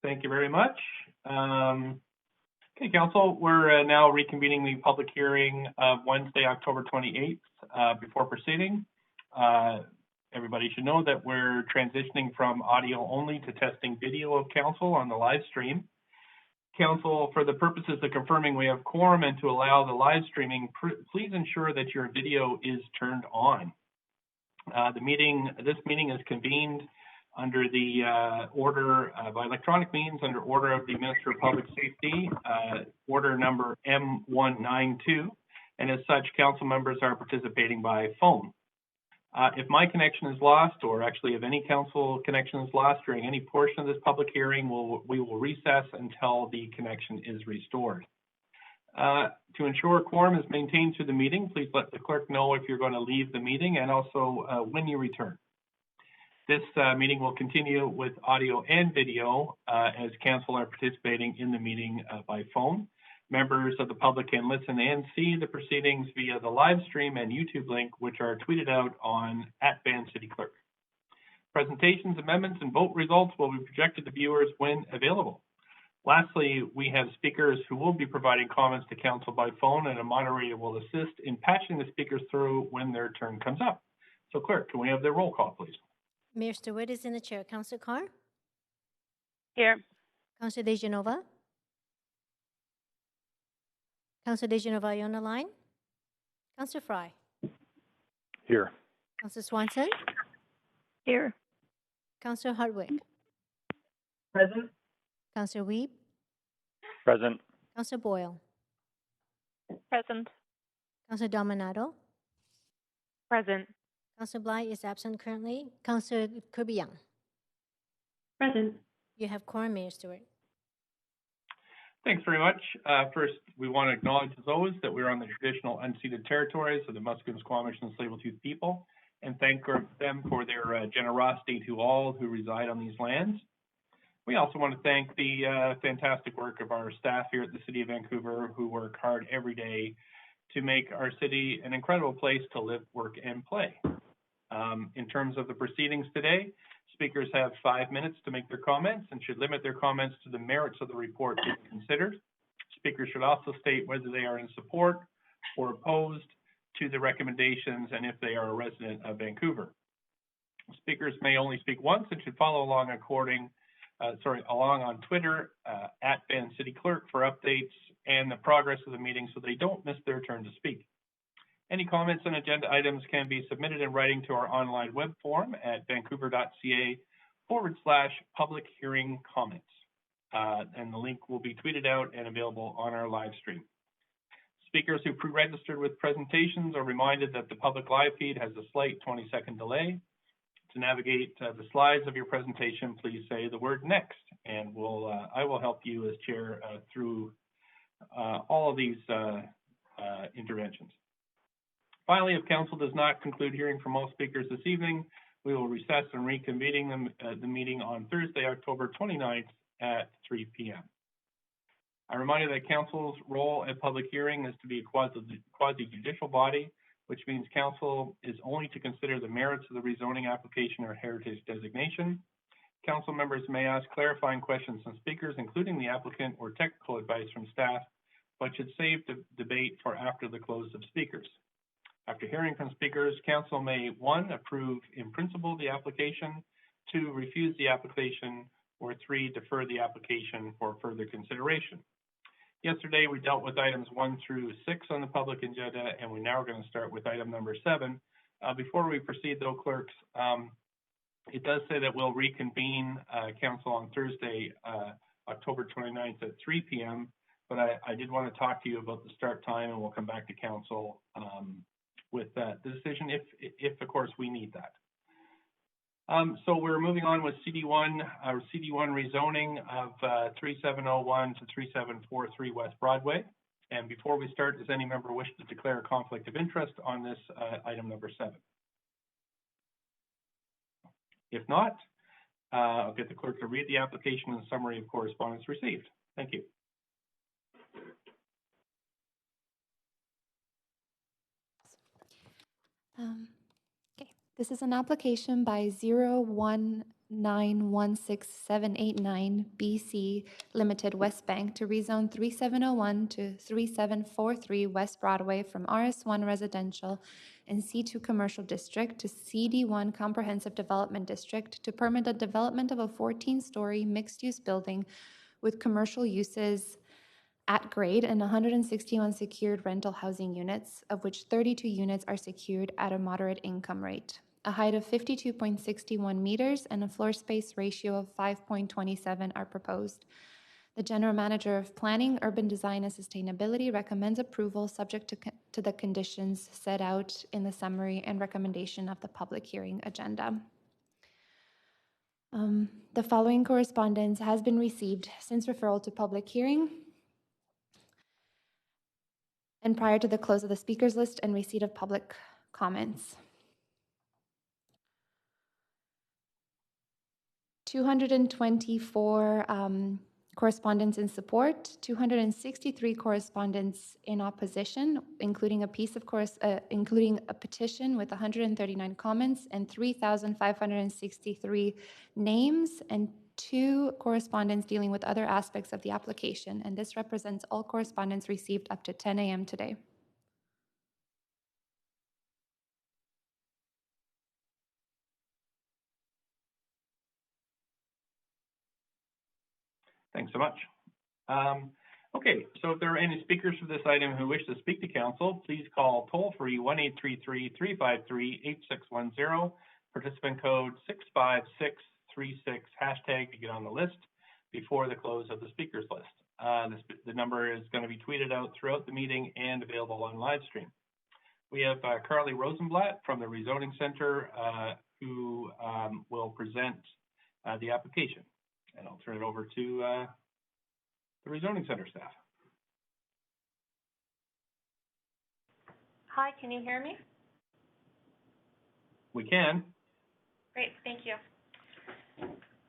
Thank you very much. Okay, Council, we're now reconvening the public hearing of Wednesday, October 28th. Before proceeding, everybody should know that we're transitioning from audio only to testing video of Council on the live stream. Council, for the purposes of confirming we have quorum and to allow the live streaming, please ensure that your video is turned on. This meeting is convened under the order by electronic means under order of the Minister of Public Safety, order number M192, and as such, council members are participating by phone. If my connection is lost, or actually if any council connection is lost during any portion of this public hearing, we will recess until the connection is restored. To ensure quorum is maintained through the meeting, please let the clerk know if you're going to leave the meeting and also when you return. This meeting will continue with audio and video as council are participating in the meeting by phone. Members of the public can listen and see the proceedings via the live stream and YouTube link, which are tweeted out on @BanCityClerk. Presentations, amendments, and vote results will be projected to viewers when available. Lastly, we have speakers who will be providing comments to council by phone, and a moderator will assist in patching the speakers through when their turn comes up. So, Clerk, can we have the roll call, please? Mayor Stewart is in the chair. Councillor Carr? Here. Councillor DeGenova? Councillor DeGenova, are you on the line? Councillor Fry? Here. Councillor Swanson? Here. Councillor Hardwick? Present. Councillor Weeb? Present. Councillor Boyle? Present. Councillor Dominato? Present. Councillor Bly is absent currently. Councillor Kirby-Young? Present. You have quorum, Mayor Stewart. Thanks very much. First, we want to acknowledge, as always, that we're on the traditional unceded territories of the Musqueam, Squamish, and Tsleil-Waututh people, and thank them for their generosity to all who reside on these lands. We also want to thank the fantastic work of our staff here at the City of Vancouver, who work hard every day to make our city an incredible place to live, work, and play. In terms of the proceedings today, speakers have 5 minutes to make their comments and should limit their comments to the merits of the report being considered. Speakers should also state whether they are in support or opposed to the recommendations and if they are a resident of Vancouver. Speakers may only speak once and should follow along along on Twitter @BanCityClerk for updates and the progress of the meeting so they don't miss their turn to speak. Any comments on agenda items can be submitted in writing to our online web form at vancouver.ca/public hearing comments. And the link will be tweeted out and available on our live stream. Speakers who pre-registered with presentations are reminded that the public live feed has a slight 20-second delay. To navigate the slides of your presentation, please say the word next, and I will help you as chair through all of these interventions. Finally, if council does not conclude hearing from all speakers this evening, we will recess and reconvening the meeting on Thursday, October 29th at 3 p.m. I remind you that council's role at public hearing is to be a quasi-judicial body, which means council is only to consider the merits of the rezoning application or heritage designation. Council members may ask clarifying questions from speakers, including the applicant or technical advice from staff, but should save the debate for after the close of speakers. After hearing from speakers, council may 1, approve in principle the application, 2, refuse the application, or 3, defer the application for further consideration. Yesterday, we dealt with items 1 through 6 on the public agenda, and we now are going to start with item number 7. Before we proceed, though, clerks, it does say that we'll reconvene council on Thursday, October 29th at 3 p.m., but I did want to talk to you about the start time, and we'll come back to council with the decision if, of course, we need that. So we're moving on with CD1 rezoning of 3701 to 3743 West Broadway. And before we start, does any member wish to declare a conflict of interest on this item number 7? If not, I'll get the clerk to read the application and summary of correspondence received. Thank you. Okay, this is an application by 01 916789 BC Limited West Bank to rezone 3701 to 3743 West Broadway from RS1 Residential and C2 Commercial District to CD1 Comprehensive Development District to permit the development of a 14-story mixed-use building with commercial uses at grade and 161 secured rental housing units, of which 32 units are secured at a moderate income rate. A height of 52.61 meters and a floor space ratio of 5.27 are proposed. The General Manager of Planning, Urban Design and Sustainability recommends approval subject to the conditions set out in the summary and recommendation of the public hearing agenda. The following correspondence has been received since referral to public hearing and prior to the close of the speakers list and receipt of public comments. 224 correspondents in support, 263 correspondents in opposition, including a petition with 139 comments and 3,563 names, and 2 correspondents dealing with other aspects of the application. And this represents all correspondence received up to 10 a.m. today. Thanks so much. Okay, so if there are any speakers for this item who wish to speak to council, please call toll-free 1-833-353-8610, participant code 65636, hashtag to get on the list before the close of the speakers list. The number is going to be tweeted out throughout the meeting and available on live stream. We have Carly Rosenblatt from the Rezoning Center who will present the application. And I'll turn it over to the Rezoning Center staff. Hi, can you hear me? We can. Great, thank you.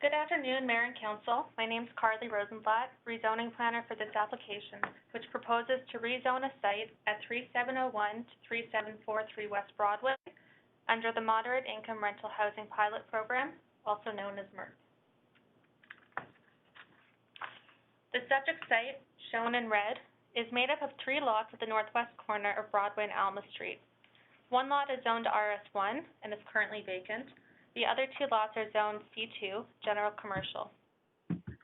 Good afternoon, Mayor and Council. My name is Carly Rosenblatt, rezoning planner for this application, which proposes to rezone a site at 3701 to 3743 West Broadway under the Moderate Income Rental Housing Pilot Program, also known as MERP. The subject site, shown in red, is made up of 3 lots at the northwest corner of Broadway and Alma Street. One lot is zoned RS1 and is currently vacant. The other 2 lots are zoned C2, General Commercial.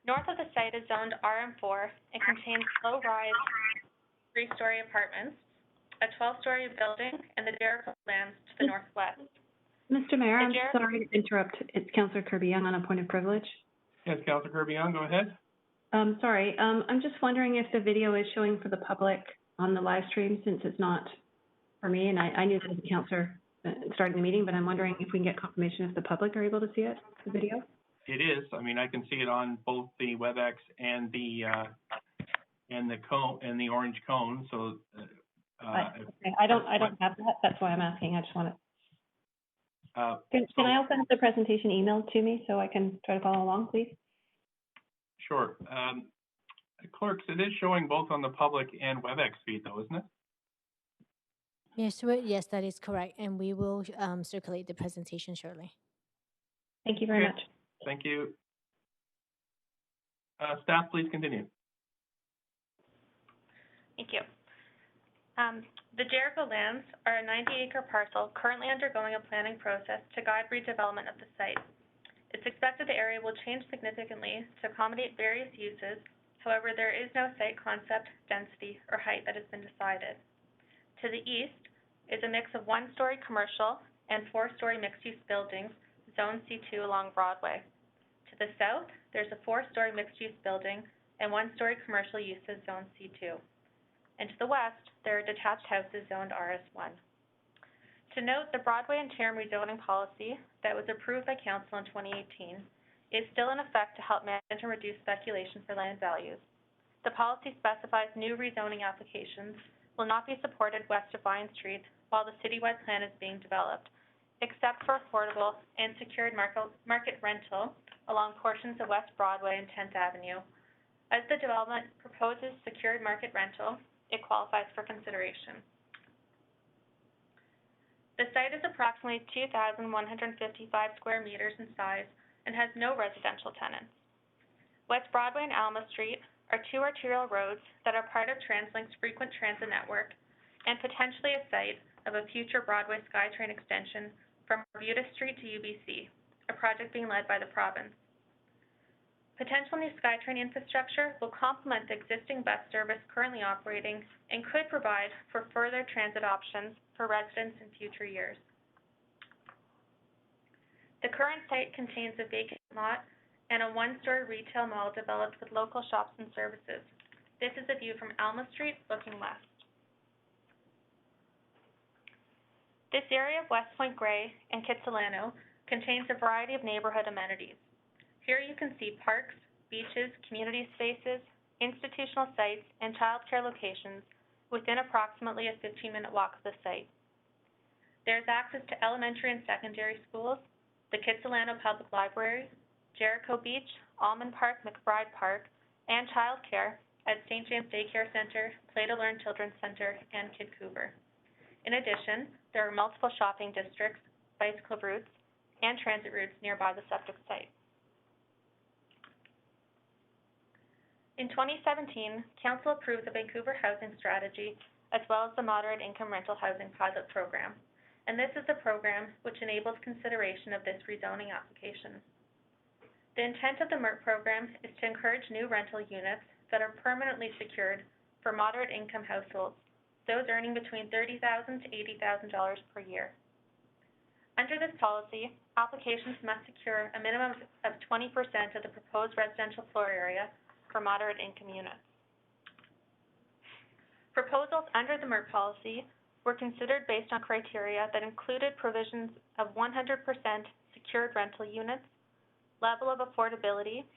North of the site is zoned RM4 and contains low-rise 3-story apartments, a 12-story building, and the Jericho lands to the northwest. Mr. Mayor, I'm sorry to interrupt. It's Councillor Kirby-Young on a point of privilege. Yes, Councillor Kirby-Young, go ahead. Sorry, I'm just wondering if the video is showing for the public on the live stream, since it's not for me, and I knew that as a councillor starting the meeting, but I'm wondering if we can get confirmation if the public are able to see it, the video. It is. I mean, I can see it on both the WebEx and the cone and the orange cone. So okay. I don't have that. That's why I'm asking. I just want to. Can I also have the presentation emailed to me so I can try to follow along, please? Sure. Clerks, it is showing both on the public and WebEx feed, though, isn't it? Yes, that is correct. And we will circulate the presentation shortly. Thank you very much. Thank you. Staff, please continue. Thank you. The Jericho lands are a 90-acre parcel currently undergoing a planning process to guide redevelopment of the site. It's expected the area will change significantly to accommodate various uses. However, there is no site concept, density, or height that has been decided. To the east is a mix of 1-story commercial and 4-story mixed-use buildings, Zone C2 along Broadway. To the south, there's a 4-story mixed-use building and 1-story commercial uses, Zone C2. And to the west, there are detached houses zoned RS1. To note, the Broadway and Terram rezoning policy that was approved by Council in 2018 is still in effect to help manage and reduce speculation for land values. The policy specifies new rezoning applications will not be supported west of Vine Street while the citywide plan is being developed, except for affordable and secured market rental along portions of West Broadway and 10th Avenue. As the development proposes secured market rental, it qualifies for consideration. The site is approximately 2,155 square meters in size and has no residential tenants. West Broadway and Alma Street are two arterial roads that are part of TransLink's frequent transit network and potentially a site of a future Broadway SkyTrain extension from Arbutus Street to UBC, a project being led by the province. Potential new SkyTrain infrastructure will complement the existing bus service currently operating and could provide for further transit options for residents in future years. The current site contains a vacant lot and a one-story retail mall developed with local shops and services. This is a view from Alma Street looking west. This area of West Point Grey and Kitsilano contains a variety of neighborhood amenities. Here you can see parks, beaches, community spaces, institutional sites, and childcare locations within approximately a 15-minute walk of the site. There is access to elementary and secondary schools, the Kitsilano Public Library, Jericho Beach, Almond Park, McBride Park, and childcare at St. James Daycare Center, Play to Learn Children's Center, and Kid Cooper. In addition, there are multiple shopping districts, bicycle routes, and transit routes nearby the subject site. In 2017, Council approved the Vancouver Housing Strategy as well as the Moderate Income Rental Housing Pilot Program, and this is the program which enables consideration of this rezoning application. The intent of the MERT program is to encourage new rental units that are permanently secured for moderate income households, those earning between $30,000 to $80,000 per year. Under this policy, applications must secure a minimum of 20% of the proposed residential floor area for moderate income units. Proposals under the MERT policy were considered based on criteria that included provisions of 100% secured rental units, level of affordability,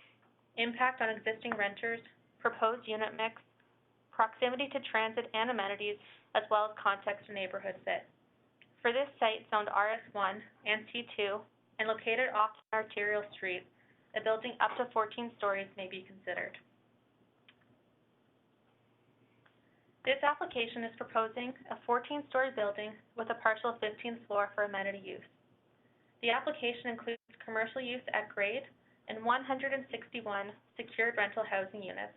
impact on existing renters, proposed unit mix, proximity to transit and amenities, as well as context and neighborhood fit. For this site zoned RS1 and C2 and located off an arterial street, a building up to 14 stories may be considered. This application is proposing a 14-story building with a partial 15th floor for amenity use. The application includes commercial use at grade and 161 secured rental housing units,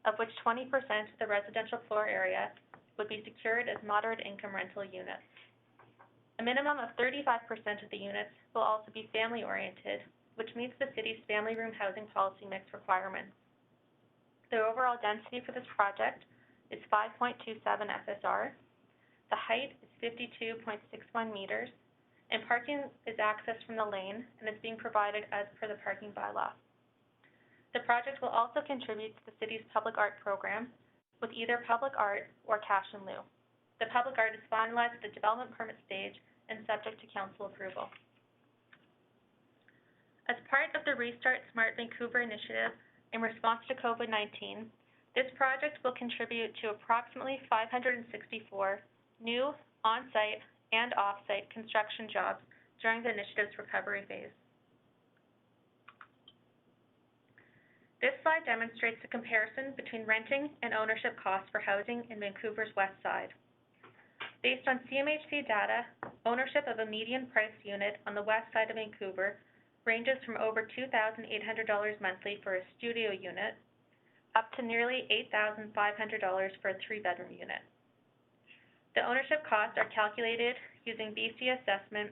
of which 20% of the residential floor area would be secured as moderate income rental units. A minimum of 35% of the units will also be family-oriented, which meets the city's family room housing policy mix requirements. The overall density for this project is 5.27 FSR. The height is 52.61 meters, and parking is accessed from the lane and is being provided as per the parking bylaw. The project will also contribute to the city's public art program with either public art or cash in lieu. The public art is finalized at the development permit stage and subject to council approval. As part of the Restart Smart Vancouver initiative in response to COVID-19, this project will contribute to approximately 564 new on-site and off-site construction jobs during the initiative's recovery phase. This slide demonstrates the comparison between renting and ownership costs for housing in Vancouver's west side. Based on CMHC data, ownership of a median priced unit on the west side of Vancouver ranges from over $2,800 monthly for a studio unit up to nearly $8,500 for a 3-bedroom unit. The ownership costs are calculated using BC assessment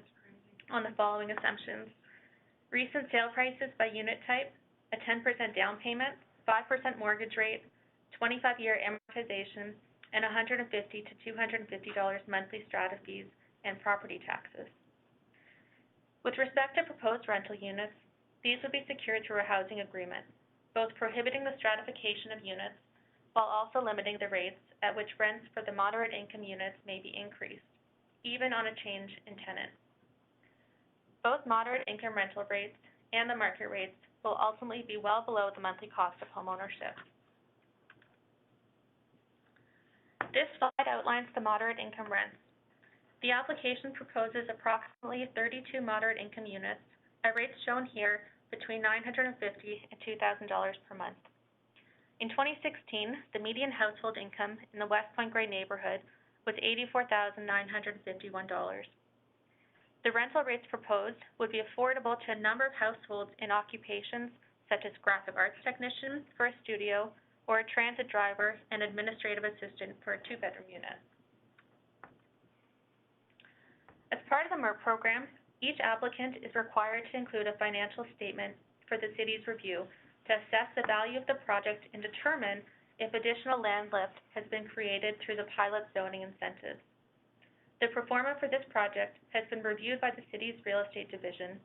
on the following assumptions: recent sale prices by unit type, a 10% down payment, 5% mortgage rate, 25-year amortization, and $150 to $250 monthly strata fees and property taxes. With respect to proposed rental units, these would be secured through a housing agreement, both prohibiting the stratification of units while also limiting the rates at which rents for the moderate income units may be increased, even on a change in tenant. Both moderate income rental rates and the market rates will ultimately be well below the monthly cost of homeownership. This slide outlines the moderate income rents. The application proposes approximately 32 moderate income units at rates shown here between $950 and $2,000 per month. In 2016, the median household income in the West Point Grey neighborhood was $84,951. The rental rates proposed would be affordable to a number of households in occupations such as graphic arts technician for a studio or a transit driver and administrative assistant for a two-bedroom unit. As part of the MERP program, each applicant is required to include a financial statement for the city's review to assess the value of the project and determine if additional land lift has been created through the pilot zoning incentives. The pro forma for this project has been reviewed by the city's real estate division,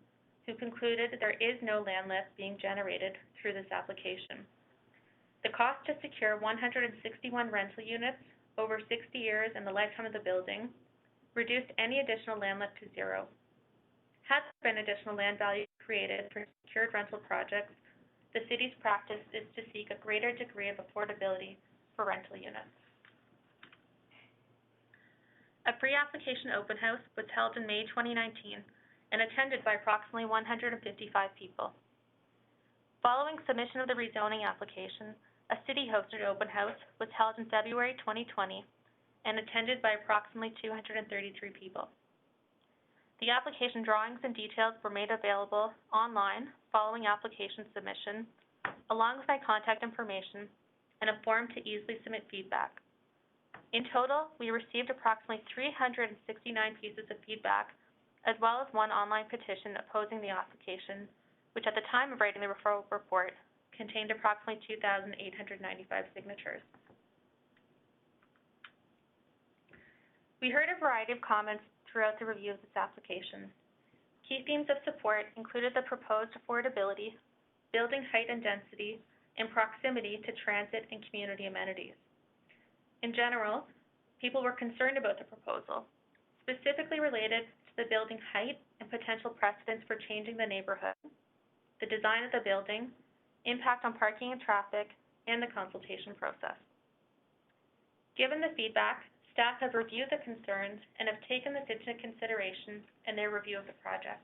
who concluded there is no land lift being generated through this application. The cost to secure 161 rental units over 60 years in the lifetime of the building reduced any additional land lift to zero. Had there been additional land value created for secured rental projects, the city's practice is to seek a greater degree of affordability for rental units. A pre-application open house was held in May 2019 and attended by approximately 155 people. Following submission of the rezoning application, a city-hosted open house was held in February 2020 and attended by approximately 233 people. The application drawings and details were made available online following application submission, along with my contact information and a form to easily submit feedback. In total, we received approximately 369 pieces of feedback, as well as one online petition opposing the application, which at the time of writing the referral report contained approximately 2,895 signatures. We heard a variety of comments throughout the review of this application. Key themes of support included the proposed affordability, building height and density, and proximity to transit and community amenities. In general, people were concerned about the proposal, specifically related to the building height and potential precedents for changing the neighborhood, the design of the building, impact on parking and traffic, and the consultation process. Given the feedback, staff have reviewed the concerns and have taken this into consideration in their review of the project.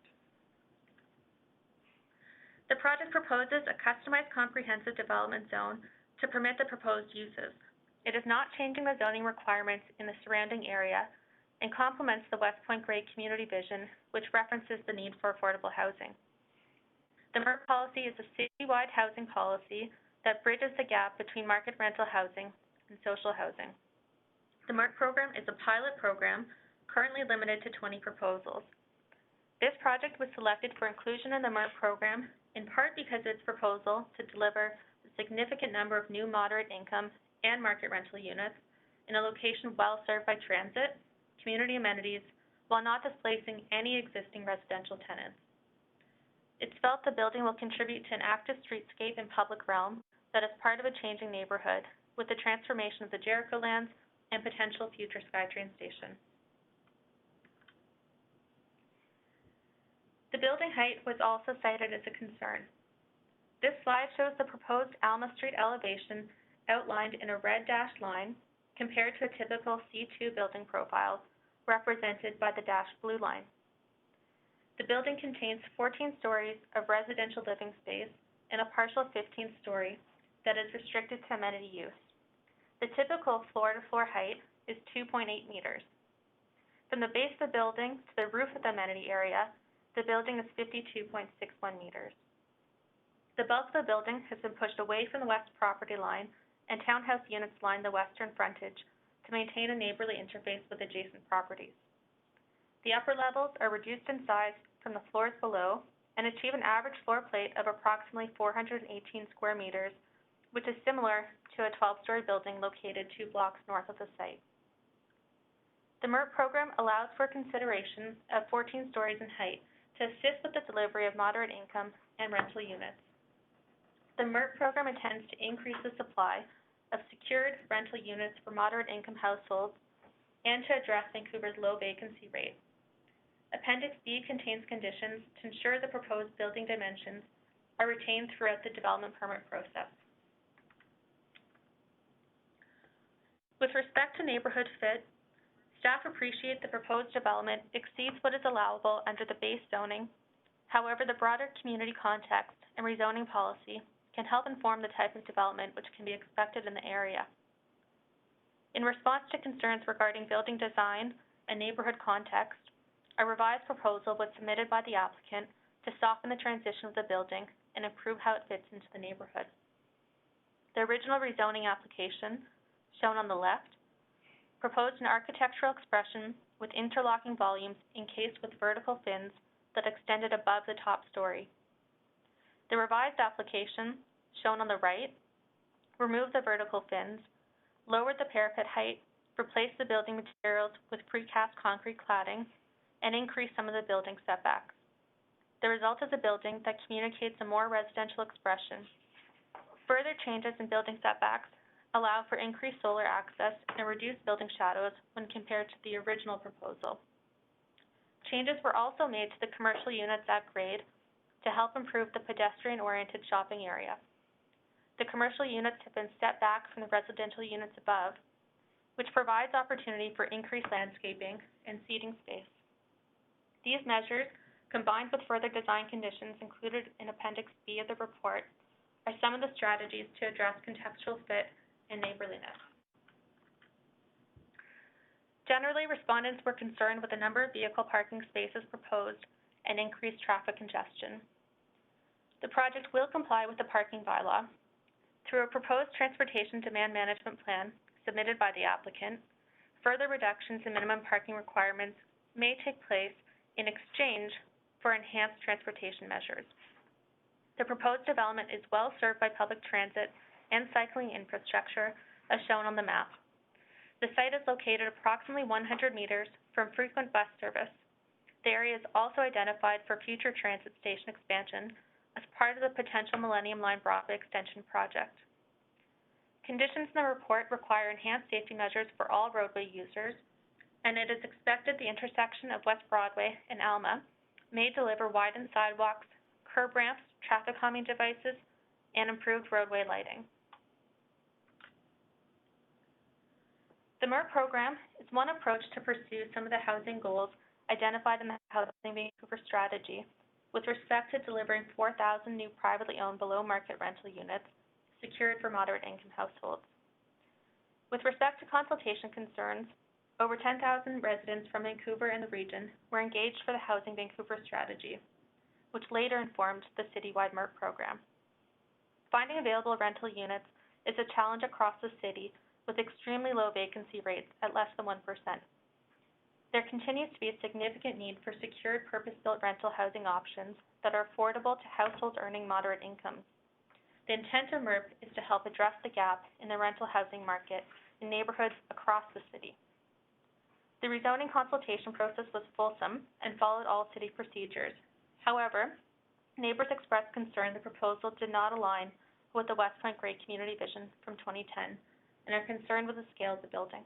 The project proposes a customized comprehensive development zone to permit the proposed uses. It is not changing the zoning requirements in the surrounding area and complements the West Point Grade Community Vision, which references the need for affordable housing. The MERP policy is a citywide housing policy that bridges the gap between market rental housing and social housing. The MERP program is a pilot program currently limited to 20 proposals. This project was selected for inclusion in the MERP program in part because of its proposal to deliver a significant number of new moderate income and market rental units in a location well served by transit, community amenities, while not displacing any existing residential tenants. It's felt the building will contribute to an active streetscape and public realm that is part of a changing neighborhood with the transformation of the Jericho lands and potential future SkyTrain station. The building height was also cited as a concern. This slide shows the proposed Alma Street elevation outlined in a red dashed line compared to a typical C2 building profile represented by the dashed blue line. The building contains 14 stories of residential living space and a partial 15th story that is restricted to amenity use. The typical floor-to-floor height is 2.8 meters. From the base of the building to the roof of the amenity area, the building is 52.61 meters. The bulk of the building has been pushed away from the west property line, and townhouse units line the western frontage to maintain a neighborly interface with adjacent properties. The upper levels are reduced in size from the floors below and achieve an average floor plate of approximately 418 square meters, which is similar to a 12-story building located 2 blocks north of the site. The MERP program allows for consideration of 14 stories in height to assist with the delivery of moderate income and rental units. The MERP program intends to increase the supply of secured rental units for moderate income households and to address Vancouver's low vacancy rate. Appendix B contains conditions to ensure the proposed building dimensions are retained throughout the development permit process. With respect to neighborhood fit, staff appreciate the proposed development exceeds what is allowable under the base zoning. However, the broader community context and rezoning policy can help inform the type of development which can be expected in the area. In response to concerns regarding building design and neighborhood context, a revised proposal was submitted by the applicant to soften the transition of the building and improve how it fits into the neighborhood. The original rezoning application, shown on the left, proposed an architectural expression with interlocking volumes encased with vertical fins that extended above the top story. The revised application, shown on the right, removed the vertical fins, lowered the parapet height, replaced the building materials with precast concrete cladding, and increased some of the building setbacks. The result is a building that communicates a more residential expression. Further changes in building setbacks allow for increased solar access and reduced building shadows when compared to the original proposal. Changes were also made to the commercial units at grade to help improve the pedestrian-oriented shopping area. The commercial units have been set back from the residential units above, which provides opportunity for increased landscaping and seating space. These measures, combined with further design conditions included in Appendix B of the report, are some of the strategies to address contextual fit and neighborliness. Generally, respondents were concerned with the number of vehicle parking spaces proposed and increased traffic congestion. The project will comply with the parking bylaw through a proposed transportation demand management plan submitted by the applicant. Further reductions in minimum parking requirements may take place in exchange for enhanced transportation measures. The proposed development is well served by public transit and cycling infrastructure, as shown on the map. The site is located approximately 100 meters from frequent bus service. The area is also identified for future transit station expansion as part of the potential Millennium Line Broadway Extension project. Conditions in the report require enhanced safety measures for all roadway users, and it is expected the intersection of West Broadway and Alma may deliver widened sidewalks, curb ramps, traffic calming devices, and improved roadway lighting. The MERP program is one approach to pursue some of the housing goals identified in the Housing Vancouver strategy with respect to delivering 4,000 new privately owned below-market rental units secured for moderate-income households. With respect to consultation concerns, over 10,000 residents from Vancouver and the region were engaged for the Housing Vancouver strategy, which later informed the citywide MERP program. Finding available rental units is a challenge across the city with extremely low vacancy rates at less than 1%. There continues to be a significant need for secured purpose-built rental housing options that are affordable to households earning moderate incomes. The intent of MERP is to help address the gap in the rental housing market in neighborhoods across the city. The rezoning consultation process was fulsome and followed all city procedures. However, neighbors expressed concern the proposal did not align with the West Point Great Community Vision from 2010 and are concerned with the scale of the building.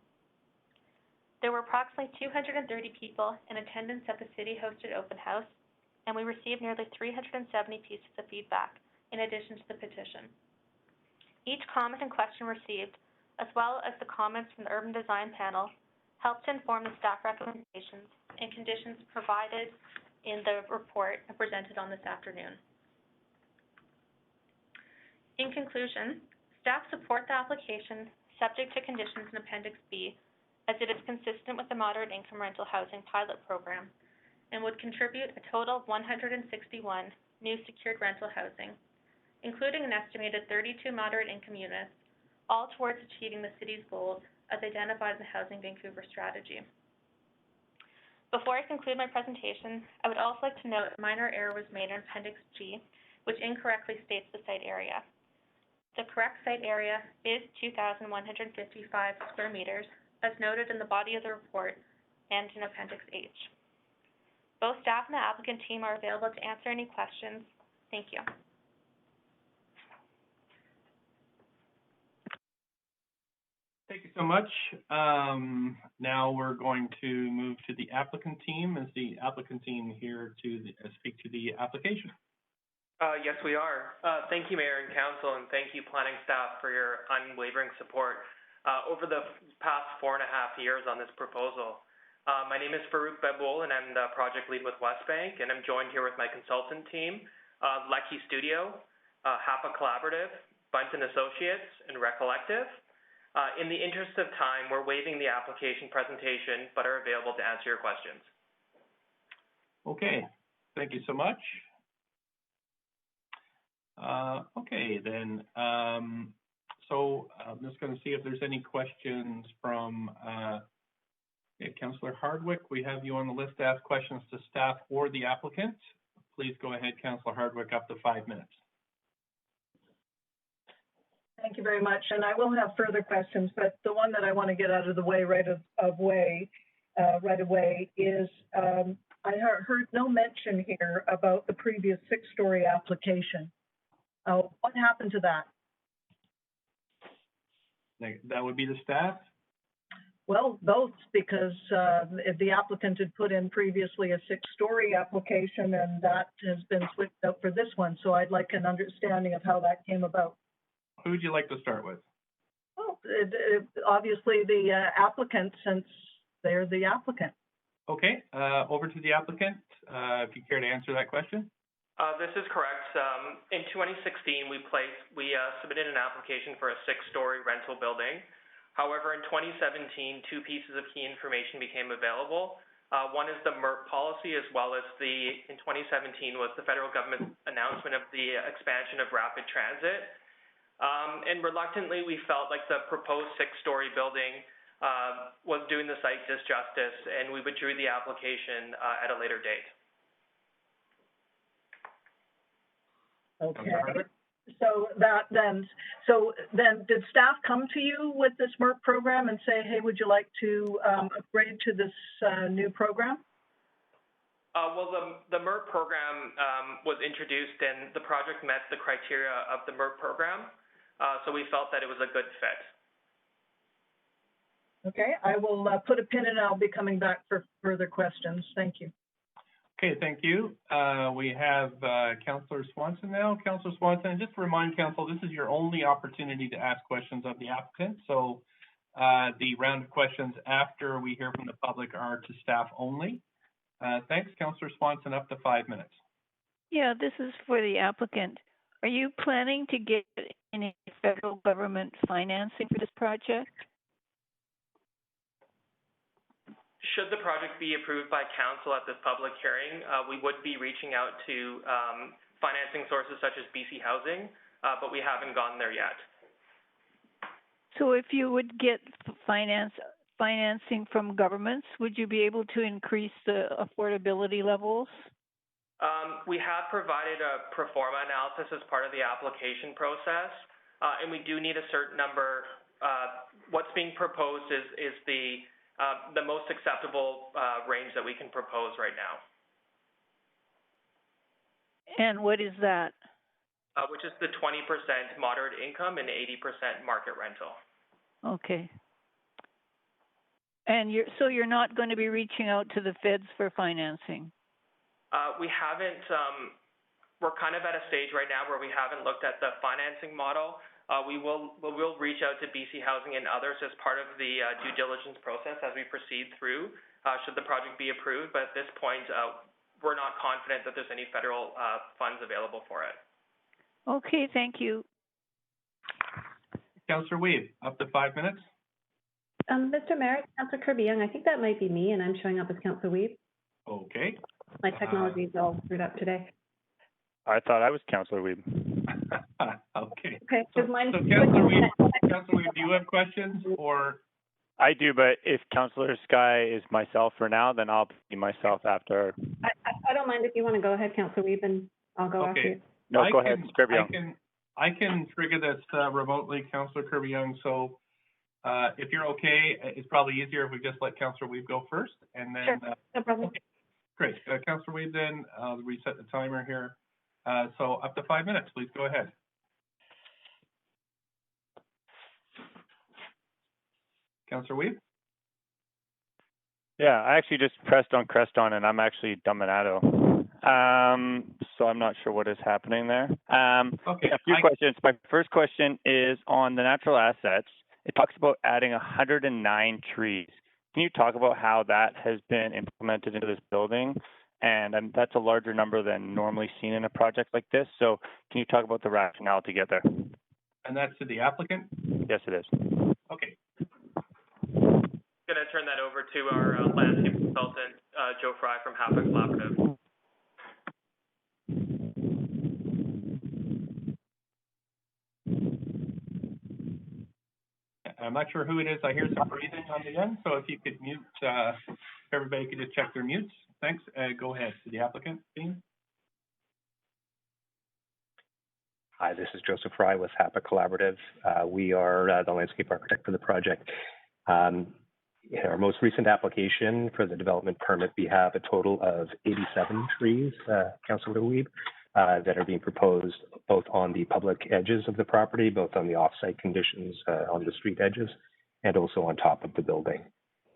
There were approximately 230 people in attendance at the city-hosted open house, and we received nearly 370 pieces of feedback in addition to the petition. Each comment and question received, as well as the comments from the Urban Design Panel, helped to inform the staff recommendations and conditions provided in the report presented on this afternoon. In conclusion, staff support the application subject to conditions in Appendix B, as it is consistent with the moderate income rental housing pilot program and would contribute a total of 161 new secured rental housing, including an estimated 32 moderate income units, all towards achieving the city's goals as identified in the Housing Vancouver strategy. Before I conclude my presentation, I would also like to note a minor error was made in Appendix G, which incorrectly states the site area. The correct site area is 2,155 square meters, as noted in the body of the report and in Appendix H. Both staff and the applicant team are available to answer any questions. Thank you. Thank you so much. Now we're going to move to the applicant team. Is the applicant team here to speak to the application? Yes, we are. Thank you, Mayor and Council, and thank you, planning staff, for your unwavering support over the past 4.5 years on this proposal. My name is Farouk Beboul, and I'm the project lead with Westbank, and I'm joined here with my consultant team, Lecky Studio, HAPA Collaborative, Bunton Associates, and Recollective. In the interest of time, we're waiving the application presentation, but are available to answer your questions. Okay, thank you so much. Okay, then, so I'm just going to see if there's any questions from Councillor Hardwick. We have you on the list to ask questions to staff or the applicant. Please go ahead, Councillor Hardwick, up to 5 minutes. Thank you very much. And I will have further questions, but the one that I want to get out of the way right away is I heard no mention here about the previous 6-story application. What happened to that? That would be the staff? Well, both, because if the applicant had put in previously a 6-story application and that has been switched out for this one. So I'd like an understanding of how that came about. Who would you like to start with? Well, obviously the applicant, since they're the applicant. Okay, over to the applicant, if you care to answer that question. This is correct. In 2016, we submitted an application for a 6-story rental building. However, in 2017, 2 pieces of key information became available. One is the MERP policy, as well as in 2017 was the federal government's announcement of the expansion of rapid transit. And reluctantly, we felt like the proposed 6-story building was doing the site disjustice, and we withdrew the application at a later date. Okay. So then did staff come to you with this MERP program and say, hey, would you like to upgrade to this new program? Well, the MERP program was introduced, and the project met the criteria of the MERP program, so we felt that it was a good fit. Okay, I will put a pin in it. I'll be coming back for further questions. Thank you. Okay, thank you. We have Councillor Swanson now. Councillor Swanson, just to remind Council, this is your only opportunity to ask questions of the applicant. So the round of questions after we hear from the public are to staff only. Thanks, Councillor Swanson, up to 5 minutes. Yeah, this is for the applicant. Are you planning to get any federal government financing for this project? Should the project be approved by council at this public hearing, we would be reaching out to financing sources such as BC Housing, but we haven't gone there yet. So if you would get financing from governments, would you be able to increase the affordability levels? We have provided a pro forma analysis as part of the application process, and we do need a certain number. What's being proposed is the most acceptable range that we can propose right now. And what is that? Which is the 20% moderate income and 80% market rental. Okay. And you're not going to be reaching out to the feds for financing? We haven't. We're kind of at a stage right now where we haven't looked at the financing model. We will reach out to BC Housing and others as part of the due diligence process as we proceed through, should the project be approved. But at this point, we're not confident that there's any federal funds available for it. Okay, thank you. Councillor Weed, up to 5 minutes. Mr. Mayor, Councillor Kirby-Young, I think that might be me, and I'm showing up as Councillor Weed. Okay. My technology is all screwed up today. I thought I was Councillor Weed. Okay. Okay, So Councillor Weed, do you have questions or? I do, but if Councillor Sky is myself for now, then I'll be myself after. I don't mind if you want to go ahead, Councillor Weed, and I'll go after you. No, go ahead, Kirby-Young. I can trigger this remotely, Councillor Kirby-Young. So if you're okay, it's probably easier if we just let Councillor Weed go first, and then. Sure, no problem. Okay. Great, Councillor Weed. Then I'll reset the timer here. So up to 5 minutes, please go ahead. Councillor Weed? Yeah, I actually just pressed on Creston, and I'm actually Dominato. So I'm not sure what is happening there. Okay. A few questions. My first question is on the natural assets. It talks about adding 109 trees. Can you talk about how that has been implemented into this building? And that's a larger number than normally seen in a project like this. So can you talk about the rationale to get there? And that's to the applicant? Yes, it is. Okay. I'm going to turn that over to our landscape consultant, Joe Fry from HAPA Collaborative. I'm not sure who it is. I hear some breathing on the end, so if you could mute, everybody could just check their mutes. Thanks. Go ahead to the applicant, Dean. Hi, this is Joseph Fry with HAPA Collaborative. We are the landscape architect for the project. In our most recent application for the development permit, we have a total of 87 trees, Councillor Weeb, that are being proposed both on the public edges of the property, both on the off-site conditions on the street edges, and also on top of the building.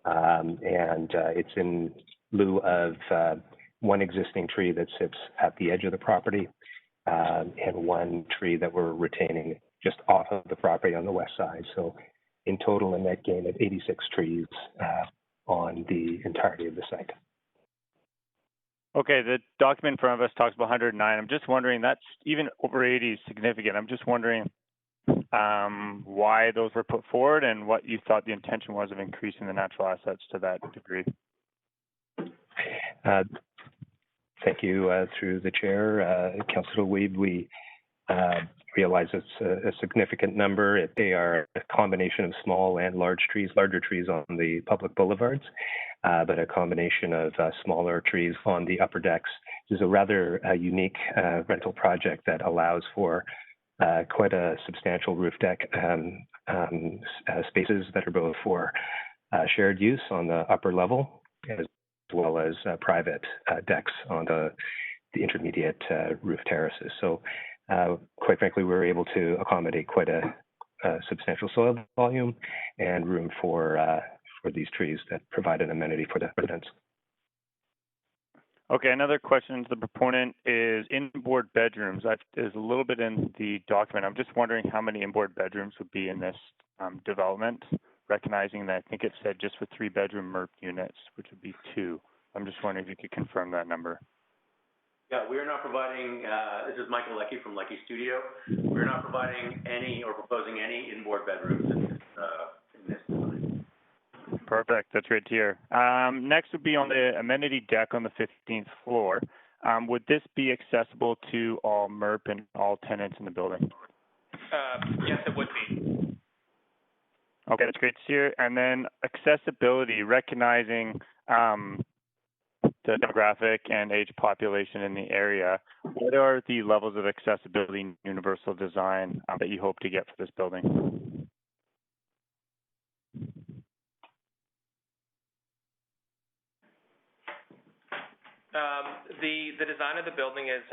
It's in lieu of one existing tree that sits at the edge of the property, and one tree that we're retaining just off of the property on the west side. So in total, a net gain of 86 trees on the entirety of the site. Okay, the document in front of us talks about 109. I'm just wondering, that's even over 80 is significant. I'm just wondering why those were put forward and what you thought the intention was of increasing the natural assets to that degree. Thank you. Through the chair, Councillor Weeb, we realize it's a significant number. They are a combination of small and large trees, larger trees on the public boulevards, but a combination of smaller trees on the upper decks. This is a rather unique rental project that allows for quite a substantial roof deck spaces that are both for shared use on the upper level, as well as private decks on the intermediate roof terraces. So quite frankly, we were able to accommodate quite a substantial soil volume and room for these trees that provide an amenity for the residents. Okay, another question to the proponent is inboard bedrooms. That is a little bit in the document. I'm just wondering how many inboard bedrooms would be in this development, recognizing that I think it said just for 3-bedroom MERP units, which would be 2. I'm just wondering if you could confirm that number. Yeah, we're not providing, this is Michael Leckie from Leckie Studio. We're not providing any or proposing any inboard bedrooms in this design. Perfect, that's great to hear. Next would be on the amenity deck on the 15th floor. Would this be accessible to all MERP and all tenants in the building? Yes, it would be. Okay, that's great to hear. And then accessibility, recognizing the demographic and age population in the area, what are the levels of accessibility and universal design that you hope to get for this building? The design of the building is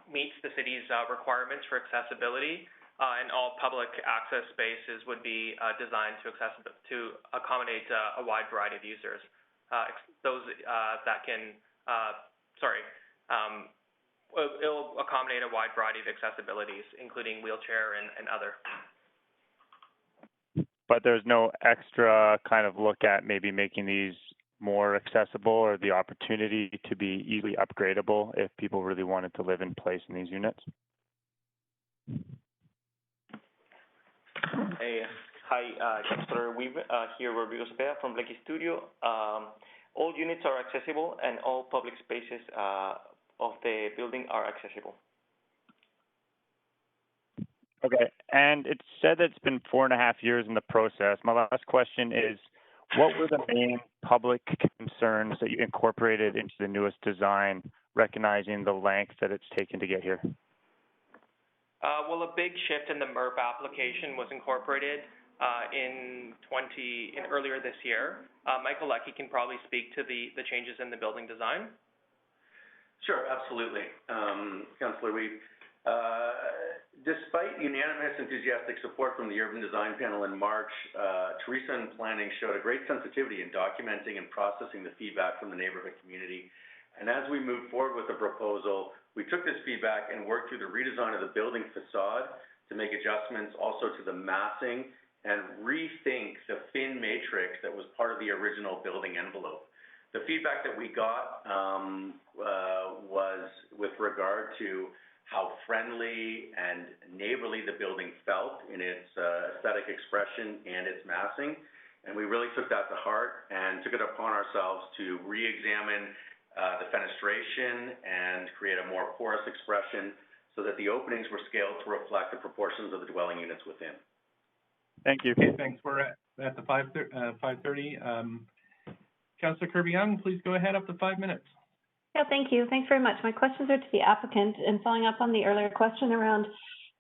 meets the city's requirements for accessibility, and all public access spaces would be designed to accommodate a wide variety of users. Those that can, it'll accommodate a wide variety of accessibilities, including wheelchair and other. But there's no extra kind of look at maybe making these more accessible or the opportunity to be easily upgradable if people really wanted to live in place in these units? Hey, hi, Councillor Weeb, here Rodrigo Cepeda from Leckie Studio. All units are accessible and all public spaces of the building are accessible. Okay, and it said that it's been 4.5 years in the process. My last question is, what were the main public concerns that you incorporated into the newest design, recognizing the length that it's taken to get here? Well, a big shift in the MERP application was incorporated earlier this year. Michael Leckie can probably speak to the changes in the building design. Sure, absolutely. Councillor Weeb, despite unanimous enthusiastic support from the Urban Design Panel in March, Teresa and Planning showed a great sensitivity in documenting and processing the feedback from the neighborhood community. And as we moved forward with the proposal, we took this feedback and worked through the redesign of the building facade to make adjustments also to the massing and rethink the fin matrix that was part of the original building envelope. The feedback that we got was with regard to how friendly and neighborly the building felt in its aesthetic expression and its massing. And we really took that to heart and took it upon ourselves to re-examine the fenestration and create a more porous expression so that the openings were scaled to reflect the proportions of the dwelling units within. Thank you. Okay, thanks. We're at the 5:30. Councillor Kirby-Young, please go ahead, up to 5 minutes. Yeah, thank you. Thanks very much. My questions are to the applicant, and following up on the earlier question around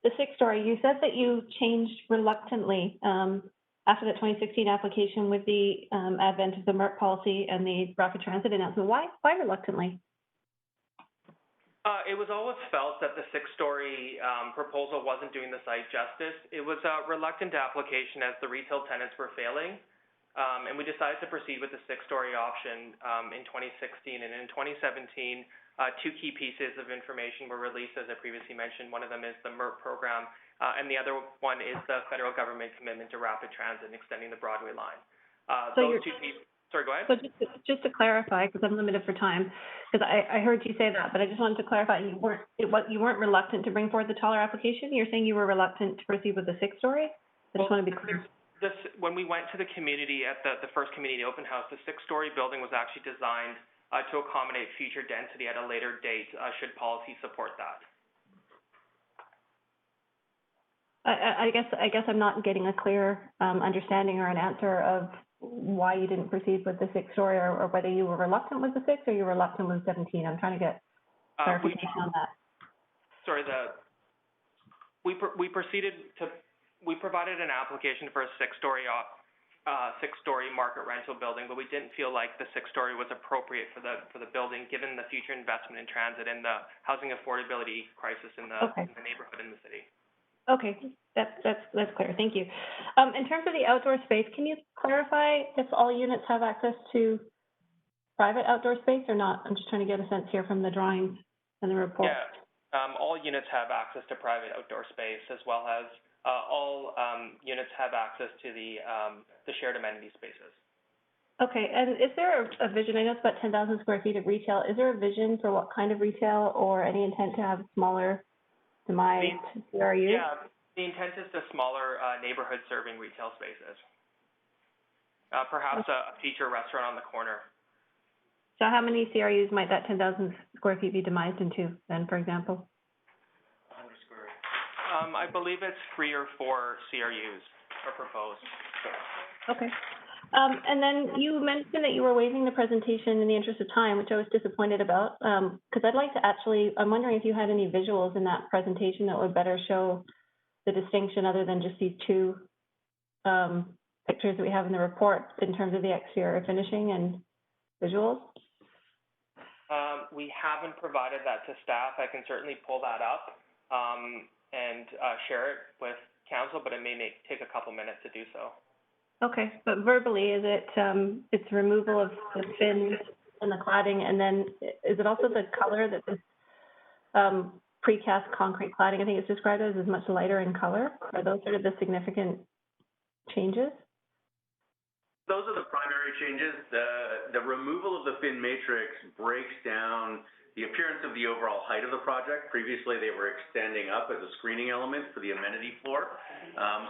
the 6-story, you said that you changed reluctantly after the 2016 application with the advent of the MERT policy and the rapid transit announcement. Why reluctantly? It was always felt that the 6-story proposal wasn't doing the site justice. It was a reluctant application as the retail tenants were failing. And we decided to proceed with the 6-story option in 2016. And in 2017, two key pieces of information were released, as I previously mentioned. One of them is the MERT program, and the other one is the federal government commitment to rapid transit and extending the Broadway line. So those two pieces. Sorry, go ahead. So just to clarify, because I'm limited for time, because I heard you say that, but I just wanted to clarify, you weren't reluctant to bring forward the taller application? You're saying you were reluctant to proceed with the 6-story? I just want to be clear. When we went to the community at the first community open house, the 6-story building was actually designed to accommodate future density at a later date, should policy support that. I guess I'm not getting a clear understanding or an answer of why you didn't proceed with the 6-story, or whether you were reluctant with the 6 or you were reluctant with 17. I'm trying to get clarification on that. Sorry, we provided an application for a 6-story market rental building, but we didn't feel like the 6-story was appropriate for the building, given the future investment in transit and the housing affordability crisis in the neighborhood in the city. Okay, that's clear. Thank you. In terms of the outdoor space, can you clarify if all units have access to private outdoor space or not? I'm just trying to get a sense here from the drawings and the report. Yeah, all units have access to private outdoor space, as well as all units have access to the shared amenity spaces. Okay, and is there a vision? I know it's about 10,000 square feet of retail. Is there a vision for what kind of retail, or any intent to have smaller demised CRUs? Yeah, the intent is to smaller neighborhood-serving retail spaces. Perhaps a feature restaurant on the corner. So how many CRUs might that 10,000 square feet be demised into then, for example? 100 square. I believe it's 3 or 4 CRUs are proposed. Okay. And then you mentioned that you were waiving the presentation in the interest of time, which I was disappointed about, because I'd like to I'm wondering if you had any visuals in that presentation that would better show the distinction, other than just these two pictures that we have in the report, in terms of the exterior finishing and visuals. We haven't provided that to staff. I can certainly pull that up and share it with council, but it may take a couple minutes to do so. Okay, but verbally, is it it's removal of the fins and the cladding, and then is it also the color that this precast concrete cladding, I think it's described as much lighter in color? Are those sort of the significant changes? Those are the primary changes. The removal of the fin matrix breaks down the appearance of the overall height of the project. Previously, they were extending up as a screening element for the amenity floor.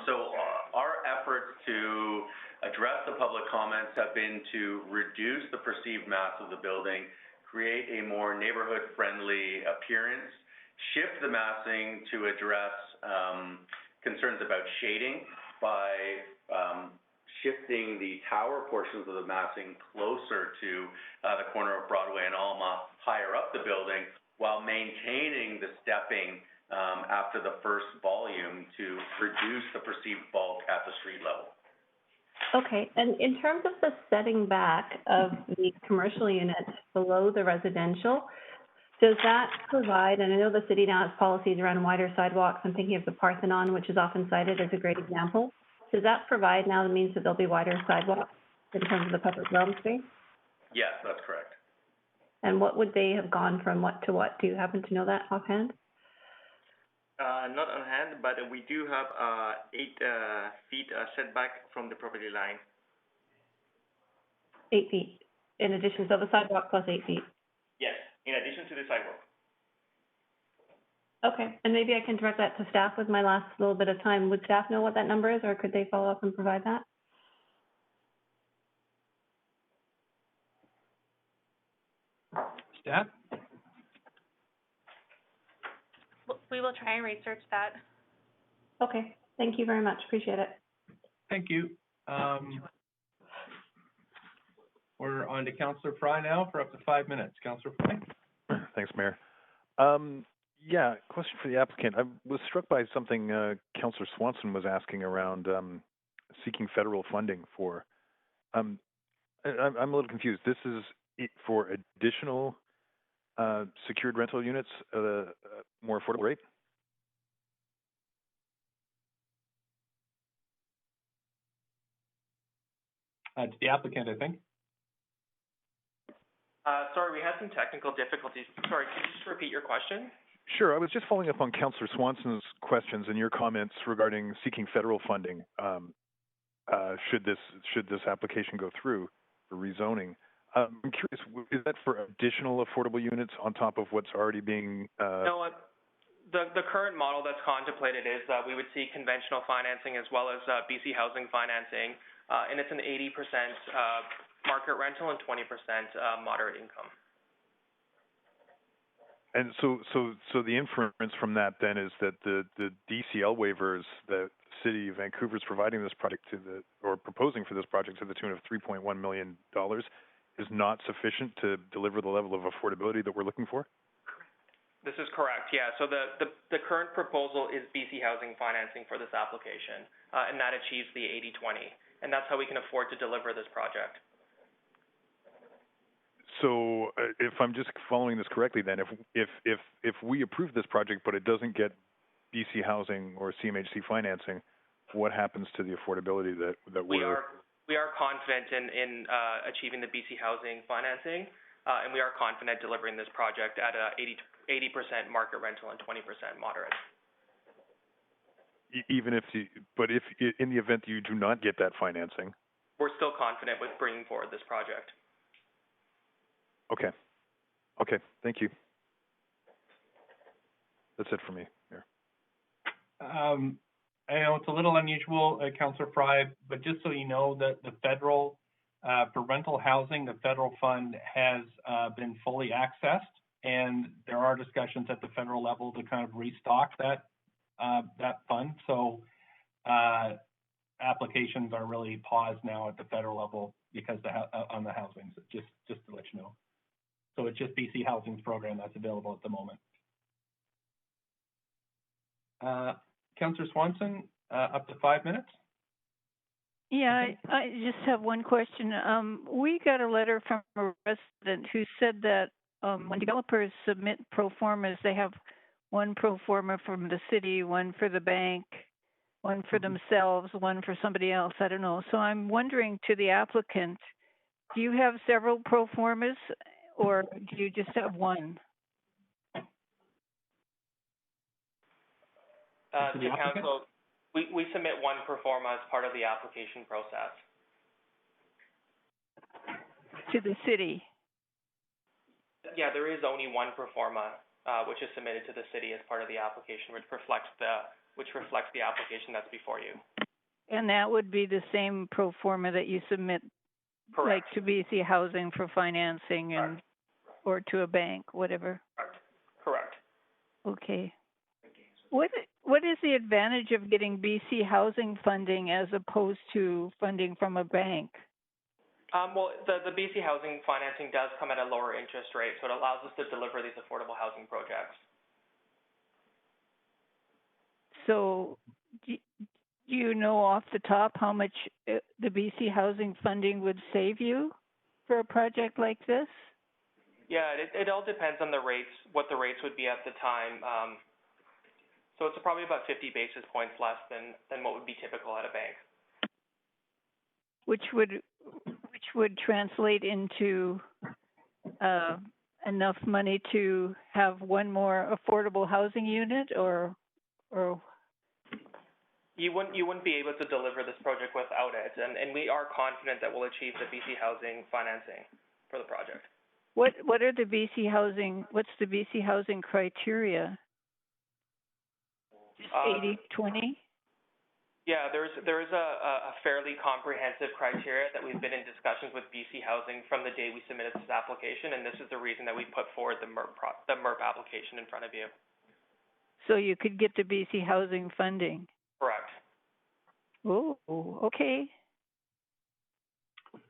So our efforts to address the public comments have been to reduce the perceived mass of the building, create a more neighborhood-friendly appearance, shift the massing to address concerns about shading by shifting the tower portions of the massing closer to the corner of Broadway and Alma, higher up the building, while maintaining the stepping after the first volume to reduce the perceived bulk at the street level. Okay, and in terms of the setting back of the commercial units below the residential, does that provide, and I know the city now has policies around wider sidewalks, I'm thinking of the Parthenon, which is often cited as a great example. Does that provide now the means that there'll be wider sidewalks in terms of the public realm space? Yes, that's correct. And what would they have gone from what to what? Do you happen to know that offhand? Not on hand, but we do have 8 feet setback from the property line. 8 feet, in addition, so the sidewalk plus 8 feet? Yes, in addition to the sidewalk. Okay, and maybe I can direct that to staff with my last little bit of time. Would staff know what that number is, or could they follow up and provide that? Staff? We will try and research that. Okay, thank you very much, appreciate it. Thank you. We're on to Councillor Fry now for up to 5 minutes. Councillor Fry? Thanks, Mayor. Yeah, question for the applicant. I was struck by something Councillor Swanson was asking around seeking federal funding for. I'm a little confused. This is for additional secured rental units at a more affordable rate? To the applicant, I think. Sorry, we had some technical difficulties. Sorry, could you just repeat your question? Sure. I was just following up on Councillor Swanson's questions and your comments regarding seeking federal funding. Should this application go through for rezoning? I'm curious, is that for additional affordable units on top of what's already being? No, the current model that's contemplated is that we would see conventional financing as well as BC housing financing, and it's an 80% market rental and 20% moderate income. And so the inference from that then is that the DCL waivers that the City of Vancouver is providing this project or proposing for this project to the tune of $3.1 million is not sufficient to deliver the level of affordability that we're looking for? This is correct, yeah. So the current proposal is BC housing financing for this application, and that achieves the 80-20, and that's how we can afford to deliver this project. So if I'm just following this correctly, then if we approve this project but it doesn't get BC housing or CMHC financing, what happens to the affordability that we are confident in achieving the BC housing financing, and we are confident delivering this project at a 80% market rental and 20% moderate. Even if in the event you do not get that financing, we're still confident with bringing forward this project. Okay. Thank you. That's it for me. Here. I know it's a little unusual, Councillor Fry, but just so you know that the federal, for rental housing, the federal fund has been fully accessed, and there are discussions at the federal level to kind of restock that fund. So applications are really paused now at the federal level because on the housing. So just to let you know. So it's just BC Housing's program that's available at the moment. Councillor Swanson, up to 5 minutes. Yeah, I just have one question. We got a letter from a resident who said that when developers submit pro formas, they have one pro forma from the city, one for the bank, one for themselves, one for somebody else. I don't know. So I'm wondering to the applicant, do you have several pro formas or do you just have one? To council, we submit one pro forma as part of the application process. To the city? Yeah, there is only one pro forma, which is submitted to the city as part of the application, which reflects the application that's before you. And that would be the same pro forma that you submit, correct, like to BC Housing for financing and correct, or to a bank, whatever. Correct. Okay. What is the advantage of getting BC housing funding as opposed to funding from a bank? Well, the BC housing financing does come at a lower interest rate, so it allows us to deliver these affordable housing projects. So, do you know off the top how much the BC housing funding would save you for a project like this? Yeah, it all depends on the rates, what the rates would be at the time. So it's probably about 50 basis points less than what would be typical at a bank. Which would translate into enough money to have one more affordable housing unit, or you wouldn't be able to deliver this project without it, and we are confident that we'll achieve the BC housing financing for the project. What are the BC housing? What's the BC housing criteria? 80-20? Yeah, there's a fairly comprehensive criteria that we've been in discussions with BC Housing from the day we submitted this application, and this is the reason that we put forward the MERP application in front of you. So you could get the BC Housing funding? Correct. Oh, okay.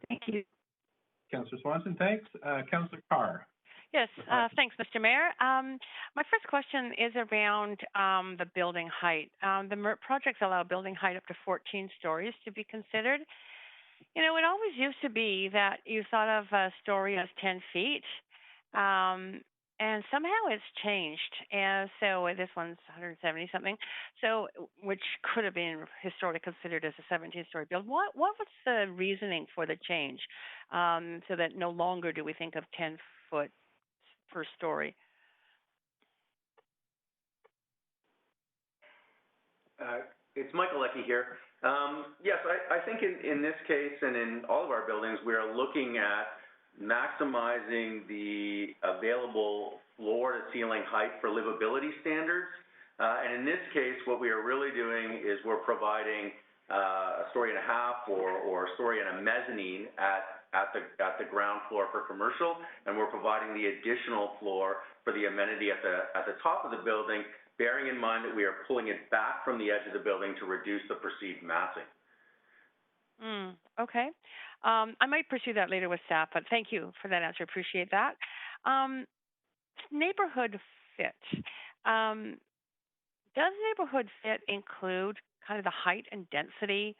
Thank you. Councillor Swanson, thanks. Councillor Carr. Yes, thanks, Mr. Mayor. My first question is around the building height. The MERP projects allow building height up to 14 stories to be considered. You know, it always used to be that you thought of a story as 10 feet, and somehow it's changed. And so this one's 170 something, so which could have been historically considered as a 17-story build. What was the reasoning for the change, so that no longer do we think of 10 foot per story? It's Michael Leckie here. Yes, I think in this case and in all of our buildings, we are looking at maximizing the available floor-to-ceiling height for livability standards. And in this case, what we are really doing is we're providing a story and a half or a story and a mezzanine at the ground floor for commercial, and we're providing the additional floor for the amenity at the top of the building, bearing in mind that we are pulling it back from the edge of the building to reduce the perceived massing. Okay. I might pursue that later with staff, but thank you for that answer. Appreciate that. Neighborhood fit. Does neighborhood fit include kind of the height and density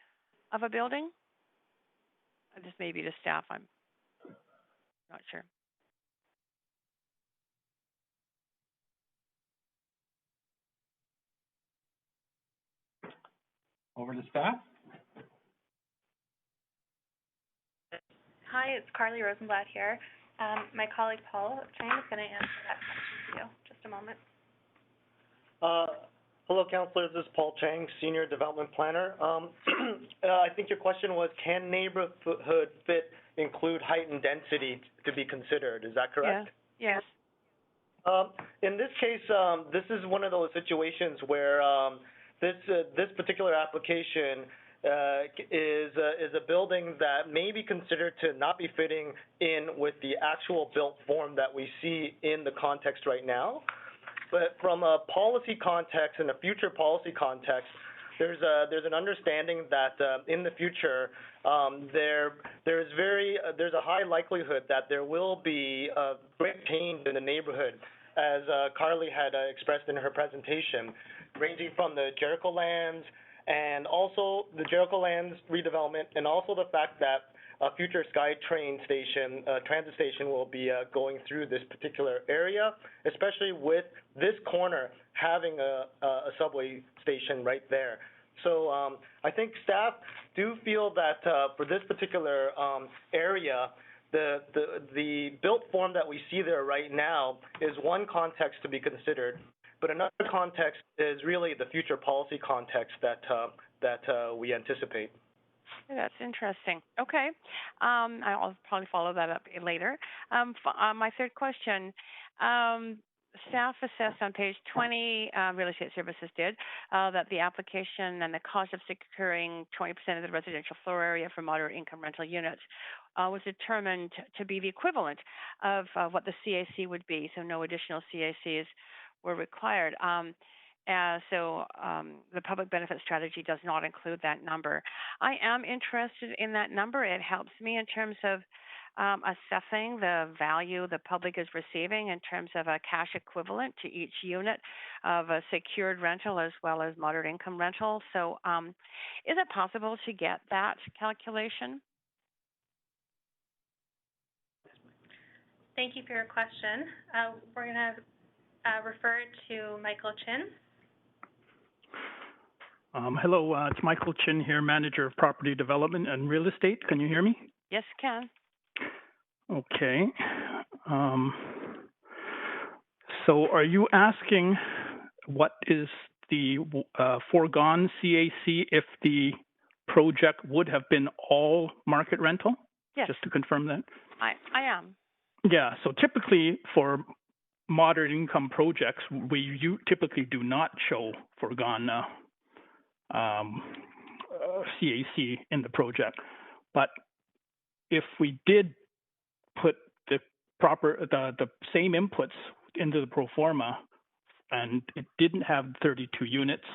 of a building? This may be to staff, I'm not sure. Over to staff. Hi, it's Carly Rosenblatt here. My colleague Paul Chang is going to answer that question for you. Just a moment. Hello, councillors. This is Paul Chang, Senior Development Planner. I think your question was, can neighborhood fit include height and density to be considered? Is that correct? Yeah. Yes. In this case, this is one of those situations where this particular application is a building that may be considered to not be fitting in with the actual built form that we see in the context right now. But from a policy context and a future policy context, there's an understanding that in the future there's a high likelihood that there will be a great change in the neighborhood, as Carly had expressed in her presentation, ranging from the Jericho lands and also the Jericho lands redevelopment, and also the fact that a future SkyTrain station, transit station, will be going through this particular area, especially with this corner having a subway station right there. So I think staff do feel that for this particular area, the built form that we see there right now is one context to be considered, but another context is really the future policy context that we anticipate. That's interesting. Okay. I'll probably follow that up later. My third question, staff assessed on page 20, Real Estate Services did, that the application and the cost of securing 20% of the residential floor area for moderate income rental units was determined to be the equivalent of what the CAC would be, so no additional CACs were required. So the public benefit strategy does not include that number. I am interested in that number. It helps me in terms of assessing the value the public is receiving in terms of a cash equivalent to each unit of a secured rental as well as moderate income rental. So is it possible to get that calculation? Thank you for your question. We're going to refer to Michael Chin. Hello, it's Michael Chin here, Manager of Property Development and Real Estate. Can you hear me? Yes, can. Okay. So are you asking what is the foregone CAC if the project would have been all market rental? Yes. Just to confirm that? I am. Yeah, so typically for moderate income projects, you typically do not show foregone CAC in the project. But if we did put the same inputs into the pro forma and it didn't have 32 units,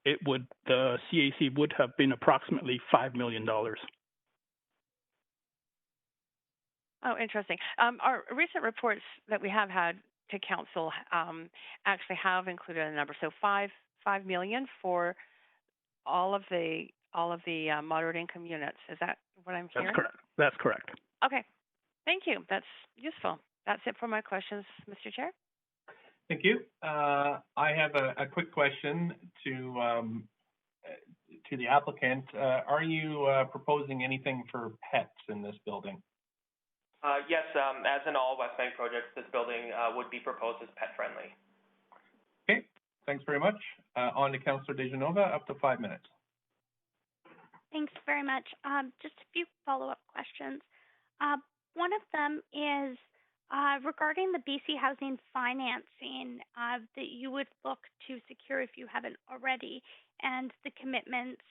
the CAC would have been approximately $5 million. Oh, interesting. Our recent reports that we have had to council actually have included a number. So $5 million for all of the moderate income units. Is that what I'm hearing? That's correct. That's correct. Okay. Thank you. That's useful. That's it for my questions, Mr. Chair. Thank you. I have a quick question to the applicant. Are you proposing anything for pets in this building? Yes, as in all West Bank projects, this building would be proposed as pet friendly. Okay, thanks very much. On to Councillor DeGenova, up to 5 minutes. Thanks very much. Just a few follow-up questions. One of them is regarding the BC housing financing that you would look to secure if you haven't already, and the commitments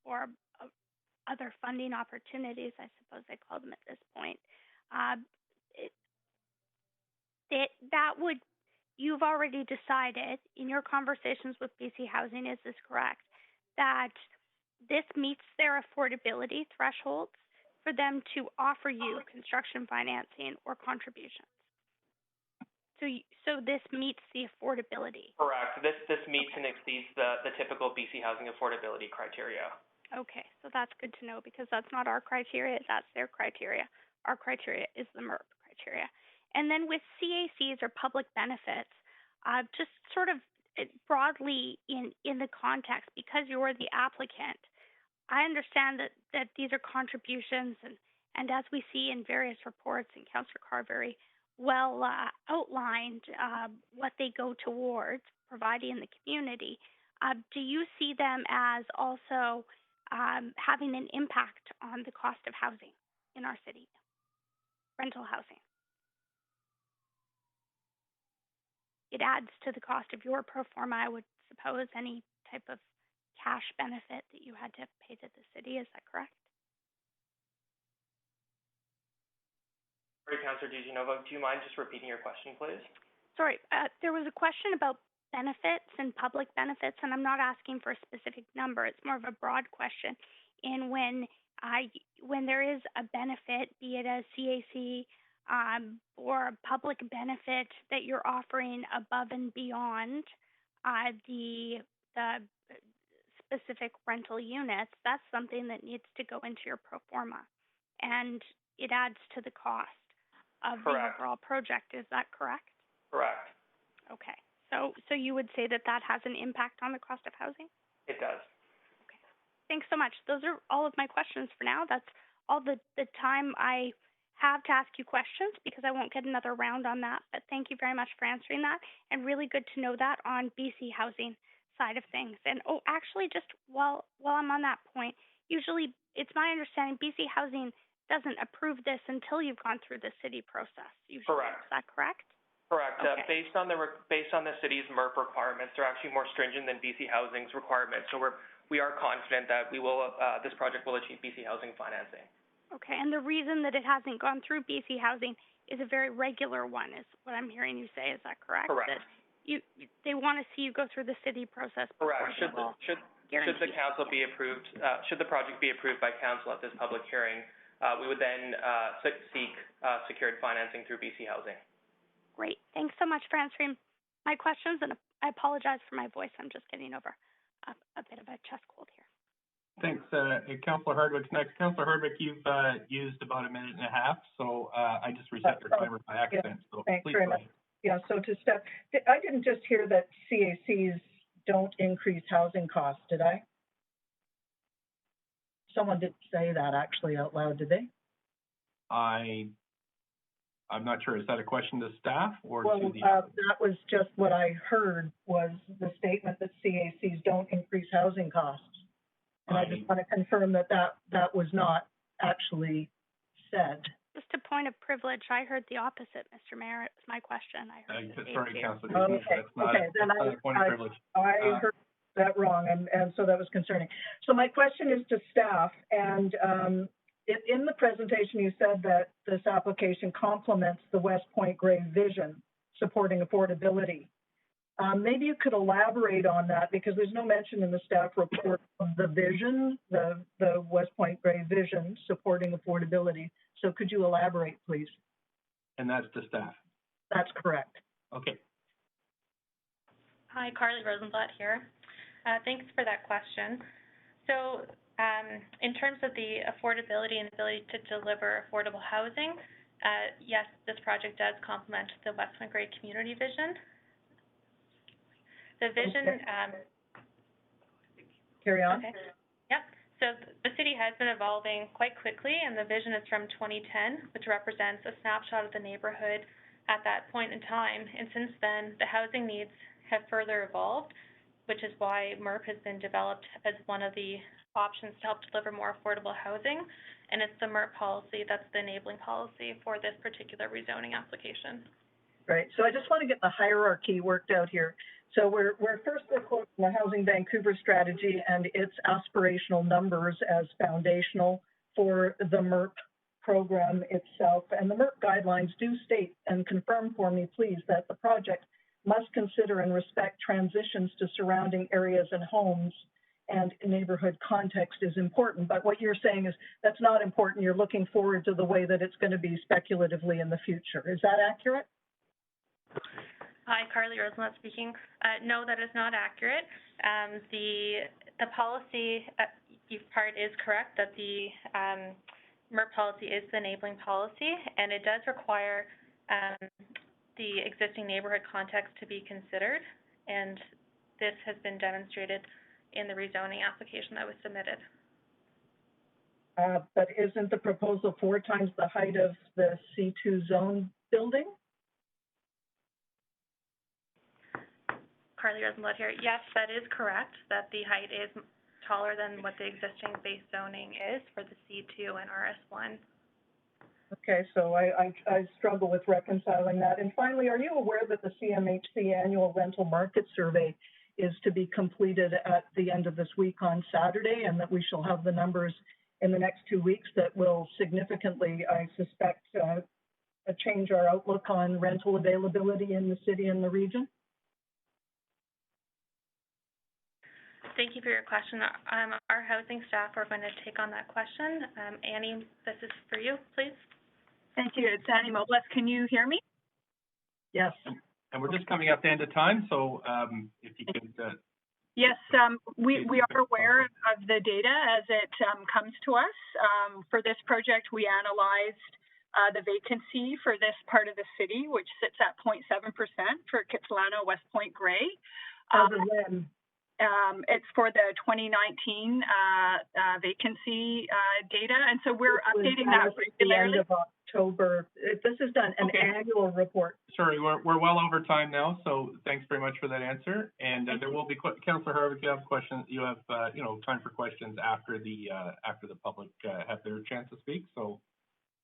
or other funding opportunities, I suppose I call them at this point. You've already decided in your conversations with BC Housing, is this correct, that this meets their affordability thresholds for them to offer you construction financing or contributions? So this meets the affordability? Correct. This meets and exceeds the typical BC Housing affordability criteria. Okay, so that's good to know because that's not our criteria, that's their criteria. Our criteria is the MERP criteria. And then with CACs or public benefits, just sort of broadly in the context, because you're the applicant, I understand that these are contributions and as we see in various reports, and Councillor Carr very well outlined what they go towards providing in the community. Do you see them as also having an impact on the cost of housing in our city, rental housing? It adds to the cost of your pro forma, I would suppose, any type of cash benefit that you had to pay to the city. Is that correct? Sorry, Councillor DeGenova, do you mind just repeating your question, please? Sorry, there was a question about benefits and public benefits, and I'm not asking for a specific number. It's more of a broad question. And when there is a benefit, be it a CAC or a public benefit that you're offering above and beyond the specific rental units, that's something that needs to go into your pro forma, and it adds to the cost of the overall project. Is that correct? Correct. Okay. So you would say that has an impact on the cost of housing? It does. Okay. Thanks so much. Those are all of my questions for now. That's all the time I have to ask you questions because I won't get another round on that. But thank you very much for answering that, and really good to know that on BC Housing side of things. And actually, just while I'm on that point, usually it's my understanding BC Housing doesn't approve this until you've gone through the city process. Usually. Correct. Is that correct? Correct. Okay. Based on the city's MERP requirements, they're actually more stringent than BC Housing's requirements. So we are confident that this project will achieve BC Housing financing. Okay, and the reason that it hasn't gone through BC Housing is a very regular one, is what I'm hearing you say. Is that correct? Correct. That they want to see you go through the city process. Correct. Should the council be approved? Should the project be approved by council at this public hearing, we would then seek secured financing through BC Housing. Great. Thanks so much for answering my questions, and I apologize for my voice. I'm just getting over a bit of a chest cold here. Thanks. Councillor Hardwick's next. Councillor Hardwick, you've used about a minute and a half, so I just reset your timer by accident. So thanks please very go much. ahead. Yeah, so to step, I didn't just hear that CACs don't increase housing costs, did I? Someone did say that actually out loud, did they? I'm not sure. Is that a question to staff or well, to the that was just what I heard was the statement that CACs don't increase housing costs. And I just want to confirm that was not actually said. Just a point of privilege, I heard the opposite, Mr. Mayor. It's my question. I heard sorry, Councillor. Okay, That's not a point of privilege. I heard that wrong, and so that was concerning. So my question is to staff, and in the presentation you said that this application complements the West Point Gray vision supporting affordability. Maybe you could elaborate on that, because there's no mention in the staff report of the vision, the West Point Gray vision supporting affordability. So could you elaborate, please? And that's the staff. That's correct. Okay. Hi, Carly Rosenblatt here. Thanks for that question. So in terms of the affordability and ability to deliver affordable housing, yes, this project does complement the West Point Gray community vision. The vision... Carry on. Okay. Yep. So the city has been evolving quite quickly, and the vision is from 2010, which represents a snapshot of the neighborhood at that point in time. And since then, the housing needs have further evolved, which is why MERP has been developed as one of the options to help deliver more affordable housing. And it's the MERP policy that's the enabling policy for this particular rezoning application. Right. So I just want to get the hierarchy worked out here. So we're quoting the Housing Vancouver strategy and its aspirational numbers as foundational for the MERP program itself. And the MERP guidelines do state, and confirm for me, please, that the project must consider and respect transitions to surrounding areas and homes, and neighborhood context is important. But what you're saying is that's not important. You're looking forward to the way that it's going to be speculatively in the future. Is that accurate? Hi, Carly Rosenblatt speaking. No, that is not accurate. The policy part is correct, that the MERP policy is the enabling policy, and it does require the existing neighborhood context to be considered, and this has been demonstrated in the rezoning application that was submitted. But isn't the proposal 4 times the height of the C2 zone building? Carly Rosenblatt here. Yes, that is correct, that the height is taller than what the existing base zoning is for the C2 and RS1. Okay, so I struggle with reconciling that. And finally, are you aware that the CMHC annual rental market survey is to be completed at the end of this week on Saturday, and that we shall have the numbers in the next 2 weeks that will significantly, I suspect, change our outlook on rental availability in the city and the region? Thank you for your question. Our housing staff are going to take on that question. Annie, this is for you, please. Thank you. It's Annie Mobless. Can you hear me? Yes. And we're just coming up to end of time, so if you could... Yes, we are aware of the data as it comes to us. For this project, we analyzed the vacancy for this part of the city, which sits at 0.7% for Kitsilano West Point Gray. It's for the 2019 vacancy data, and so we're updating that regularly. The end of October. This is done an annual report. Sorry, we're well over time now, so thanks very much for that answer. And there will be Councillor Harvick, if you have questions, you have time for questions after the public have their chance to speak. So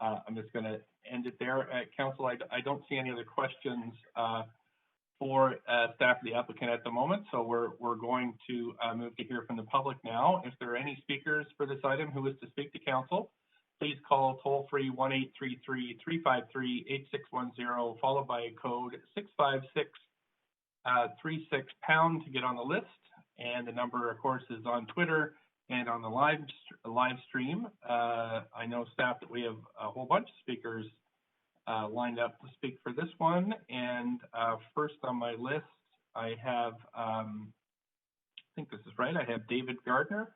I'm just going to end it there. Council, I don't see any other questions for staff of the applicant at the moment, so we're going to move to hear from the public now. If there are any speakers for this item who wish to speak to council, please call toll-free 1-833-353-8610, followed by code 65636# to get on the list. And the number, of course, is on Twitter and on the live stream. I know, staff, that we have a whole bunch of speakers lined up to speak for this one. And first on my list, I have, I think this is right, I have David Gardner.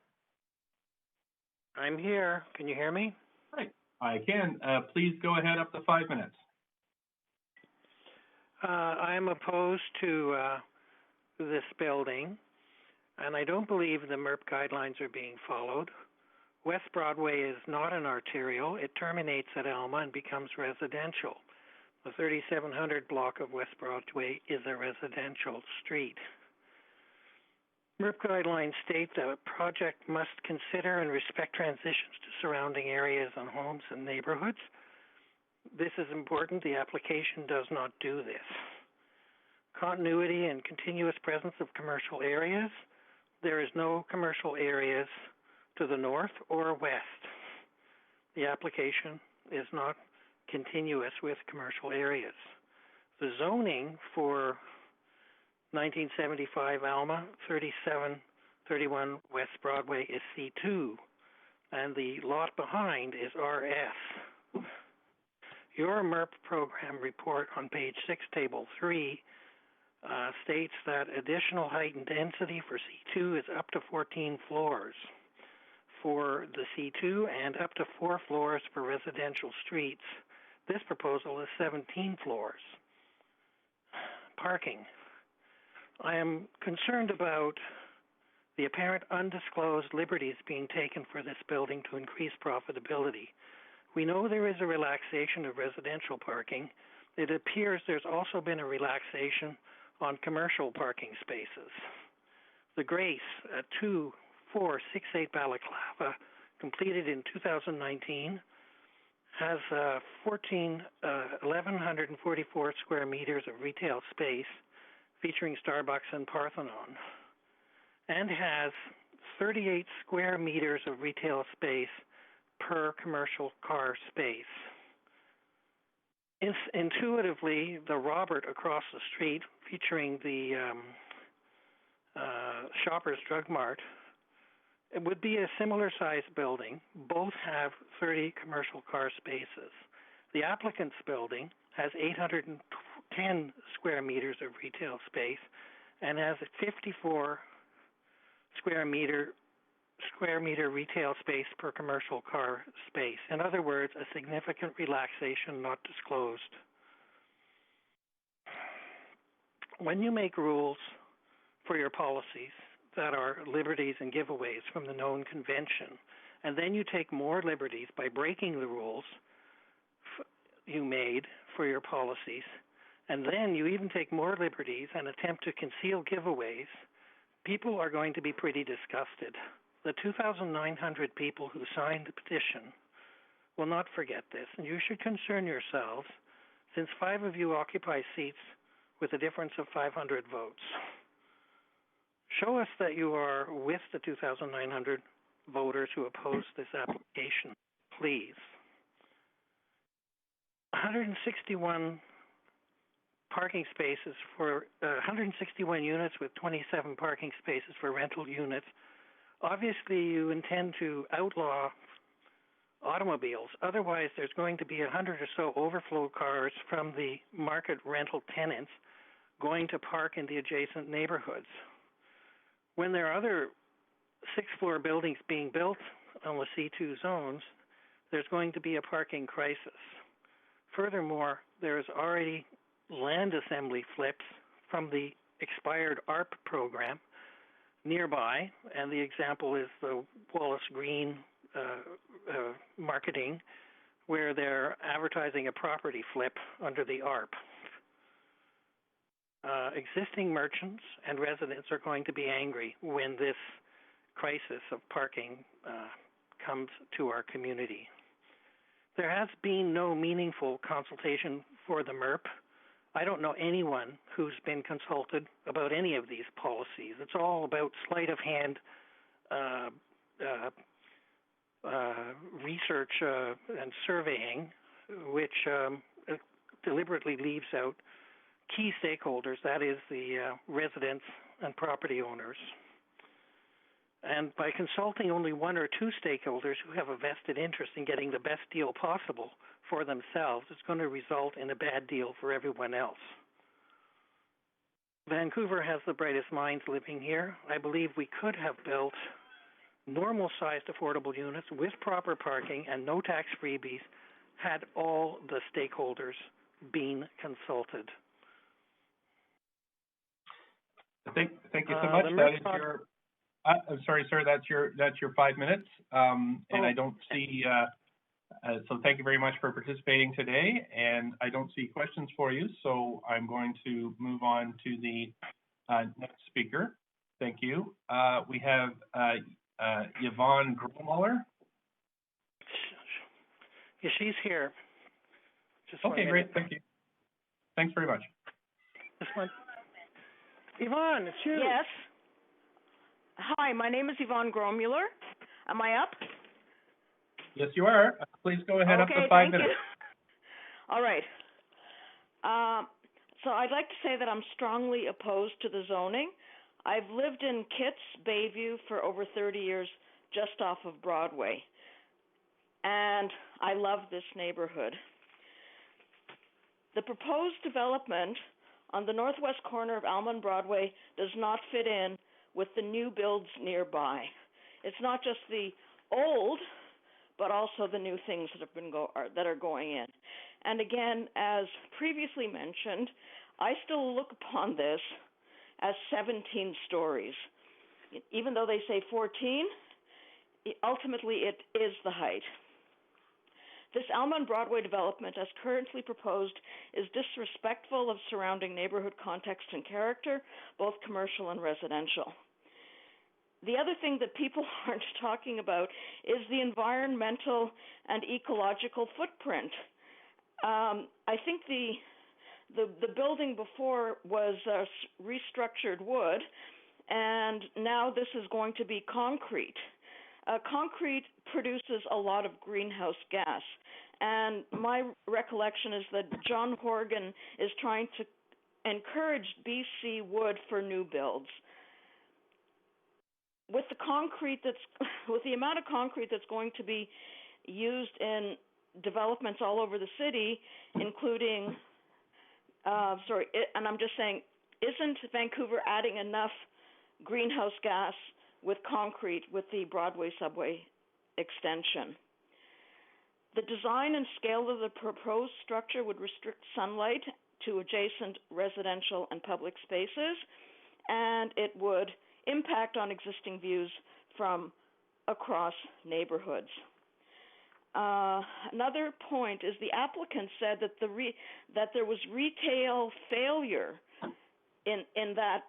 I'm here. Can you hear me? Right, I can. Please go ahead, up to 5 minutes. I'm opposed to this building, and I don't believe the MERP guidelines are being followed. West Broadway is not an arterial. It terminates at Alma and becomes residential. The 3700 block of West Broadway is a residential street. MERP guidelines state that a project must consider and respect transitions to surrounding areas and homes and neighborhoods. This is important. The application does not do this. Continuity and continuous presence of commercial areas, there is no commercial areas to the north or west. The application is not continuous with commercial areas. The zoning for 1975 Alma 3731 West Broadway is C2, and the lot behind is RS. Your MERP program report on page 6, table 3, states that additional height and density for C2 is up to 14 floors for the C2 and up to 4 floors for residential streets. This proposal is 17 floors. Parking. I am concerned about the apparent undisclosed liberties being taken for this building to increase profitability. We know there is a relaxation of residential parking. It appears there's also been a relaxation on commercial parking spaces. The Grace at 2468 Balaclava, completed in 2019, has 1,144 square meters of retail space featuring Starbucks and Parthenon, and has 38 square meters of retail space per commercial car space. Intuitively, the Robert across the street, featuring the Shoppers Drug Mart, it would be a similar sized building. Both have 30 commercial car spaces. The applicant's building has 810 square meters of retail space and has 54 square meter retail space per commercial car space. In other words, a significant relaxation not disclosed. When you make rules for your policies that are liberties and giveaways from the known convention, and then you take more liberties by breaking the rules you made for your policies, and then you even take more liberties and attempt to conceal giveaways, people are going to be pretty disgusted. The 2,900 people who signed the petition will not forget this, and you should concern yourselves, since 5 of you occupy seats with a difference of 500 votes. Show us that you are with the 2,900 voters who opposed this application, please. 161 parking spaces for 161 units with 27 parking spaces for rental units. Obviously, you intend to outlaw automobiles. Otherwise, there's going to be 100 or so overflow cars from the market rental tenants going to park in the adjacent neighborhoods. When there are other 6-floor buildings being built on the C2 zones, there's going to be a parking crisis. Furthermore, there's already land assembly flips from the expired ARP program nearby, and the example is the Wallace Green marketing, where they're advertising a property flip under the ARP. Existing merchants and residents are going to be angry when this crisis of parking comes to our community. There has been no meaningful consultation for the MERP. I don't know anyone who's been consulted about any of these policies. It's all about sleight of hand research and surveying, which deliberately leaves out key stakeholders, that is the residents and property owners. And by consulting only 1 or 2 stakeholders who have a vested interest in getting the best deal possible for themselves, it's going to result in a bad deal for everyone else. Vancouver has the brightest minds living here. I believe we could have built normal-sized affordable units with proper parking and no tax freebies had all the stakeholders been consulted. Thank you so much. That is your. I'm sorry, sir. That's your 5 minutes. And I don't see. So thank you very much for participating today. And I don't see questions for you. So I'm going to move on to the next speaker. Thank you. We have Yvonne Grummuller. Yeah, she's here. Just okay, great. Thank you. Thanks very much. This one. Yvonne, it's you. Yes. Hi, my name is Yvonne Gromuller. Am I up? Yes, you are. Please go ahead, okay, up to 5 minutes. You. All right. So I'd like to say that I'm strongly opposed to the zoning. I've lived in Kitts, Bayview for over 30 years, just off of Broadway. And I love this neighborhood. The proposed development on the northwest corner of Alma and Broadway does not fit in with the new builds nearby. It's not just the old, but also the new things that are going in. And again, as previously mentioned, I still look upon this as 17 stories. Even though they say 14, ultimately it is the height. This Alma and Broadway development, as currently proposed, is disrespectful of surrounding neighborhood context and character, both commercial and residential. The other thing that people aren't talking about is the environmental and ecological footprint. I think the building before was restructured wood, and now this is going to be concrete. Concrete produces a lot of greenhouse gas, and my recollection is that John Horgan is trying to encourage BC wood for new builds. With the amount of concrete that's going to be used in developments all over the city, including, and I'm just saying, isn't Vancouver adding enough greenhouse gas with concrete with the Broadway subway extension? The design and scale of the proposed structure would restrict sunlight to adjacent residential and public spaces, and it would impact on existing views from across neighborhoods. Another point is the applicant said that that there was retail failure in that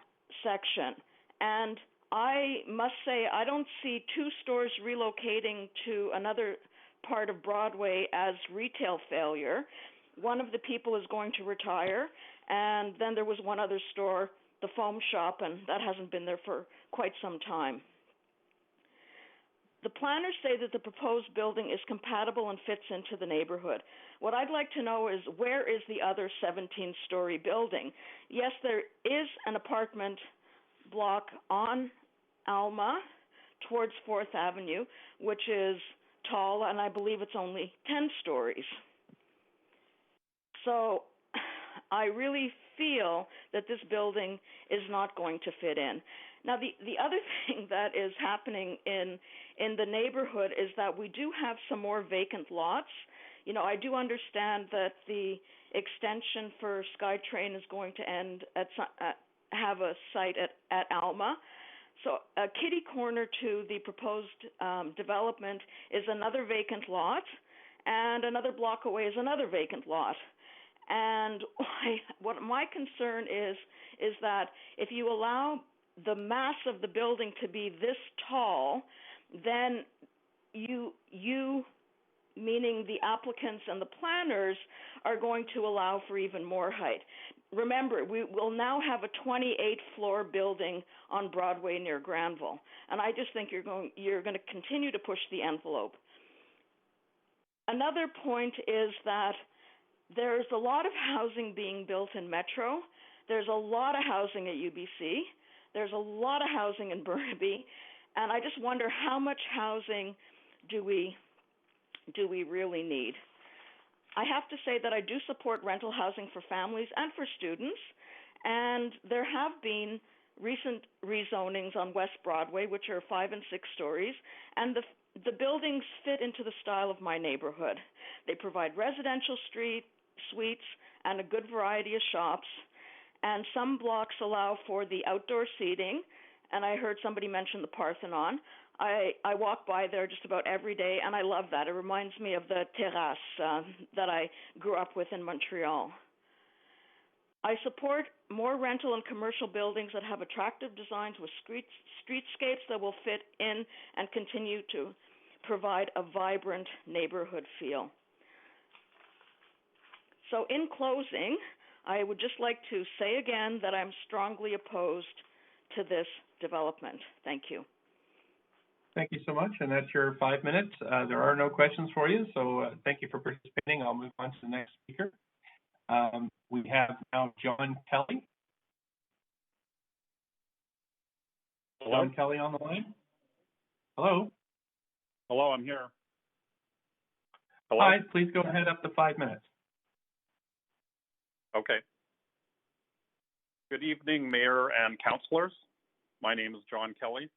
section, and I must say I don't see two stores relocating to another part of Broadway as retail failure. One of the people is going to retire, and then there was one other store, the foam shop, and that hasn't been there for quite some time. The planners say that the proposed building is compatible and fits into the neighborhood. What I'd like to know is, where is the other 17-story building? Yes, there is an apartment block on Alma towards 4th Avenue, which is tall, and I believe it's only 10 stories. So I really feel that this building is not going to fit in. Now, the other thing that is happening in the neighborhood is that we do have some more vacant lots. You know, I do understand that the extension for SkyTrain is going to end have a site at Alma. So a kitty corner to the proposed development is another vacant lot, and another block away is another vacant lot. And what my concern is that if you allow the mass of the building to be this tall, then you, meaning the applicants and the planners, are going to allow for even more height. Remember, we will now have a 28-floor building on Broadway near Granville, and I just think you're going to continue to push the envelope. Another point is that there's a lot of housing being built in Metro. There's a lot of housing at UBC. There's a lot of housing in Burnaby, and I just wonder how much housing do we really need? I have to say that I do support rental housing for families and for students, and there have been recent rezonings on West Broadway, which are 5 and 6 stories, and the buildings fit into the style of my neighborhood. They provide residential suites and a good variety of shops, and some blocks allow for the outdoor seating, and I heard somebody mention the Parthenon. I walk by there just about every day, and I love that. It reminds me of the terrace that I grew up with in Montreal. I support more rental and commercial buildings that have attractive designs with streetscapes that will fit in and continue to provide a vibrant neighborhood feel. So in closing, I would just like to say again that I'm strongly opposed to this development. Thank you. Thank you so much, and that's your 5 minutes. There are no questions for you, so thank you for participating. I'll move on to the next speaker. We have now John Kelly. Hello? John Kelly on the line. Hello. Hello, I'm here. Hello? Hi, please go ahead up to 5 minutes. Okay. Good evening, Mayor and councillors. My name is John Kelly,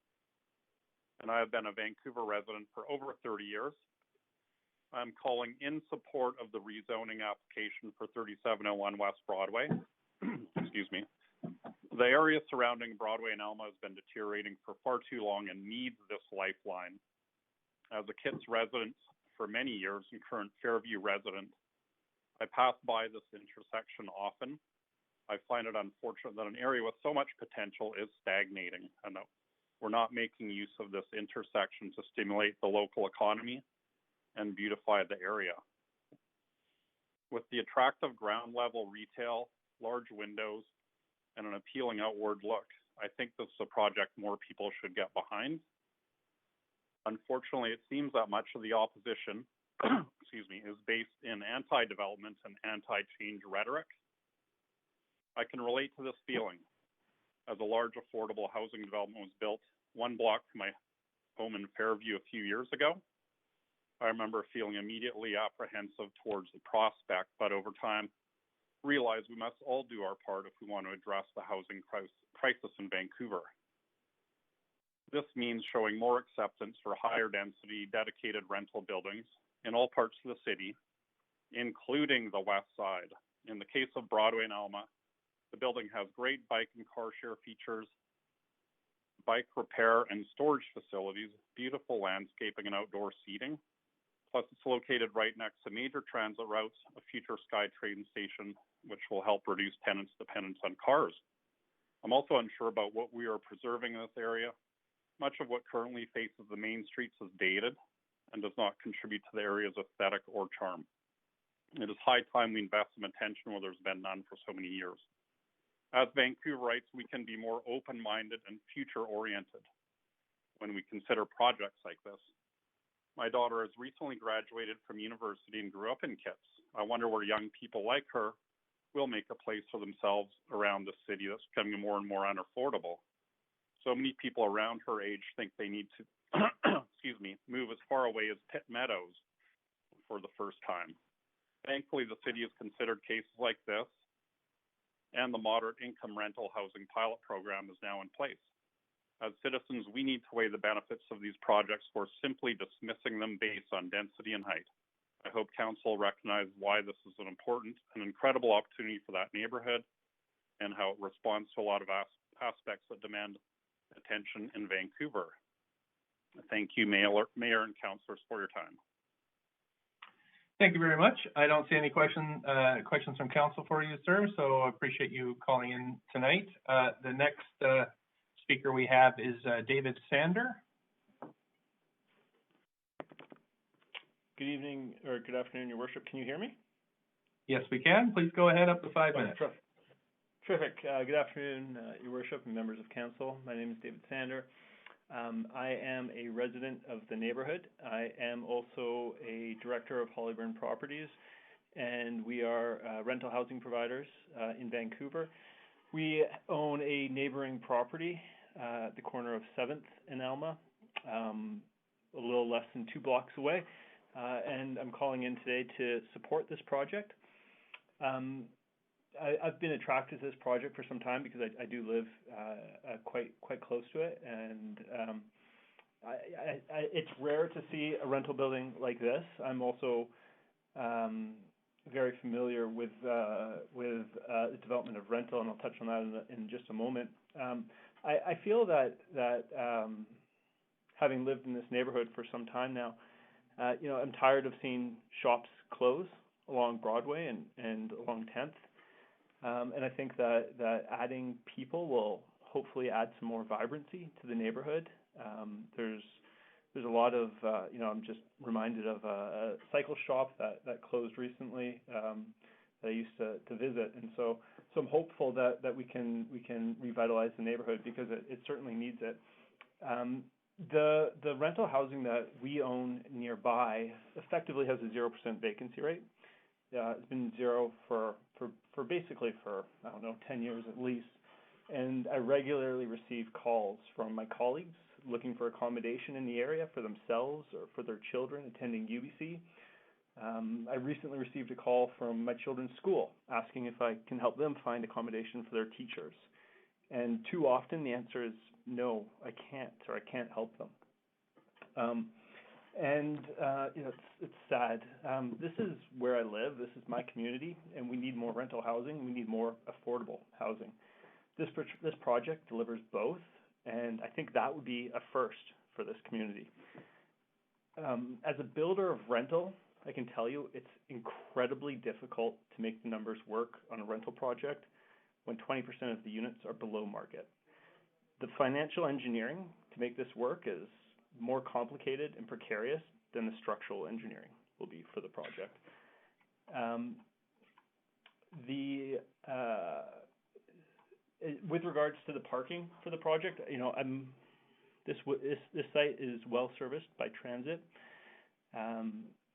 and I have been a Vancouver resident for over 30 years. I'm calling in support of the rezoning application for 3701 West Broadway. Excuse me. The area surrounding Broadway and Alma has been deteriorating for far too long and needs this lifeline. As a Kitts resident for many years and current Fairview resident, I pass by this intersection often. I find it unfortunate that an area with so much potential is stagnating, and that we're not making use of this intersection to stimulate the local economy and beautify the area. With the attractive ground level retail, large windows, and an appealing outward look, I think this is a project more people should get behind. Unfortunately, it seems that much of the opposition excuse me, is based in anti-development and anti-change rhetoric. I can relate to this feeling, as a large affordable housing development was built 1 block from my home in Fairview a few years ago. I remember feeling immediately apprehensive towards the prospect, but over time, realized we must all do our part if we want to address the housing crisis in Vancouver. This means showing more acceptance for higher density, dedicated rental buildings in all parts of the city, including the west side. In the case of Broadway and Alma, the building has great bike and car share features, bike repair and storage facilities, beautiful landscaping and outdoor seating. Plus, it's located right next to major transit routes, a future SkyTrain station, which will help reduce tenants' dependence on cars. I'm also unsure about what we are preserving in this area. Much of what currently faces the main streets is dated and does not contribute to the area's aesthetic or charm. It is high time we invest some attention where there's been none for so many years. As Vancouverites, we can be more open-minded and future-oriented when we consider projects like this. My daughter has recently graduated from university and grew up in Kitts. I wonder where young people like her will make a place for themselves around the city that's becoming more and more unaffordable. So many people around her age think they need to excuse me, move as far away as Pitt Meadows for the first time. Thankfully, the city has considered cases like this, and the moderate income rental housing pilot program is now in place. As citizens, we need to weigh the benefits of these projects or simply dismissing them based on density and height. I hope council recognizes why this is an important and incredible opportunity for that neighborhood and how it responds to a lot of aspects that demand attention in Vancouver. Thank you, Mayor and councillors, for your time. Thank you very much. I don't see any questions from council for you, sir, so I appreciate you calling in tonight. The next speaker we have is David Sander. Good evening, or good afternoon, Your Worship. Can you hear me? Yes, we can. Please go ahead, up to 5 minutes. Terrific. Good afternoon, Your Worship and members of council. My name is David Sander. I am a resident of the neighborhood. I am also a director of Hollyburn Properties, and we are rental housing providers in Vancouver. We own a neighboring property at the corner of 7th and Alma, a little less than 2 blocks away, and I'm calling in today to support this project. I've been attracted to this project for some time because I do live quite close to it, and it's rare to see a rental building like this. I'm also very familiar with the development of rental, and I'll touch on that in just a moment. I feel that having lived in this neighborhood for some time now, I'm tired of seeing shops close along Broadway and along 10th. And I think that adding people will hopefully add some more vibrancy to the neighborhood. There's a lot of, I'm just reminded of a cycle shop that closed recently. that I used to visit, and so I'm hopeful that we can revitalize the neighborhood because it certainly needs it. The rental housing that we own nearby effectively has a 0% vacancy rate. It's been zero for basically for, I don't know, 10 years at least. And I regularly receive calls from my colleagues looking for accommodation in the area for themselves or for their children attending UBC. I recently received a call from my children's school asking if I can help them find accommodation for their teachers. And too often the answer is no, I can't, or I can't help them. It's sad. This is where I live. This is my community, and we need more rental housing. We need more affordable housing. This project delivers both, and I think that would be a first for this community. As a builder of rental, I can tell you it's incredibly difficult to make the numbers work on a rental project when 20% of the units are below market. The financial engineering to make this work is more complicated and precarious than the structural engineering will be for the project. With regards to the parking for the project, this site is well serviced by transit.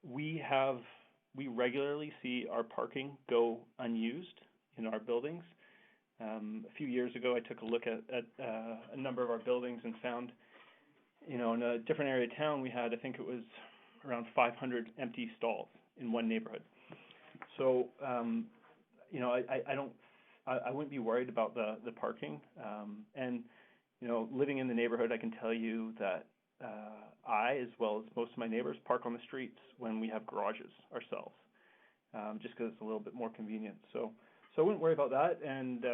We regularly see our parking go unused in our buildings. A few years ago, I took a look at a number of our buildings and found, in a different area of town, we had, I think it was around 500 empty stalls in one neighborhood. So, I wouldn't be worried about the parking. Living in the neighborhood, I can tell you that I, as well as most of my neighbors, park on the streets when we have garages ourselves, just because it's a little bit more convenient. So I wouldn't worry about that, and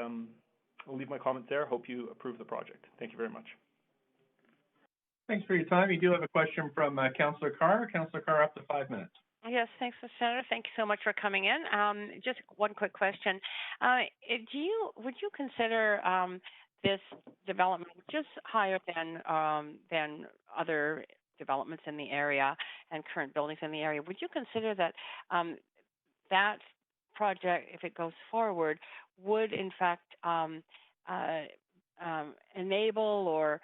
I'll leave my comments there. Hope you approve the project. Thank you very much. Thanks for your time. You do have a question from Councillor Carr. Councillor Carr, up to 5 minutes. Yes, thanks, Mr. Senator. Thank you so much for coming in. Just one quick question. Would you consider this development just higher than other developments in the area and current buildings in the area? Would you consider that that project, if it goes forward, would in fact enable or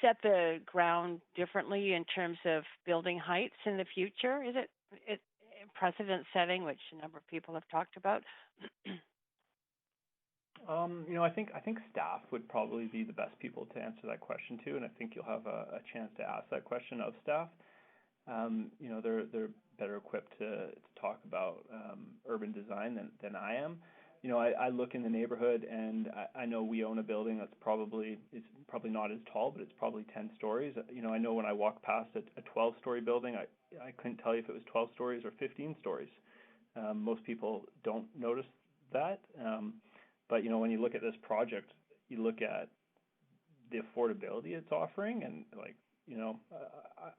set the ground differently in terms of building heights in the future? Is it precedent setting, which a number of people have talked about? I think staff would probably be the best people to answer that question too, and I think you'll have a chance to ask that question of staff. They're better equipped to talk about urban design than I am. I look in the neighborhood and I know we own a building that's probably not as tall, but it's probably 10 stories. I know when I walk past a 12-story building, I couldn't tell you if it was 12 stories or 15 stories. Most people don't notice that. But when you look at this project, you look at the affordability it's offering, and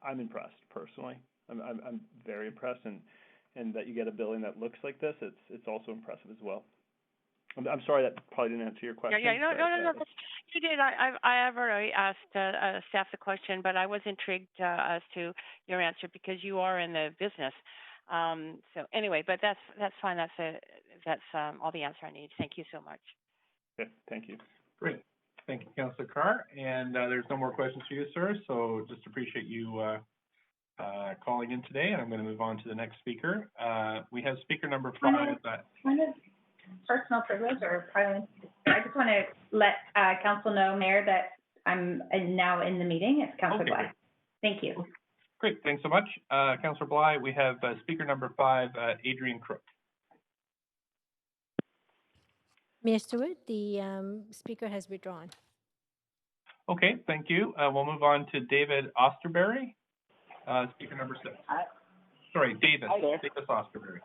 I'm impressed personally. I'm very impressed, and that you get a building that looks like this, it's also impressive as well. I'm sorry that probably didn't answer your question. No. You did. I've already asked staff the question, but I was intrigued as to your answer because you are in the business. So anyway, but that's fine. That's all the answer I need. Thank you so much. Okay, thank you. Great. Thank you, Councillor Carr. And there's no more questions for you, sir. So just appreciate you calling in today. And I'm going to move on to the next speaker. We have speaker number 5. Kind of personal privilege or private. I just want to let council know, Mayor, that I'm now in the meeting. It's Councillor Bly. Thank you. Great, thanks so much. Councillor Bly, we have speaker number 5, Adrian Crook. Mayor Stewart, the speaker has withdrawn. Okay, thank you. We'll move on to David Osterberry, speaker number 6. Sorry, Davis. Hi there. Davis Osterberry.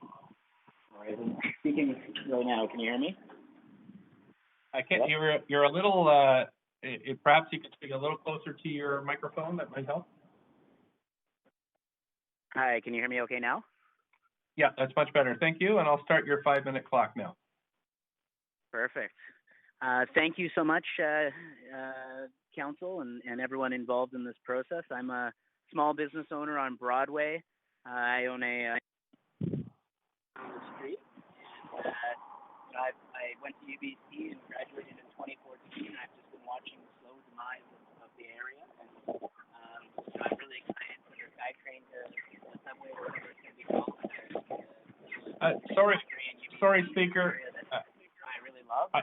All right, I'm speaking right now. Can you hear me? I can't. You're a little. Perhaps you could speak a little closer to your microphone. That might help. Hi, can you hear me okay now? Yeah, that's much better. Thank you, and I'll start your 5-minute clock now. Perfect. Thank you so much, Council and everyone involved in this process. I'm a small business owner on Broadway. I own a street, I went to UBC and graduated in 2014. I've just been watching the slow demise of the area, and I'm really excited for the SkyTrain to the subway or whatever it's going to be called. Sorry, speaker. I really love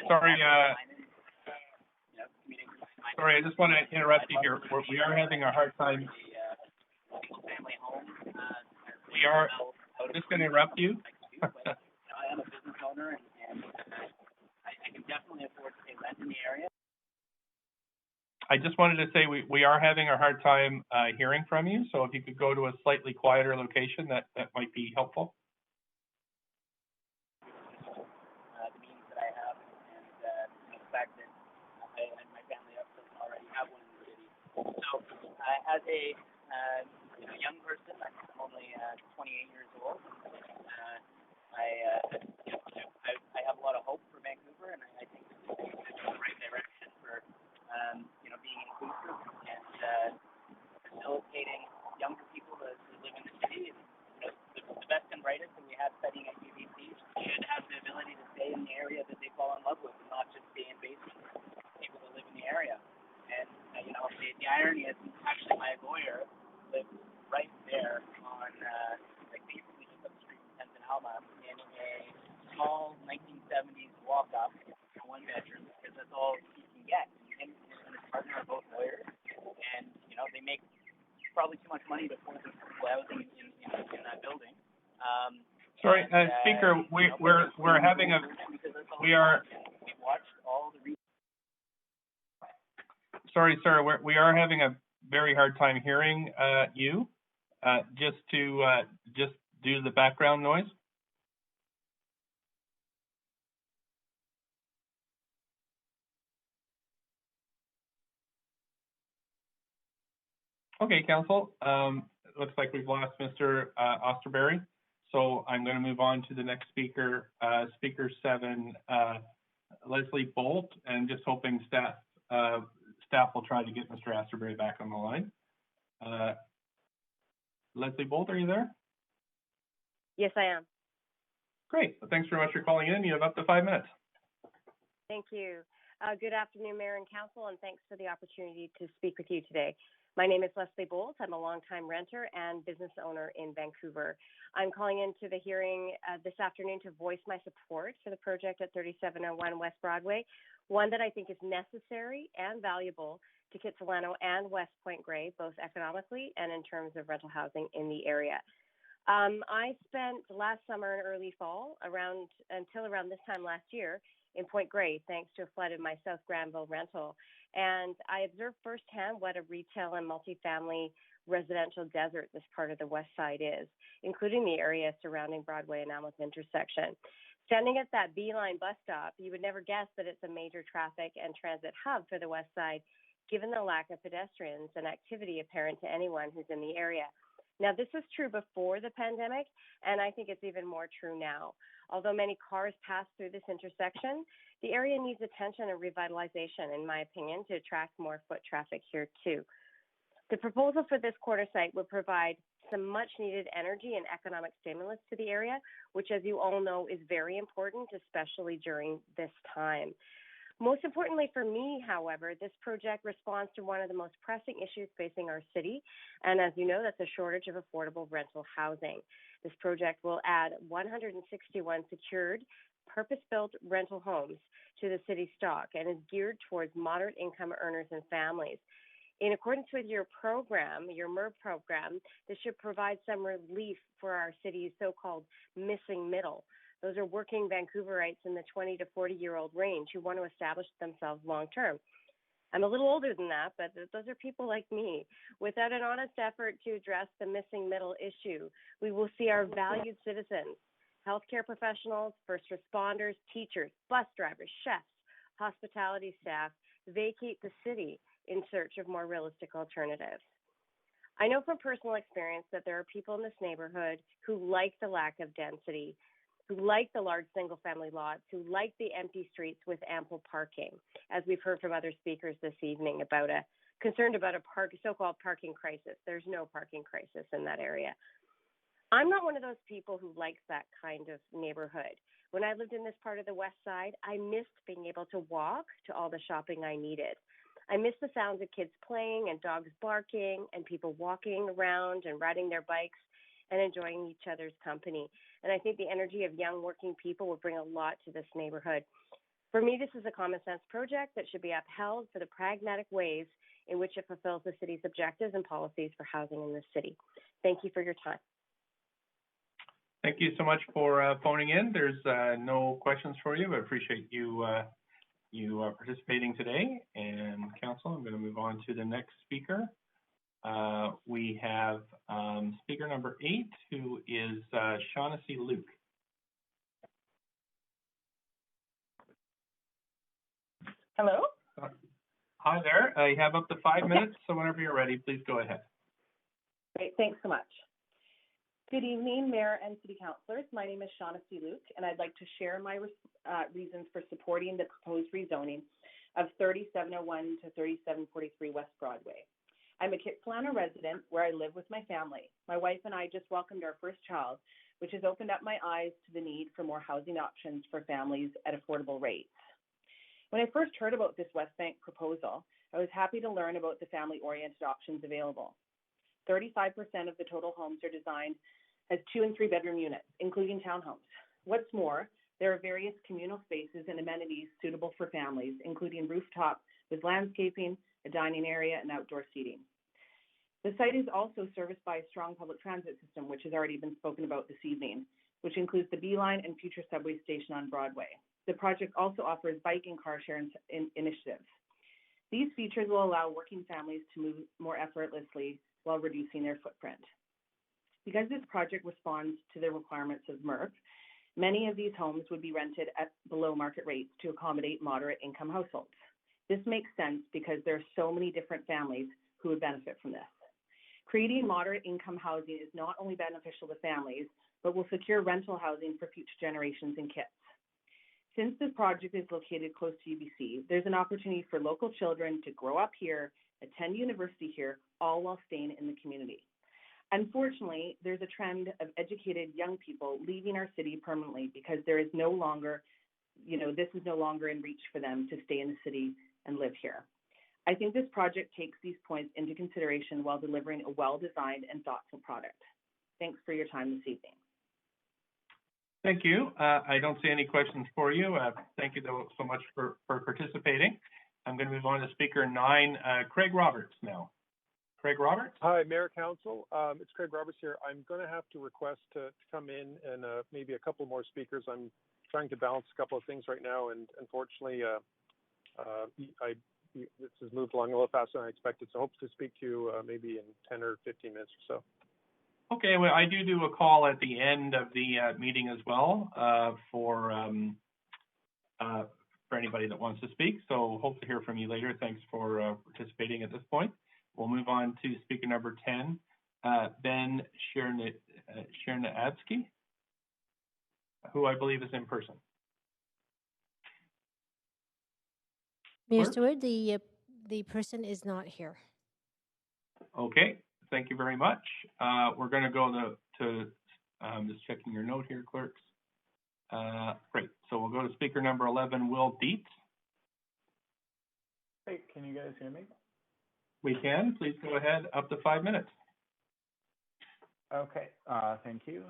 sorry, I just want to interrupt you here. We are having a hard time. Single-family home. We are. I'm just going to interrupt you. I am a business owner, and I can definitely afford to pay rent in the area. I just wanted to say we are having a hard time hearing from you. So if you could go to a slightly quieter location, that might be helpful. The means that I have, and the fact that I and my family already have one in the city. So as a young person, I'm only 28 years old. I have a lot of hope for Vancouver, and I think it's in the right direction for being inclusive and facilitating younger people to live in the city. And the best and brightest that we have studying at UBC should have the ability to stay in the area that they fall in love with, and not just stay in basements. People that live in the area, and the irony is actually my lawyer lives right there on basically just up the street from Penton Alma in a small 1970s walk-up, one bedroom, because that's all he can get. And his partner are both lawyers, and they make probably too much money to afford the housing in that building. Sorry, speaker, we're having a we are. We watched all the. Sorry, sir, we are having a very hard time hearing you. Just due to the background noise. Okay, Council. Looks like we've lost Mr. Osterberry. So I'm going to move on to the next speaker, Speaker 7, Leslie Bolt, and just hoping staff will try to get Mr. Osterberry back on the line. Leslie Bolt, are you there? Yes, I am. Great. Well, thanks very much for calling in. You have up to 5 minutes. Thank you. Good afternoon, Mayor and Council, and thanks for the opportunity to speak with you today. My name is Leslie Bolt. I'm a longtime renter and business owner in Vancouver. I'm calling into the hearing this afternoon to voice my support for the project at 3701 West Broadway, one that I think is necessary and valuable to Kitsilano and West Point Grey, both economically and in terms of rental housing in the area. I spent last summer and early fall until around this time last year in Point Grey, thanks to a flood in my South Granville rental. And I observed firsthand what a retail and multifamily residential desert this part of the west side is, including the area surrounding Broadway and Almonth intersection. Standing at that Beeline bus stop, you would never guess that it's a major traffic and transit hub for the west side, given the lack of pedestrians and activity apparent to anyone who's in the area. Now, this was true before the pandemic, and I think it's even more true now. Although many cars pass through this intersection, the area needs attention and revitalization, in my opinion, to attract more foot traffic here too. The proposal for this quarter site would provide some much needed energy and economic stimulus to the area, which, as you all know, is very important, especially during this time. Most importantly for me, however, this project responds to one of the most pressing issues facing our city, and as you know, that's a shortage of affordable rental housing. This project will add 161 secured, purpose-built rental homes to the city stock and is geared towards moderate income earners and families. In accordance with your program, your MERB program, this should provide some relief for our city's so-called missing middle. Those are working Vancouverites in the 20 to 40-year-old range who want to establish themselves long-term. I'm a little older than that, but those are people like me. Without an honest effort to address the missing middle issue, we will see our valued citizens, healthcare professionals, first responders, teachers, bus drivers, chefs, hospitality staff, vacate the city in search of more realistic alternatives. I know from personal experience that there are people in this neighborhood who like the lack of density, who like the large single-family lots, who like the empty streets with ample parking, as we've heard from other speakers this evening concerned about a so-called parking crisis. There's no parking crisis in that area. I'm not one of those people who likes that kind of neighborhood. When I lived in this part of the West Side, I missed being able to walk to all the shopping I needed. I missed the sounds of kids playing and dogs barking and people walking around and riding their bikes and enjoying each other's company. And I think the energy of young working people will bring a lot to this neighborhood. For me, this is a common sense project that should be upheld for the pragmatic ways in which it fulfills the city's objectives and policies for housing in this city. Thank you for your time. Thank you so much for phoning in. There's no questions for you. I appreciate you participating today. And Council, I'm going to move on to the next speaker. We have speaker number 8, who is Shaughnessy Luke. Hello? Hi there. You have up to 5 minutes, so whenever you're ready, please go ahead. Great, thanks so much. Good evening, Mayor and City Councilors. My name is Shaughnessy Luke, and I'd like to share my reasons for supporting the proposed rezoning of 3701 to 3743 West Broadway. I'm a Kitsilano resident where I live with my family. My wife and I just welcomed our first child, which has opened up my eyes to the need for more housing options for families at affordable rates. When I first heard about this West Bank proposal, I was happy to learn about the family-oriented options available. 35% of the total homes are designed as 2- and 3-bedroom units, including townhomes. What's more, there are various communal spaces and amenities suitable for families, including rooftop with landscaping, a dining area, and outdoor seating. The site is also serviced by a strong public transit system, which has already been spoken about this evening, which includes the B Line and future subway station on Broadway. The project also offers bike and car share initiatives. These features will allow working families to move more effortlessly while reducing their footprint. Because this project responds to the requirements of MERP, many of these homes would be rented at below market rates to accommodate moderate income households. This makes sense because there are so many different families who would benefit from this. Creating moderate income housing is not only beneficial to families, but will secure rental housing for future generations and kids. Since this project is located close to UBC, there's an opportunity for local children to grow up here, attend university here, all while staying in the community. Unfortunately, there's a trend of educated young people leaving our city permanently because there is no longer, this is no longer in reach for them to stay in the city and live here. I think this project takes these points into consideration while delivering a well-designed and thoughtful product. Thanks for your time this evening. Thank you. I don't see any questions for you. Thank you so much for participating. I'm going to move on to speaker 9, Craig Roberts now. Craig Roberts? Hi, Mayor, Council. It's Craig Roberts here. I'm going to have to request to come in and maybe a couple more speakers. I'm trying to balance a couple of things right now, and unfortunately, this has moved along a little faster than I expected, so I hope to speak to you maybe in 10 or 15 minutes or so. Okay, well, I do a call at the end of the meeting as well for anybody that wants to speak. So hope to hear from you later. Thanks for participating at this point. We'll move on to speaker number 10, Ben Chernadsky, who I believe is in person. Mayor Stewart, the person is not here. Okay. Thank you very much. We're going to go to just checking your note here, clerks. Great. So we'll go to speaker number 11, Will Dietz. Hey, can you guys hear me? We can. Please go ahead. Up to 5 minutes. Okay. Thank you.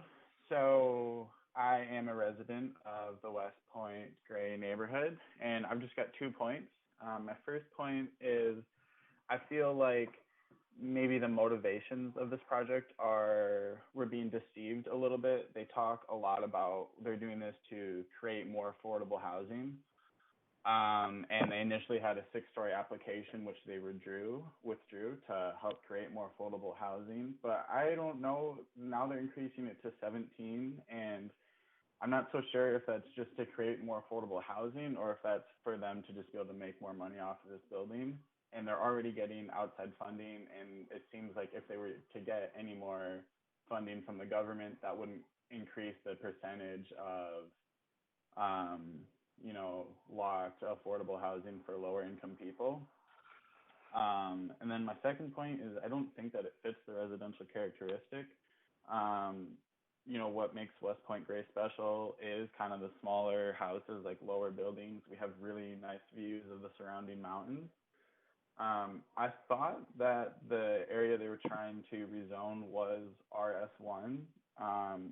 So I am a resident of the West Point Gray neighborhood, and I've just got 2 points. My first point is I feel like maybe the motivations of this project we're being deceived a little bit. They talk a lot about they're doing this to create more affordable housing. And they initially had a 6-story application, which they withdrew to help create more affordable housing. But I don't know, now they're increasing it to 17, and I'm not so sure if that's just to create more affordable housing or if that's for them to just be able to make more money off of this building. And they're already getting outside funding, and it seems like if they were to get any more funding from the government, that wouldn't increase the percentage of, locked affordable housing for lower income people. And then my second point is I don't think that it fits the residential characteristic. what makes West Point Gray special is kind of the smaller houses, like lower buildings. We have really nice views of the surrounding mountains. I thought that the area they were trying to rezone was RS1,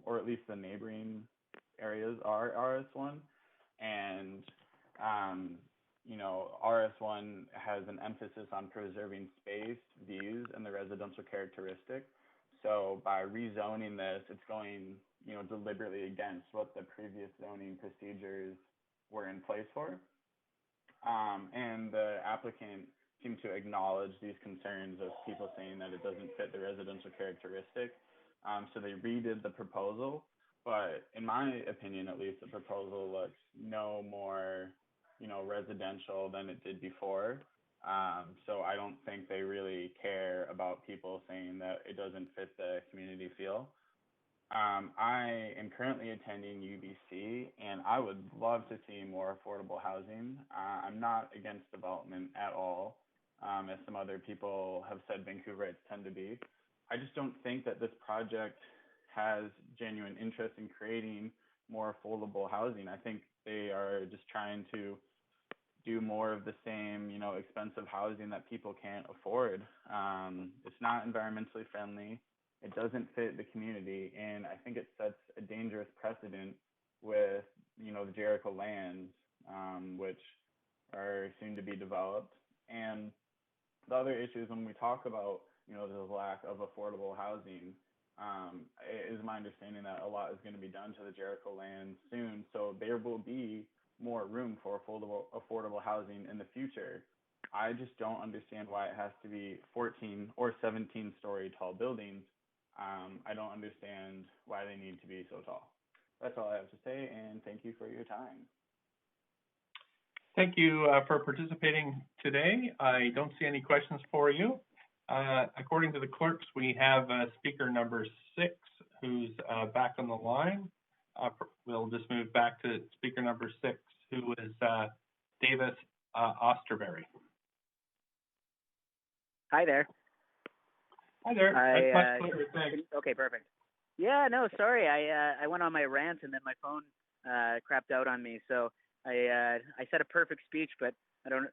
or at least the neighboring areas are RS1. And, RS1 has an emphasis on preserving space, views, and the residential characteristic. So by rezoning this, it's going, deliberately against what the previous zoning procedures were in place for. And the applicant seemed to acknowledge these concerns of people saying that it doesn't fit the residential characteristic. So they redid the proposal, but in my opinion, at least, the proposal looks no more, residential than it did before. So I don't think they really care about people saying that it doesn't fit the community feel. I am currently attending UBC, and I would love to see more affordable housing. I'm not against development at all, as some other people have said Vancouverites tend to be. I just don't think that this project has genuine interest in creating more affordable housing. I think they are just trying to do more of the same, expensive housing that people can't afford. It's not environmentally friendly. It doesn't fit the community, and I think it sets a dangerous precedent with, the Jericho lands, which are soon to be developed. And the other issues when we talk about, the lack of affordable housing, it is my understanding that a lot is going to be done to the Jericho lands soon, so there will be more room for affordable housing in the future. I just don't understand why it has to be 14 or 17-story tall buildings. I don't understand why they need to be so tall. That's all I have to say, and thank you for your time. Thank you for participating today. I don't see any questions for you. According to the clerks, we have speaker number 6 who's back on the line. We'll just move back to speaker number 6, who is Davis Osterberry. Hi there. Hi there. That's much clearer, thanks. Okay, perfect. Yeah, no, sorry. I went on my rant and then my phone crapped out on me. So I said a perfect speech, but I don't,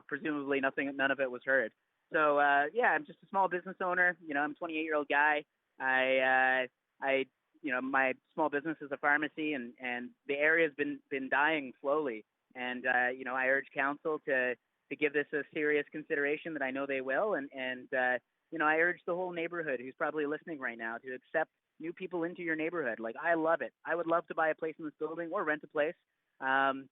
presumably none of it was heard. So yeah, I'm just a small business owner. I'm a 28-year-old guy. My small business is a pharmacy, and the area's been dying slowly. And I urge council to give this a serious consideration that I know they will. And I urge the whole neighborhood who's probably listening right now to accept new people into your neighborhood. Like, I love it. I would love to buy a place in this building or rent a place. I'm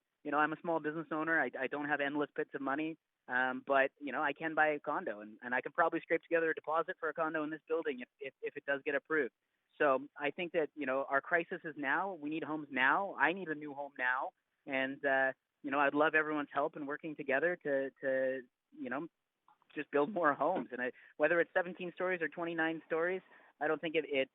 a small business owner. I don't have endless pits of money, but I can buy a condo, and I can probably scrape together a deposit for a condo in this building if it does get approved. So I think that, our crisis is now. We need homes now. I need a new home now. And, I'd love everyone's help in working together to just build more homes. And whether it's 17 stories or 29 stories, I don't think it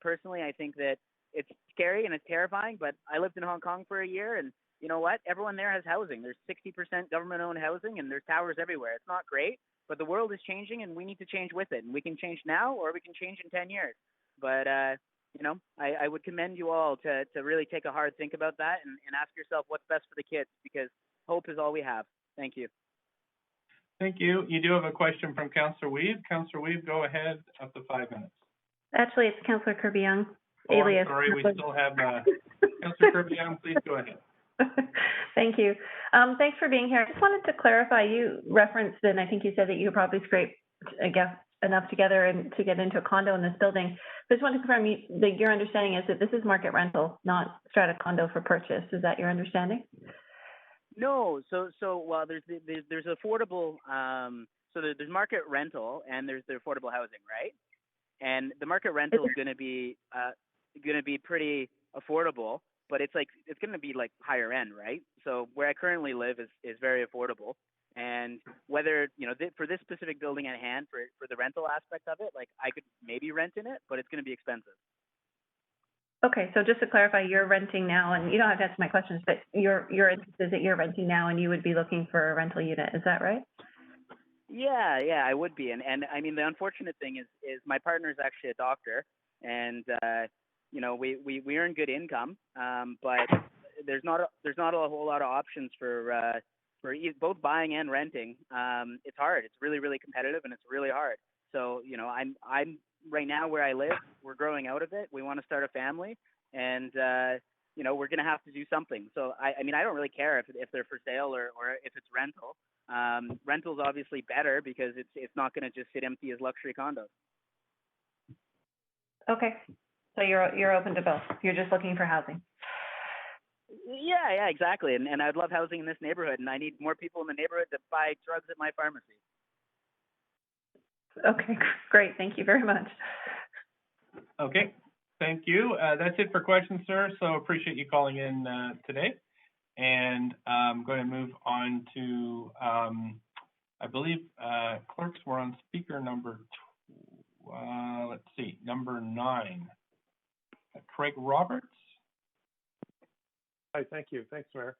personally, I think that it's scary and it's terrifying, but I lived in Hong Kong for a year, and you know what? Everyone there has housing. There's 60% government-owned housing, and there's towers everywhere. It's not great, but the world is changing, and we need to change with it. And we can change now, or we can change in 10 years. But, I would commend you all to really take a hard think about that and ask yourself what's best for the kids, because hope is all we have. Thank you. Thank you. You do have a question from Councillor Weave. Councillor Weave, go ahead, up to 5 minutes. Actually, it's Councillor Kirby-Young. Oh, I'm sorry, we still have Councillor Kirby-Young, please go ahead. Thank you. Thanks for being here. I just wanted to clarify, you referenced, and I think you said that you could probably scrape, enough together and to get into a condo in this building. But I just wanted to confirm that your understanding is that this is market rental, not strata condo for purchase. Is that your understanding? No, so well, there's affordable, so there's market rental and there's the affordable housing, right? And the market rental is going to be pretty affordable, but it's going to be like higher end, right? So where I currently live is very affordable, and whether for this specific building at hand, for the rental aspect of it, like I could maybe rent in it, but it's going to be expensive. Okay, so just to clarify, you're renting now, and you don't have to answer my questions, but your interest is that you're renting now, and you would be looking for a rental unit. Is that right? Yeah, I would be, and I mean the unfortunate thing is my partner is actually a doctor, and we earn good income, but there's not a whole lot of options for both buying and renting. It's hard. It's really, really competitive, and it's really hard. So, I'm right now where I live, we're growing out of it. We want to start a family, and we're going to have to do something. So, I mean, I don't really care if they're for sale or if it's rental. Rental's obviously better because it's not going to just sit empty as luxury condos. Okay. So you're open to both. You're just looking for housing. Yeah, exactly. And I'd love housing in this neighborhood, and I need more people in the neighborhood to buy drugs at my pharmacy. Okay, great. Thank you very much. Okay, thank you. That's it for questions, sir. So appreciate you calling in today. And I'm going to move on to, I believe clerks were on speaker number, number 9. Craig Roberts. Hi, thank you. Thanks, Mayor.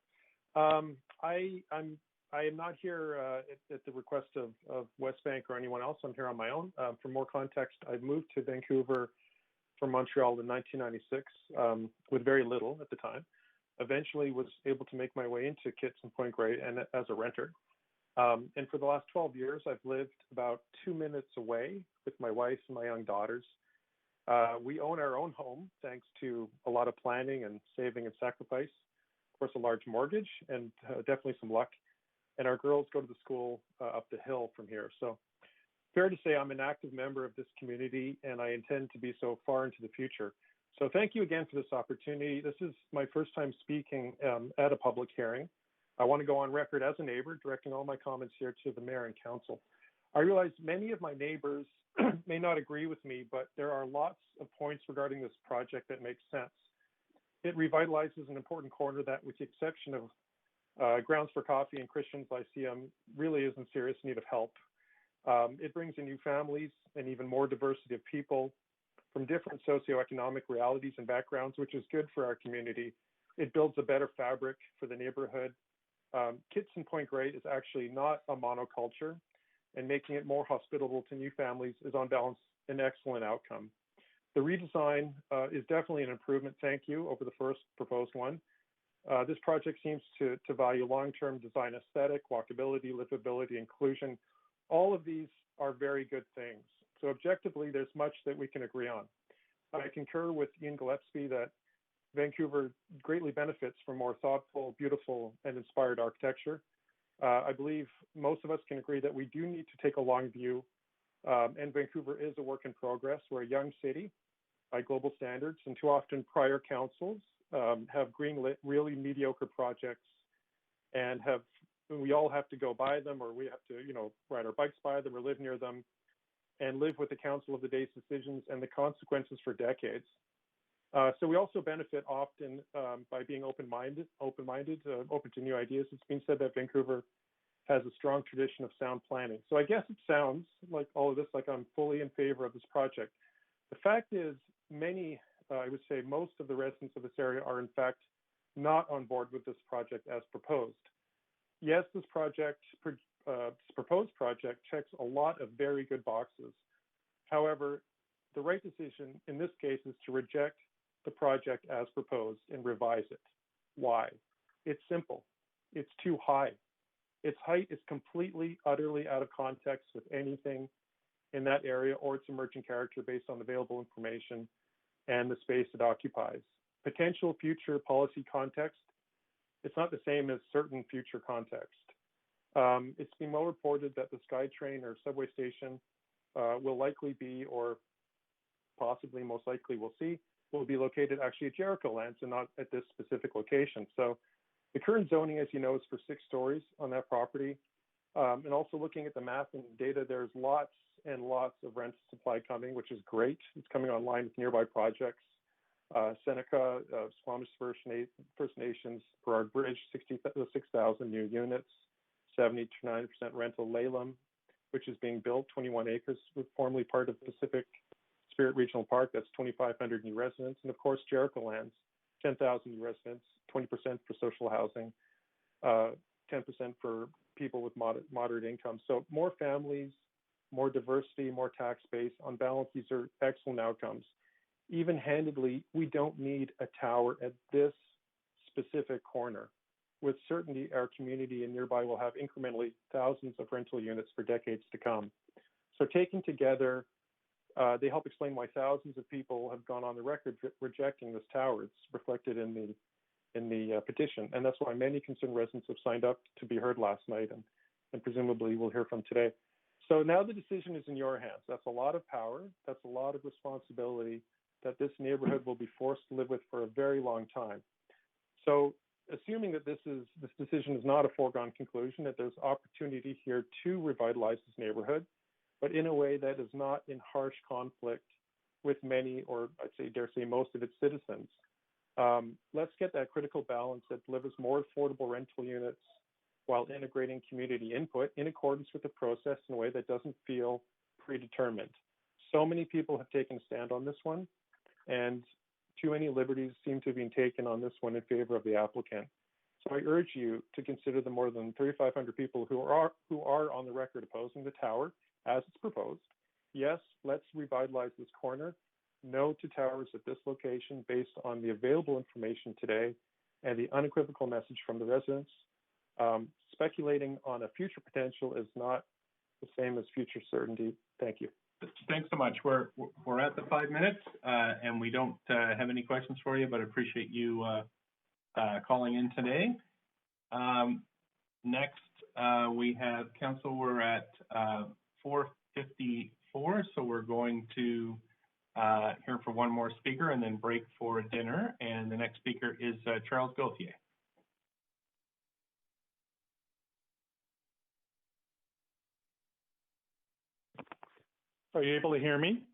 I am not here at the request of Westbank or anyone else. I'm here on my own. For more context, I moved to Vancouver from Montreal in 1996 with very little at the time. Eventually was able to make my way into Kitts and Point Grey and as a renter. And for the last 12 years, I've lived about 2 minutes away with my wife and my young daughters. We own our own home thanks to a lot of planning and saving and sacrifice. Of course, a large mortgage and definitely some luck. And our girls go to the school up the hill from here. So fair to say I'm an active member of this community, and I intend to be so far into the future. So thank you again for this opportunity. This is my first time speaking at a public hearing. I want to go on record as a neighbor, directing all my comments here to the mayor and council. I realize many of my neighbors may not agree with me, but there are lots of points regarding this project that make sense. It revitalizes an important corner that, with the exception of Grounds for Coffee and Christian's Lyceum, really is in serious need of help. It brings in new families and even more diversity of people from different socioeconomic realities and backgrounds, which is good for our community. It builds a better fabric for the neighborhood. Kitts and Point Grey is actually not a monoculture, and making it more hospitable to new families is on balance an excellent outcome. The redesign is definitely an improvement, thank you, over the first proposed one. This project seems to value long-term design aesthetic, walkability, livability, inclusion. All of these are very good things. So objectively, there's much that we can agree on. I concur with Ian Gillespie that Vancouver greatly benefits from more thoughtful, beautiful, and inspired architecture. I believe most of us can agree that we do need to take a long view, and Vancouver is a work in progress. We're a young city by global standards, and too often prior councils have greenlit really mediocre projects, and we all have to go by them, or we have to, ride our bikes by them or live near them, and live with the council of the day's decisions and the consequences for decades. So we also benefit often by being open-minded, open to new ideas. It's been said that Vancouver has a strong tradition of sound planning. So I guess it sounds like all of this, like I'm fully in favor of this project. The fact is, I would say most of the residents of this area are in fact not on board with this project as proposed. Yes, this proposed project checks a lot of very good boxes. However, the right decision in this case is to reject the project as proposed and revise it. Why? It's simple. It's too high. Its height is completely, utterly out of context with anything in that area or its emerging character based on available information and the space it occupies. Potential future policy context, it's not the same as certain future context. It's been well reported that the SkyTrain or subway station will likely be, or possibly most likely we'll see, will be located actually at Jericho Lands and not at this specific location. So the current zoning, as you know, is for 6 stories on that property. And also looking at the map and data, there's lots and lots of rent supply coming, which is great. It's coming online with nearby projects. Seneca, Squamish First Nations, Burrard Bridge, 6,000 new units, 70 to 90% rental. Lalem, which is being built, 21 acres, formerly part of Pacific Spirit Regional Park, that's 2,500 new residents. And of course, Jericho Lands, 10,000 new residents, 20% for social housing, 10% for people with moderate incomes. So more families, more diversity, more tax base. On balance, these are excellent outcomes. even-handedly, we don't need a tower at this specific corner. With certainty, our community and nearby will have incrementally thousands of rental units for decades to come. So taken together, they help explain why thousands of people have gone on the record rejecting this tower. It's reflected in the petition, and that's why many concerned residents have signed up to be heard last night, and presumably we'll hear from today. So now the decision is in your hands. That's a lot of power. That's a lot of responsibility that this neighborhood will be forced to live with for a very long time. So assuming that this decision is not a foregone conclusion, that there's opportunity here to revitalize this neighborhood, but in a way that is not in harsh conflict with many, or dare say most of its citizens. Let's get that critical balance that delivers more affordable rental units while integrating community input in accordance with the process in a way that doesn't feel predetermined. So many people have taken a stand on this one, and too many liberties seem to have been taken on this one in favor of the applicant. So I urge you to consider the more than 3,500 people who are on the record opposing the tower as it's proposed. Yes, let's revitalize this corner. No to towers at this location based on the available information today and the unequivocal message from the residents. Speculating on a future potential is not the same as future certainty. Thank you. Thanks so much. We're at the 5 minutes, and we don't have any questions for you, but appreciate you calling in today. Next, we have council. We're at 4:54, so we're going to hear for one more speaker and then break for dinner. And the next speaker is Charles Gauthier. Are you able to hear me?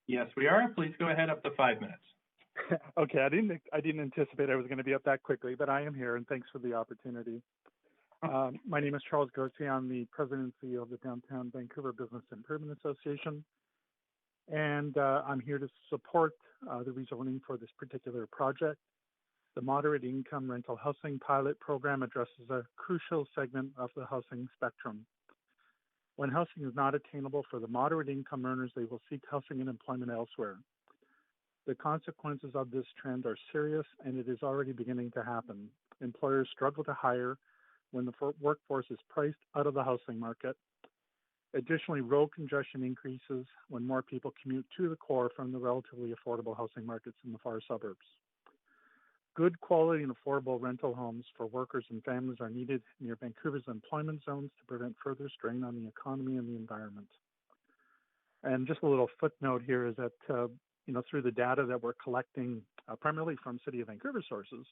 Yes, we are. Please go ahead, up to 5 minutes. Okay, I didn't anticipate I was going to be up that quickly, but I am here, and thanks for the opportunity. My name is Charles Gauthier. I'm the president and CEO of the Downtown Vancouver Business Improvement Association, and I'm here to support the rezoning for this particular project. The moderate income rental housing pilot program addresses a crucial segment of the housing spectrum. When housing is not attainable for the moderate income earners, they will seek housing and employment elsewhere. The consequences of this trend are serious, and it is already beginning to happen. Employers struggle to hire when the workforce is priced out of the housing market. Additionally, road congestion increases when more people commute to the core from the relatively affordable housing markets in the far suburbs. Good quality and affordable rental homes for workers and families are needed near Vancouver's employment zones to prevent further strain on the economy and the environment. And just a little footnote here is that, through the data that we're collecting, primarily from City of Vancouver sources,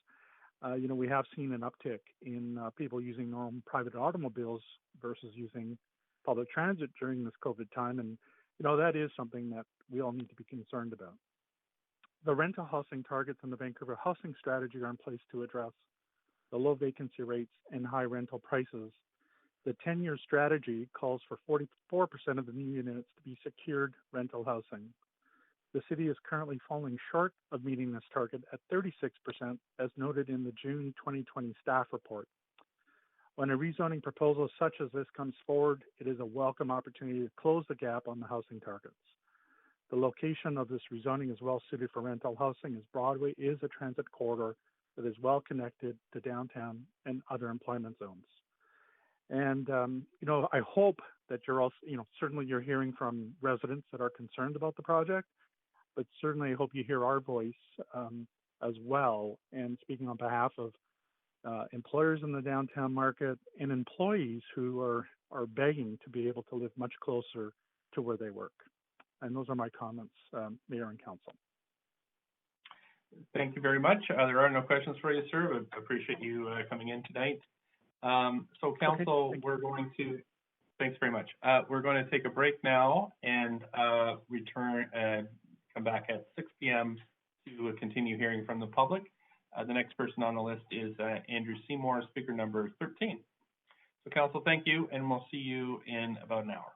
we have seen an uptick in people using their own private automobiles versus using public transit during this COVID time. And, that is something that we all need to be concerned about. The rental housing targets in the Vancouver housing strategy are in place to address the low vacancy rates and high rental prices. The 10-year strategy calls for 44% of the new units to be secured rental housing. The city is currently falling short of meeting this target at 36%, as noted in the June 2020 staff report. When a rezoning proposal such as this comes forward, it is a welcome opportunity to close the gap on the housing targets. The location of this rezoning is well suited for rental housing, as Broadway is a transit corridor that is well connected to downtown and other employment zones. And, I hope that you're also, certainly you're hearing from residents that are concerned about the project, but certainly I hope you hear our voice as well, and speaking on behalf of employers in the downtown market and employees who are begging to be able to live much closer to where they work. And those are my comments, Mayor and Council. Thank you very much. There are no questions for you, sir. I appreciate you coming in tonight. So, Council, okay, we're going to, thanks very much. We're going to take a break now and return and come back at 6 p.m. to continue hearing from the public. The next person on the list is Andrew Seymour, speaker number 13. So, Council, thank you, and we'll see you in about an hour.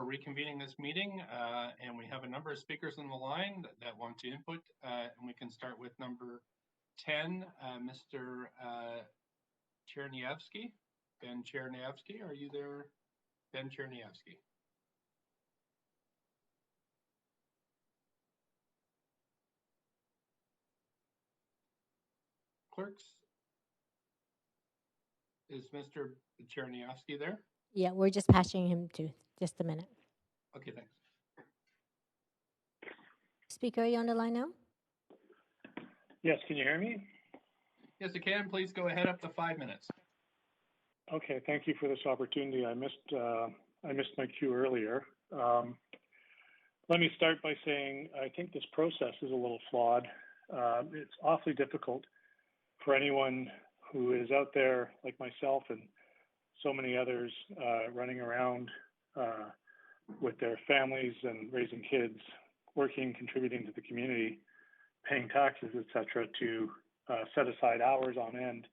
reconvening this meeting, and we have a number of speakers on the line that want to input, and we can start with number 10, Mr. Cherniavsky. Ben Cherniavsky, are you there? Ben Cherniavsky. Clerks, is Mr. Cherniavsky there? Yeah, we're just passing him to. Just a minute. Okay, thanks. Speaker, are you on the line now? Yes, can you hear me? Yes, I can. Please go ahead up to 5 minutes. Okay, thank you for this opportunity. I missed my cue earlier. Let me start by saying I think this process is a little flawed. It's awfully difficult for anyone who is out there, like myself and so many others, running around with their families and raising kids, working, contributing to the community, paying taxes, etc., to set aside hours on end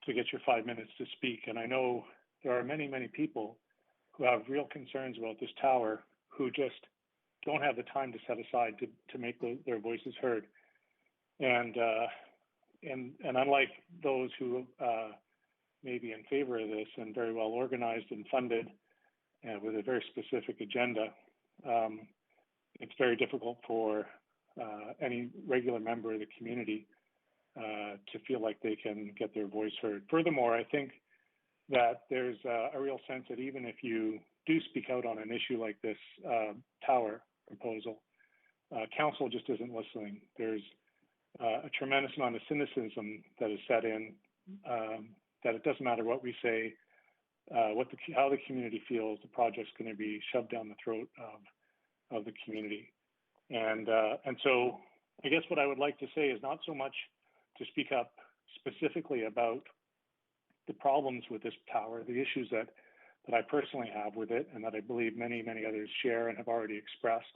to get your 5 minutes to speak. And I know there are many, many people who have real concerns about this tower who just don't have the time to set aside to make their voices heard. And unlike those who may be in favor of this and very well organized and funded and with a very specific agenda, it's very difficult for any regular member of the community to feel like they can get their voice heard. Furthermore, I think that there's a real sense that even if you do speak out on an issue like this tower proposal, council just isn't listening. There's a tremendous amount of cynicism that is set in, that it doesn't matter what we say, how the community feels, the project's going to be shoved down the throat of the community. And so I guess what I would like to say is not so much to speak up specifically about the problems with this tower, the issues that I personally have with it and that I believe many, many others share and have already expressed.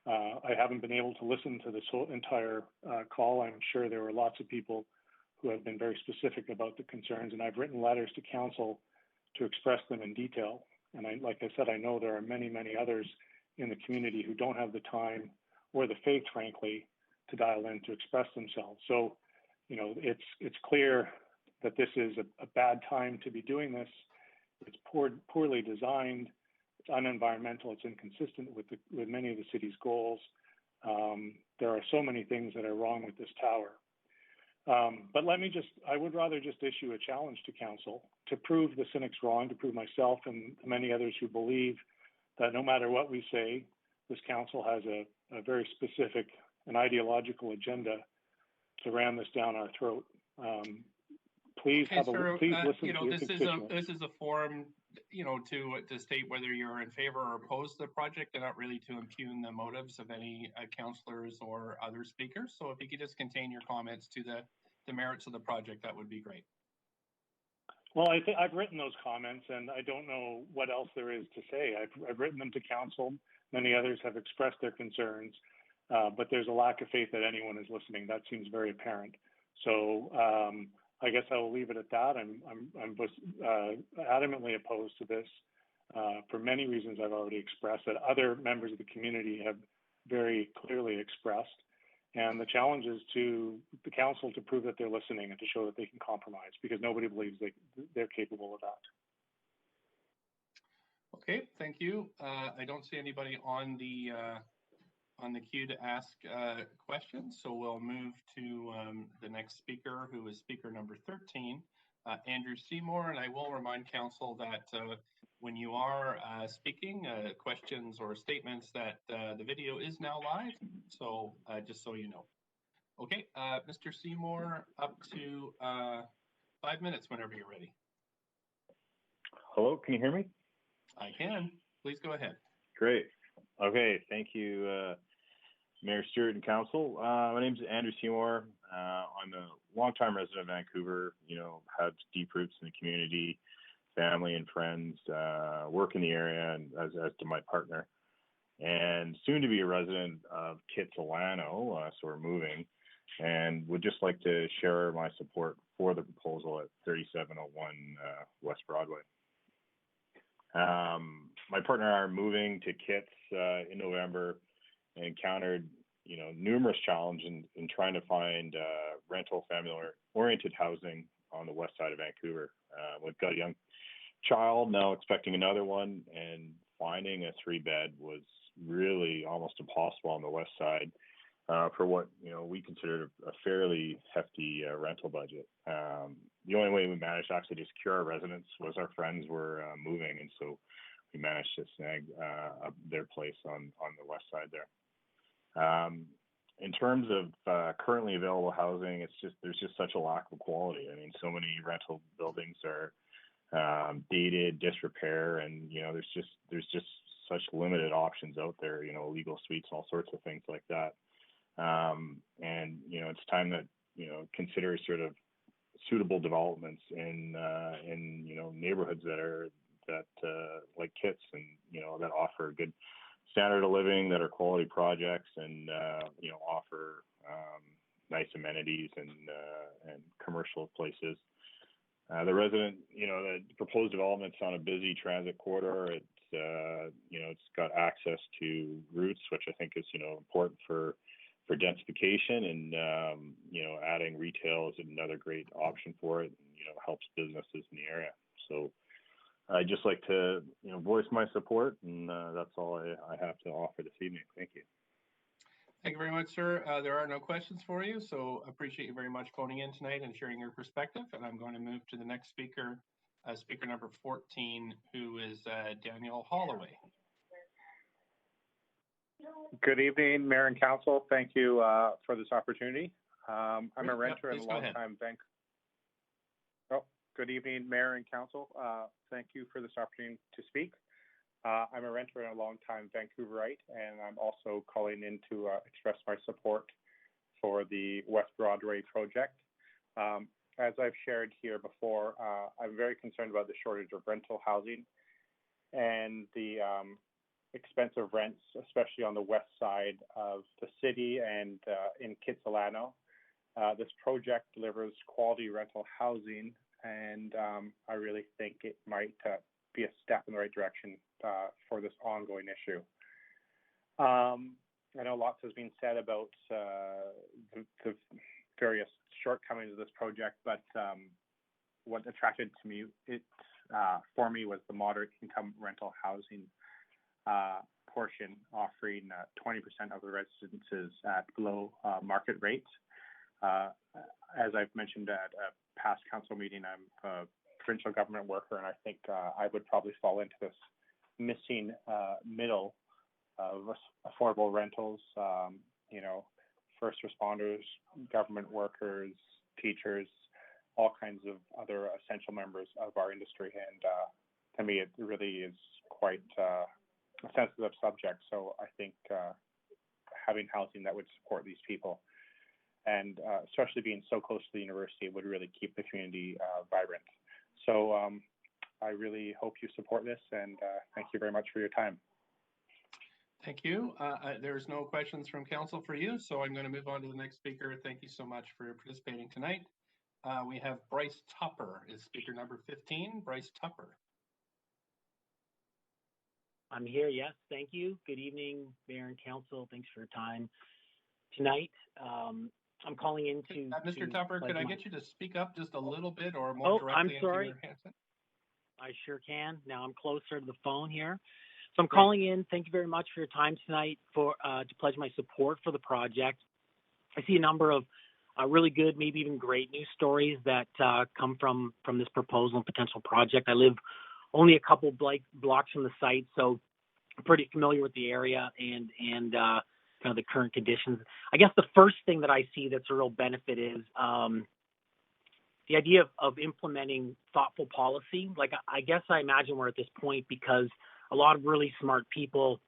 I haven't been able to listen to this whole entire call. I'm sure there were lots of people who have been very specific about the concerns, and I've written letters to council to express them in detail. And like I said, I know there are many, many others in the community who don't have the time or the faith, frankly, to dial in to express themselves. So, you know, it's clear that this is a bad time to be doing this. It's poorly designed. It's unenvironmental. It's inconsistent with many of the city's goals. There are so many things that are wrong with this tower. But I would rather just issue a challenge to council to prove the cynics wrong, to prove myself and many others who believe that no matter what we say, this council has a very specific and ideological agenda to ram this down our throat. Please listen to your constituents. This is a forum, to state whether you're in favor or opposed to the project, and not really to impugn the motives of any councillors or other speakers. So if you could just contain your comments to the merits of the project, that would be great. Well, I've written those comments, and I don't know what else there is to say. I've written them to council. Many others have expressed their concerns, but there's a lack of faith that anyone is listening. That seems very apparent. So I guess I will leave it at that. I'm adamantly opposed to this for many reasons I've already expressed, that other members of the community have very clearly expressed. And the challenge is to the council to prove that they're listening and to show that they can compromise, because nobody believes they're capable of that. Okay, thank you. I don't see anybody on the queue to ask questions, so we'll move to the next speaker, who is speaker number 13, Andrew Seymour. And I will remind council that when you are speaking questions or statements, that the video is now live, so just so you know. Okay, Mr. Seymour, up to 5 minutes whenever you're ready. Hello, can you hear me? I can. Please go ahead. Great. Okay, thank you, Mayor Stewart and Council. My name is Andrew Seymour. I'm a longtime resident of Vancouver, had deep roots in the community, family and friends, work in the area, and as to my partner, and soon to be a resident of Kitsilano, so we're moving, and would just like to share my support for the proposal at 3701 West Broadway. my partner and I are moving to Kits in November and encountered, numerous challenges in trying to find rental family-oriented housing on the west side of Vancouver. We've got a young child, now expecting another one, and finding a 3-bed was really almost impossible on the west side for what we considered a fairly hefty rental budget. The only way we managed to actually secure our residence was our friends were moving, and so we managed to snag their place on the west side there. In terms of currently available housing, there's just such a lack of quality. I mean, so many rental buildings are dated, disrepair, and there's just such limited options out there. Illegal suites, all sorts of things like that. And it's time that consider sort of suitable developments in neighborhoods that like Kits, and that offer a good standard of living, that are quality projects, and offer nice amenities and commercial places. The proposed development's on a busy transit corridor. It's got access to routes, which I think is important for densification, and adding retail is another great option for it. Helps businesses in the area. So I'd just like to voice my support, and that's all I have to offer this evening. Thank you. Thank you very much, sir. There are no questions for you, so appreciate you very much phoning in tonight and sharing your perspective. And I'm going to move to the next speaker, speaker number 14, who is Daniel Holloway. Good evening, Mayor and Council. Thank you for this opportunity. I'm a renter and a long-time Good evening, Mayor and Council. Thank you for this opportunity to speak. I'm a renter and a longtime Vancouverite, and I'm also calling in to express my support for the West Broadway project. As I've shared here before, I'm very concerned about the shortage of rental housing and the expensive rents, especially on the west side of the city and in Kitsilano. This project delivers quality rental housing, and I really think it might be a step in the right direction for this ongoing issue. I know lots has been said about the various shortcomings of this project, but what attracted for me was the moderate income rental housing portion, offering 20% of the residences at below market rates. As I've mentioned at a past council meeting, I'm a provincial government worker, and I think I would probably fall into this missing middle of affordable rentals. First responders, government workers, teachers, all kinds of other essential members of our industry. And to me, it really is quite a sensitive subject. So I think having housing that would support these people, and especially being so close to the university, would really keep the community vibrant. So I really hope you support this, and thank you very much for your time. Thank you. There's no questions from council for you, so I'm going to move on to the next speaker. Thank you so much for participating tonight. We have Bryce Tupper is speaker number 15. Bryce Tupper. I'm here, yes. Thank you. Good evening, Mayor and Council. Thanks for your time tonight. I'm calling in to... Mr. Tupper, could I get you to speak up just a little bit or more directly into your handset? I sure can. Now I'm closer to the phone here. So I'm calling in. Thank you very much for your time tonight to pledge my support for the project. I see a number of really good, maybe even great news stories that come from this proposal and potential project. I live only a couple blocks from the site, so I'm pretty familiar with the area and kind of the current conditions. I guess the first thing that I see that's a real benefit is the idea of implementing thoughtful policy. Like, I guess I imagine we're at this point because a lot of really smart people,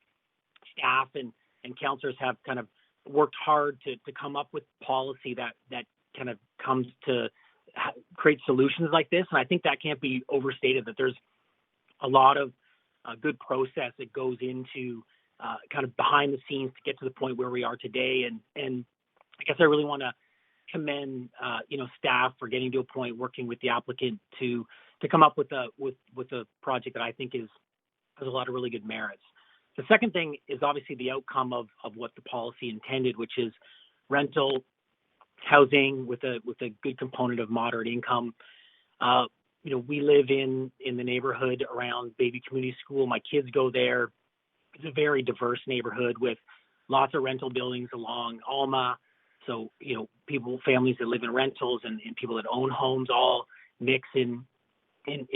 staff and councillors have kind of worked hard to come up with policy that kind of comes to create solutions like this. And I think that can't be overstated, that there's a lot of good process that goes into kind of behind the scenes to get to the point where we are today. And I guess I really want to commend staff for getting to a point, working with the applicant to come up with a project that I think is has a lot of really good merits. The second thing is obviously the outcome of what the policy intended, which is rental housing with a good component of moderate income. We live in the neighborhood around Baby Community School. My kids go there. It's a very diverse neighborhood with lots of rental buildings along Alma. So, families that live in rentals and people that own homes all mix in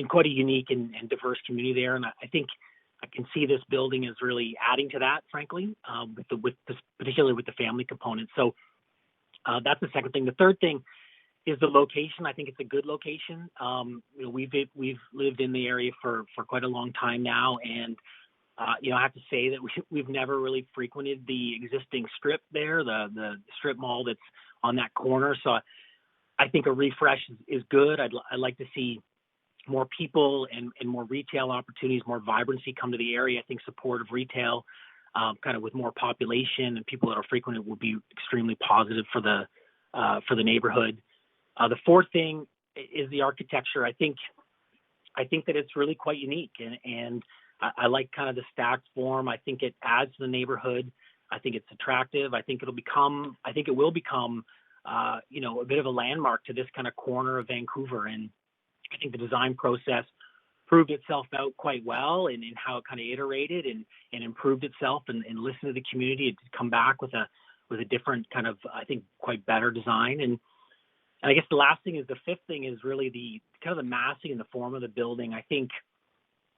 quite a unique and diverse community there. And I think I can see this building as really adding to that, frankly, particularly with the family component. So that's the second thing. The third thing is the location. I think it's a good location. We've lived in the area for quite a long time now, and I have to say that we've never really frequented the existing strip there, the strip mall that's on that corner. So I think a refresh is good. I'd like to see more people and more retail opportunities, more vibrancy come to the area. I think support of retail, kind of with more population and people that are frequent, it will be extremely positive for the neighborhood. The fourth thing is the architecture. I think that it's really quite unique, and I like kind of the stacked form. I think it adds to the neighborhood. I think it's attractive. I think it will become a bit of a landmark to this kind of corner of Vancouver. And I think the design process proved itself out quite well in how it kind of iterated and improved itself and listened to the community and come back with a different kind of, I think, quite better design. And I guess the last thing is the fifth thing is really the kind of the massing and the form of the building. I think,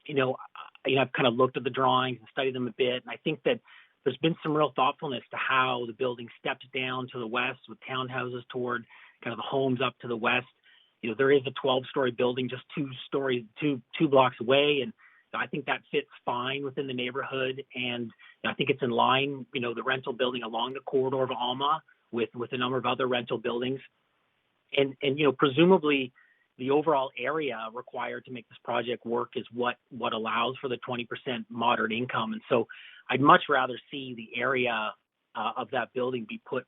I've kind of looked at the drawings and studied them a bit. And I think that there's been some real thoughtfulness to how the building steps down to the west with townhouses toward kind of the homes up to the west. There is a 12-story building just two blocks away. And I think that fits fine within the neighborhood. And I think it's in line, the rental building along the corridor of Alma with a number of other rental buildings. And presumably the overall area required to make this project work is what allows for the 20% moderate income. And so I'd much rather see the area of that building be put,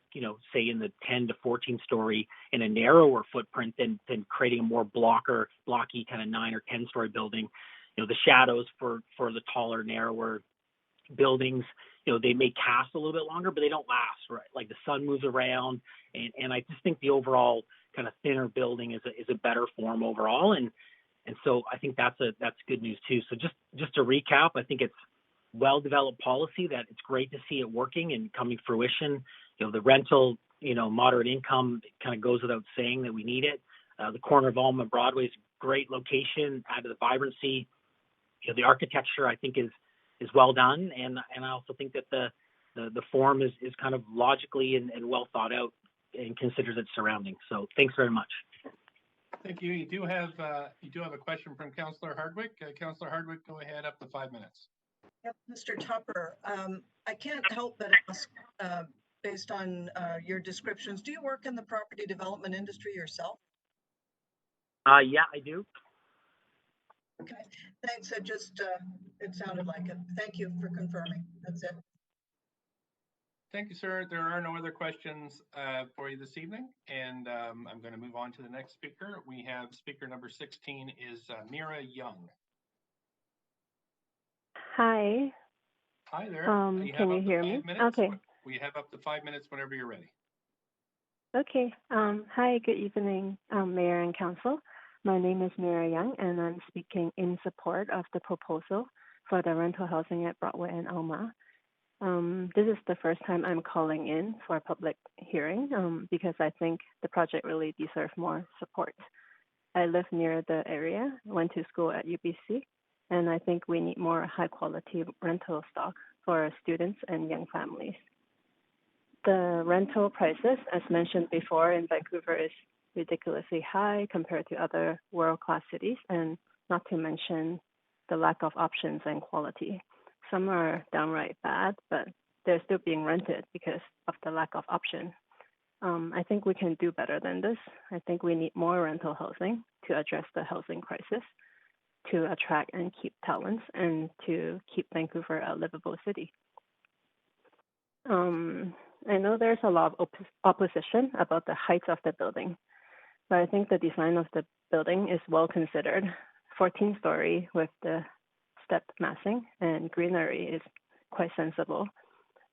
say in the 10 to 14 story in a narrower footprint than creating a more blocky kind of 9 or 10 story building. The shadows for the taller, narrower buildings, they may cast a little bit longer, but they don't last, right? Like the sun moves around, and I just think the overall kind of thinner building is a better form overall, and so I think that's good news too. So just to recap, I think it's well-developed policy that it's great to see it working and coming to fruition. The rental, moderate income, it kind of goes without saying that we need it. The corner of Alma and Broadway is a great location, add to the vibrancy. The architecture I think is well done, and I also think that the form is kind of logically and well thought out and considers its surroundings. So thanks very much. Thank you. You do have a question from Councillor Hardwick. Councillor Hardwick, go ahead, up to 5 minutes. Yep, Mr. Tupper, I can't help but ask, based on your descriptions, do you work in the property development industry yourself? Yeah, I do. Okay, thanks. It sounded like it. Thank you for confirming. That's it. Thank you, sir. There are no other questions for you this evening, and I'm going to move on to the next speaker. We have speaker number 16 is Mira Young. Hi. Hi there. Can you hear me? Okay. We have up to 5 minutes whenever you're ready. Okay. Hi, good evening, Mayor and Council. My name is Mira Young, and I'm speaking in support of the proposal for the rental housing at Broadway and Alma. This is the first time I'm calling in for a public hearing because I think the project really deserves more support. I live near the area, went to school at UBC, and I think we need more high-quality rental stock for students and young families. The rental prices, as mentioned before, in Vancouver is ridiculously high compared to other world-class cities, and not to mention the lack of options and quality. Some are downright bad, but they're still being rented because of the lack of option. I think we can do better than this. I think we need more rental housing to address the housing crisis, to attract and keep talents, and to keep Vancouver a livable city. I know there's a lot of opposition about the height of the building, but I think the design of the building is well considered. 14-story with the step massing, and greenery is quite sensible.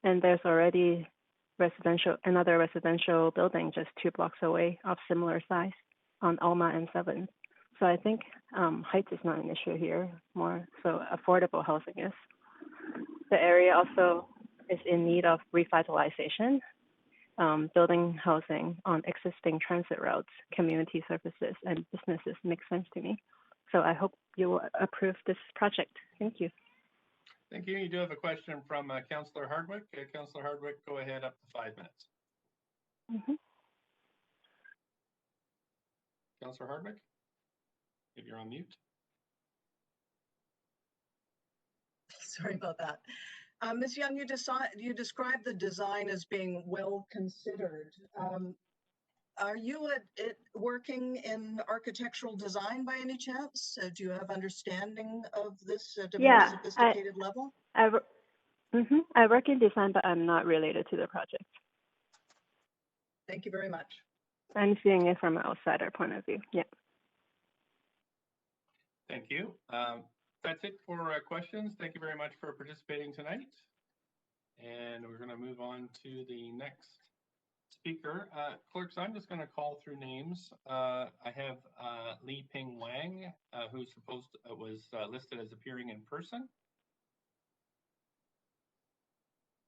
And there's already another residential building just 2 blocks away of similar size on Alma and 7th. So I think height is not an issue here, more so affordable housing is. The area also is in need of revitalization, building housing on existing transit routes, community services, and businesses makes sense to me. So I hope you will approve this project. Thank you. Thank you. You do have a question from Councillor Hardwick. Councillor Hardwick, go ahead, up to 5 minutes. Councillor Hardwick, if you're on mute. Sorry about that. Ms. Young, you described the design as being well considered. Are you working in architectural design by any chance? Do you have understanding of this at a more sophisticated level? I work in design, but I'm not related to the project. Thank you very much. I'm seeing it from an outsider point of view. Yeah. Thank you. That's it for questions. Thank you very much for participating tonight. And we're going to move on to the next speaker. Clerks, I'm just going to call through names. I have Li Ping Wang, who's was listed as appearing in person.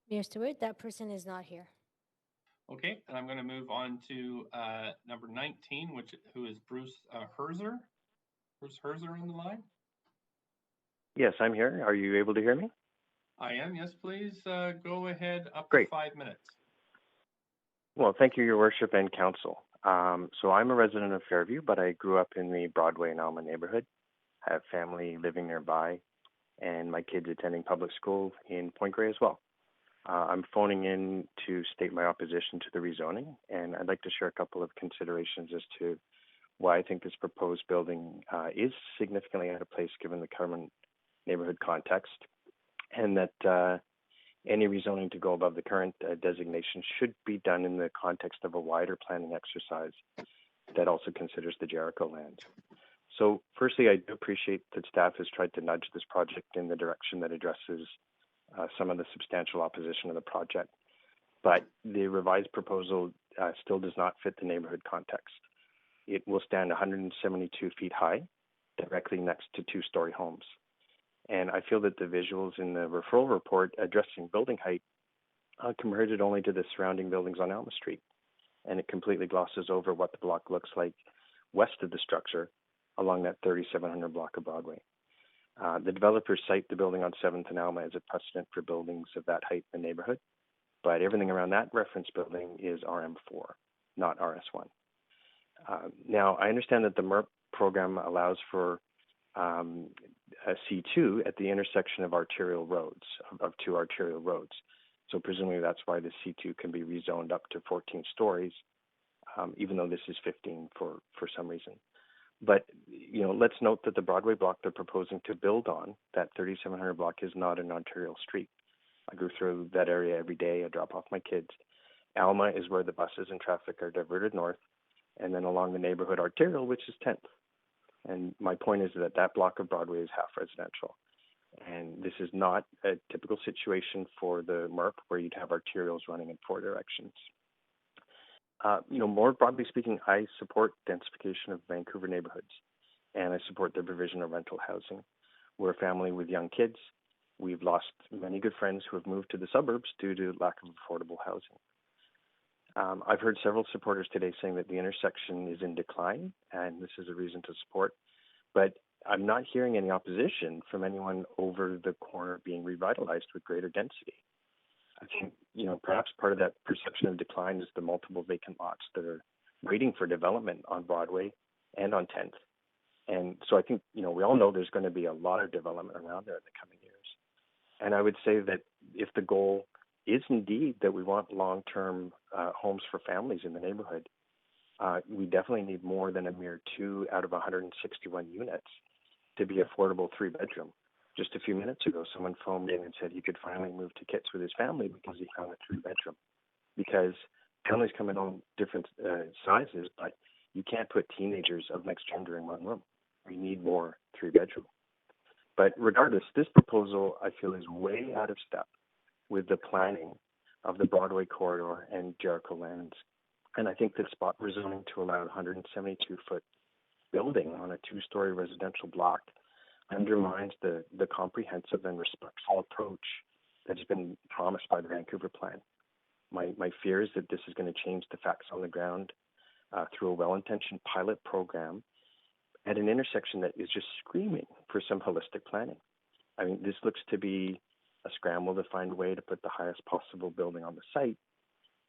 Mayor Stewart, that person is not here. Okay, and I'm going to move on to number 19, who is Bruce Herzer. Bruce Herzer on the line? Yes, I'm here. Are you able to hear me? I am, yes, please. Go ahead, up Great. to 5 minutes. Well, thank you, Your Worship and Council. So I'm a resident of Fairview, but I grew up in the Broadway and Alma neighborhood. I have family living nearby, and my kids attending public school in Point Grey as well. I'm phoning in to state my opposition to the rezoning, and I'd like to share a couple of considerations as to why I think this proposed building is significantly out of place given the current neighborhood context, and that any rezoning to go above the current designation should be done in the context of a wider planning exercise that also considers the Jericho lands. So firstly, I do appreciate that staff has tried to nudge this project in the direction that addresses some of the substantial opposition of the project, but the revised proposal still does not fit the neighborhood context. It will stand 172 feet high, directly next to 2-story homes. And I feel that the visuals in the referral report addressing building height compared it only to the surrounding buildings on Alma Street. And it completely glosses over what the block looks like west of the structure along that 3700 block of Broadway. The developers cite the building on 7th and Alma as a precedent for buildings of that height in the neighborhood, but everything around that reference building is RM4, not RS1. Now, I understand that the MERP program allows for a C2 at the intersection of arterial roads, of 2 arterial roads. So presumably that's why the C2 can be rezoned up to 14 stories, even though this is 15 for some reason. But, you know, let's note that the Broadway block they're proposing to build on, that 3700 block, is not an arterial street. I go through that area every day. I drop off my kids. Alma is where the buses and traffic are diverted north, and then along the neighborhood arterial, which is 10th. And my point is that that block of Broadway is half residential. And this is not a typical situation for the MERP where you'd have arterials running in 4 directions. You know, more broadly speaking, I support densification of Vancouver neighborhoods, and I support the provision of rental housing. We're a family with young kids. We've lost many good friends who have moved to the suburbs due to lack of affordable housing. I've heard several supporters today saying that the intersection is in decline, and this is a reason to support. But I'm not hearing any opposition from anyone over the corner being revitalized with greater density. I think, you know, perhaps part of that perception of decline is the multiple vacant lots that are waiting for development on Broadway and on 10th. And so I think, you know, we all know there's going to be a lot of development around there in the coming years. And I would say that if the goal is indeed that we want long-term homes for families in the neighborhood, we definitely need more than a mere 2 out of 161 units to be affordable 3-bedroom. Just a few minutes ago, someone phoned in and said he could finally move to Kits with his family because he found a 3-bedroom. Because families come in all different sizes, but you can't put teenagers of mixed gender in one room. We need more 3-bedroom. But regardless, this proposal, I feel, is way out of step with the planning of the Broadway corridor and Jericho lands. And I think that spot rezoning to allow a 172-foot building on a two-story residential block undermines the comprehensive and respectful approach that has been promised by the Vancouver plan. My fear is that this is going to change the facts on the ground through a well-intentioned pilot program at an intersection that is just screaming for some holistic planning. I mean, this looks to be a scramble to find a way to put the highest possible building on the site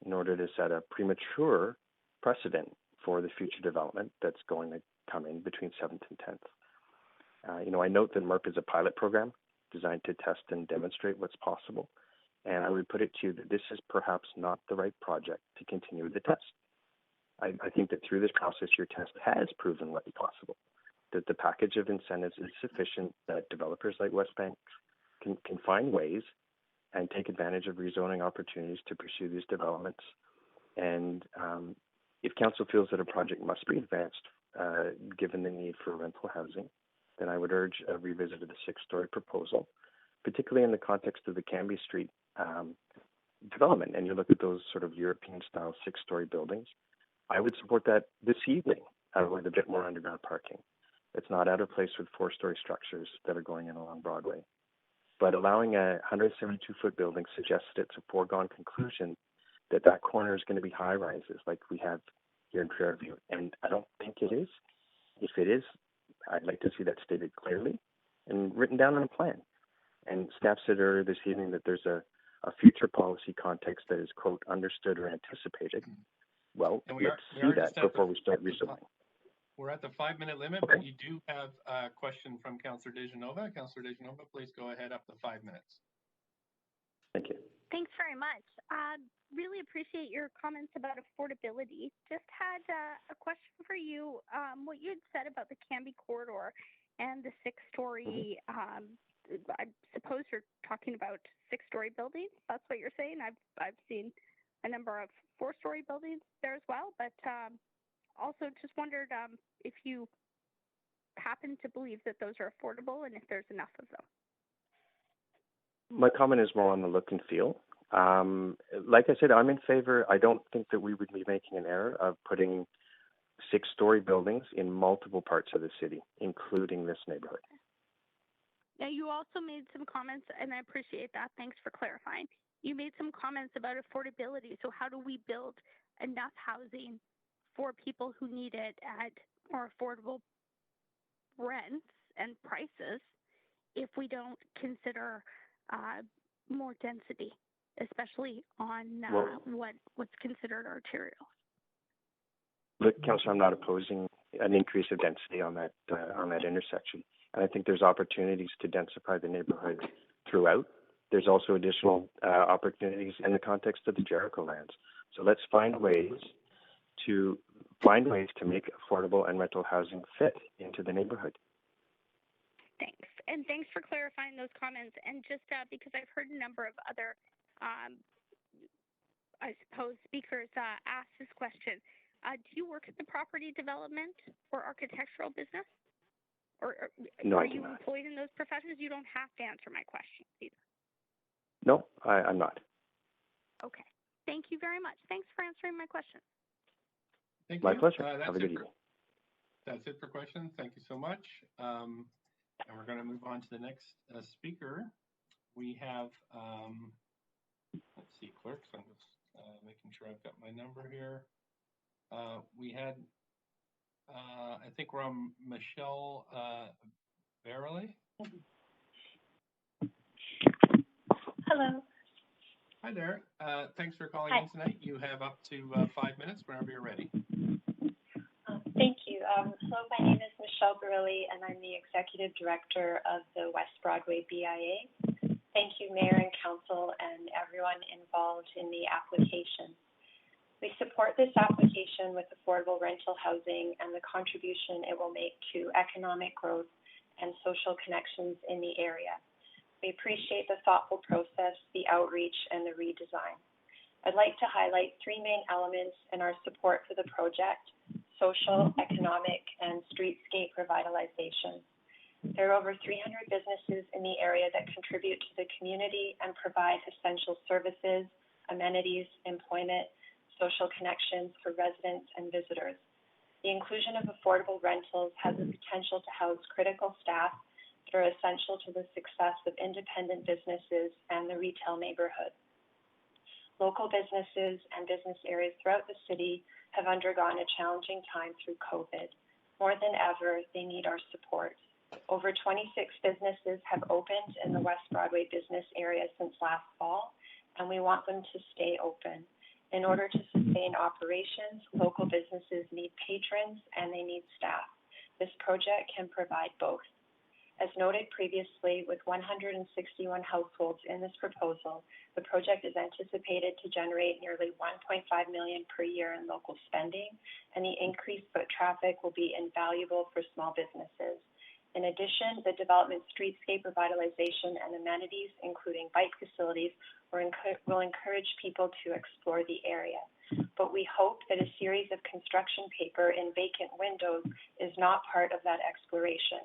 in order to set a premature precedent for the future development that's going to come in between 7th and 10th. I note that MERP is a pilot program designed to test and demonstrate what's possible. And I would put it to you that this is perhaps not the right project to continue with the test. I think that through this process, your test has proven what's possible, that the package of incentives is sufficient, that developers like Westbank can find ways and take advantage of rezoning opportunities to pursue these developments. And if council feels that a project must be advanced, given the need for rental housing, then I would urge a revisit of the 6-story proposal, particularly in the context of the Cambie Street development. And you look at those sort of European-style 6-story buildings. I would support that this evening with a bit more underground parking. It's not out of place with 4-story structures that are going in along Broadway. But allowing a 172-foot building suggests that it's a foregone conclusion that that corner is going to be high-rises like we have here in Fairview. And I don't think it is. If it is, I'd like to see that stated clearly and written down in a plan. And staff said earlier this evening that there's a future policy context that is, quote, understood or anticipated. Well, let's see that before we start rezoning. We're at the 5-minute limit, but you do have a question from Councillor Dejanova. Councillor Dejanova, please go ahead up to 5 minutes. Thank you. Thanks very much. Really appreciate your comments about affordability. Just had a question for you. What you had said about the Cambie corridor and the 6-story, I suppose you're talking about 6-story buildings. That's what you're saying. I've seen a number of 4-story buildings there as well, but also just wondered if you happen to believe that those are affordable and if there's enough of them. My comment is more on the look and feel. Like I said, I'm in favor. I don't think that we would be making an error of putting 6-story buildings in multiple parts of the city, including this neighborhood. Now, you also made some comments, and I appreciate that. Thanks for clarifying. You made some comments about affordability. So how do we build enough housing for people who need it at more affordable rents and prices if we don't consider more density, especially on what's considered arterial? Look, Councillor, I'm not opposing an increase of density on that intersection. And I think there's opportunities to densify the neighborhood throughout. There's also additional opportunities in the context of the Jericho lands. So let's find ways to make affordable and rental housing fit into the neighborhood. Thanks. And thanks for clarifying those comments. And just because I've heard a number of other, I suppose, speakers ask this question. Do you work at the property development or architectural business? Or no, are you employed in those professions? You don't have to answer my question either. No, I'm not. Okay. Thank you very much. Thanks for answering my question. Thank my you. pleasure. Have a good evening. That's it for questions. Thank you so much. And we're going to move on to the next speaker. We have, let's see, clerks. I'm just making sure I've got my number here. We had, I think we're on Michelle Verily. Hello. Hi there. Thanks for calling in tonight. You have up to 5 minutes whenever you're ready. Thank you. Hello, my name is Michelle Barilli, and I'm the Executive Director of the West Broadway BIA. Thank you, Mayor and Council, and everyone involved in the application. We support this application with affordable rental housing and the contribution it will make to economic growth and social connections in the area. We appreciate the thoughtful process, the outreach, and the redesign. I'd like to highlight 3 main elements in our support for the project: social, economic, and streetscape revitalization. There are over 300 businesses in the area that contribute to the community and provide essential services, amenities, employment, social connections for residents and visitors. The inclusion of affordable rentals has the potential to house critical staff that are essential to the success of independent businesses and the retail neighborhood. Local businesses and business areas throughout the city have undergone a challenging time through COVID. More than ever, they need our support. Over 26 businesses have opened in the West Broadway business area since last fall, and we want them to stay open. In order to sustain operations, local businesses need patrons and they need staff. This project can provide both. As noted previously, with 161 households in this proposal, the project is anticipated to generate nearly $1.5 million per year in local spending, and the increased foot traffic will be invaluable for small businesses. In addition, the development streetscape revitalization and amenities, including bike facilities, will encourage people to explore the area. But we hope that a series of construction paper in vacant windows is not part of that exploration.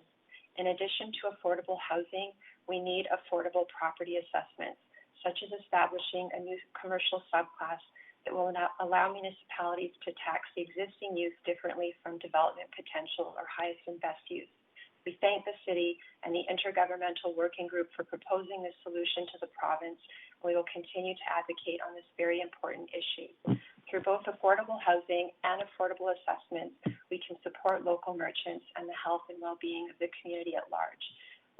In addition to affordable housing, we need affordable property assessments, such as establishing a new commercial subclass that will allow municipalities to tax the existing use differently from development potential or highest and best use. We thank the city and the Intergovernmental Working Group for proposing this solution to the province, and we will continue to advocate on this very important issue. Through both affordable housing and affordable assessments, we can support local merchants and the health and well-being of the community at large.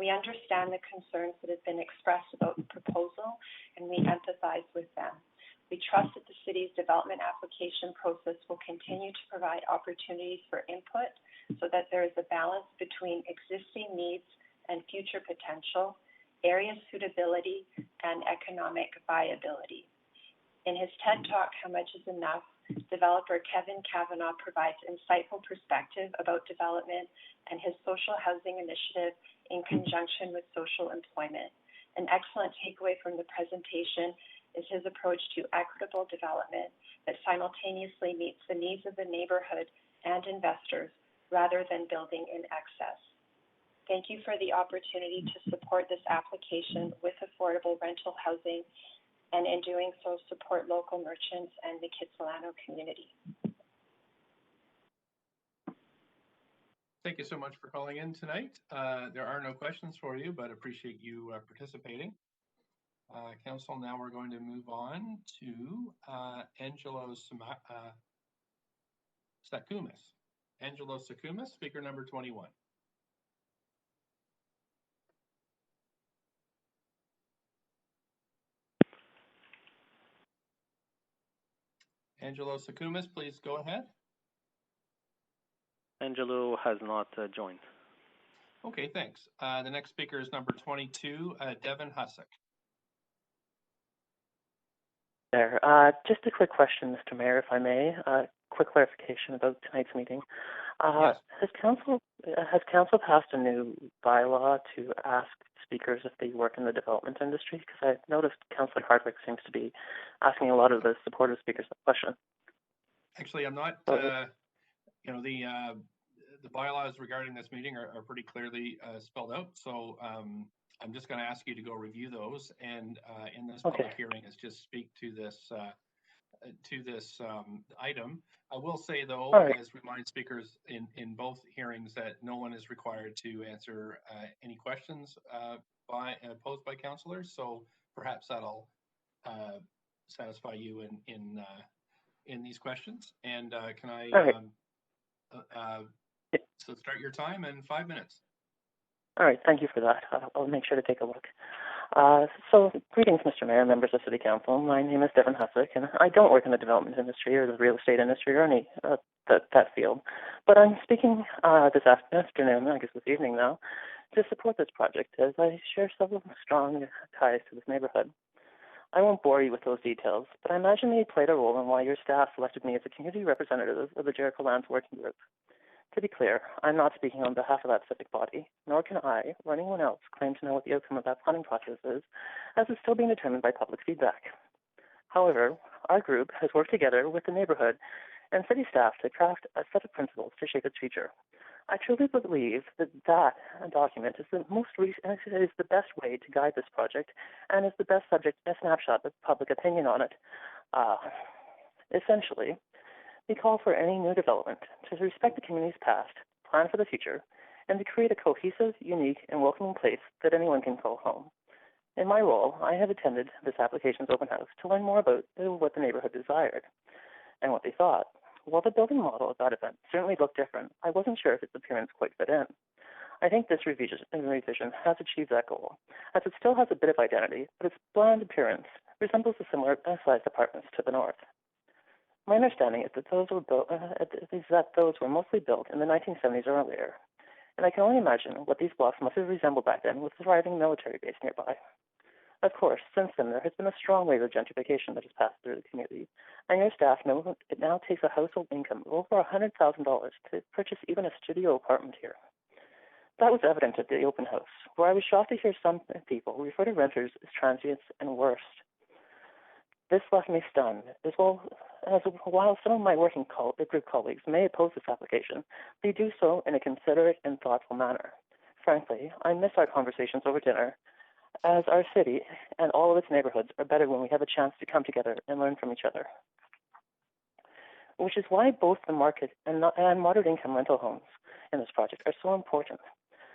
We understand the concerns that have been expressed about the proposal, and we empathize with them. We trust that the city's development application process will continue to provide opportunities for input so that there is a balance between existing needs and future potential, area suitability, and economic viability. In his TED Talk, How Much is Enough?, developer Kevin Kavanaugh provides insightful perspective about development and his social housing initiative in conjunction with social employment. An excellent takeaway from the presentation is his approach to equitable development that simultaneously meets the needs of the neighborhood and investors rather than building in excess. Thank you for the opportunity to support this application with affordable rental housing, and in doing so, support local merchants and the Kitsilano community. Thank you so much for calling in tonight. There are no questions for you, but appreciate you participating. Council, now we're going to move on to Angelo Sakumis. Angelo Sakumis, speaker number 21. Angelo Sakumis, please go ahead. Angelo has not joined. Okay, thanks. The next speaker is number 22, Devin Hussick. There. Just a quick question, Mr. Mayor, if I may. Quick clarification about tonight's meeting. Yes. Has council passed a new bylaw to ask speakers if they work in the development industry? Because I've noticed Councillor Hardwick seems to be asking a lot of the supportive speakers that question. Actually, I'm not. The bylaws regarding this meeting are pretty clearly spelled out. So I'm just going to ask you to go review those, and in this public hearing, is just speak to this item. I will say, though, as remind speakers in both hearings, that no one is required to answer any questions posed by councillors. So perhaps that'll satisfy you in these questions. And can I so start your time in 5 minutes? All right, thank you for that. I'll make sure to take a look. So, greetings, Mr. Mayor, members of City Council. My name is Devin Hussick, and I don't work in the development industry or the real estate industry or any that field. But I'm speaking this afternoon, I guess this evening now, to support this project as I share several strong ties to this neighborhood. I won't bore you with those details, but I imagine they played a role in why your staff selected me as a community representative of the Jericho Lands Working Group. To be clear, I'm not speaking on behalf of that civic body, nor can I, or anyone else, claim to know what the outcome of that planning process is, as it's still being determined by public feedback. However, our group has worked together with the neighborhood and city staff to craft a set of principles to shape its future. I truly believe that that document is is the best way to guide this project and is the best a snapshot of public opinion on it. Essentially, we call for any new development to respect the community's past, plan for the future, and to create a cohesive, unique, and welcoming place that anyone can call home. In my role, I have attended this application's open house to learn more about what the neighborhood desired and what they thought. While the building model of that event certainly looked different, I wasn't sure if its appearance quite fit in. I think this revision has achieved that goal, as it still has a bit of identity, but its bland appearance resembles the similar sized apartments to the north. My understanding is that those were mostly built in the 1970s or earlier, and I can only imagine what these blocks must have resembled back then with the thriving military base nearby. Of course, since then, there has been a strong wave of gentrification that has passed through the community, and your staff know it now takes a household income of over $100,000 to purchase even a studio apartment here. That was evident at the open house, where I was shocked to hear some people refer to renters as transients and worse. This left me stunned, while some of my working group colleagues may oppose this application, they do so in a considerate and thoughtful manner. Frankly, I miss our conversations over dinner, as our city and all of its neighborhoods are better when we have a chance to come together and learn from each other. Which is why both the market and moderate income rental homes in this project are so important.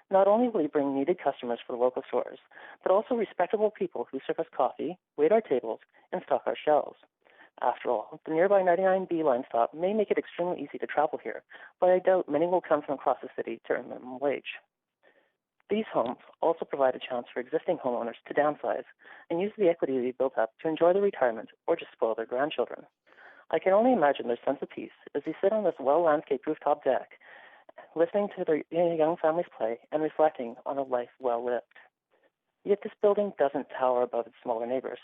Not only will we bring needed customers for the local stores, but also respectable people who serve us coffee, wait our tables, and stock our shelves. After all, the nearby 99B line stop may make it extremely easy to travel here, but I doubt many will come from across the city to earn minimum wage. These homes also provide a chance for existing homeowners to downsize and use the equity they've built up to enjoy their retirement or to spoil their grandchildren. I can only imagine their sense of peace as they sit on this well-landscaped rooftop deck, listening to their young families play and reflecting on a life well-lived. Yet this building doesn't tower above its smaller neighbors.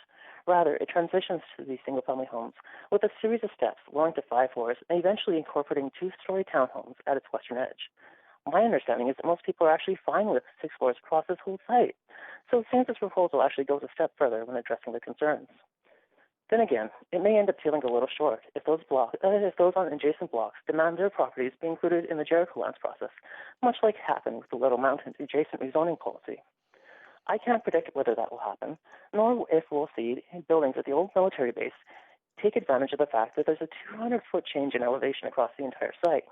Rather, it transitions to these single-family homes with a series of steps lowering to 5 floors and eventually incorporating 2-story townhomes at its western edge. My understanding is that most people are actually fine with 6 floors across this whole site, so it seems this proposal actually goes a step further when addressing the concerns. Then again, it may end up feeling a little short if those on adjacent blocks demand their properties be included in the Jericho Lands process, much like happened with the Little Mountains adjacent rezoning policy. I can't predict whether that will happen, nor if we'll see buildings at the old military base take advantage of the fact that there's a 200-foot change in elevation across the entire site.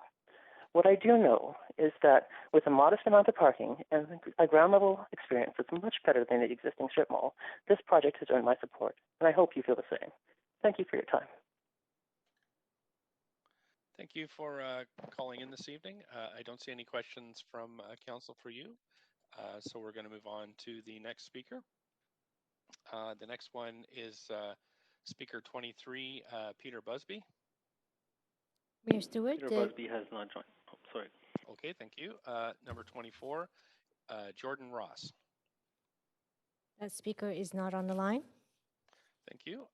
What I do know is that with a modest amount of parking and a ground-level experience that's much better than the existing strip mall, this project has earned my support, and I hope you feel the same. Thank you for your time. Thank you for calling in this evening. I don't see any questions from council for you, so we're going to move on to the next speaker. The next one is Speaker 23, Peter Busby. Mayor Stewart. Peter Busby has not joined. Oh, sorry. Okay, thank you. Number 24, Jordan Ross. That speaker is not on the line. Thank you.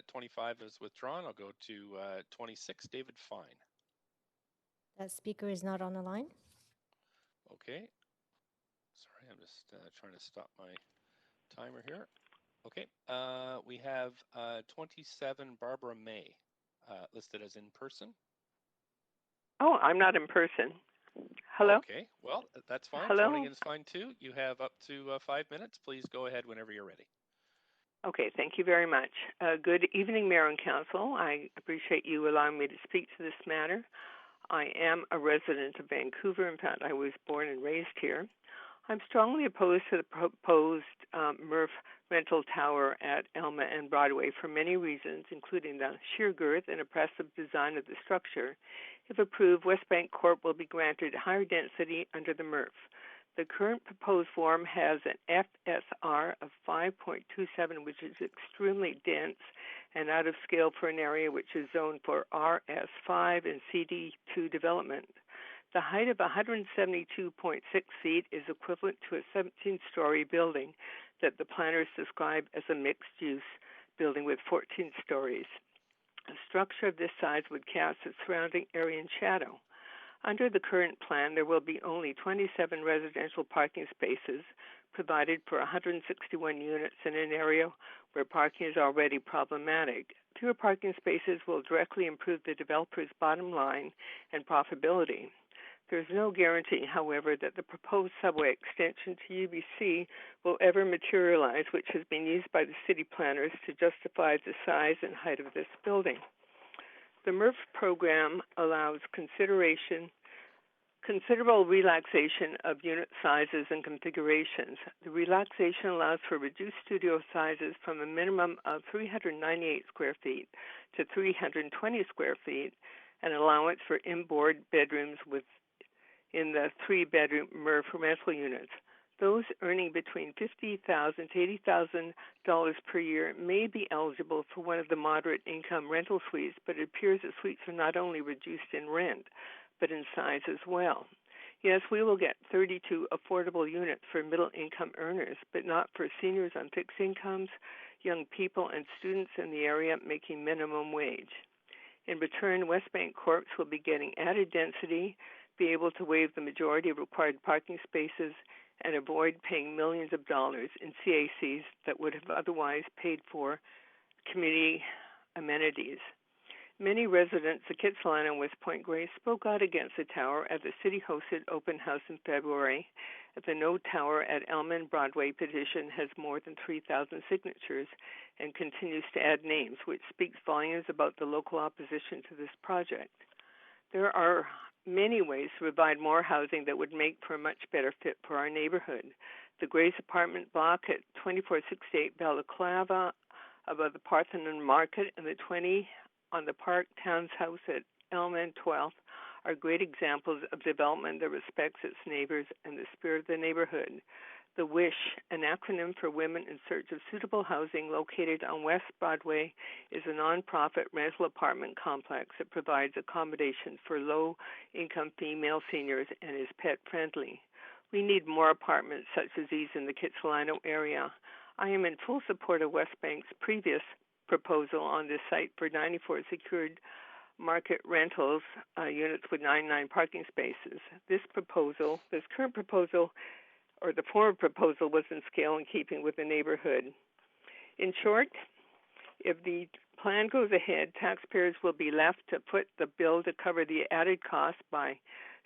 25 is withdrawn. I'll go to 26, David Fine. That speaker is not on the line. Okay. Sorry, I'm just trying to stop my timer here. Okay. We have 27, Barbara May, listed as in person. Oh, I'm not in person. Hello? Okay, well, that's fine. Hello? Phoning in is fine too. You have up to 5 minutes. Please go ahead whenever you're ready. Okay, thank you very much. Good evening, Mayor and Council. I appreciate you allowing me to speak to this matter. I am a resident of Vancouver. In fact, I was born and raised here. I'm strongly opposed to the proposed MRF rental tower at Elma and Broadway for many reasons, including the sheer girth and oppressive design of the structure. If approved, Westbank Corp will be granted higher density under the MRF. The current proposed form has an FSR of 5.27, which is extremely dense and out of scale for an area which is zoned for RS5 and CD2 development. The height of 172.6 feet is equivalent to a 17-story building that the planners describe as a mixed-use building with 14 stories. A structure of this size would cast the surrounding area in shadow. Under the current plan, there will be only 27 residential parking spaces provided for 161 units in an area where parking is already problematic. Fewer parking spaces will directly improve the developer's bottom line and profitability. There's no guarantee, however, that the proposed subway extension to UBC will ever materialize, which has been used by the city planners to justify the size and height of this building. The MRF program allows considerable relaxation of unit sizes and configurations. The relaxation allows for reduced studio sizes from a minimum of 398 square feet to 320 square feet, and allowance for inboard bedrooms in the 3-bedroom MRF rental units. Those earning between $50,000 to $80,000 per year may be eligible for one of the moderate income rental suites, but it appears that suites are not only reduced in rent, but in size as well. Yes, we will get 32 affordable units for middle-income earners, but not for seniors on fixed incomes, young people, and students in the area making minimum wage. In return, Westbank Corps will be getting added density, be able to waive the majority of required parking spaces, and avoid paying millions of dollars in CACs that would have otherwise paid for community amenities. Many residents of Kitsilano and West Point Grey spoke out against the tower at the city-hosted open house in February. The No Tower at Elm Broadway petition has more than 3,000 signatures and continues to add names, which speaks volumes about the local opposition to this project. There are many ways to provide more housing that would make for a much better fit for our neighborhood. The Grays apartment block at 2468 Balaclava above the Parthenon Market and the 20 on the Park Towns House at Elm and 12th are great examples of development that respects its neighbors and the spirit of the neighborhood. The WISH, an acronym for Women in Search of Suitable Housing, located on West Broadway, is a nonprofit rental apartment complex that provides accommodations for low-income female seniors and is pet-friendly. We need more apartments such as these in the Kitsilano area. I am in full support of Westbank's previous proposal on this site for 94 secured market rentals units with 99 parking spaces. This current proposal, or the former proposal, was in scale and keeping with the neighborhood. In short, if the plan goes ahead, taxpayers will be left to foot the bill to cover the added cost by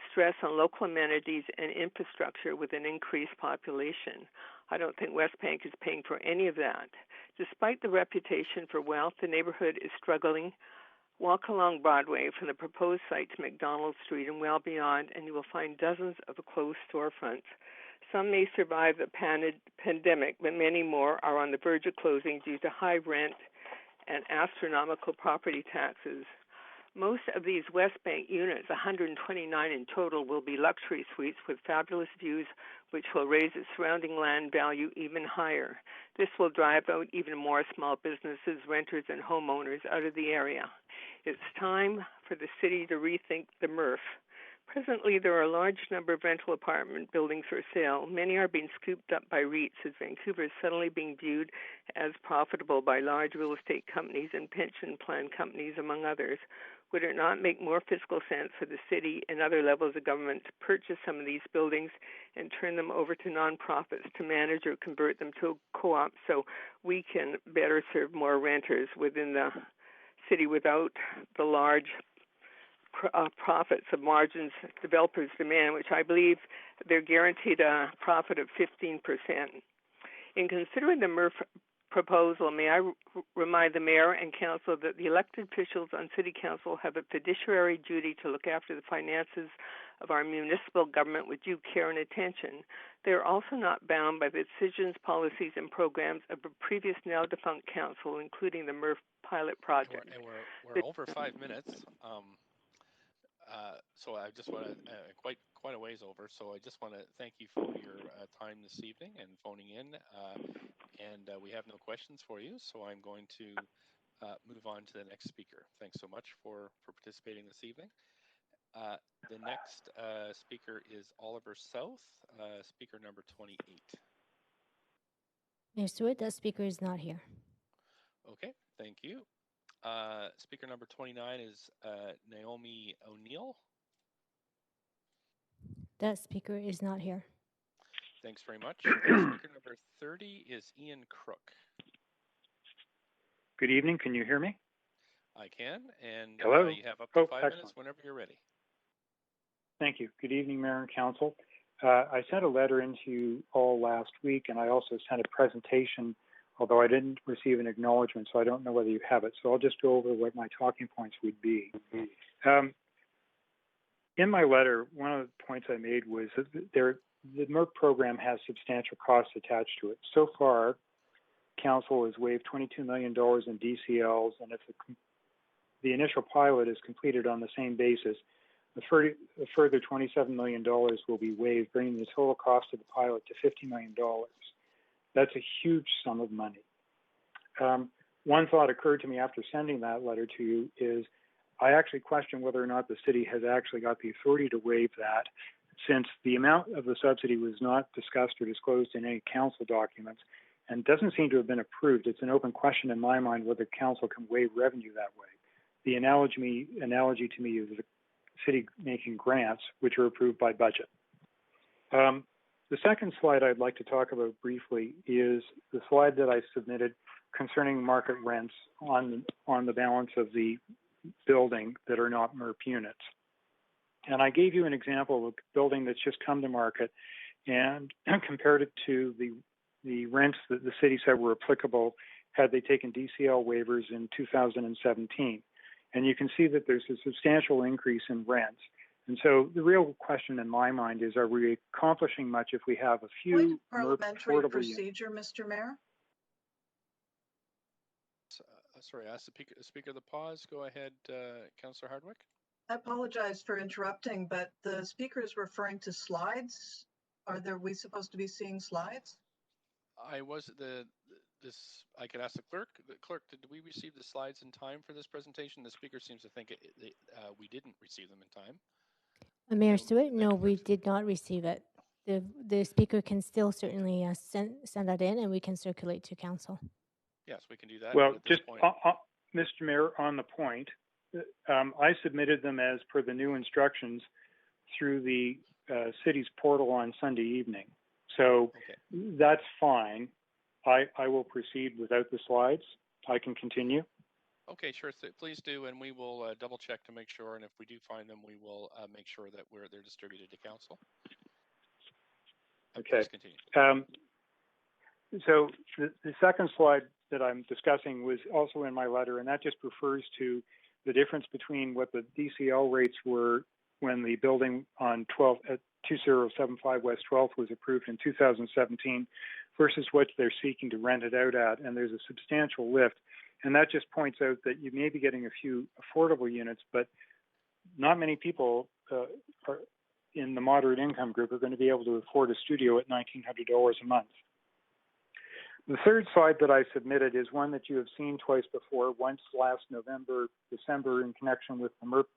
stress on local amenities and infrastructure with an increased population. I don't think Westbank is paying for any of that. Despite the reputation for wealth, the neighborhood is struggling. Walk along Broadway from the proposed site to McDonald Street and well beyond, and you will find dozens of closed storefronts. Some may survive the pandemic, but many more are on the verge of closing due to high rent and astronomical property taxes. Most of these Westbank units, 129 in total, will be luxury suites with fabulous views, which will raise its surrounding land value even higher. This will drive out even more small businesses, renters, and homeowners out of the area. It's time for the city to rethink the MRF. Presently, there are a large number of rental apartment buildings for sale. Many are being scooped up by REITs as Vancouver is suddenly being viewed as profitable by large real estate companies and pension plan companies, among others. Would it not make more fiscal sense for the city and other levels of government to purchase some of these buildings and turn them over to nonprofits to manage or convert them to co-ops so we can better serve more renters within the city without the large profits of margins developers demand, which I believe they're guaranteed a profit of 15%. In considering the MRF proposal, may I remind the mayor and council that the elected officials on city council have a fiduciary duty to look after the finances of our municipal government with due care and attention. They are also not bound by the decisions, policies, and programs of a previous now defunct council, including the MRF pilot project. And we're over 5 minutes. So I just want to, quite a ways over, so I just want to thank you for your time this evening and phoning in, and we have no questions for you, so I'm going to move on to the next speaker. Thanks so much for participating this evening. The next speaker is Oliver South, speaker number 28. Mayor Stewart, that speaker is not here. Okay, thank you. Speaker number 29 is Naomi O'Neill. That speaker is not here. Thanks very much. Speaker number 30 is Ian Crook. Good evening. Can you hear me? I can, and Hello? You have up to 5 minutes whenever you're ready. Thank you. Good evening, Mayor and Council. I sent a letter into you all last week, and I also sent a presentation, although I didn't receive an acknowledgement, so I don't know whether you have it. So I'll just go over what my talking points would be. In my letter, one of the points I made was that the MERP program has substantial costs attached to it. So far, Council has waived $22 million in DCLs, and if the initial pilot is completed on the same basis, a further $27 million will be waived, bringing the total cost of the pilot to $50 million. That's a huge sum of money. One thought occurred to me after sending that letter to you is I actually question whether or not the city has actually got the authority to waive that, since the amount of the subsidy was not discussed or disclosed in any council documents and doesn't seem to have been approved. It's an open question in my mind whether council can waive revenue that way. The analogy to me is the city making grants, which are approved by budget. The second slide I'd like to talk about briefly is the slide that I submitted concerning market rents on the balance of the building that are not MERP units. And I gave you an example of a building that's just come to market and compared it to the rents that the city said were applicable had they taken DCL waivers in 2017. And you can see that there's a substantial increase in rents. And so the real question in my mind is, are we accomplishing much if we have a few parliamentary procedure, Mr. Mayor? Sorry, ask the speaker to pause. Go ahead, Councillor Hardwick. I apologize for interrupting, but the speaker is referring to slides. Are we supposed to be seeing slides? I could ask the clerk. The clerk, did we receive the slides in time for this presentation? The speaker seems to think we didn't receive them in time. Mayor Stewart, no, we did not receive it. The speaker can still certainly send that in, and we can circulate to council. Yes, we can do that. Well, just Mr. Mayor, on the point, I submitted them as per the new instructions through the city's portal on Sunday evening. So that's fine. I will proceed without the slides. I can continue. Okay, sure. Please do, and we will double check to make sure. And if we do find them, we will make sure that they're distributed to council. Okay. Please continue. So the second slide that I'm discussing was also in my letter, and that just refers to the difference between what the DCL rates were when the building on 2075 West 12th was approved in 2017 versus what they're seeking to rent it out at, and there's a substantial lift. And that just points out that you may be getting a few affordable units, but not many people are in the moderate income group are going to be able to afford a studio at $1,900 a month. The third slide that I submitted is one that you have seen twice before, once last November, December, in connection with the MERP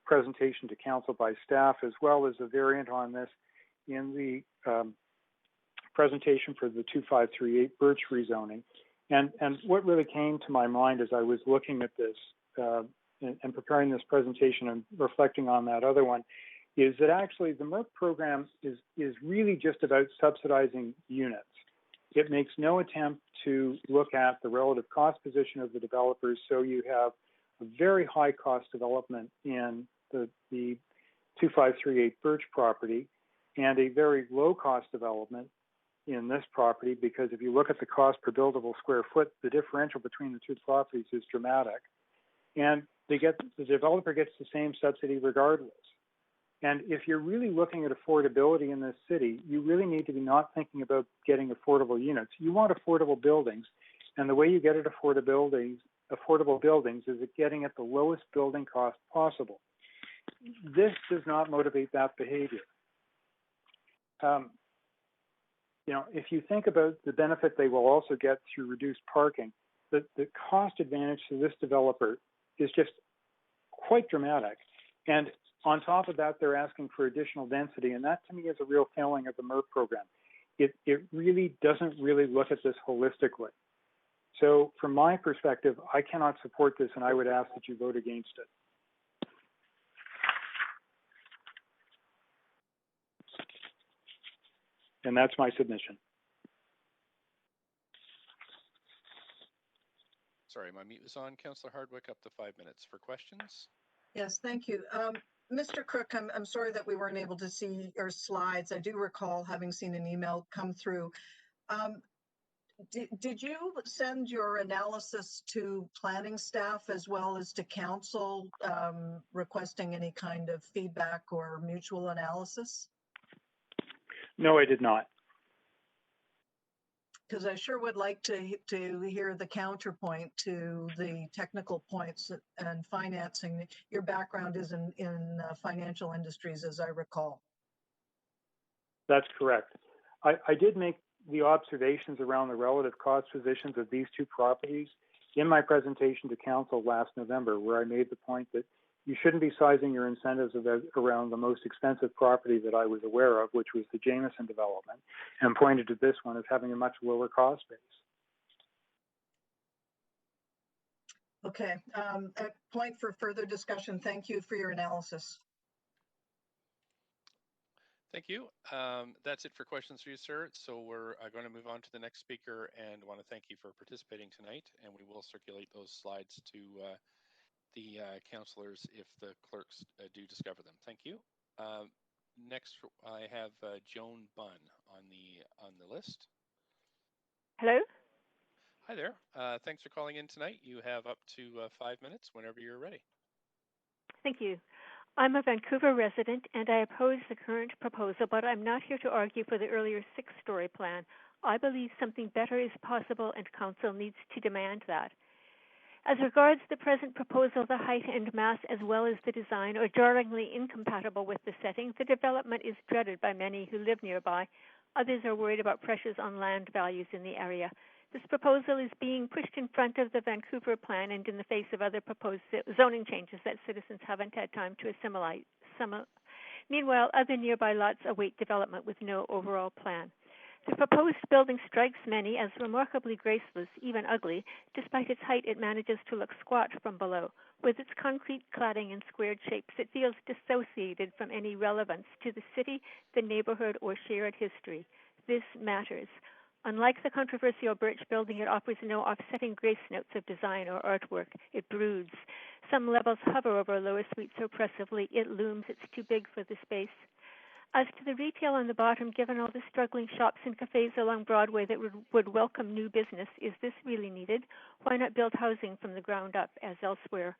presentation to council by staff, as well as a variant on this in the presentation for the 2538 Birch rezoning. And what really came to my mind as I was looking at this and preparing this presentation and reflecting on that other one is that actually the MERP program is really just about subsidizing units. It makes no attempt to look at the relative cost position of the developers, so you have a very high cost development in the 2538 Birch property and a very low cost development in this property, because if you look at the cost per buildable square foot, the differential between the two properties is dramatic. And the developer gets the same subsidy regardless. And if you're really looking at affordability in this city, you really need to be not thinking about getting affordable units. You want affordable buildings, and the way you get at affordable buildings is at getting at the lowest building cost possible. This does not motivate that behavior. If you think about the benefit they will also get through reduced parking, the cost advantage to this developer is just quite dramatic. And on top of that, they're asking for additional density, and that to me is a real failing of the MERP program. It really doesn't really look at this holistically. So from my perspective, I cannot support this, and I would ask that you vote against it. And that's my submission. Sorry, my mute was on. Councillor Hardwick, up to 5 minutes for questions. Yes, thank you. Mr. Crook, I'm sorry that we weren't able to see your slides. I do recall having seen an email come through. Did you send your analysis to planning staff as well as to council, requesting any kind of feedback or mutual analysis? No, I did not. Because I sure would like to hear the counterpoint to the technical points and financing. Your background is in financial industries, as I recall. That's correct. I did make the observations around the relative cost positions of these two properties in my presentation to council last November, where I made the point that you shouldn't be sizing your incentives around the most expensive property that I was aware of, which was the Jameson development, and pointed to this one as having a much lower cost base. Okay, a point for further discussion. Thank you for your analysis. Thank you. That's it for questions for you, sir. So we're going to move on to the next speaker and want to thank you for participating tonight. And we will circulate those slides to the councillors if the clerks do discover them. Thank you. Next, I have Joan Bunn on the list. Hello. Hi there. Thanks for calling in tonight. You have up to 5 minutes whenever you're ready. Thank you. I'm a Vancouver resident and I oppose the current proposal, but I'm not here to argue for the earlier 6-story plan. I believe something better is possible and council needs to demand that. As regards the present proposal, the height and mass as well as the design are jarringly incompatible with the setting. The development is dreaded by many who live nearby. Others are worried about pressures on land values in the area. This proposal is being pushed in front of the Vancouver plan and in the face of other proposed zoning changes that citizens haven't had time to assimilate. Meanwhile, other nearby lots await development with no overall plan. The proposed building strikes many as remarkably graceless, even ugly. Despite its height, it manages to look squat from below. With its concrete cladding and squared shapes, it feels dissociated from any relevance to the city, the neighborhood, or shared history. This matters. Unlike the controversial Birch building, it offers no offsetting grace notes of design or artwork. It broods. Some levels hover over lower suites so oppressively it looms it's too big for the space. As to the retail on the bottom, given all the struggling shops and cafes along Broadway that would welcome new business, is this really needed? Why not build housing from the ground up as elsewhere?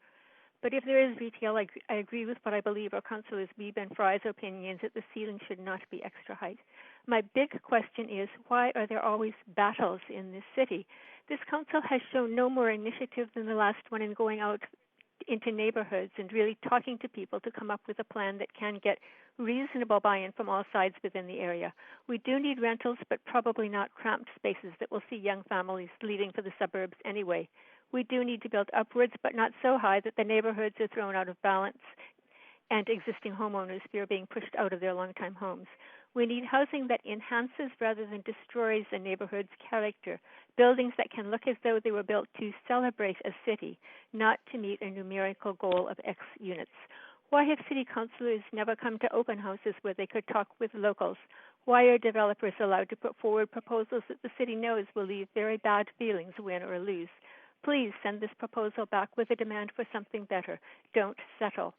But if there is retail, I agree with what I believe are Councillors Wiebe and Fry's opinions that the ceiling should not be extra height. My big question is, why are there always battles in this city? This council has shown no more initiative than the last one in going out into neighborhoods and really talking to people to come up with a plan that can get reasonable buy-in from all sides within the area. We do need rentals, but probably not cramped spaces that will see young families leaving for the suburbs anyway. We do need to build upwards, but not so high that the neighborhoods are thrown out of balance and existing homeowners fear being pushed out of their longtime homes. We need housing that enhances rather than destroys a neighborhood's character, buildings that can look as though they were built to celebrate a city, not to meet a numerical goal of X units. Why have city councillors never come to open houses where they could talk with locals? Why are developers allowed to put forward proposals that the city knows will leave very bad feelings, win or lose? Please send this proposal back with a demand for something better. Don't settle.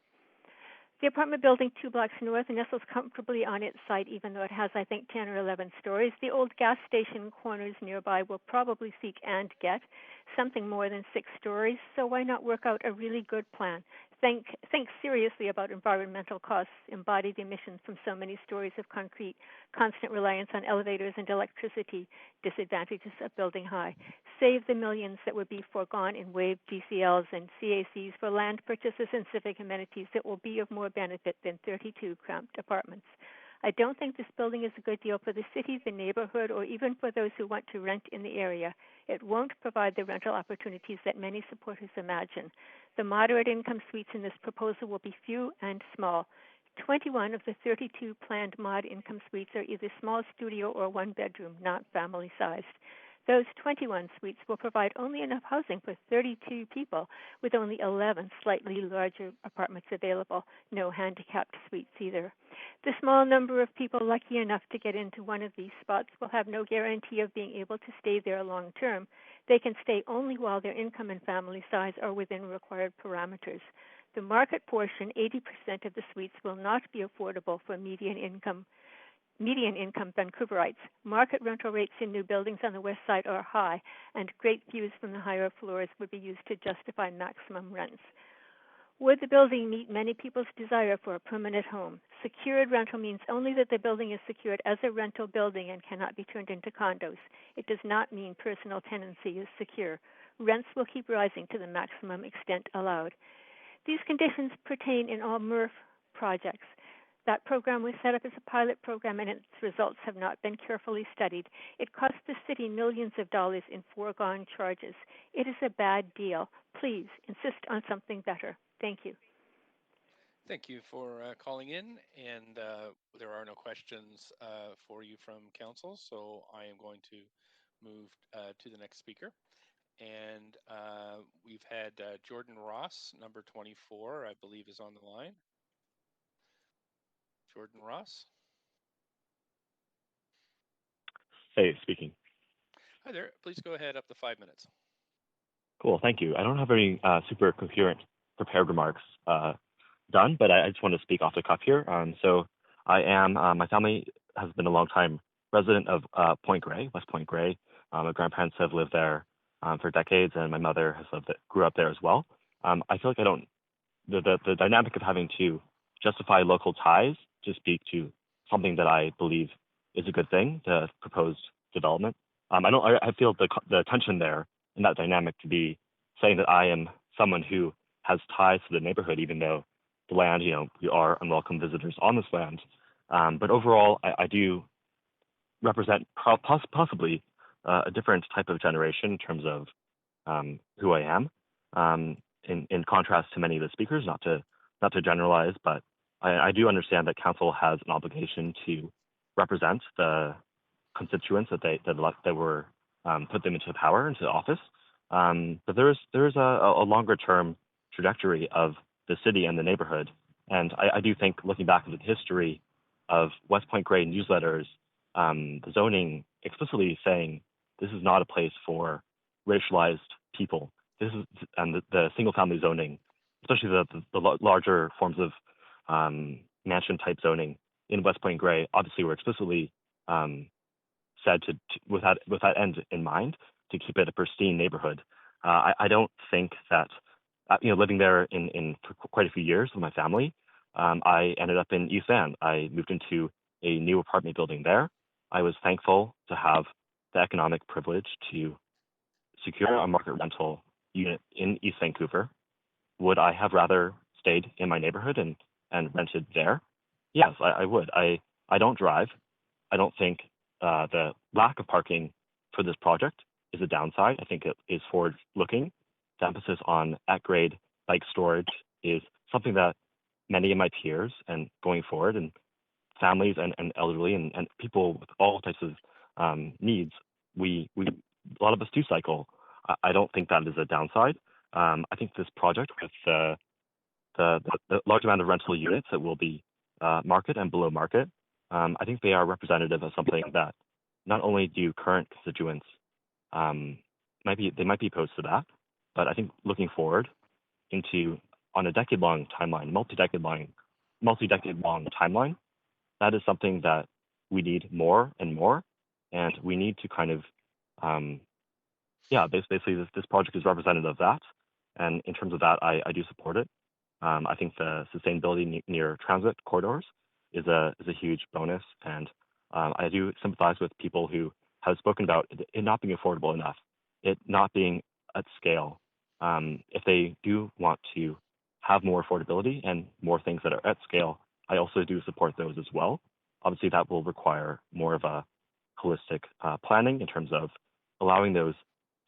The apartment building 2 blocks north nestles comfortably on its site, even though it has, I think, 10 or 11 stories. The old gas station corners nearby will probably seek and get something more than 6 stories, so why not work out a really good plan? Think seriously about environmental costs, embody the emissions from so many stories of concrete, constant reliance on elevators and electricity, disadvantages of building high. Save the millions that would be foregone in waived GCLs and CACs for land purchases and civic amenities that will be of more benefit than 32 cramped apartments. I don't think this building is a good deal for the city, the neighborhood, or even for those who want to rent in the area. It won't provide the rental opportunities that many supporters imagine. The moderate income suites in this proposal will be few and small. 21 of the 32 planned mod income suites are either small studio or 1 bedroom, not family sized. Those 21 suites will provide only enough housing for 32 people, with only 11 slightly larger apartments available, no handicapped suites either. The small number of people lucky enough to get into one of these spots will have no guarantee of being able to stay there long term. They can stay only while their income and family size are within required parameters. The market portion, 80% of the suites, will not be affordable for median income Vancouverites. Market rental rates in new buildings on the west side are high, and great views from the higher floors would be used to justify maximum rents. Would the building meet many people's desire for a permanent home? Secured rental means only that the building is secured as a rental building and cannot be turned into condos. It does not mean personal tenancy is secure. Rents will keep rising to the maximum extent allowed. These conditions pertain in all MRF projects. That program was set up as a pilot program, and its results have not been carefully studied. It cost the city millions of dollars in foregone charges. It is a bad deal. Please insist on something better. Thank you. Thank you for calling in, and there are no questions for you from council, so I am going to move to the next speaker. And we've had Jordan Ross, number 24, I believe is on the line. Jordan Ross. Hey, speaking. Hi there. Please go ahead, up to 5 minutes. Cool, thank you. I don't have any super coherent prepared remarks done, but I just want to speak off the cuff here. So I am, my family has been a long time resident of Point Grey, West Point Grey. My grandparents have lived there for decades, and my mother has grew up there as well. I feel like the dynamic of having to justify local ties to speak to something that I believe is a good thing, the proposed development. I feel the tension there in that dynamic to be saying that I am someone who has ties to the neighborhood, even though the land, we are unwelcome visitors on this land. But overall, I do represent possibly a different type of generation in terms of who I am. In contrast to many of the speakers, not to generalize, but I do understand that council has an obligation to represent the constituents that were put them into power, into office. But there's a longer term trajectory of the city and the neighborhood. And I do think, looking back at the history of West Point Grey newsletters, the zoning explicitly saying this is not a place for racialized people. This is, and the single family zoning, especially the larger forms of mansion type zoning in West Point Grey, obviously were explicitly said to with that end in mind, to keep it a pristine neighborhood. I don't think that living there for quite a few years with my family, I ended up in East Van. I moved into a new apartment building there. I was thankful to have the economic privilege to secure a market rental unit in East Vancouver. Would I have rather stayed in my neighborhood and rented there? Yes, I would. I don't drive. I don't think the lack of parking for this project is a downside. I think it is forward-looking. The emphasis on at-grade bike storage is something that many of my peers and going forward, and families and elderly and people with all types of needs, a lot of us do cycle. I don't think that is a downside. I think this project, with the large amount of rental units that will be market and below market, I think they are representative of something that not only do current constituents might be opposed to that, but I think looking forward on a decade-long timeline, multi-decade long timeline, that is something that we need more and more, and we need to kind of basically this project is representative of that, and in terms of that, I do support it. I think the sustainability near transit corridors is a huge bonus, and I do sympathize with people who have spoken about it not being affordable enough, it not being at scale. If they do want to have more affordability and more things that are at scale, I also do support those as well. Obviously, that will require more of a holistic planning in terms of allowing those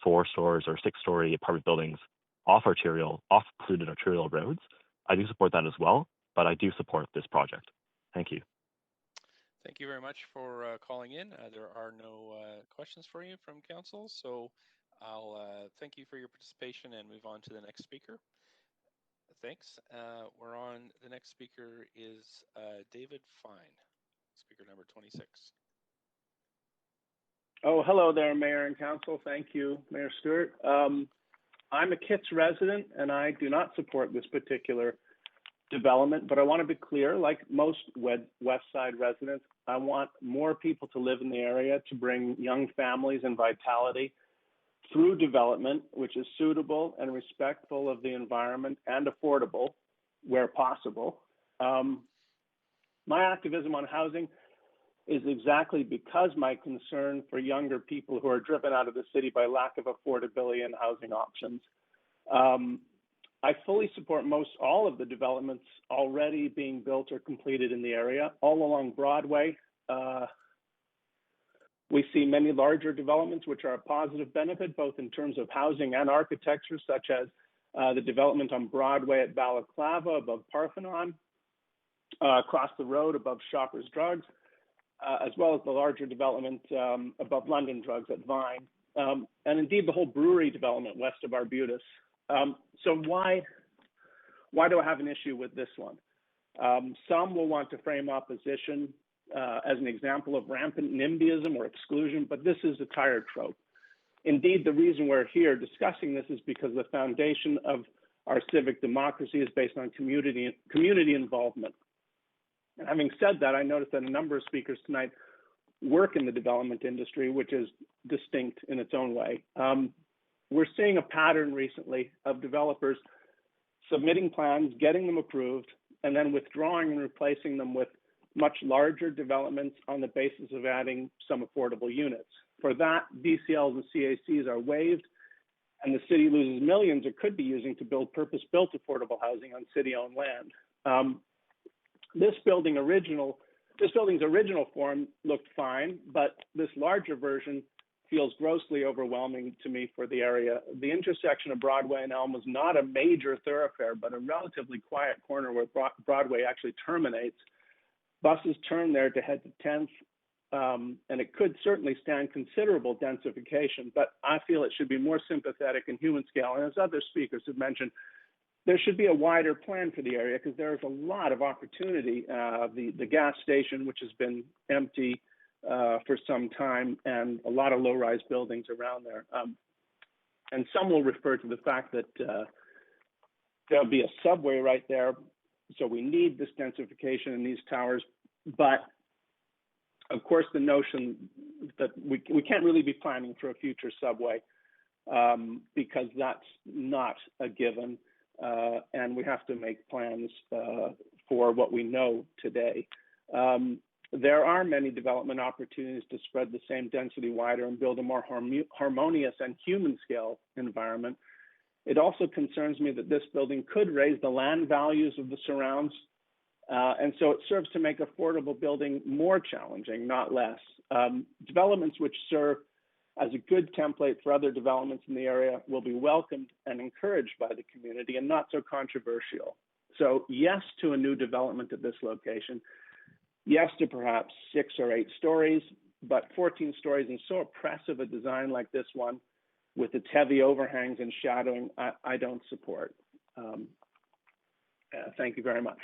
4-story or 6-story apartment buildings off polluted arterial roads. I do support that as well, but I do support this project. Thank you. Thank you very much for calling in. There are no questions for you from council, so I'll thank you for your participation and move on to the next speaker. Thanks. We're on, the next speaker is David Fine, speaker number 26. Oh, hello there, Mayor and Council. Thank you, Mayor Stewart. I'm a Kits resident, and I do not support this particular development, but I want to be clear, like most West Side residents, I want more people to live in the area to bring young families and vitality through development, which is suitable and respectful of the environment and affordable where possible. My activism on housing is exactly because my concern for younger people who are driven out of the city by lack of affordability and housing options. I fully support all of the developments already being built or completed in the area. All along Broadway, we see many larger developments which are a positive benefit, both in terms of housing and architecture, such as the development on Broadway at Balaclava above Parthenon, across the road above Shoppers Drugs, as well as the larger development above London Drugs at Vine, and indeed the whole brewery development west of Arbutus. So why do I have an issue with this one? Some will want to frame opposition as an example of rampant NIMBYism or exclusion, but this is a tired trope. Indeed, the reason we're here discussing this is because the foundation of our civic democracy is based on community involvement. And having said that, I noticed that a number of speakers tonight work in the development industry, which is distinct in its own way. We're seeing a pattern recently of developers submitting plans, getting them approved, and then withdrawing and replacing them with much larger developments on the basis of adding some affordable units. For that, DCLs and CACs are waived, and the city loses millions it could be using to build purpose-built affordable housing on city-owned land. This building's original form looked fine, but this larger version feels grossly overwhelming to me for the area. The intersection of Broadway and Elm was not a major thoroughfare, but a relatively quiet corner where Broadway actually terminates. Buses turn there to head to 10th, and it could certainly stand considerable densification, but I feel it should be more sympathetic and human scale. And as other speakers have mentioned, there should be a wider plan for the area because there is a lot of opportunity. The gas station, which has been empty for some time, and a lot of low-rise buildings around there. And some will refer to the fact that there'll be a subway right there, so we need this densification in these towers. But of course, the notion that we can't really be planning for a future subway because that's not a given. And we have to make plans for what we know today. There are many development opportunities to spread the same density wider and build a more harmonious and human scale environment. It also concerns me that this building could raise the land values of the surrounds. And so it serves to make affordable building more challenging, not less. Developments which serve as a good template for other developments in the area will be welcomed and encouraged by the community and not so controversial. So yes to a new development at this location. Yes to perhaps 6 or 8 stories, but 14 stories and so oppressive a design like this one with its heavy overhangs and shadowing, I don't support. Thank you very much.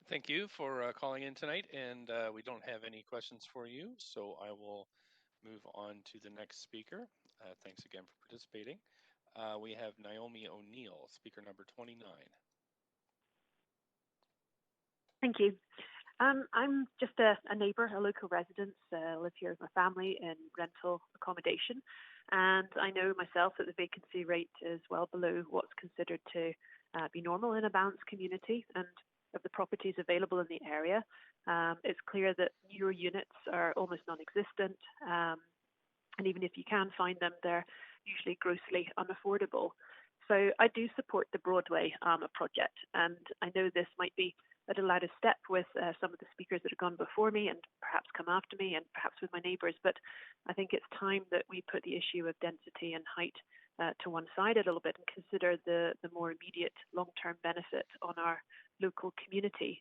Thank you for calling in tonight, and we don't have any questions for you, so I will move on to the next speaker. Thanks again for participating. We have Naomi O'Neill, speaker number 29. Thank you. I'm just a neighbour, a local resident, live here with my family in rental accommodation. And I know myself that the vacancy rate is well below what's considered to be normal in a balanced community. And of the properties available in the area, it's clear that newer units are almost non-existent. And even if you can find them, they're usually grossly unaffordable. So I do support the Broadway project. And I know this might be at a latest step with some of the speakers that have gone before me and perhaps come after me and perhaps with my neighbours. But I think it's time that we put the issue of density and height to one side a little bit and consider the more immediate long-term benefit on our local community.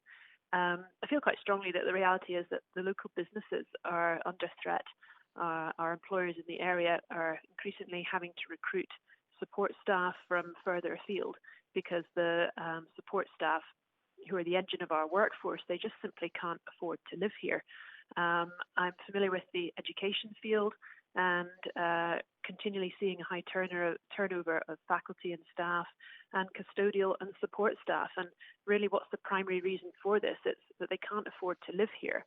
I feel quite strongly that the reality is that the local businesses are under threat. Our employers in the area are increasingly having to recruit support staff from further afield because the support staff, who are the engine of our workforce, they just simply can't afford to live here. I'm familiar with the education field and continually seeing a high turnover of faculty and staff and custodial and support staff. And really, what's the primary reason for this? It's that they can't afford to live here.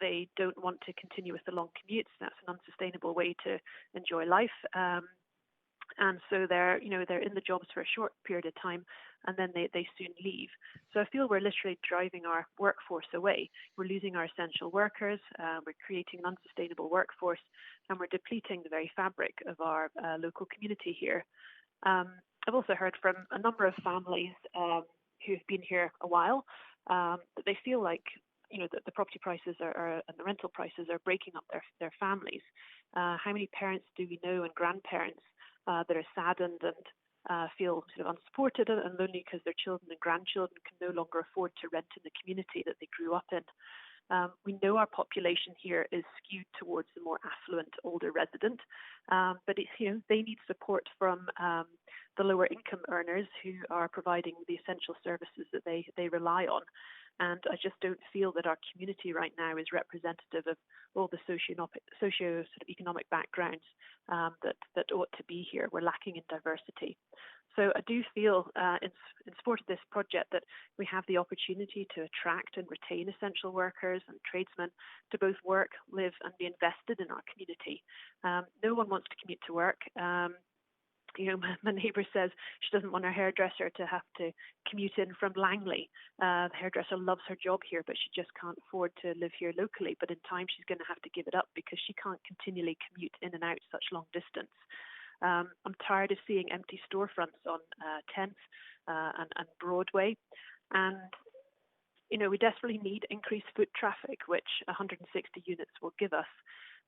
They don't want to continue with the long commutes. That's an unsustainable way to enjoy life. And so they're in the jobs for a short period of time, and then they soon leave. So I feel we're literally driving our workforce away. We're losing our essential workers, we're creating an unsustainable workforce, and we're depleting the very fabric of our local community here. I've also heard from a number of families who've been here a while that they feel like that the property prices and the rental prices are breaking up their families. How many parents do we know and grandparents that are saddened and feel sort of unsupported and lonely because their children and grandchildren can no longer afford to rent in the community that they grew up in? We know our population here is skewed towards the more affluent, older resident, but they need support from the lower income earners who are providing the essential services that they rely on. And I just don't feel that our community right now is representative of all the socio-economic backgrounds that ought to be here. We're lacking in diversity. So I do feel in support of this project that we have the opportunity to attract and retain essential workers and tradesmen to both work, live and be invested in our community. No one wants to commute to work. My neighbour says she doesn't want her hairdresser to have to commute in from Langley. The hairdresser loves her job here, but she just can't afford to live here locally. But in time, she's going to have to give it up because she can't continually commute in and out such long distance. I'm tired of seeing empty storefronts on 10th and Broadway. And, we desperately need increased foot traffic, which 160 units will give us.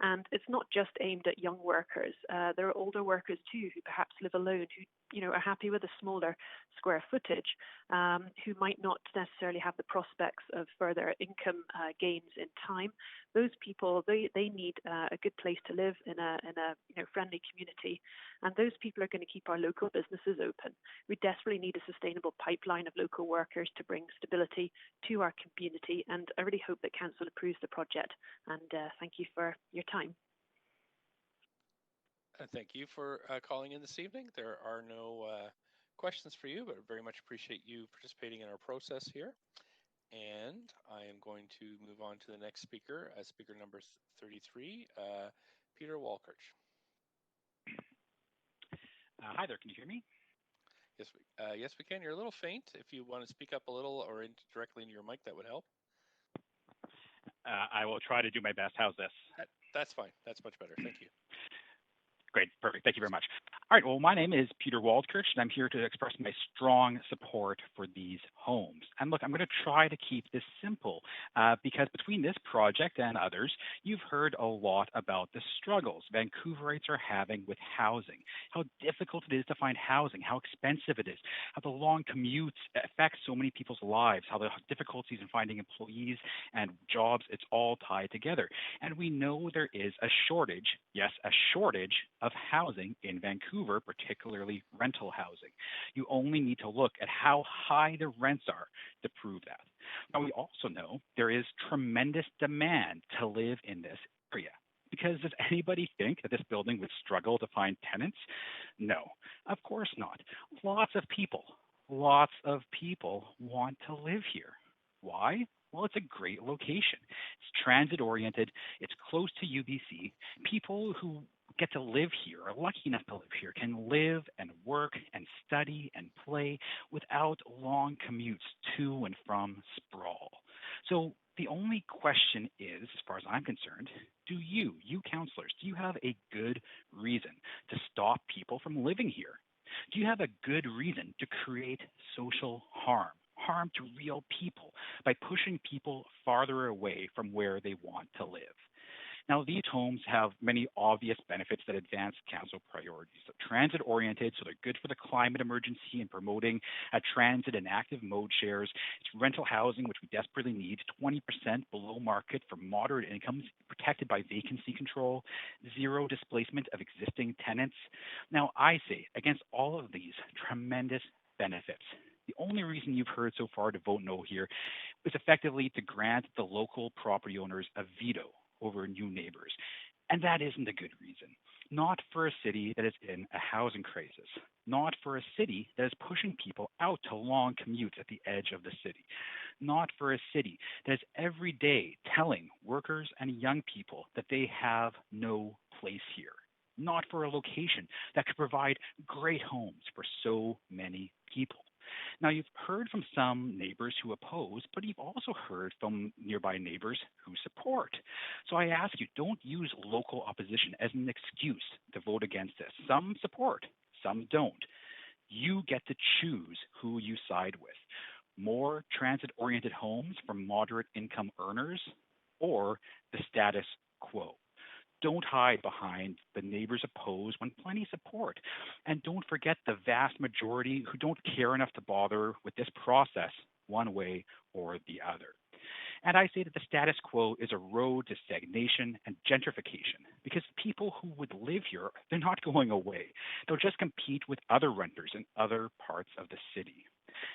And it's not just aimed at young workers. There are older workers too who perhaps live alone, who are happy with a smaller square footage, who might not necessarily have the prospects of further income gains in time. Those people, they need a good place to live in a friendly community, and those people are going to keep our local businesses open. We desperately need a sustainable pipeline of local workers to bring stability to our community, and I really hope that Council approves the project. And thank you for your time. Thank you for calling in this evening. There are no questions for you, but I very much appreciate you participating in our process here. And I am going to move on to the next speaker, speaker number 33, Peter Walkirch. Hi there, can you hear me? Yes, we can. You're a little faint. If you want to speak up a little or directly into your mic, that would help. I will try to do my best. How's this? That's fine. That's much better. Thank you. Great, perfect. Thank you very much. All right, well, my name is Peter Waldkirch, and I'm here to express my strong support for these homes. And look, I'm going to try to keep this simple because between this project and others, you've heard a lot about the struggles Vancouverites are having with housing, how difficult it is to find housing, how expensive it is, how the long commutes affect so many people's lives, how the difficulties in finding employees and jobs, it's all tied together. And we know there is a shortage, yes, a shortage of housing in Vancouver, particularly rental housing. You only need to look at how high the rents are to prove that. Now, we also know there is tremendous demand to live in this area. Because does anybody think that this building would struggle to find tenants? No, of course not. Lots of people want to live here. Why? Well, it's a great location. It's transit-oriented. It's close to UBC. People who get to live here, are lucky enough to live here, can live and work and study and play without long commutes to and from sprawl. So the only question is, as far as I'm concerned, do you councillors, do you have a good reason to stop people from living here? Do you have a good reason to create social harm to real people by pushing people farther away from where they want to live? Now, these homes have many obvious benefits that advance council priorities. They're transit-oriented, so they're good for the climate emergency and promoting transit and active mode shares. It's rental housing, which we desperately need, 20% below market for moderate incomes, protected by vacancy control, zero displacement of existing tenants. Now, I say, against all of these tremendous benefits, the only reason you've heard so far to vote no here is effectively to grant the local property owners a veto over new neighbors. And that isn't a good reason. Not for a city that is in a housing crisis. Not for a city that is pushing people out to long commutes at the edge of the city. Not for a city that is every day telling workers and young people that they have no place here. Not for a location that could provide great homes for so many people. Now, you've heard from some neighbors who oppose, but you've also heard from nearby neighbors who support. So I ask you, don't use local opposition as an excuse to vote against this. Some support, some don't. You get to choose who you side with. More transit-oriented homes for moderate income earners or the status quo. Don't hide behind the neighbors opposed when plenty support. And don't forget the vast majority who don't care enough to bother with this process one way or the other. And I say that the status quo is a road to stagnation and gentrification because people who would live here, they're not going away. They'll just compete with other renters in other parts of the city.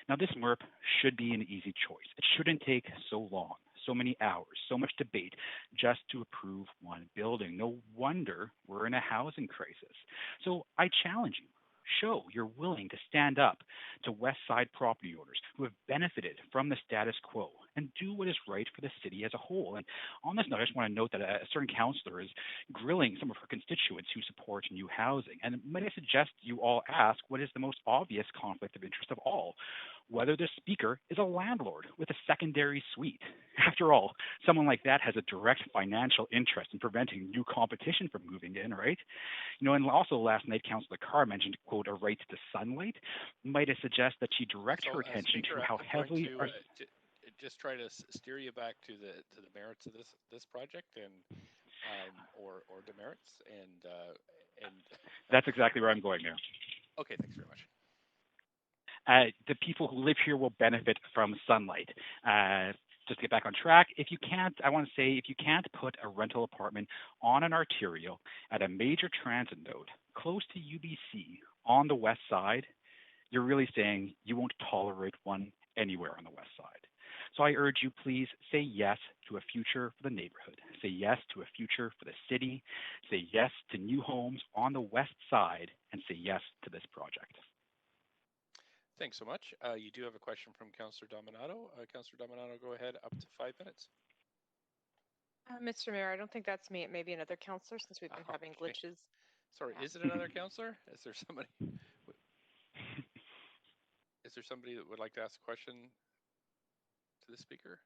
Now, this MERP should be an easy choice. It shouldn't take so long, so many hours, so much debate just to approve one building. No wonder we're in a housing crisis. So I challenge you. Show you're willing to stand up to West Side property owners who have benefited from the status quo and do what is right for the city as a whole. And on this note, I just want to note that a certain councillor is grilling some of her constituents who support new housing. And might I suggest you all ask what is the most obvious conflict of interest of all? Whether the speaker is a landlord with a secondary suite. After all, someone like that has a direct financial interest in preventing new competition from moving in, right? You know, and also last night, Councillor Carr mentioned, quote, a right to sunlight. Might I suggest that she direct her attention Speaker, to how heavily... just try to steer you back to the merits of this project and or demerits and That's exactly where I'm going now. Okay, thanks very much. The people who live here will benefit from sunlight. Just to get back on track, if you can't put a rental apartment on an arterial at a major transit node close to UBC on the west side, you're really saying you won't tolerate one anywhere on the west side. So I urge you, please say yes to a future for the neighborhood. Say yes to a future for the city. Say yes to new homes on the west side, and say yes to this project. Thanks so much. You do have a question from Councillor Dominato. Councillor Dominato, go ahead, up to 5 minutes. Mr. Mayor, I don't think that's me. It may be another councillor since we've been having glitches. Sorry, is it another councillor? Is there somebody? Is there somebody that would like to ask a question to the speaker?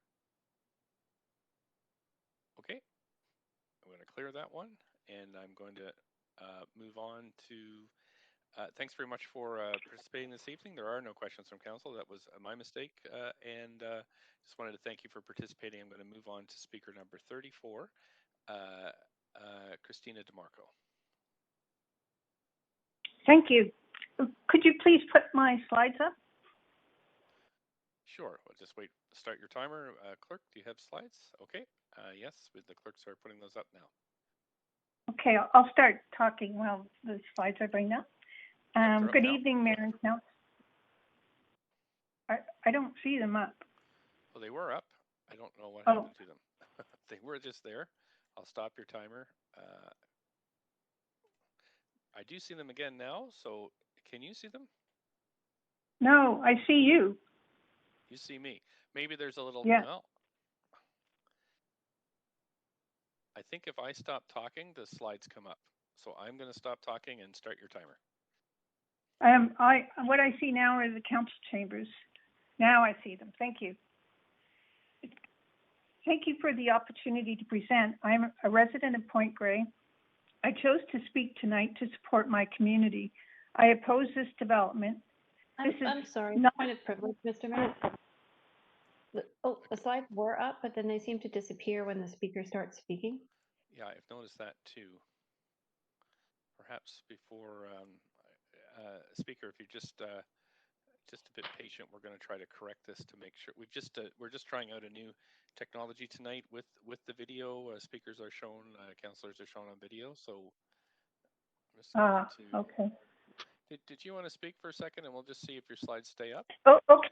Okay, I'm going to clear that one, and I'm going to move on to. Thanks very much for participating this evening. There are no questions from council. That was my mistake, and just wanted to thank you for participating. I'm going to move on to speaker number 34, Christina DeMarco. Thank you. Could you please put my slides up? Sure. We'll just wait. Start your timer. Clerk, do you have slides? Okay. Yes, the clerks are putting those up now. Okay, I'll start talking while the slides are bringing up. Good evening, Mayor and Council. I don't see them up. Well, they were up. I don't know what happened to them. They were just there. I'll stop your timer. I do see them again now, so can you see them? No, I see you. You see me. Maybe there's a little... Yeah. Well, I think if I stop talking, the slides come up. So I'm going to stop talking and start your timer. What I see now are the council chambers. Now I see them. Thank you. Thank you for the opportunity to present. I'm a resident of Point Grey. I chose to speak tonight to support my community. I oppose this development. I'm sorry, point of privilege, Mr. Mayor. The slides were up, but then they seem to disappear when the speaker starts speaking. Yeah, I've noticed that too. Perhaps before, speaker, if you're just a bit patient, we're going to try to correct this to make sure. We're just trying out a new technology tonight with the video. Speakers are shown, councillors are shown on video. So I'm just going to. Okay. Did you want to speak for a second, and we'll just see if your slides stay up? Oh, okay.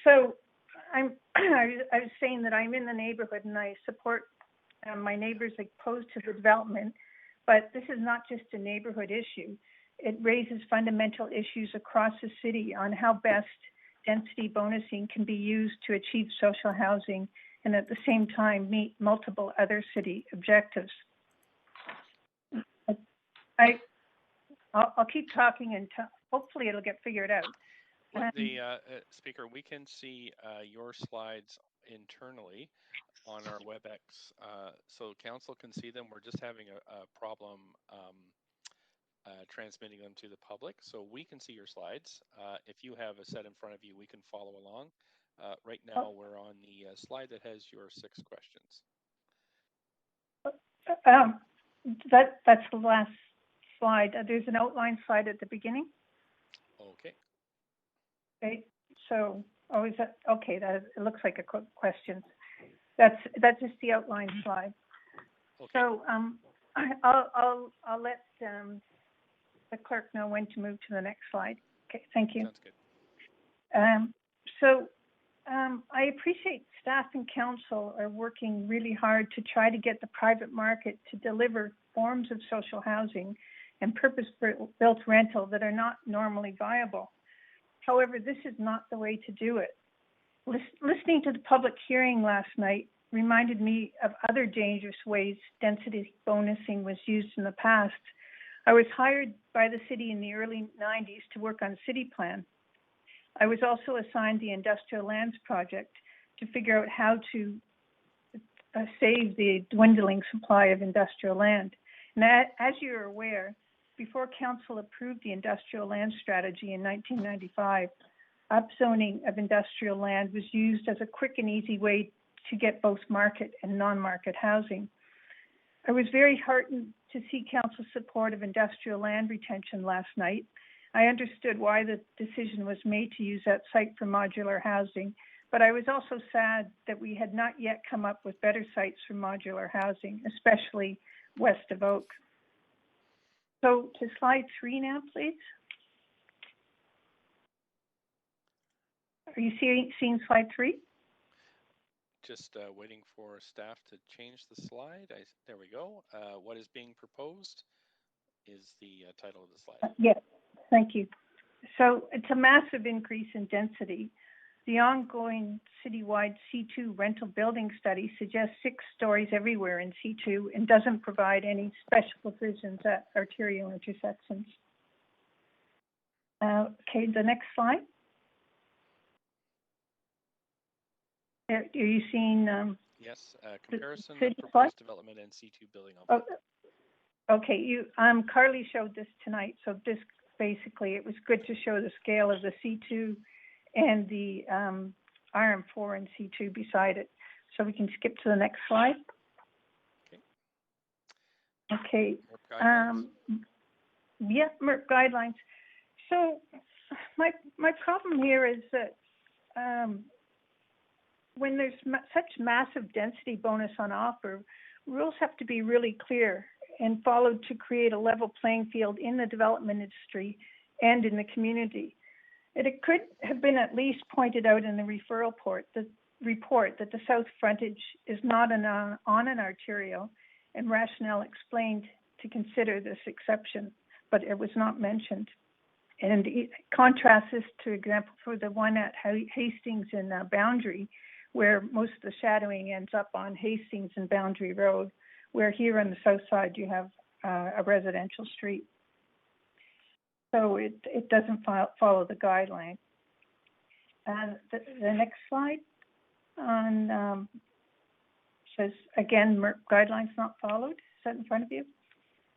So I was saying that I'm in the neighborhood and I support my neighbors opposed to the development, but this is not just a neighborhood issue. It raises fundamental issues across the city on how best density bonusing can be used to achieve social housing and at the same time meet multiple other city objectives. I'll keep talking until hopefully it'll get figured out. Well, the speaker, we can see your slides internally on our WebEx, so council can see them. We're just having a problem transmitting them to the public, so we can see your slides. If you have a set in front of you, we can follow along. Right now, we're on the slide that has your 6 questions. That's the last slide. There's an outline slide at the beginning. Okay. Okay. So, is that okay? That it looks like a question. That's just the outline slide. Okay. So I'll let the clerk know when to move to the next slide. Okay, thank you. Sounds good. I appreciate staff and council are working really hard to try to get the private market to deliver forms of social housing and purpose-built rental that are not normally viable. However, this is not the way to do it. Listening to the public hearing last night reminded me of other dangerous ways density bonusing was used in the past. I was hired by the city in the early 90s to work on city plan. I was also assigned the industrial lands project to figure out how to save the dwindling supply of industrial land. And as you're aware, before council approved the industrial land strategy in 1995, upzoning of industrial land was used as a quick and easy way to get both market and non-market housing. I was very heartened to see council support of industrial land retention last night. I understood why the decision was made to use that site for modular housing, but I was also sad that we had not yet come up with better sites for modular housing, especially west of Oak. So to slide 3 now, please. Are you seeing slide 3? Just waiting for staff to change the slide. There we go. What is being proposed is the title of the slide. Yes, thank you. So it's a massive increase in density. The ongoing citywide C2 rental building study suggests 6 stories everywhere in C2 and doesn't provide any special provisions at arterial intersections. Okay, the next slide. Are you seeing? Yes, comparison of proposed development and C2 building envelope. Okay, Carly showed this tonight, so this basically it was good to show the scale of the C2 and the RM4 and C2 beside it. So we can skip to the next slide. Okay. Yeah, MERP guidelines. So my problem here is that when there's such massive density bonus on offer, rules have to be really clear and followed to create a level playing field in the development industry and in the community. It could have been at least pointed out in the referral report that the south frontage is not on an arterial, and rationale explained to consider this exception, but it was not mentioned. And contrast this, to example, for the one at Hastings in Boundary, where most of the shadowing ends up on Hastings and Boundary Road, where here on the south side you have a residential street. So it doesn't follow the guideline. The next slide on says, again, MERP guidelines not followed. Is that in front of you?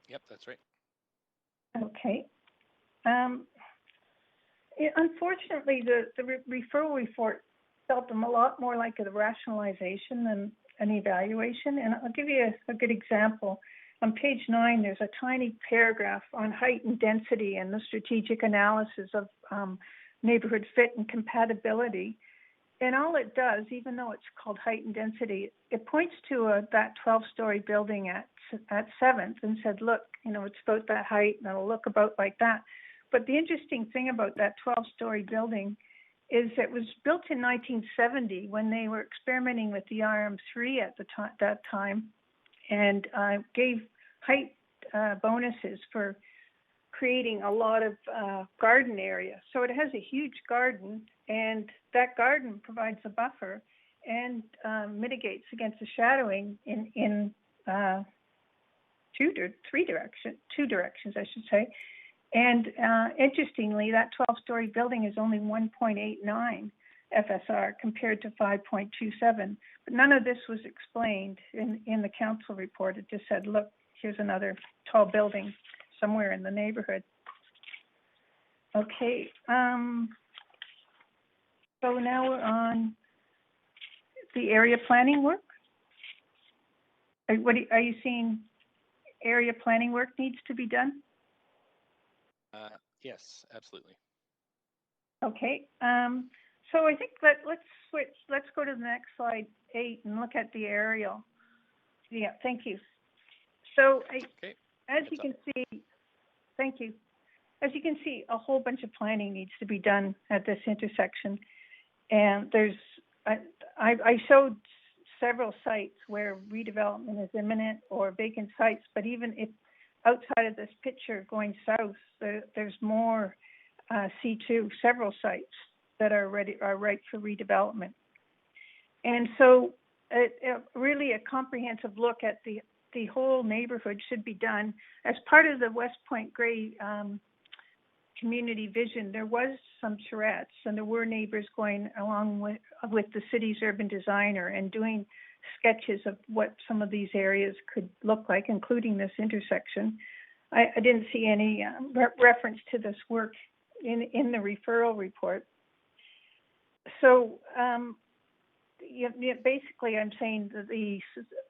Yep, that's right. Okay. Unfortunately, the referral report felt them a lot more like a rationalization than an evaluation. And I'll give you a good example. On page 9, there's a tiny paragraph on height and density and the strategic analysis of neighborhood fit and compatibility. And all it does, even though it's called height and density, it points to that 12-story building at 7th and said, look, it's about that height and it'll look about like that. But the interesting thing about that 12-story building is it was built in 1970 when they were experimenting with the RM3 at that time, and gave height bonuses for creating a lot of garden area. So it has a huge garden, and that garden provides a buffer and mitigates against the shadowing in two directions, I should say. And interestingly, that 12-story building is only 1.89 FSR compared to 5.27. But none of this was explained in the council report. It just said, look, here's another tall building somewhere in the neighborhood. Okay, so now we're on the area planning work. Are you seeing area planning work needs to be done? Yes, absolutely. Okay, so I think let's switch. Let's go to the next slide, 8, and look at the aerial. Yeah, thank you. So as you can see, thank you. As you can see, a whole bunch of planning needs to be done at this intersection. And I showed several sites where redevelopment is imminent or vacant sites, but even if outside of this picture going south, there's more C2, several sites that are ripe for redevelopment. And so really a comprehensive look at the whole neighborhood should be done. As part of the West Point Grey community vision, there was some charrettes, and there were neighbors going along with the city's urban designer and doing sketches of what some of these areas could look like, including this intersection. I didn't see any reference to this work in the referral report. So basically I'm saying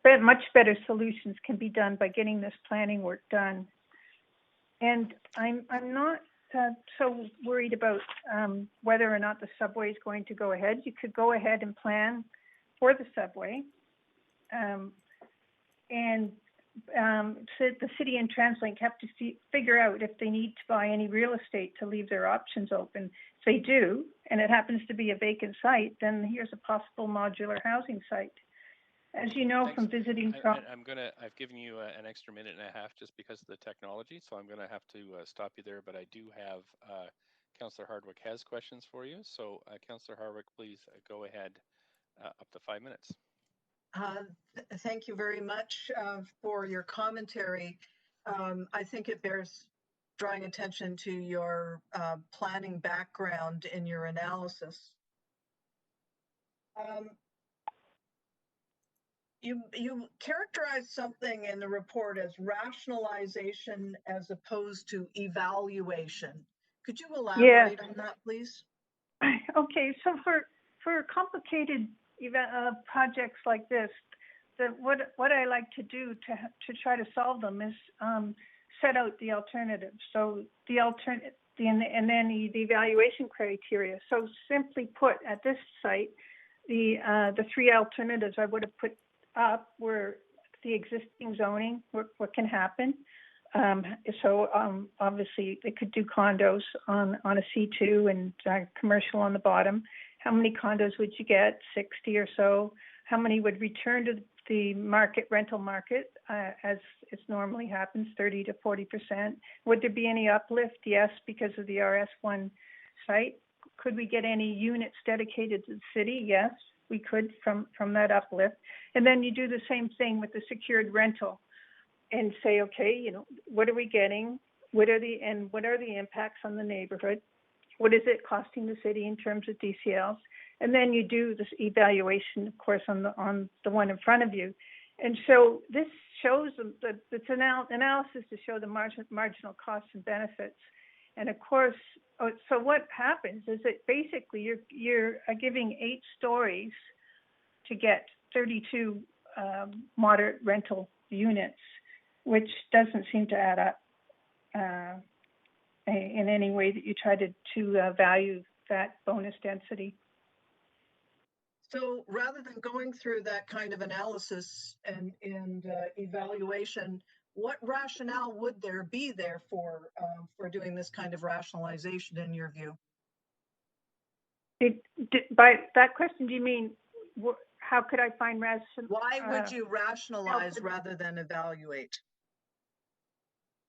that much better solutions can be done by getting this planning work done. And I'm not so worried about whether or not the subway is going to go ahead. You could go ahead and plan for the subway. So the city and TransLink have to figure out if they need to buy any real estate to leave their options open. If they do, and it happens to be a vacant site, then here's a possible modular housing site. As you know from visiting, I've given you an extra minute and a half just because of the technology, so I'm gonna have to stop you there. But I do have Councillor Hardwick has questions for you. So Councillor Hardwick, please go ahead. Up to 5 minutes. Thank you very much for your commentary. I think it bears drawing attention to your planning background in your analysis. You characterized something in the report as rationalization as opposed to evaluation. Could you elaborate on that, please? Okay, so for complicated projects like this, what I like to do to try to solve them is set out the alternatives. So and then the evaluation criteria. So simply put, at this site, the 3 alternatives I would have put up were the existing zoning, what can happen. Obviously they could do condos on a C2 and commercial on the bottom. How many condos would you get? 60 or so. How many would return to the rental market, as it normally happens, 30 to 40%? Would there be any uplift? Yes, because of the RS1 site. Could we get any units dedicated to the city? Yes, we could from that uplift. And then you do the same thing with the secured rental and say, okay, what are we getting? What are the impacts on the neighborhood? What is it costing the city in terms of DCLs? And then you do this evaluation, of course, on the one in front of you. And so this shows it's analysis to show the marginal costs and benefits. And of course, so what happens is that basically you're giving 8 stories to get 32 moderate rental units, which doesn't seem to add up in any way that you try to value that bonus density. So rather than going through that kind of analysis and evaluation, what rationale would there be there for doing this kind of rationalization in your view? By that question, do you mean how could I find Why would you rationalize rather than evaluate?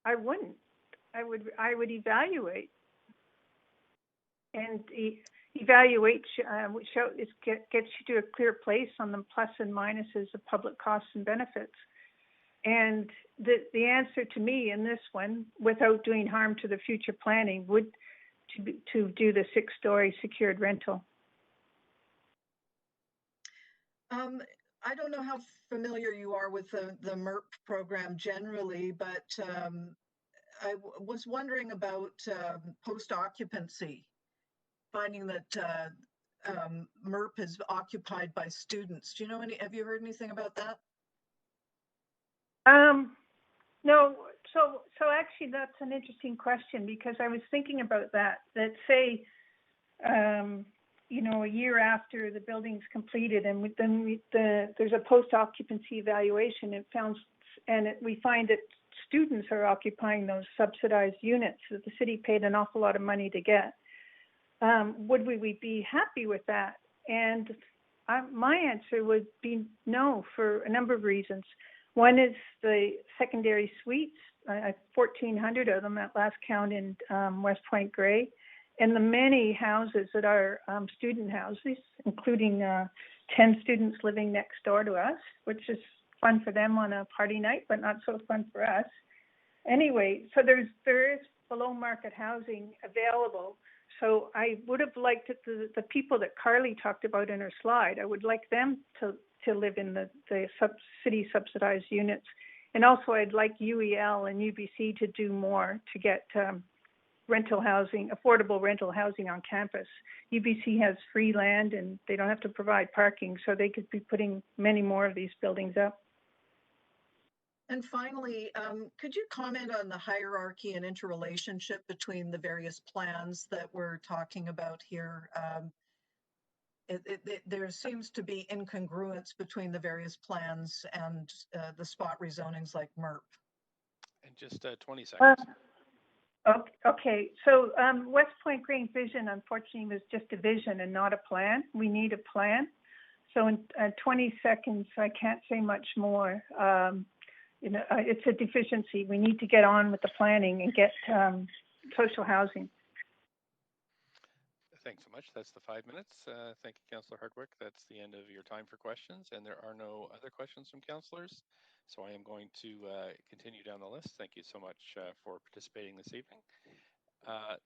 I wouldn't. I would evaluate, and evaluate gets you to a clear place on the plus and minuses of public costs and benefits. And the answer to me in this one, without doing harm to the future planning, would to do the 6-story secured rental. I don't know how familiar you are with the MERP program generally, but I was wondering about post-occupancy, finding that MERP is occupied by students. Do you know have you heard anything about that? No. So actually that's an interesting question, because I was thinking about that say, a year after the building's completed, and then there's a post-occupancy evaluation, we find that students are occupying those subsidized units that the city paid an awful lot of money to get. Would we be happy with that? And my answer would be no, for a number of reasons. One is the secondary suites, 1,400 of them at last count in West Point Grey, and the many houses that are student houses, including 10 students living next door to us, which is fun for them on a party night, but not so fun for us. Anyway, so there is below market housing available. So I would have liked the people that Carly talked about in her slide, I would like them to live in the city subsidized units. And also I'd like UEL and UBC to do more to get rental housing, affordable rental housing on campus. UBC has free land and they don't have to provide parking, so they could be putting many more of these buildings up. And finally, could you comment on the hierarchy and interrelationship between the various plans that we're talking about here? There seems to be incongruence between the various plans and the spot rezonings like MERP. And just 20 seconds. Okay, so West Point Green vision, unfortunately, was just a vision and not a plan. We need a plan. So in 20 seconds, I can't say much more. It's a deficiency. We need to get on with the planning and get social housing. Thanks so much. That's the 5 minutes. Thank you, Councillor Hardwick. That's the end of your time for questions, and there are no other questions from councillors. So I am going to continue down the list. Thank you so much for participating this evening.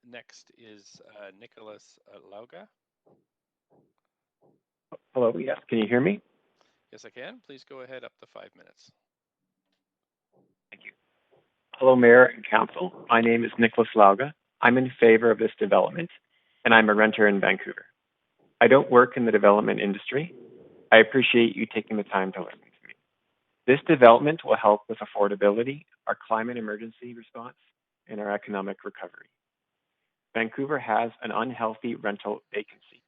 Next is Nicholas Lauga. Hello, yes, can you hear me? Yes, I can. Please go ahead, up to 5 minutes. Thank you. Hello, Mayor and Council. My name is Nicholas Lauga. I'm in favor of this development, and I'm a renter in Vancouver. I don't work in the development industry. I appreciate you taking the time to listen to me. This development will help with affordability, our climate emergency response, and our economic recovery. Vancouver has an unhealthy rental vacancy.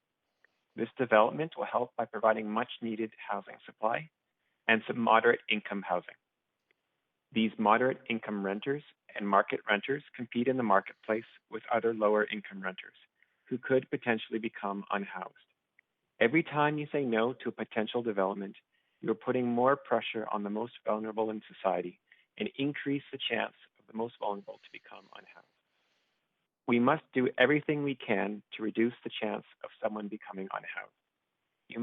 This development will help by providing much needed housing supply and some moderate income housing. These moderate income renters and market renters compete in the marketplace with other lower income renters who could potentially become unhoused. Every time you say no to a potential development, you're putting more pressure on the most vulnerable in society and increase the chance of the most vulnerable to become unhoused. We must do everything we can to reduce the chance of someone becoming unhoused. You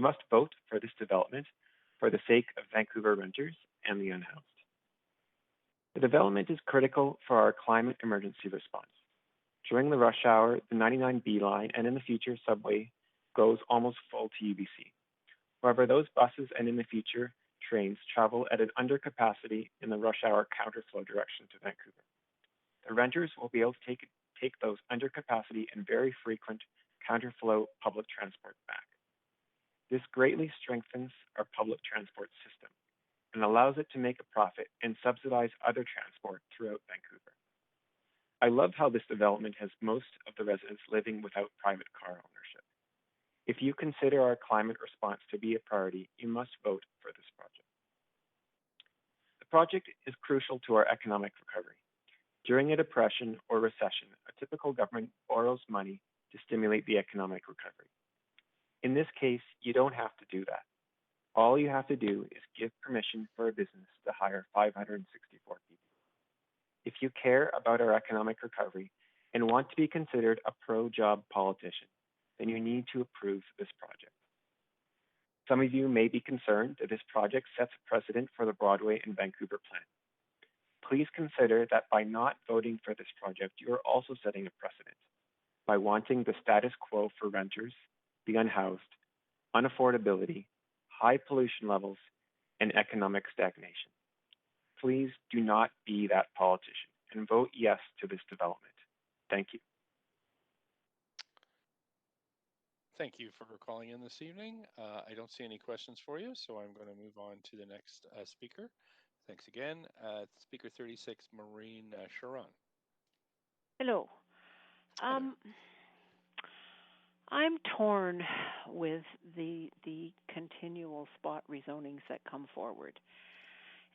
must vote for this development for the sake of Vancouver renters and the unhoused. The development is critical for our climate emergency response. During the rush hour, the 99B line and in the future subway goes almost full to UBC. However, those buses and in the future trains travel at an undercapacity in the rush hour counterflow direction to Vancouver. The renters will be able to take those undercapacity and very frequent counterflow public transport back. This greatly strengthens our public transport system and allows it to make a profit and subsidize other transport throughout Vancouver. I love how this development has most of the residents living without private car ownership. If you consider our climate response to be a priority, you must vote for this project. The project is crucial to our economic recovery. During a depression or recession, a typical government borrows money to stimulate the economic recovery. In this case, you don't have to do that. All you have to do is give permission for a business to hire 564 people. If you care about our economic recovery and want to be considered a pro-job politician, then you need to approve this project. Some of you may be concerned that this project sets a precedent for the Broadway and Vancouver plan. Please consider that by not voting for this project, you are also setting a precedent by wanting the status quo for renters, the unhoused, unaffordability, high pollution levels, and economic stagnation. Please do not be that politician and vote yes to this development. Thank you. Thank you for calling in this evening. I don't see any questions for you, so I'm going to move on to the next speaker. Thanks again. Speaker 36, Maureen Sharon. Hello. I'm torn with the continual spot rezonings that come forward.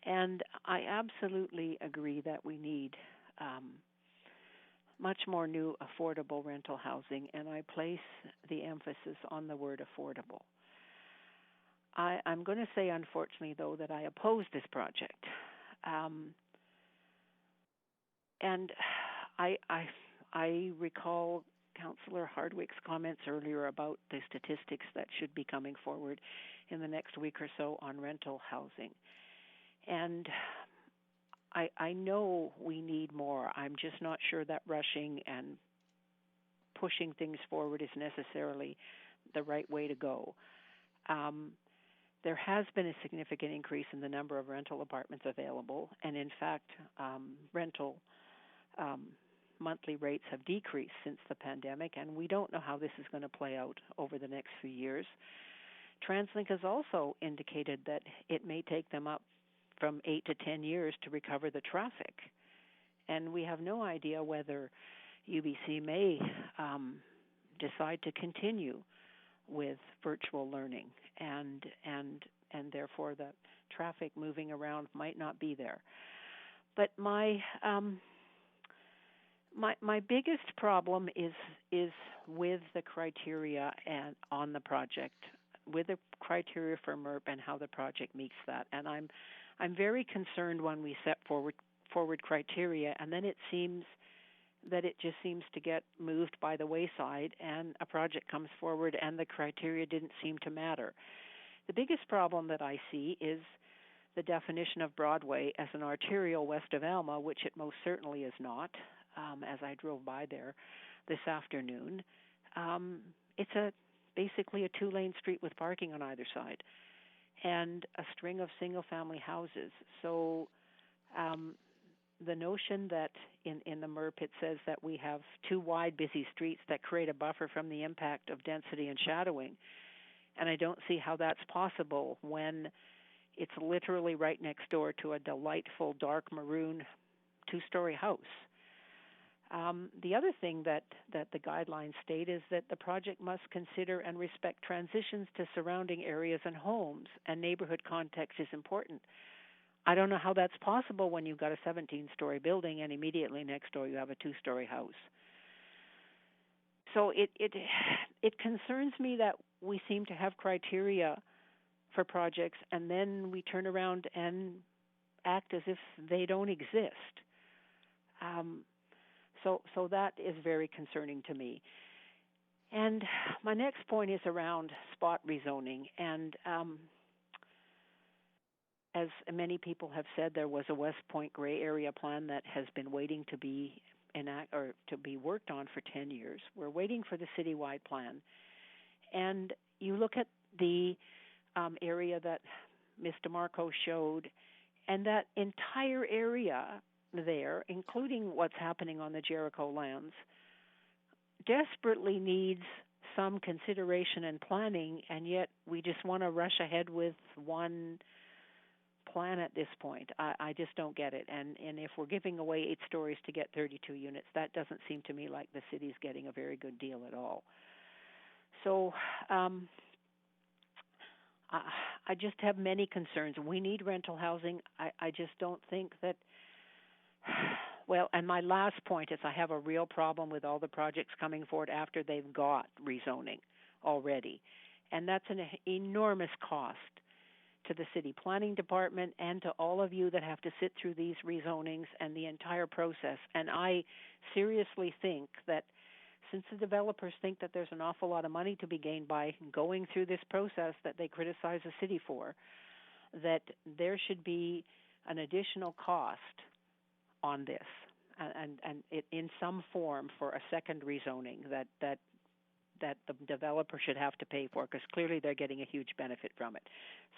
And I absolutely agree that we need much more new affordable rental housing, and I place the emphasis on the word affordable. I'm going to say, unfortunately, though, that I oppose this project. And I recall Councillor Hardwick's comments earlier about the statistics that should be coming forward in the next week or so on rental housing. And I know we need more. I'm just not sure that rushing and pushing things forward is necessarily the right way to go. There has been a significant increase in the number of rental apartments available, and in fact, rental monthly rates have decreased since the pandemic, and we don't know how this is going to play out over the next few years. TransLink has also indicated that it may take them up from 8 to 10 years to recover the traffic, and we have no idea whether UBC may decide to continue with virtual learning, and therefore the traffic moving around might not be there. But my biggest problem is with the criteria and on the project, with the criteria for MERP and how the project meets that. And I'm very concerned when we set forward criteria, and then it seems that it just seems to get moved by the wayside, and a project comes forward and the criteria didn't seem to matter. The biggest problem that I see is the definition of Broadway as an arterial west of Alma, which it most certainly is not, as I drove by there this afternoon. It's basically a two-lane street with parking on either side and a string of single-family houses. So the notion that in the MERP it says that we have two wide, busy streets that create a buffer from the impact of density and shadowing, and I don't see how that's possible when it's literally right next door to a delightful dark maroon two-story house. The other thing that the guidelines state is that the project must consider and respect transitions to surrounding areas and homes, and neighborhood context is important. I don't know how that's possible when you've got a 17-story building and immediately next door you have a two-story house. So it concerns me that we seem to have criteria for projects and then we turn around and act as if they don't exist. So that is very concerning to me. And my next point is around spot rezoning. And as many people have said, there was a West Point gray area plan that has been waiting to be worked on for 10 years. We're waiting for the citywide plan. And you look at the area that Ms. DeMarco showed, and that entire area there, including what's happening on the Jericho lands, desperately needs some consideration and planning, and yet we just want to rush ahead with one plan at this point. I just don't get it. And if we're giving away 8 stories to get 32 units, that doesn't seem to me like the city's getting a very good deal at all. So I just have many concerns. We need rental housing. I just don't think that, well, and my last point is I have a real problem with all the projects coming forward after they've got rezoning already. And that's an enormous cost to the city planning department and to all of you that have to sit through these rezonings and the entire process. And I seriously think that since the developers think that there's an awful lot of money to be gained by going through this process that they criticize the city for, that there should be an additional cost on this and it in some form for a second rezoning that the developer should have to pay for, because clearly they're getting a huge benefit from it.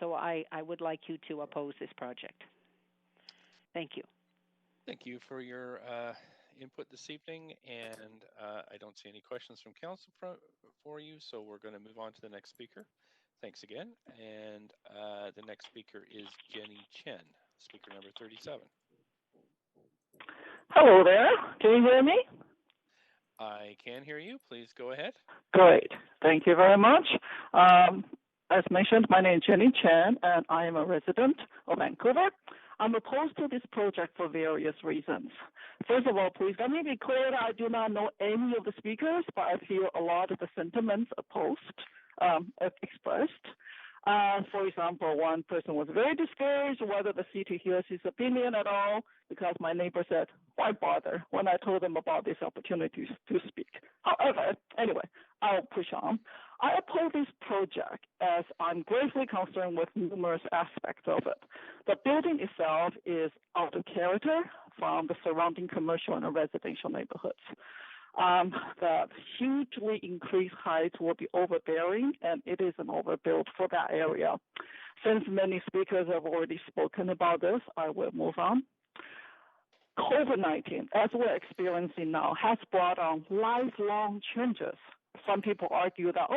So I would like you to oppose this project. Thank you. Thank you for your input this evening, and I don't see any questions from council for you, so we're going to move on to the next speaker. Thanks again. And the next speaker is Jenny Chen, speaker number 37. Hello there. Can you hear me? I can hear you. Please go ahead. Great. Thank you very much. As mentioned, my name is Jenny Chen, and I am a resident of Vancouver. I'm opposed to this project for various reasons. First of all, please let me be clear that I do not know any of the speakers, but I feel a lot of the sentiments expressed. For example, one person was very discouraged whether the city hears his opinion at all, because my neighbor said, why bother, when I told them about this opportunity to speak. However, anyway, I'll push on. I oppose this project as I'm gravely concerned with numerous aspects of it. The building itself is out of character from the surrounding commercial and residential neighborhoods. The hugely increased height will be overbearing, and it is an overbuilt for that area. Since many speakers have already spoken about this, I will move on. COVID-19, as we're experiencing now, has brought on lifelong changes. Some people argue that,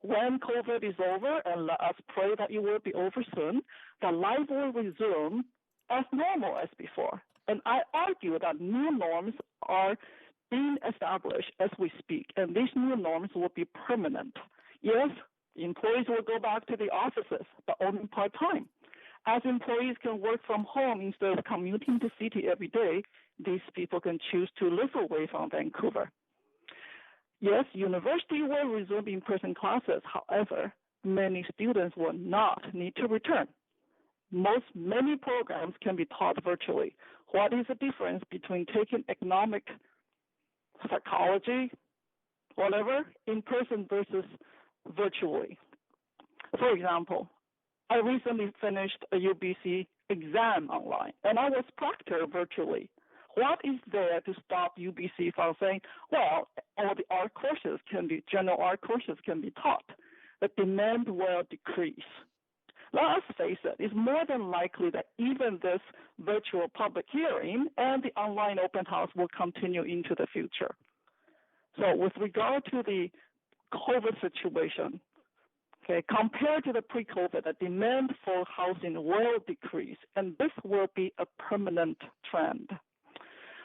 when COVID is over, and let us pray that it will be over soon, that life will resume as normal as before. And I argue that new norms are being established as we speak, and these new norms will be permanent. Yes, employees will go back to the offices, but only part-time. As employees can work from home instead of commuting to city every day, these people can choose to live away from Vancouver. Yes, university will resume in-person classes. However, many students will not need to return. Many programs can be taught virtually. What is the difference between taking economic, psychology, whatever, in person versus virtually? For example, I recently finished a UBC exam online, and I was proctored virtually. What is there to stop UBC from saying, well, all the art courses general art courses can be taught? The demand will decrease. Let us face it, it's more than likely that even this virtual public hearing and the online open house will continue into the future. So with regard to the COVID situation, compared to the pre-COVID, the demand for housing will decrease, and this will be a permanent trend.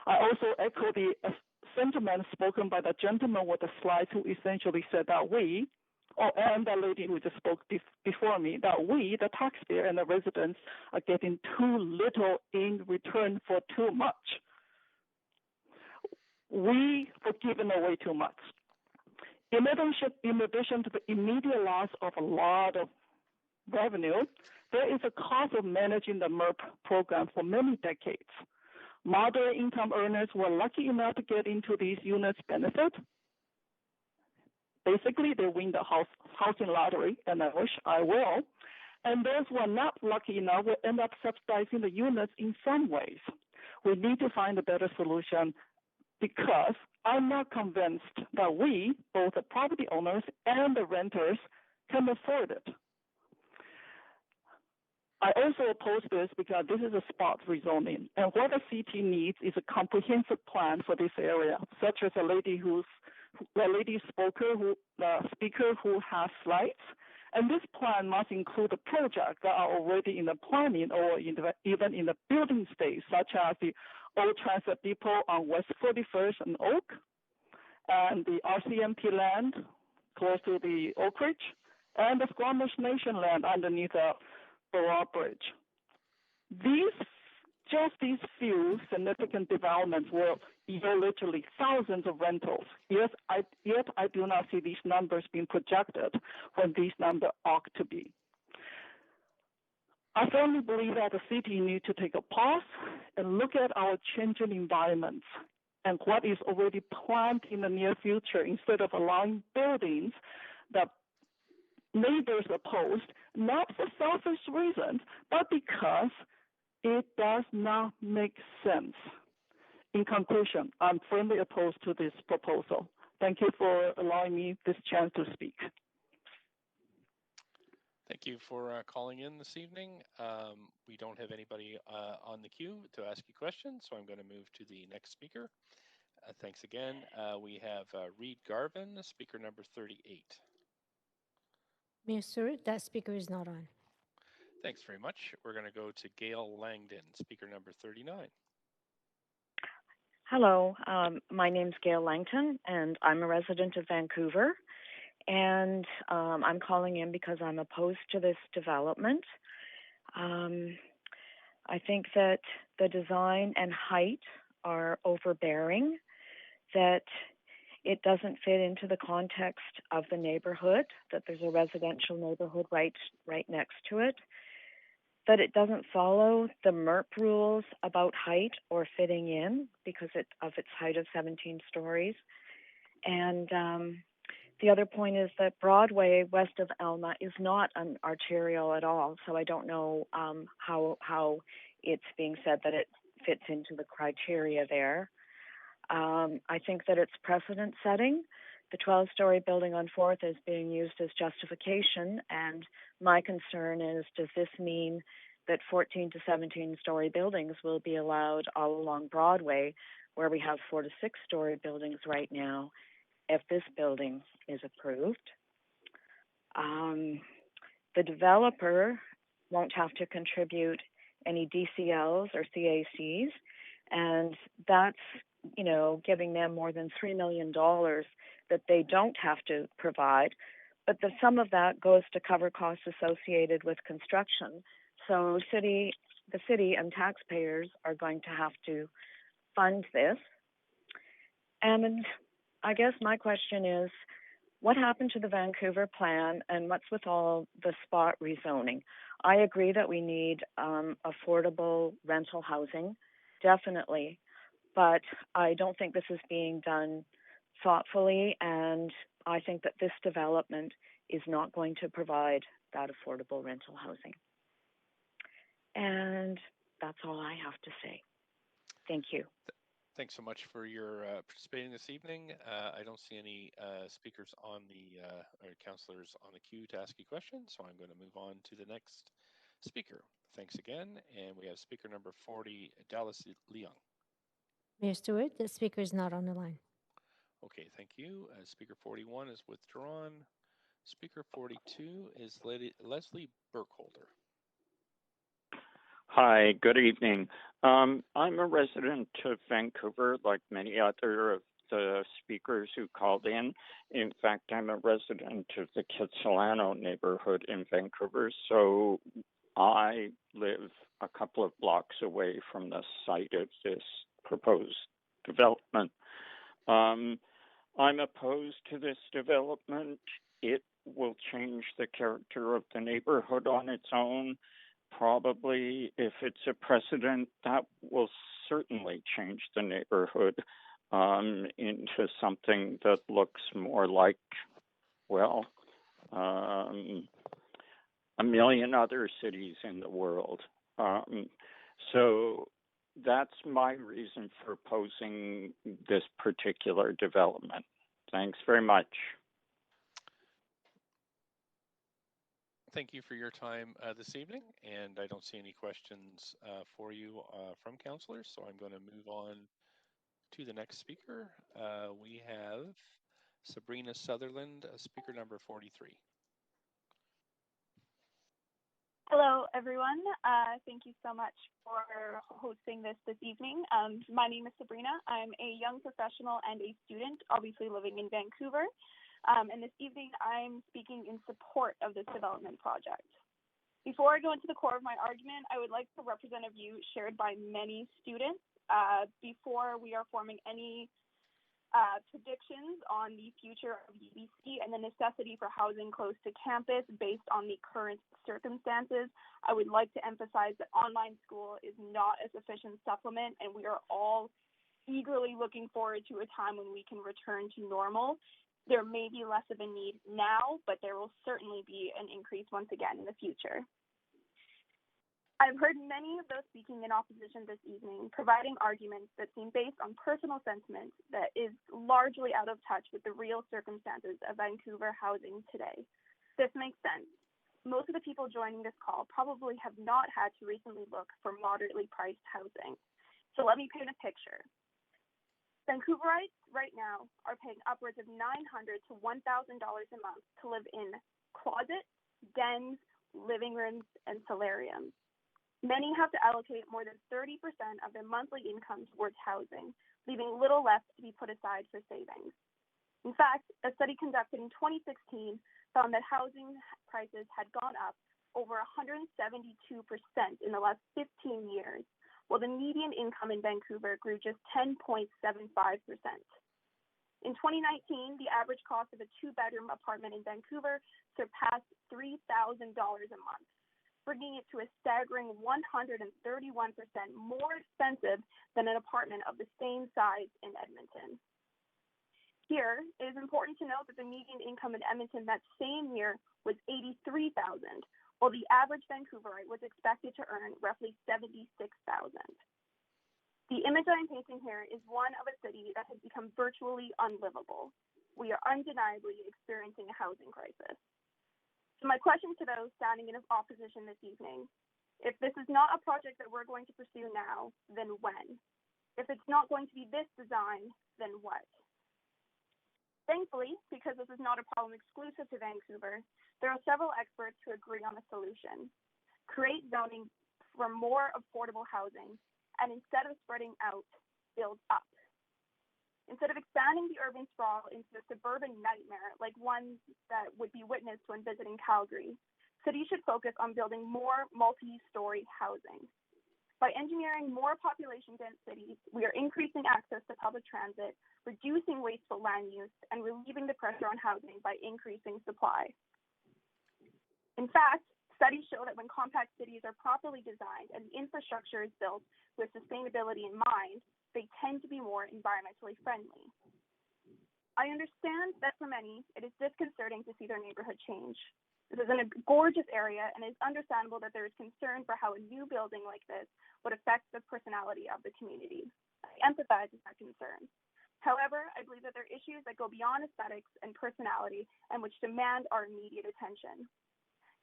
I also echo the sentiment spoken by the gentleman with the slides who essentially said that and the lady who just spoke before me, that we, the taxpayer and the residents, are getting too little in return for too much. We are giving away too much. In addition to the immediate loss of a lot of revenue, there is a cost of managing the MERP program for many decades. Moderate income earners were lucky enough to get into these units benefit. Basically, they win the housing lottery, and I wish I will. And those who are not lucky enough will end up subsidizing the units in some ways. We need to find a better solution, because I'm not convinced that we, both the property owners and the renters, can afford it. I also oppose this because this is a spot rezoning, and what the city needs is a comprehensive plan for this area, such as a lady who speaker who has slides. And this plan must include the projects that are already in the planning or even in the building stage, such as the Old Transit Depot on West 41st and Oak, and the RCMP land close to the Oak Ridge, and the Squamish Nation land underneath the Broad Bridge. These few significant developments will yield literally thousands of rentals. Yet I do not see these numbers being projected when these numbers ought to be. I firmly believe that the city needs to take a pause and look at our changing environments and what is already planned in the near future instead of allowing buildings that neighbors oppose, not for selfish reasons, but because it does not make sense. In conclusion, I'm firmly opposed to this proposal. Thank you for allowing me this chance to speak. Thank you for calling in this evening. We don't have anybody on the queue to ask you questions, so I'm going to move to the next speaker. Thanks again. We have Reed Garvin, speaker number 38. Mayor Stewart, that speaker is not on. Thanks very much. We're going to go to Gail Langdon, speaker number 39. Hello, my name's Gail Langton, and I'm a resident of Vancouver. And I'm calling in because I'm opposed to this development. I think that the design and height are overbearing, that it doesn't fit into the context of the neighborhood, that there's a residential neighborhood right next to it, that it doesn't follow the MERP rules about height or fitting in because of its height of 17 stories. And the other point is that Broadway west of Elma is not an arterial at all, so I don't know how it's being said that it fits into the criteria there. I think that it's precedent setting. The 12-story building on 4th is being used as justification, and my concern is, does this mean that 14 to 17-story buildings will be allowed all along Broadway, where we have 4 to 6-story buildings right now, if this building is approved? The developer won't have to contribute any DCLs or CACs, and that's giving them more than $3 million that they don't have to provide, but some of that goes to cover costs associated with construction. So the city and taxpayers are going to have to fund this. And I guess my question is, what happened to the Vancouver plan and what's with all the spot rezoning? I agree that we need affordable rental housing, definitely, but I don't think this is being done thoughtfully, and I think that this development is not going to provide that affordable rental housing. And that's all I have to say. Thank you. Thanks so much for your participating this evening. I don't see any speakers on or councillors on the queue to ask you questions, so I'm going to move on to the next speaker. Thanks again, and we have speaker number 40, Dallas Leung. Mayor Stewart, the speaker is not on the line. Okay, thank you. Speaker 41 is withdrawn. Speaker 42 is Leslie Burkholder. Hi, good evening. I'm a resident of Vancouver, like many other of the speakers who called in. In fact, I'm a resident of the Kitsilano neighborhood in Vancouver, so I live a couple of blocks away from the site of this proposed development. I'm opposed to this development. It will change the character of the neighborhood on its own. Probably, if it's a precedent, that will certainly change the neighborhood into something that looks more like, well, a million other cities in the world. So that's my reason for opposing this particular development. Thanks very much. Thank you for your time this evening, and I don't see any questions for you from councillors, so I'm going to move on to the next speaker. We have Sabrina Sutherland, speaker number 43. Hello, everyone. Thank you so much for hosting this evening. My name is Sabrina. I'm a young professional and a student, obviously living in Vancouver. And this evening, I'm speaking in support of this development project. Before I go into the core of my argument, I would like to represent a view shared by many students before we are forming any predictions on the future of UBC and the necessity for housing close to campus based on the current circumstances. I would like to emphasize that online school is not a sufficient supplement, and we are all eagerly looking forward to a time when we can return to normal. There may be less of a need now, but there will certainly be an increase once again in the future. I've heard many of those speaking in opposition this evening providing arguments that seem based on personal sentiment that is largely out of touch with the real circumstances of Vancouver housing today. This makes sense. Most of the people joining this call probably have not had to recently look for moderately priced housing. So let me paint a picture. Vancouverites right now are paying upwards of $900 to $1,000 a month to live in closets, dens, living rooms, and solariums. Many have to allocate more than 30% of their monthly income towards housing, leaving little left to be put aside for savings. In fact, a study conducted in 2016 found that housing prices had gone up over 172% in the last 15 years, while the median income in Vancouver grew just 10.75%. In 2019, the average cost of a two-bedroom apartment in Vancouver surpassed $3,000 a month, bringing it to a staggering 131% more expensive than an apartment of the same size in Edmonton. Here, it is important to note that the median income in Edmonton that same year was $83,000, while the average Vancouverite was expected to earn roughly $76,000. The image I'm painting here is one of a city that has become virtually unlivable. We are undeniably experiencing a housing crisis. So my question to those standing in opposition this evening, if this is not a project that we're going to pursue now, then when? If it's not going to be this design, then what? Thankfully, because this is not a problem exclusive to Vancouver, there are several experts who agree on a solution. Create zoning for more affordable housing, and instead of spreading out, build up. Instead of expanding the urban sprawl into a suburban nightmare like one that would be witnessed when visiting Calgary, cities should focus on building more multi-story housing. By engineering more population-dense cities, we are increasing access to public transit, reducing wasteful land use, and relieving the pressure on housing by increasing supply. In fact, studies show that when compact cities are properly designed and the infrastructure is built with sustainability in mind, they tend to be more environmentally friendly. I understand that for many, it is disconcerting to see their neighborhood change. This is in a gorgeous area, and it is understandable that there is concern for how a new building like this would affect the personality of the community. I empathize with that concern. However, I believe that there are issues that go beyond aesthetics and personality and which demand our immediate attention.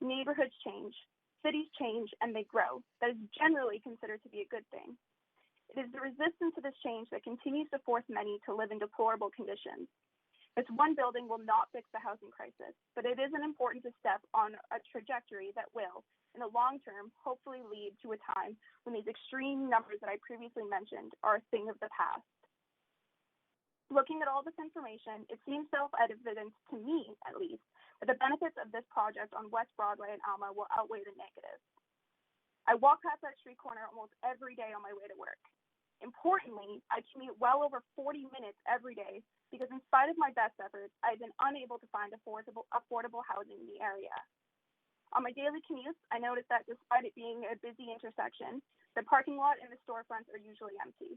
Neighborhoods change, cities change, and they grow. That is generally considered to be a good thing. It is the resistance to this change that continues to force many to live in deplorable conditions. This one building will not fix the housing crisis, but it is an important step on a trajectory that will, in the long term, hopefully lead to a time when these extreme numbers that I previously mentioned are a thing of the past. Looking at all this information, it seems self-evident to me, at least, that the benefits of this project on West Broadway and Alma will outweigh the negatives. I walk past that street corner almost every day on my way to work. Importantly, I commute well over 40 minutes every day because in spite of my best efforts, I've been unable to find affordable housing in the area. On my daily commutes, I notice that despite it being a busy intersection, the parking lot and the storefronts are usually empty.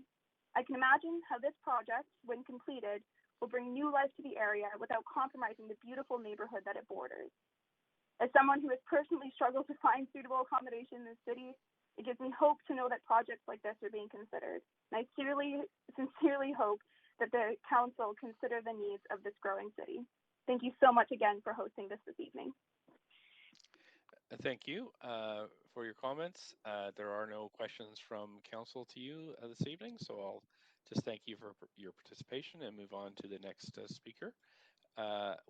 I can imagine how this project, when completed, will bring new life to the area without compromising the beautiful neighborhood that it borders. As someone who has personally struggled to find suitable accommodation in the city, it gives me hope to know that projects like this are being considered. And I sincerely hope that the council consider the needs of this growing city. Thank you so much again for hosting this evening. Thank you for your comments. There are no questions from council to you this evening, so I'll just thank you for your participation and move on to the next speaker.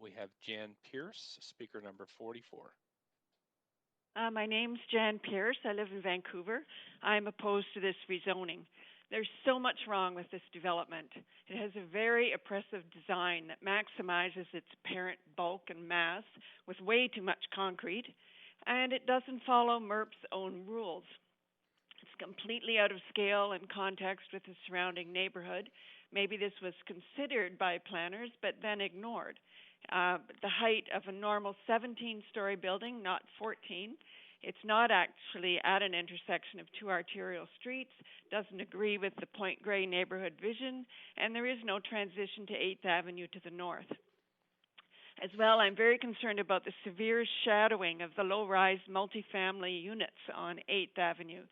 We have Jan Pierce, speaker number 44. My name's Jan Pierce. I live in Vancouver. I'm opposed to this rezoning. There's so much wrong with this development. It has a very oppressive design that maximizes its apparent bulk and mass with way too much concrete, and it doesn't follow MERP's own rules. It's completely out of scale and context with the surrounding neighborhood. Maybe this was considered by planners, but then ignored. The height of a normal 17-story building, not 14. It's not actually at an intersection of two arterial streets, doesn't agree with the Point Grey neighborhood vision, and there is no transition to 8th Avenue to the north. As well, I'm very concerned about the severe shadowing of the low-rise multifamily units on 8th Avenue.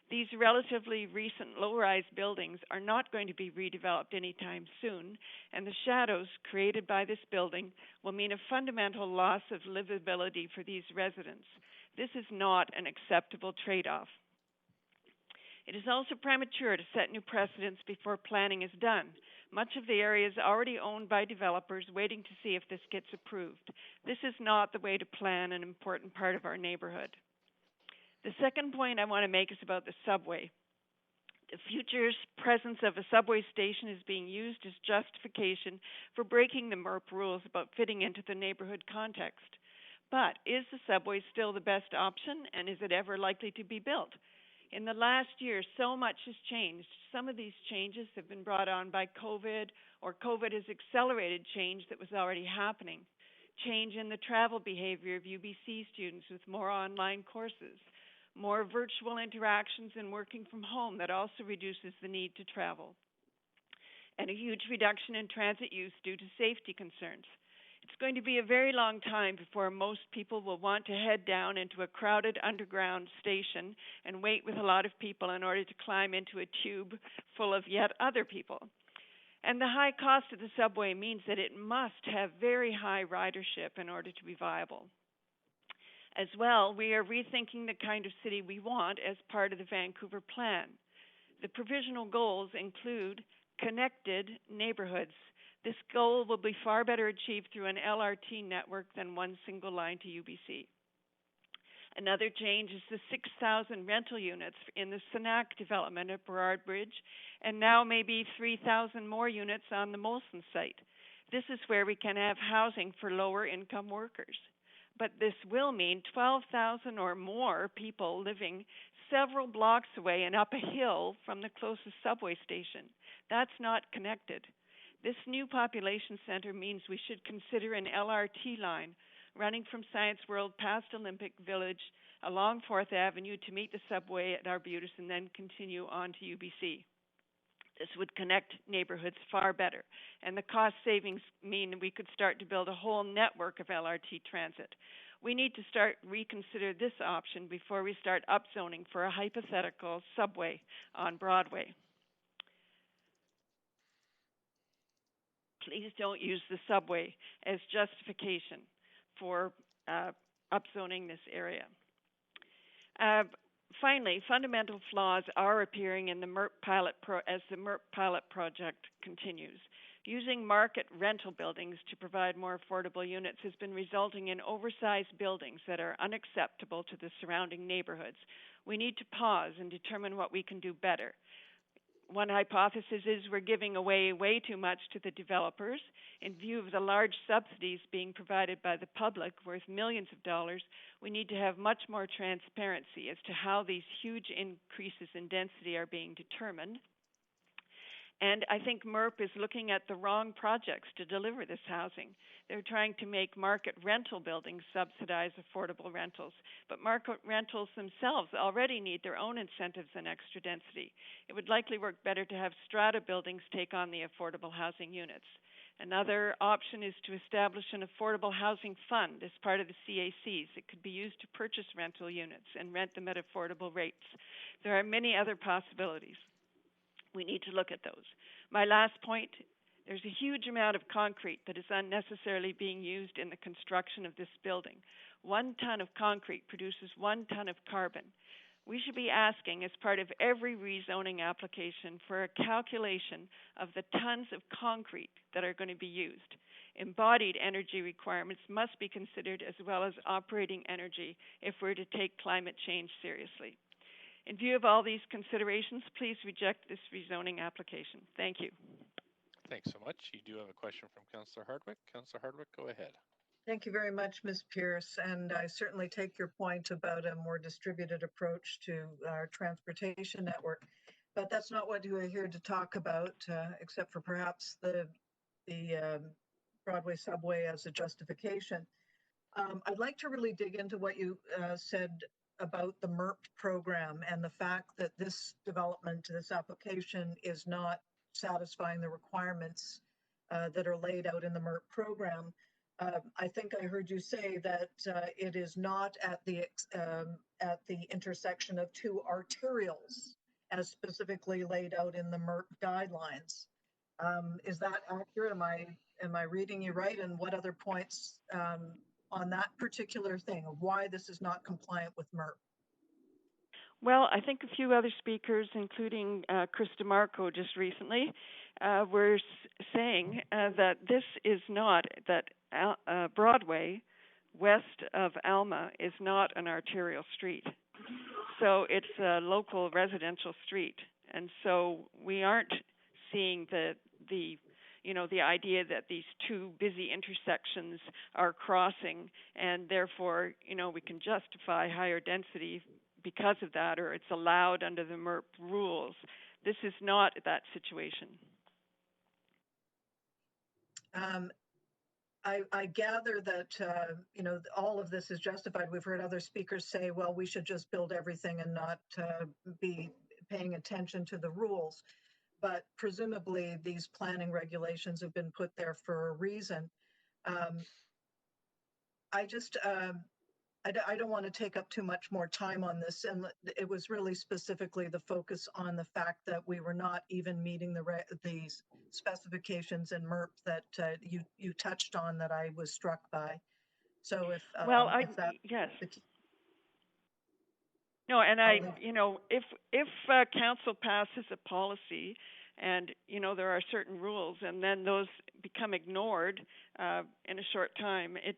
These relatively recent low-rise buildings are not going to be redeveloped anytime soon, and the shadows created by this building will mean a fundamental loss of livability for these residents. This is not an acceptable trade-off. It is also premature to set new precedents before planning is done. Much of the area is already owned by developers waiting to see if this gets approved. This is not the way to plan an important part of our neighborhood. The second point I want to make is about the subway. The future presence of a subway station is being used as justification for breaking the MERP rules about fitting into the neighborhood context. But is the subway still the best option, and is it ever likely to be built? In the last year, so much has changed. Some of these changes have been brought on by COVID, or COVID has accelerated change that was already happening. Change in the travel behavior of UBC students with more online courses. More virtual interactions and working from home that also reduces the need to travel. And a huge reduction in transit use due to safety concerns. It's going to be a very long time before most people will want to head down into a crowded underground station and wait with a lot of people in order to climb into a tube full of yet other people. And the high cost of the subway means that it must have very high ridership in order to be viable. As well, we are rethinking the kind of city we want as part of the Vancouver plan. The provisional goals include connected neighborhoods. This goal will be far better achieved through an LRT network than one single line to UBC. Another change is the 6,000 rental units in the Senac development at Burrard Bridge, and now maybe 3,000 more units on the Molson site. This is where we can have housing for lower income workers. But this will mean 12,000 or more people living several blocks away and up a hill from the closest subway station. That's not connected. This new population center means we should consider an LRT line running from Science World past Olympic Village along 4th Avenue to meet the subway at Arbutus and then continue on to UBC. This would connect neighborhoods far better, and the cost savings mean we could start to build a whole network of LRT transit. We need to start reconsider this option before we start upzoning for a hypothetical subway on Broadway. Please don't use the subway as justification for upzoning this area. Finally, fundamental flaws are appearing in the MERP as the MERP pilot project continues. Using market rental buildings to provide more affordable units has been resulting in oversized buildings that are unacceptable to the surrounding neighborhoods. We need to pause and determine what we can do better. One hypothesis is we're giving away way too much to the developers. In view of the large subsidies being provided by the public, worth millions of dollars, we need to have much more transparency as to how these huge increases in density are being determined. And I think MERP is looking at the wrong projects to deliver this housing. They're trying to make market rental buildings subsidize affordable rentals, but market rentals themselves already need their own incentives and extra density. It would likely work better to have strata buildings take on the affordable housing units. Another option is to establish an affordable housing fund as part of the CACs. It could be used to purchase rental units and rent them at affordable rates. There are many other possibilities. We need to look at those. My last point, there's a huge amount of concrete that is unnecessarily being used in the construction of this building. 1 ton of concrete produces 1 ton of carbon. We should be asking, as part of every rezoning application, for a calculation of the tons of concrete that are going to be used. Embodied energy requirements must be considered as well as operating energy if we're to take climate change seriously. In view of all these considerations, please reject this rezoning application. Thank you. Thanks so much. You do have a question from Councillor Hardwick. Councillor Hardwick, go ahead. Thank you very much, Ms. Pierce. And I certainly take your point about a more distributed approach to our transportation network. But that's not what we're here to talk about, except for perhaps the Broadway subway as a justification. I'd like to really dig into what you said about the MERP program and the fact that this development, this application is not satisfying the requirements that are laid out in the MERP program. I think I heard you say that it is not at the intersection of two arterials as specifically laid out in the MERP guidelines. Is that accurate? Am I reading you right? And what other points on that particular thing of why this is not compliant with MERP? Well, I think a few other speakers, including Chris DeMarco just recently, were saying that this is not, that Broadway west of Alma is not an arterial street. So it's a local residential street. And so we aren't seeing the idea that these two busy intersections are crossing, and therefore, we can justify higher density because of that, or it's allowed under the MERP rules. This is not that situation. I gather that, all of this is justified. We've heard other speakers say, well, we should just build everything and not be paying attention to the rules. But presumably these planning regulations have been put there for a reason. I don't want to take up too much more time on this, and it was really specifically the focus on the fact that we were not even meeting the specifications in MERP that you touched on that I was struck by. So if yes. No, and if council passes a policy and, there are certain rules and then those become ignored in a short time, it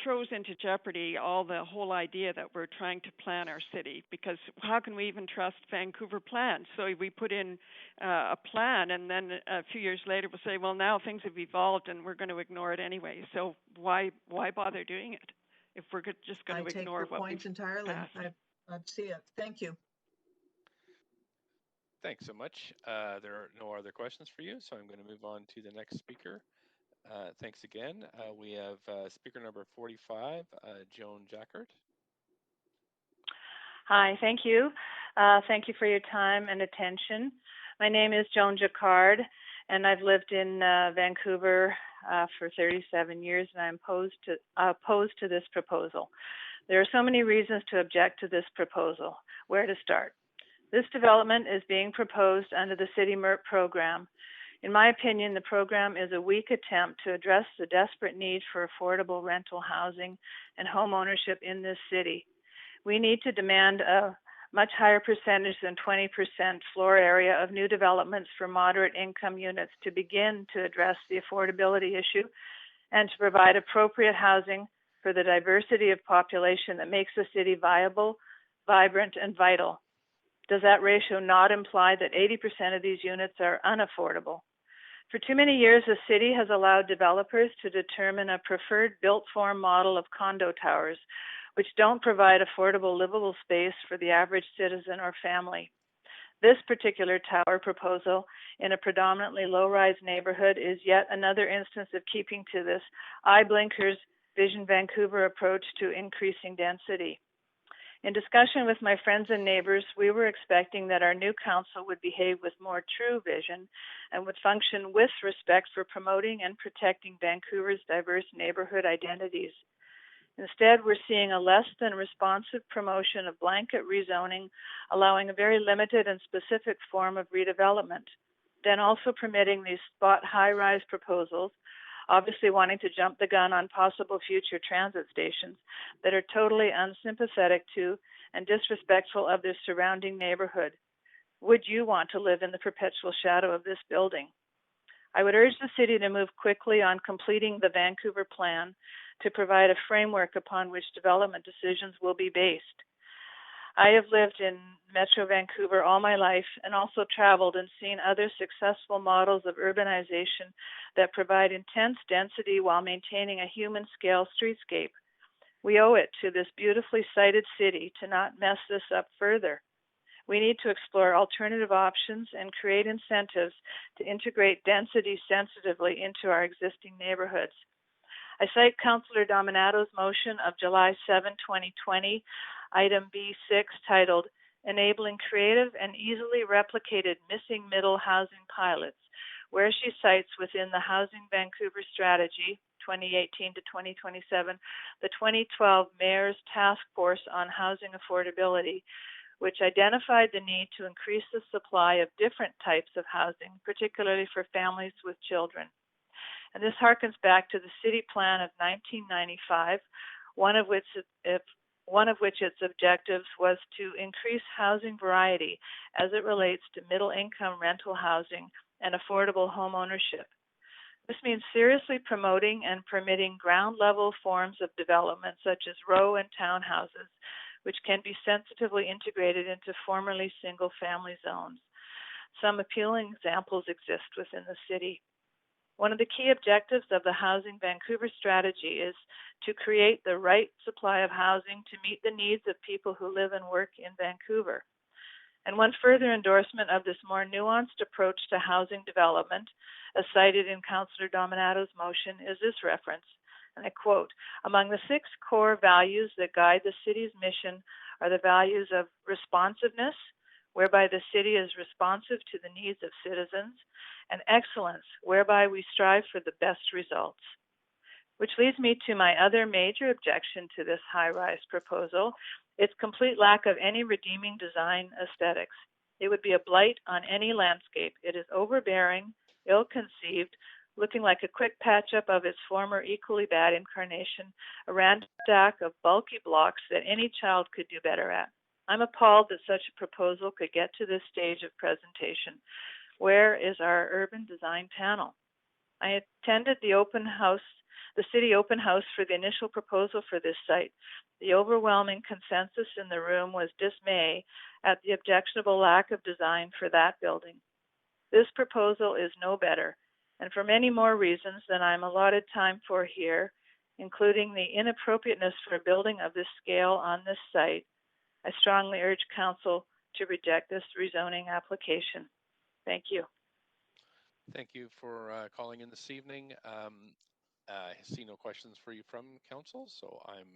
throws into jeopardy the whole idea that we're trying to plan our city, because how can we even trust Vancouver plans? So we put in a plan and then a few years later we'll say, well, now things have evolved and we're going to ignore it anyway. So why bother doing it if we're just going to ignore what we've entirely. passed? I see it. Thank you. Thanks so much. There are no other questions for you, so I'm going to move on to the next speaker. Thanks again. We have speaker number 45, Joan Jacquard. Hi, thank you. Thank you for your time and attention. My name is Joan Jacquard, and I've lived in Vancouver for 37 years, and I'm opposed to this proposal. There are so many reasons to object to this proposal. Where to start? This development is being proposed under the City MERP program. In my opinion, the program is a weak attempt to address the desperate need for affordable rental housing and home ownership in this city. We need to demand a much higher percentage than 20% floor area of new developments for moderate income units to begin to address the affordability issue and to provide appropriate housing for the diversity of population that makes the city viable, vibrant, and vital. Does that ratio not imply that 80% of these units are unaffordable? For too many years, the city has allowed developers to determine a preferred built-form model of condo towers, which don't provide affordable livable space for the average citizen or family. This particular tower proposal in a predominantly low-rise neighborhood is yet another instance of keeping to this eye-blinkers Vision Vancouver approach to increasing density. In discussion with my friends and neighbors, we were expecting that our new council would behave with more true vision and would function with respect for promoting and protecting Vancouver's diverse neighborhood identities. Instead, we're seeing a less than responsive promotion of blanket rezoning, allowing a very limited and specific form of redevelopment, then also permitting these spot high-rise proposals, obviously wanting to jump the gun on possible future transit stations that are totally unsympathetic to and disrespectful of their surrounding neighborhood. Would you want to live in the perpetual shadow of this building? I would urge the city to move quickly on completing the Vancouver plan to provide a framework upon which development decisions will be based. I have lived in Metro Vancouver all my life and also traveled and seen other successful models of urbanization that provide intense density while maintaining a human-scale streetscape. We owe it to this beautifully sited city to not mess this up further. We need to explore alternative options and create incentives to integrate density sensitively into our existing neighborhoods. I cite Councillor Dominato's motion of July 7, 2020, item B6, titled Enabling Creative and Easily Replicated Missing Middle Housing Pilots, where she cites within the Housing Vancouver Strategy 2018 to 2027, the 2012 Mayor's Task Force on Housing Affordability, which identified the need to increase the supply of different types of housing, particularly for families with children. And this harkens back to the city plan of 1995, one of which its objectives was to increase housing variety as it relates to middle-income rental housing and affordable home ownership. This means seriously promoting and permitting ground-level forms of development such as row and townhouses, which can be sensitively integrated into formerly single-family zones. Some appealing examples exist within the city. One of the key objectives of the Housing Vancouver strategy is to create the right supply of housing to meet the needs of people who live and work in Vancouver. And one further endorsement of this more nuanced approach to housing development, as cited in Councillor Dominato's motion, is this reference, and I quote, "Among the 6 core values that guide the city's mission are the values of responsiveness, whereby the city is responsive to the needs of citizens, and excellence, whereby we strive for the best results." Which leads me to my other major objection to this high-rise proposal, its complete lack of any redeeming design aesthetics. It would be a blight on any landscape. It is overbearing, ill-conceived, looking like a quick patch-up of its former equally bad incarnation, a random stack of bulky blocks that any child could do better at. I'm appalled that such a proposal could get to this stage of presentation. Where is our urban design panel? I attended the city open house for the initial proposal for this site. The overwhelming consensus in the room was dismay at the objectionable lack of design for that building. This proposal is no better, and for many more reasons than I'm allotted time for here, including the inappropriateness for a building of this scale on this site, I strongly urge Council to reject this rezoning application. Thank you. Thank you for calling in this evening. I see no questions for you from Council, so I'm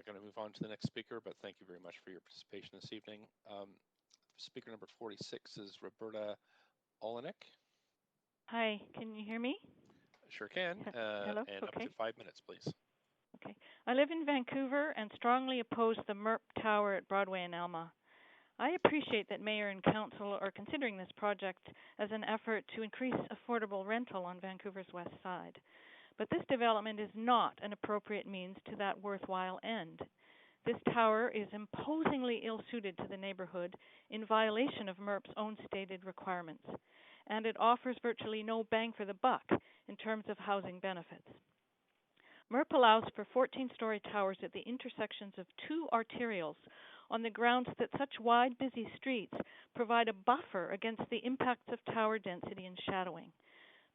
going to move on to the next speaker, but thank you very much for your participation this evening. Speaker number 46 is Roberta Olenek. Hi, can you hear me? Sure can. Hello? And okay. up to 5 minutes, please. Okay. I live in Vancouver and strongly oppose the MERP Tower at Broadway and Alma. I appreciate that Mayor and Council are considering this project as an effort to increase affordable rental on Vancouver's west side. But this development is not an appropriate means to that worthwhile end. This tower is imposingly ill-suited to the neighborhood in violation of MERP's own stated requirements, and it offers virtually no bang for the buck in terms of housing benefits. MERP allows for 14-story towers at the intersections of 2 arterials on the grounds that such wide, busy streets provide a buffer against the impacts of tower density and shadowing.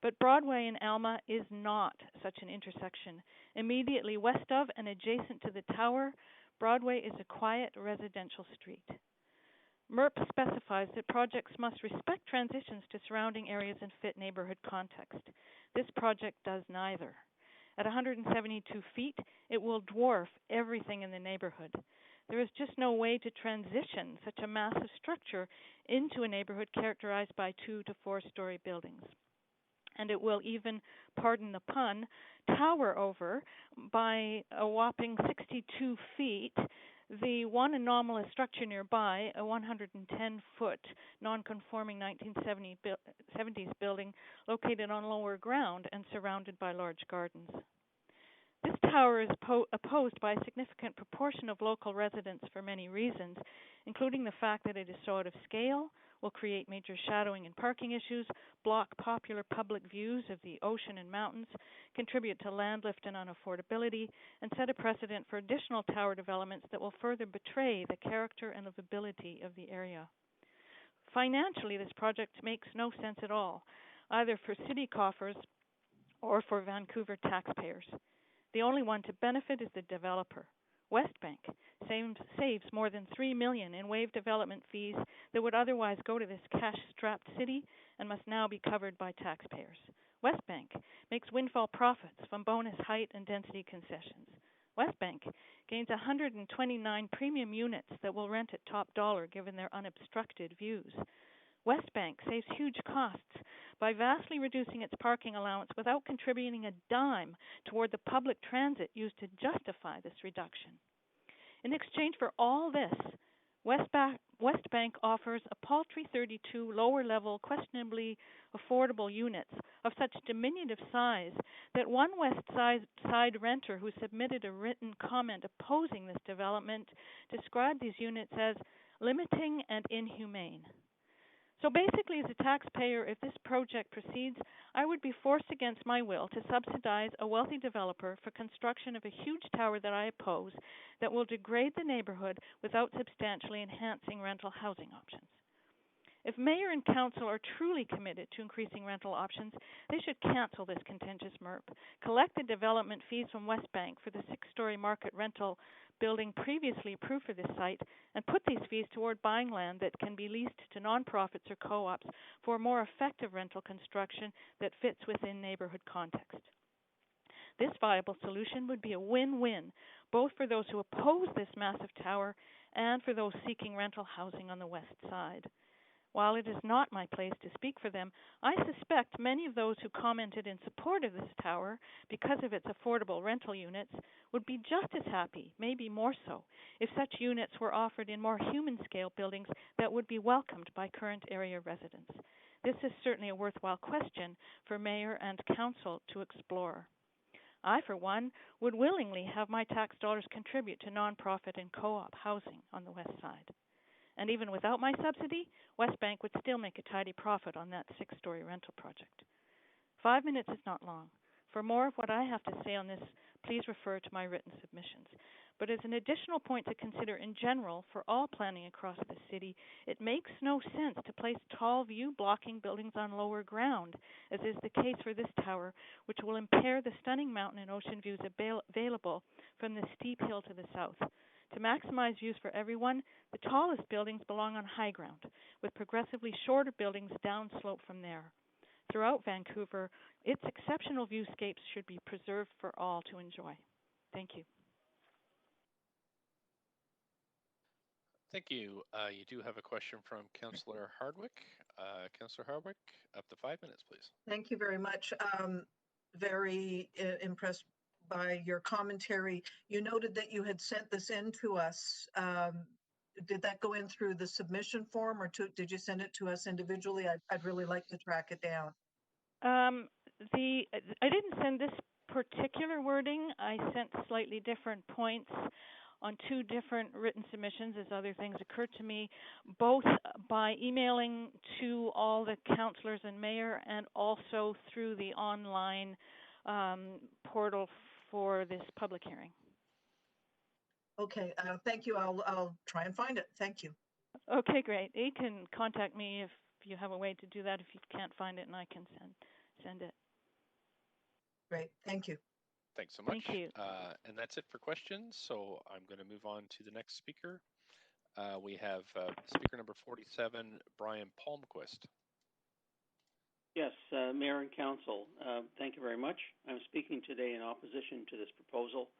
But Broadway and Alma is not such an intersection. Immediately west of and adjacent to the tower, Broadway is a quiet residential street. MERP specifies that projects must respect transitions to surrounding areas and fit neighborhood context. This project does neither. At 172 feet, it will dwarf everything in the neighborhood. There is just no way to transition such a massive structure into a neighborhood characterized by 2 to 4-story buildings. And it will even, pardon the pun, tower over by a whopping 62 feet the one anomalous structure nearby, a 110-foot non-conforming 1970s building located on lower ground and surrounded by large gardens. This tower is opposed by a significant proportion of local residents for many reasons, including the fact that it is so out of scale, will create major shadowing and parking issues, block popular public views of the ocean and mountains, contribute to land lift and unaffordability, and set a precedent for additional tower developments that will further betray the character and livability of the area. Financially, this project makes no sense at all, either for city coffers or for Vancouver taxpayers. The only one to benefit is the developer. Westbank saves more than $3 million in waived development fees that would otherwise go to this cash-strapped city and must now be covered by taxpayers. Westbank makes windfall profits from bonus height and density concessions. Westbank gains 129 premium units that will rent at top dollar given their unobstructed views. Westbank saves huge costs by vastly reducing its parking allowance without contributing a dime toward the public transit used to justify this reduction. In exchange for all this, Westbank offers a paltry 32 lower-level, questionably affordable units of such diminutive size that one West Side renter who submitted a written comment opposing this development described these units as limiting and inhumane. So basically, as a taxpayer, if this project proceeds, I would be forced against my will to subsidize a wealthy developer for construction of a huge tower that I oppose that will degrade the neighborhood without substantially enhancing rental housing options. If mayor and council are truly committed to increasing rental options, they should cancel this contentious MERP, collect the development fees from Westbank for the 6-story market rental building previously approved for this site, and put these fees toward buying land that can be leased to nonprofits or co-ops for more effective rental construction that fits within neighborhood context. This viable solution would be a win-win, both for those who oppose this massive tower and for those seeking rental housing on the west side. While it is not my place to speak for them, I suspect many of those who commented in support of this tower because of its affordable rental units would be just as happy, maybe more so, if such units were offered in more human-scale buildings that would be welcomed by current area residents. This is certainly a worthwhile question for mayor and council to explore. I, for one, would willingly have my tax dollars contribute to nonprofit and co-op housing on the west side. And even without my subsidy, Westbank would still make a tidy profit on that 6-story rental project. 5 minutes is not long. For more of what I have to say on this, please refer to my written submissions. But as an additional point to consider in general for all planning across the city, it makes no sense to place tall view-blocking buildings on lower ground, as is the case for this tower, which will impair the stunning mountain and ocean views available from the steep hill to the south. To maximize views for everyone, the tallest buildings belong on high ground, with progressively shorter buildings downslope from there. Throughout Vancouver, its exceptional viewscapes should be preserved for all to enjoy. Thank you. Thank you. You do have a question from Councillor Hardwick. Councillor Hardwick, up to 5 minutes, please. Thank you very much. Very impressed by your commentary. You noted that you had sent this in to us. Did that go in through the submission form, or did you send it to us individually? I'd really like to track it down. I didn't send this particular wording. I sent slightly different points on 2 different written submissions as other things occurred to me, both by emailing to all the councillors and mayor and also through the online portal for this public hearing. Okay, thank you. I'll try and find it. Thank you. Okay, great. You can contact me if you have a way to do that, if you can't find it, and I can send it. Great, thank you. Thanks so much. Thank you. And that's it for questions. So I'm going to move on to the next speaker. We have speaker number 47, Brian Palmquist. Yes, Mayor and Council, thank you very much. I'm speaking today in opposition to this proposal,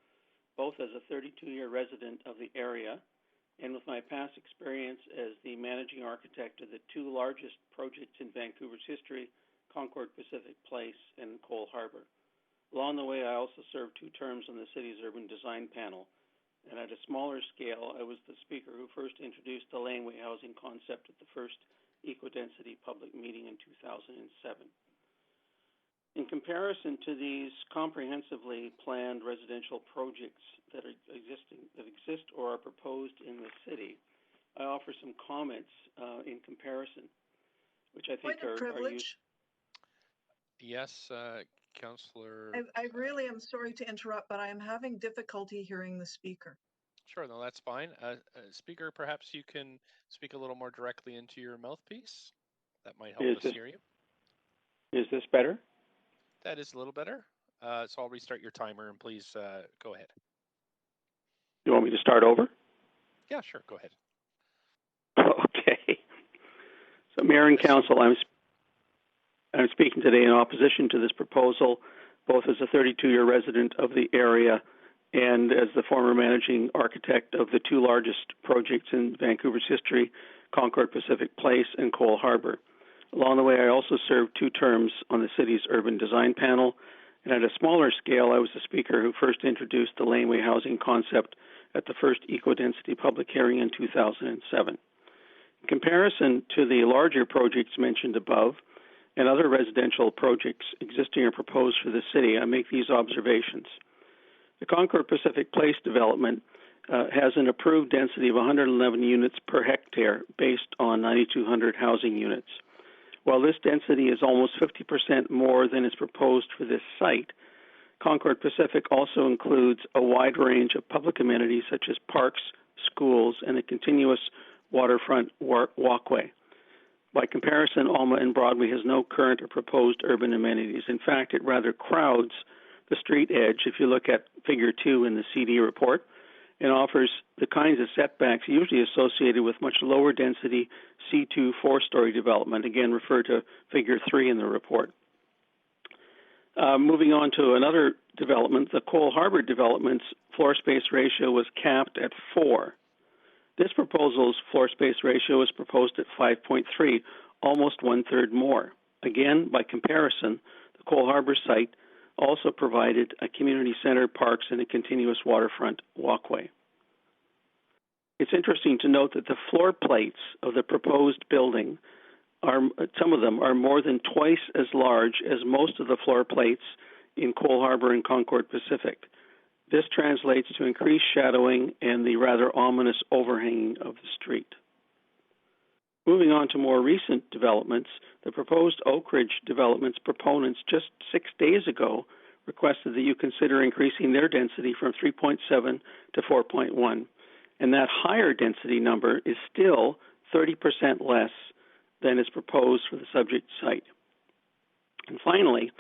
both as a 32-year resident of the area and with my past experience as the managing architect of the 2 largest projects in Vancouver's history, Concord Pacific Place and Cole Harbour. Along the way, I also served 2 terms on the city's urban design panel, and at a smaller scale, I was the speaker who first introduced the laneway housing concept at the first eco-density public meeting in 2007. In comparison to these comprehensively planned residential projects that exist or are proposed in the city, I offer some comments in comparison, which I think Point of privilege. Yes, Councillor. I really am sorry to interrupt, but I am having difficulty hearing the speaker. Sure, no, that's fine. Speaker, perhaps you can speak a little more directly into your mouthpiece. That might help us hear you. Is this better? That is a little better. So I'll restart your timer, and please go ahead. You want me to start over? Yeah, sure. Go ahead. Okay. So, Mayor and Council, I'm speaking today in opposition to this proposal, both as a 32-year resident of the area and as the former managing architect of the two largest projects in Vancouver's history, Concord Pacific Place and Cole Harbour. Along the way, I also served 2 terms on the city's urban design panel, and at a smaller scale, I was the speaker who first introduced the laneway housing concept at the first eco-density public hearing in 2007. In comparison to the larger projects mentioned above and other residential projects existing or proposed for the city, I make these observations. The Concord Pacific Place development has an approved density of 111 units per hectare based on 9,200 housing units. While this density is almost 50% more than is proposed for this site, Concord Pacific also includes a wide range of public amenities such as parks, schools, and a continuous waterfront walkway. By comparison, Alma and Broadway has no current or proposed urban amenities. In fact, it rather crowds the street edge if you look at Figure 2 in the CD report, and offers the kinds of setbacks usually associated with much lower density C2 4-story development, again referred to Figure 3 in the report. Moving on to another development, the Cole Harbour development's floor space ratio was capped at 4. This proposal's floor space ratio is proposed at 5.3, almost 1/3 more. Again, by comparison, the Cole Harbour site also provided a community center, parks, and a continuous waterfront walkway. It's interesting to note that the floor plates of the proposed building some of them are more than twice as large as most of the floor plates in Cole Harbour and Concord Pacific. This translates to increased shadowing and the rather ominous overhanging of the street. Moving on to more recent developments, the proposed Oak Ridge development's proponents just 6 days ago requested that you consider increasing their density from 3.7 to 4.1. And that higher density number is still 30% less than is proposed for the subject site. And finally,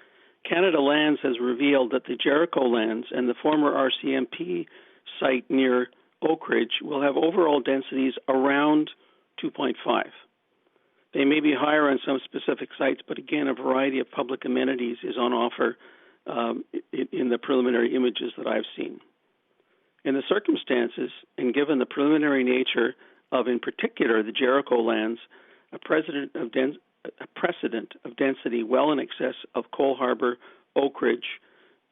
Canada Lands has revealed that the Jericho lands and the former RCMP site near Oak Ridge will have overall densities around 2.5. They may be higher on some specific sites, but again, a variety of public amenities is on offer in the preliminary images that I've seen. In the circumstances, and given the preliminary nature of, in particular, the Jericho lands, a precedent of density well in excess of Cole Harbour, Oak Ridge,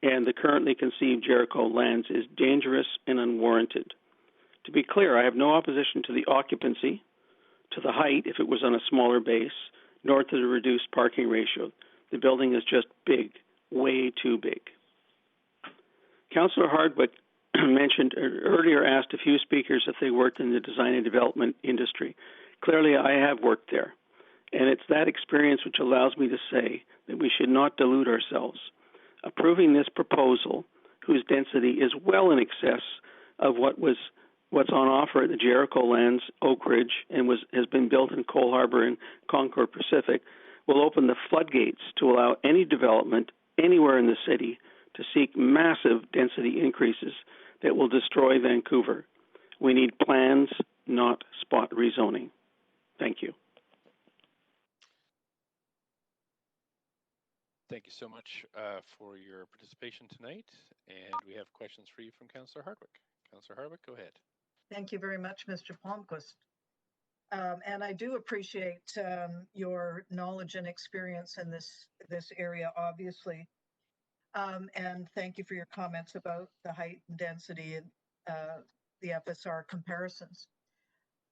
and the currently conceived Jericho lands is dangerous and unwarranted. To be clear, I have no opposition to the occupancy, to the height if it was on a smaller base, nor to the reduced parking ratio. The building is just big, way too big. Councillor Hardwick earlier asked a few speakers if they worked in the design and development industry. Clearly, I have worked there, and it's that experience which allows me to say that we should not delude ourselves. Approving this proposal, whose density is well in excess of what's on offer at the Jericho lands, Oak Ridge, and has been built in Cole Harbour and Concord Pacific, will open the floodgates to allow any development anywhere in the city to seek massive density increases that will destroy Vancouver. We need plans, not spot rezoning. Thank you. Thank you so much for your participation tonight. And we have questions for you from Councillor Hardwick. Councillor Hardwick, go ahead. Thank you very much, Mr. Palmquist. And I do appreciate your knowledge and experience in this area, obviously. And thank you for your comments about the height and density and the FSR comparisons.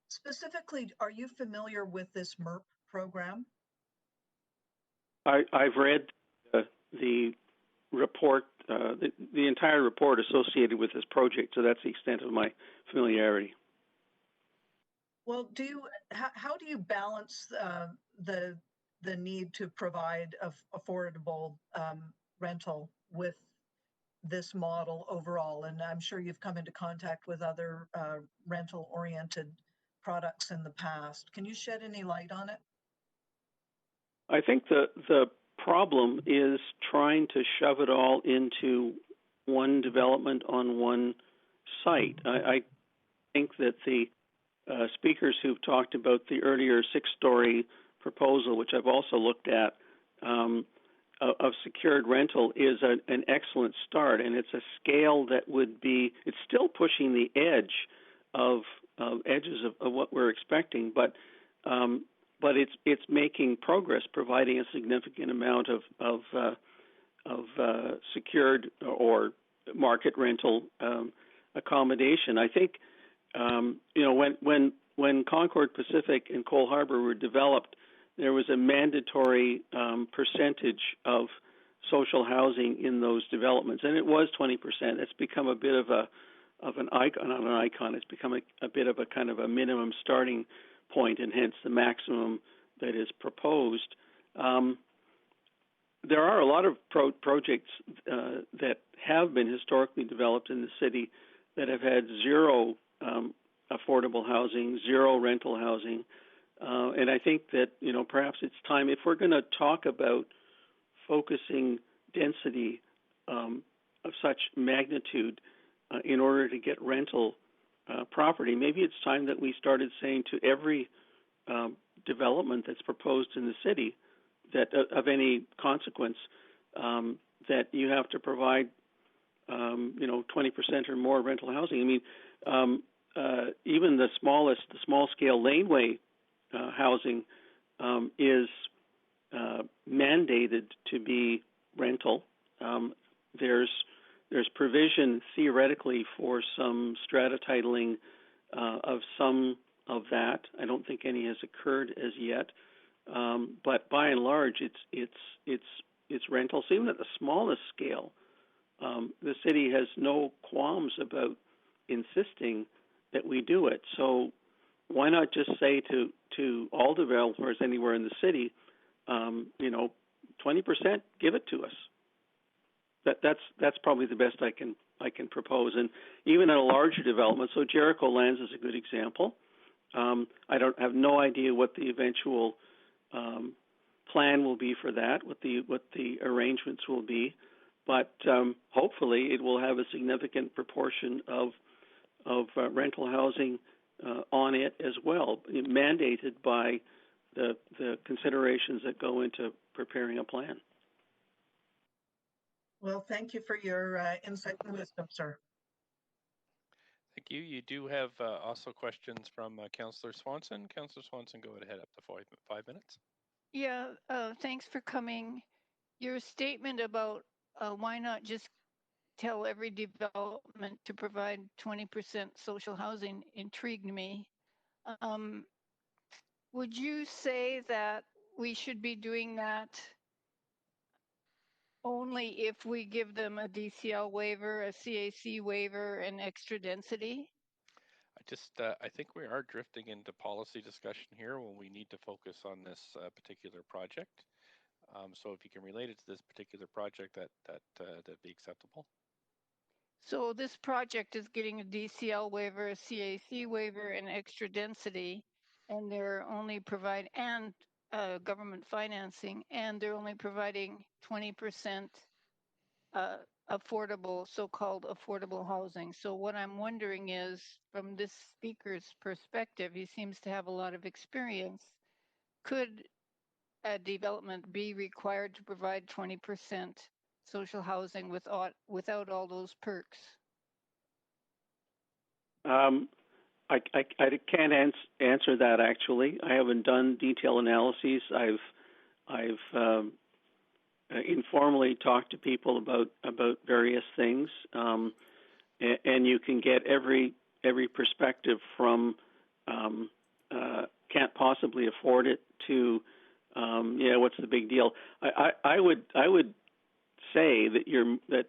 Specifically, are you familiar with this MERP program? I've read the report, the entire report associated with this project, so that's the extent of my familiarity. Well, how do you balance the need to provide affordable rental with this model overall? And I'm sure you've come into contact with other rental-oriented products in the past. Can you shed any light on it? I think the problem is trying to shove it all into one development on one site. I think that the speakers who've talked about the earlier six-story proposal, which I've also looked at, of secured rental is an excellent start, and it's a scale that would be, it's still pushing the edge of edges of what we're expecting, but it's making progress, providing a significant amount of secured or market rental accommodation. I think when Concord Pacific and Cole Harbour were developed, there was a mandatory percentage of social housing in those developments, and it was 20%. It's become a bit of an icon, not an icon. It's become a bit of a kind of a minimum starting point, and hence the maximum that is proposed. There are a lot of projects that have been historically developed in the city that have had zero affordable housing, zero rental housing. And I think that, perhaps it's time, if we're going to talk about focusing density of such magnitude in order to get rental property, maybe it's time that we started saying to every development that's proposed in the city that of any consequence, that you have to provide, 20% or more rental housing. I mean, even the small-scale laneway housing is mandated to be rental. There's provision theoretically for some strata titling of some of that. I don't think any has occurred as yet, but by and large, it's rental. So even at the smallest scale, the city has no qualms about insisting that we do it. So why not just say to all developers anywhere in the city, 20%, give it to us. That's probably the best I can propose. And even at a larger development, so Jericho Lands is a good example. I have no idea what the eventual plan will be for that, what the arrangements will be, but hopefully it will have a significant proportion of rental housing on it as well, mandated by the considerations that go into preparing a plan. Well, thank you for your insight and wisdom, sir. Thank you. You do have also questions from Councillor Swanson. Councillor Swanson, go ahead, up to 5 minutes. Yeah, thanks for coming. Your statement about why not just tell every development to provide 20% social housing intrigued me. Would you say that we should be doing that only if we give them a DCL waiver, a CAC waiver, and extra density? I think we are drifting into policy discussion here when we need to focus on this particular project. So if you can relate it to this particular project, that'd be acceptable. So this project is getting a DCL waiver, a CAC waiver, and extra density, and they're only and government financing, and they're only providing 20% affordable, so-called affordable housing. So what I'm wondering is, from this speaker's perspective, he seems to have a lot of experience. Could a development be required to provide 20% social housing without all those perks? I can't answer that, actually. I haven't done detailed analyses. I've informally talked to people about various things, and you can get every perspective from can't possibly afford it to what's the big deal. I would say that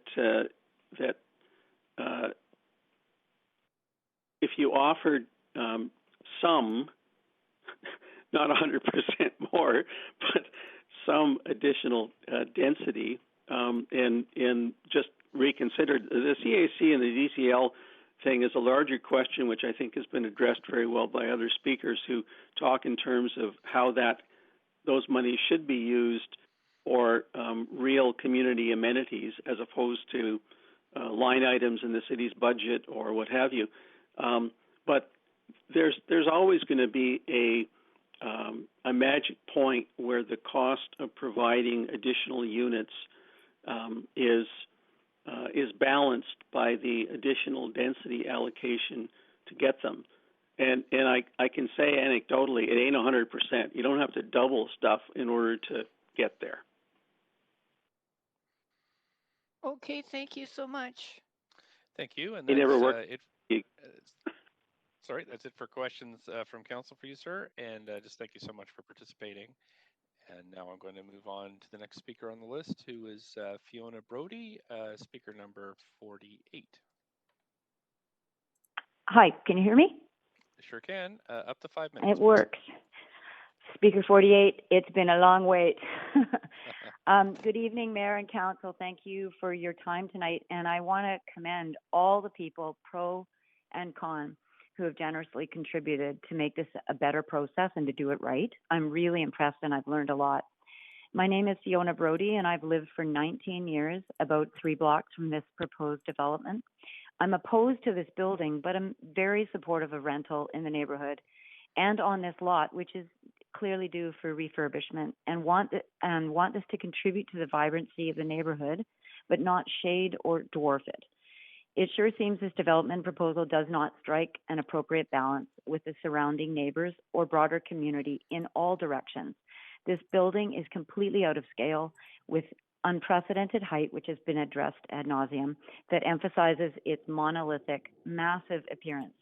if you offered some, not 100% more, but some additional density, and just reconsider. The CAC and the DCL thing is a larger question, which I think has been addressed very well by other speakers who talk in terms of how those monies should be used for real community amenities as opposed to line items in the city's budget or what have you. But there's always going to be a magic point where the cost of providing additional units is balanced by the additional density allocation to get them. And I can say anecdotally, it ain't 100%. You don't have to double stuff in order to get there. Okay, thank you so much. Thank you. And You never that's worked. sorry, that's it for questions from council for you, sir. And just thank you so much for participating. And now I'm going to move on to the next speaker on the list, who is Fiona Brody, speaker number 48. Hi, can you hear me? Sure can. Up to 5 minutes. It works. Speaker 48, it's been a long wait. Good evening, Mayor and Council. Thank you for your time tonight. And I want to commend all the people, pro and con, who have generously contributed to make this a better process and to do it right. I'm really impressed and I've learned a lot. My name is Fiona Brody and I've lived for 19 years, about 3 blocks from this proposed development. I'm opposed to this building, but I'm very supportive of rental in the neighborhood and on this lot, which is clearly due for refurbishment, and want this to contribute to the vibrancy of the neighborhood, but not shade or dwarf it. It sure seems this development proposal does not strike an appropriate balance with the surrounding neighbors or broader community in all directions. This building is completely out of scale with unprecedented height, which has been addressed ad nauseum, that emphasizes its monolithic, massive appearance.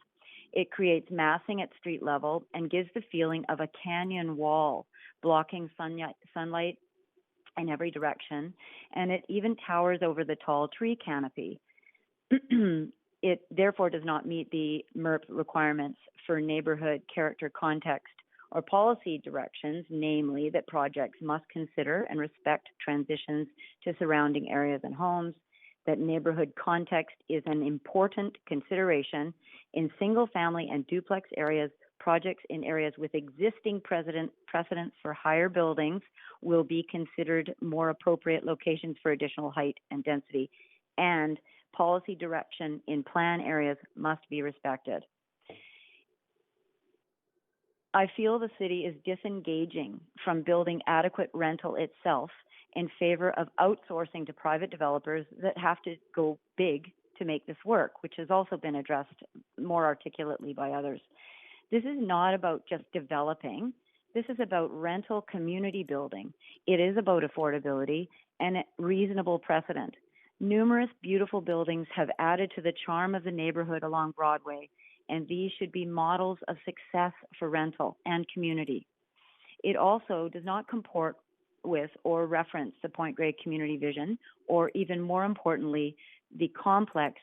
It creates massing at street level and gives the feeling of a canyon wall blocking sunlight in every direction, and it even towers over the tall tree canopy. It therefore does not meet the MERP requirements for neighborhood character context or policy directions, namely that projects must consider and respect transitions to surrounding areas and homes, that neighborhood context is an important consideration in single-family and duplex areas. Projects in areas with existing precedents for higher buildings will be considered more appropriate locations for additional height and density, and policy direction in plan areas must be respected. I feel the city is disengaging from building adequate rental itself in favor of outsourcing to private developers that have to go big to make this work, which has also been addressed more articulately by others. This is not about just developing. This is about rental community building. It is about affordability and reasonable precedent. Numerous beautiful buildings have added to the charm of the neighborhood along Broadway, and these should be models of success for rental and community. It also does not comport with or reference the Point Grey community vision, or even more importantly, the complex,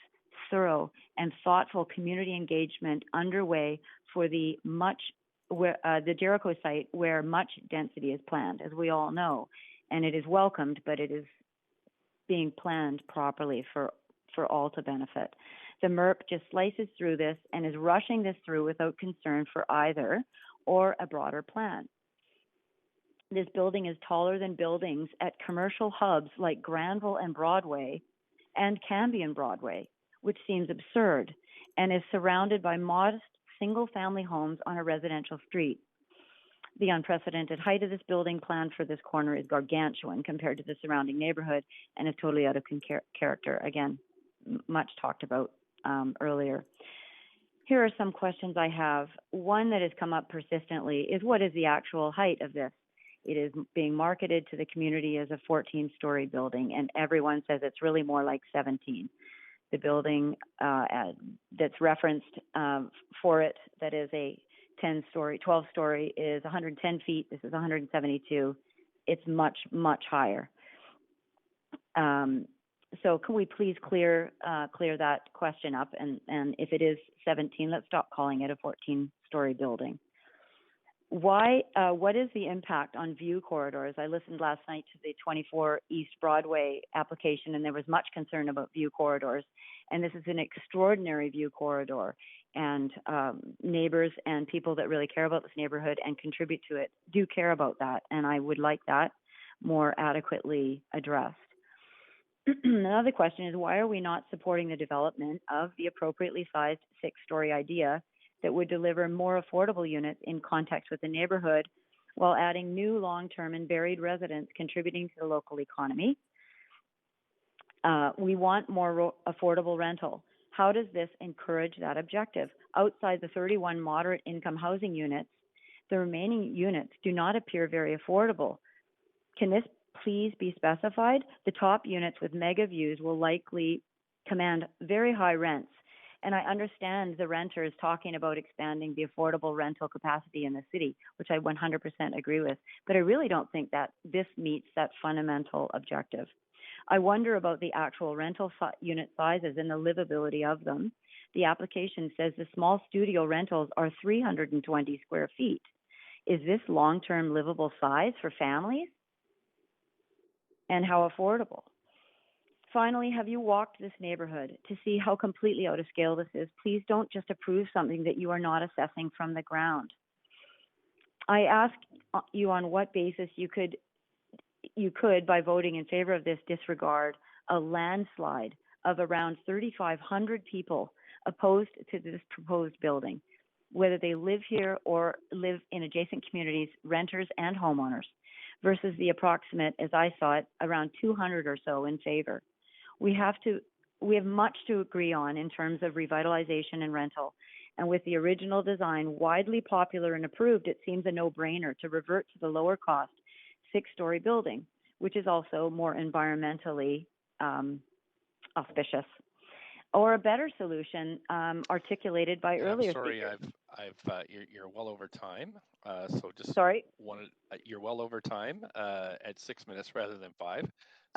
thorough, and thoughtful community engagement underway for the Jericho site, where much density is planned, as we all know, and it is welcomed, but it is being planned properly for all to benefit. The MERP just slices through this and is rushing this through without concern for either or a broader plan. This building is taller than buildings at commercial hubs like Granville and Broadway and Cambion Broadway, which seems absurd, and is surrounded by modest single-family homes on a residential street. The unprecedented height of this building planned for this corner is gargantuan compared to the surrounding neighborhood and is totally out of character. Again, much talked about earlier. Here are some questions I have. One that has come up persistently is, what is the actual height of this? It is being marketed to the community as a 14-story building, and everyone says it's really more like 17. The building that's referenced for it, that is a 12-story, is 110 feet. This is 172. It's much, much higher. So can we please clear that question up? And if it is 17, let's stop calling it a 14-story building. Why? What is the impact on view corridors? I listened last night to the 24 East Broadway application, and there was much concern about view corridors. And this is an extraordinary view corridor. And neighbors and people that really care about this neighborhood and contribute to it do care about that. And I would like that more adequately addressed. Another question is, why are we not supporting the development of the appropriately sized 6-story idea that would deliver more affordable units in context with the neighborhood while adding new long-term and varied residents contributing to the local economy? We want more affordable rental. How does this encourage that objective? Outside the 31 moderate income housing units, the remaining units do not appear very affordable. Can this please be specified? The top units with mega views will likely command very high rents. And I understand the renters talking about expanding the affordable rental capacity in the city, which I 100% agree with. But I really don't think that this meets that fundamental objective. I wonder about the actual rental unit sizes and the livability of them. The application says the small studio rentals are 320 square feet. Is this long-term livable size for families? And how affordable? Finally, have you walked this neighborhood to see how completely out of scale this is? Please don't just approve something that you are not assessing from the ground. I ask you on what basis you could, by voting in favor of this, disregard a landslide of around 3,500 people opposed to this proposed building, whether they live here or live in adjacent communities, renters and homeowners, versus the approximate, as I saw it, around 200 or so in favor. We have much to agree on in terms of revitalization and rental. And with the original design widely popular and approved, it seems a no-brainer to revert to the lower cost 6-story building, which is also more environmentally auspicious. Or a better solution articulated by earlier sorry, speakers. you're well over time. So just you're well over time at 6 minutes rather than 5.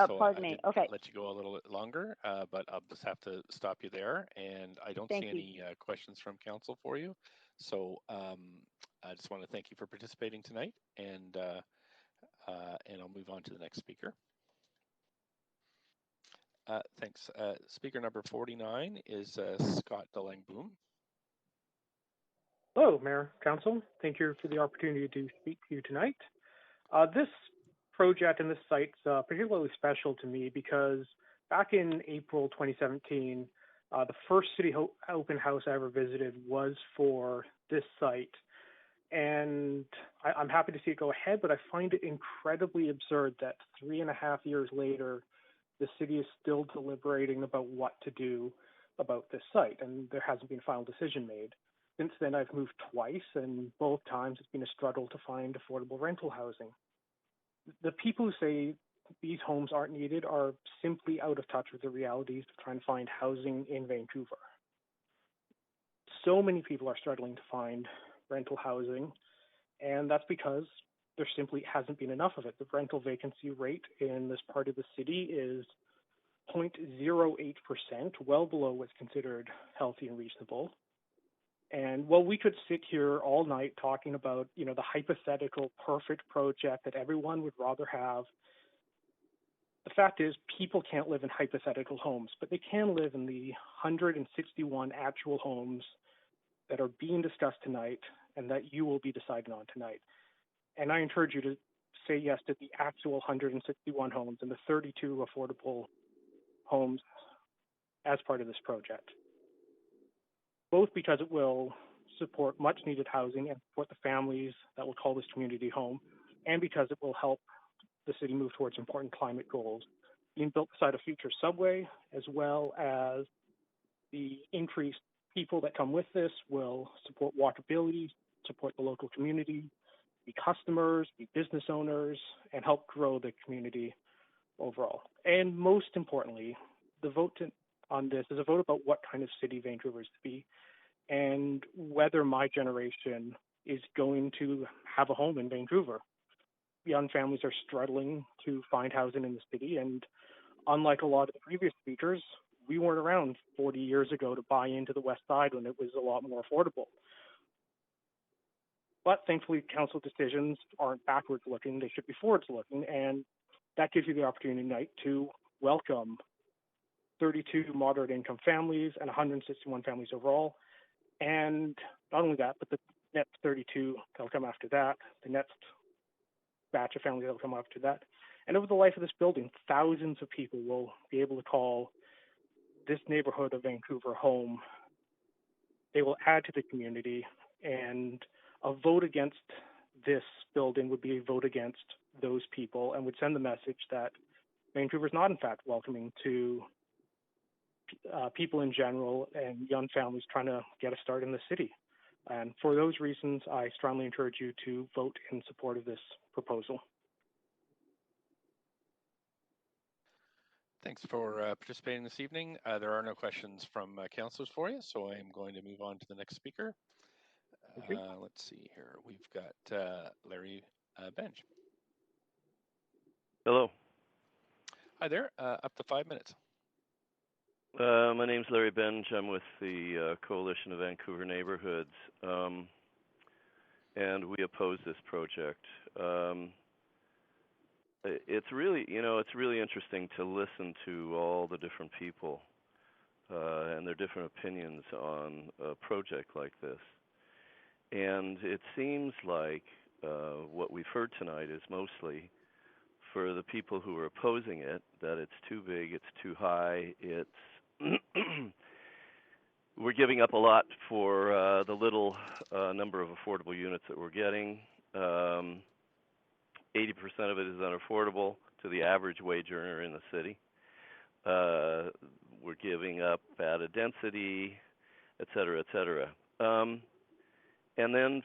So pardon me. Okay. Let you go a little bit longer, but I'll just have to stop you there. And I don't see any questions from council for you. So I just want to thank you for participating tonight, and I'll move on to the next speaker. Thanks. Speaker number 49 is Scott DeLangboom. Hello, Mayor, Council. Thank you for the opportunity to speak to you tonight. This project and this site's particularly special to me because back in April 2017, the first city open house I ever visited was for this site. And I'm happy to see it go ahead, but I find it incredibly absurd that 3.5 years later, the city is still deliberating about what to do about this site, and there hasn't been a final decision made. Since then, I've moved twice, and both times it's been a struggle to find affordable rental housing. The people who say these homes aren't needed are simply out of touch with the realities of trying to find housing in Vancouver. So many people are struggling to find rental housing, and that's because there simply hasn't been enough of it. The rental vacancy rate in this part of the city is 0.08%, well below what's considered healthy and reasonable. And while we could sit here all night talking about, the hypothetical perfect project that everyone would rather have, the fact is people can't live in hypothetical homes, but they can live in the 161 actual homes that are being discussed tonight and that you will be deciding on tonight. And I encourage you to say yes to the actual 161 homes and the 32 affordable homes as part of this project. Both because it will support much needed housing and support the families that will call this community home, and because it will help the city move towards important climate goals. Being built beside a future subway, as well as the increased people that come with this, will support walkability, support the local community, be customers, be business owners, and help grow the community overall. And most importantly, the vote on this is a vote about what kind of city Vancouver is to be and whether my generation is going to have a home in Vancouver. Young families are struggling to find housing in the city, and Unlike a lot of the previous speakers, we weren't around 40 years ago to buy into the West Side when it was a lot more affordable. But thankfully, council decisions aren't backwards looking, they should be forwards looking, and that gives you the opportunity tonight to welcome 32 moderate income families and 161 families overall. And not only that, but the next 32 that'll come after that, the next batch of families that'll come after that. And over the life of this building, thousands of people will be able to call this neighborhood of Vancouver home. They will add to the community, and a vote against this building would be a vote against those people and would send the message that Vancouver is not, in fact, welcoming to people in general and young families trying to get a start in the city. And for those reasons, I strongly encourage you to vote in support of this proposal. Thanks for participating this evening. There are no questions from councillors for you, so I am going to move on to the next speaker. Let's see here. We've got Larry Benj. Hello. Hi there. Up to 5 minutes. My name's Larry Benj. I'm with the Coalition of Vancouver Neighborhoods, and we oppose this project. It's really, it's really interesting to listen to all the different people and their different opinions on a project like this. And it seems like what we've heard tonight is mostly for the people who are opposing it, that it's too big, it's too high, it's we're giving up a lot for the little number of affordable units that we're getting. 80% of it is unaffordable to the average wage earner in the city. We're giving up added density, et cetera, et cetera. And then,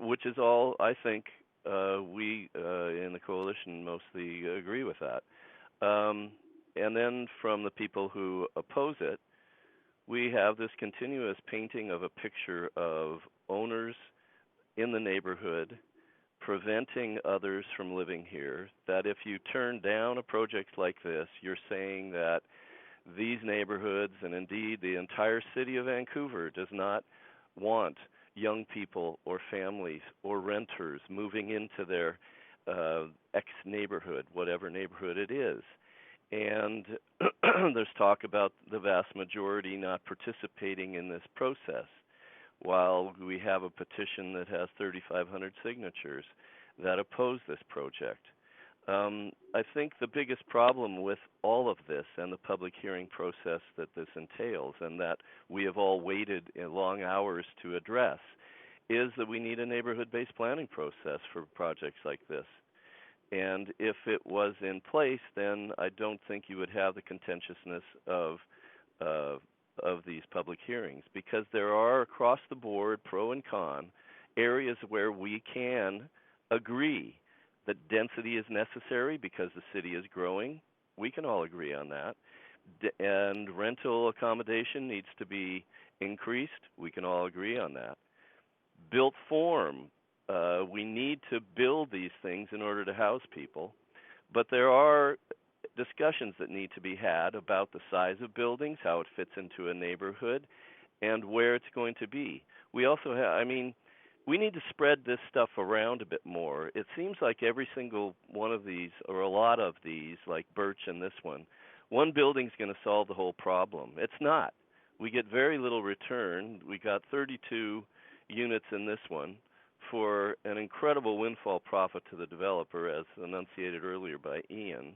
which is all, I think, we in the coalition mostly agree with that. And then from the people who oppose it, we have this continuous painting of a picture of owners in the neighborhood preventing others from living here, that if you turn down a project like this, you're saying that these neighborhoods, and indeed the entire city of Vancouver, does not want young people or families or renters moving into their ex-neighborhood, whatever neighborhood it is. And there's talk about the vast majority not participating in this process, while we have a petition that has 3,500 signatures that oppose this project. I think the biggest problem with all of this and the public hearing process that this entails, and that we have all waited in long hours to address, is that we need a neighborhood-based planning process for projects like this. And if it was in place, then I don't think you would have the contentiousness of these public hearings, because there are across the board, pro and con, areas where we can agree that density is necessary because the city is growing. We can all agree on that. And rental accommodation needs to be increased. We can all agree on that. Built form, we need to build these things in order to house people. But there are discussions that need to be had about the size of buildings, how it fits into a neighborhood, and where it's going to be. We also have, we need to spread this stuff around a bit more. It seems like every single one of these, or a lot of these, like Birch and this one building's going to solve the whole problem. It's not. We get very little return. We got 32 units in this one for an incredible windfall profit to the developer, as enunciated earlier by Ian.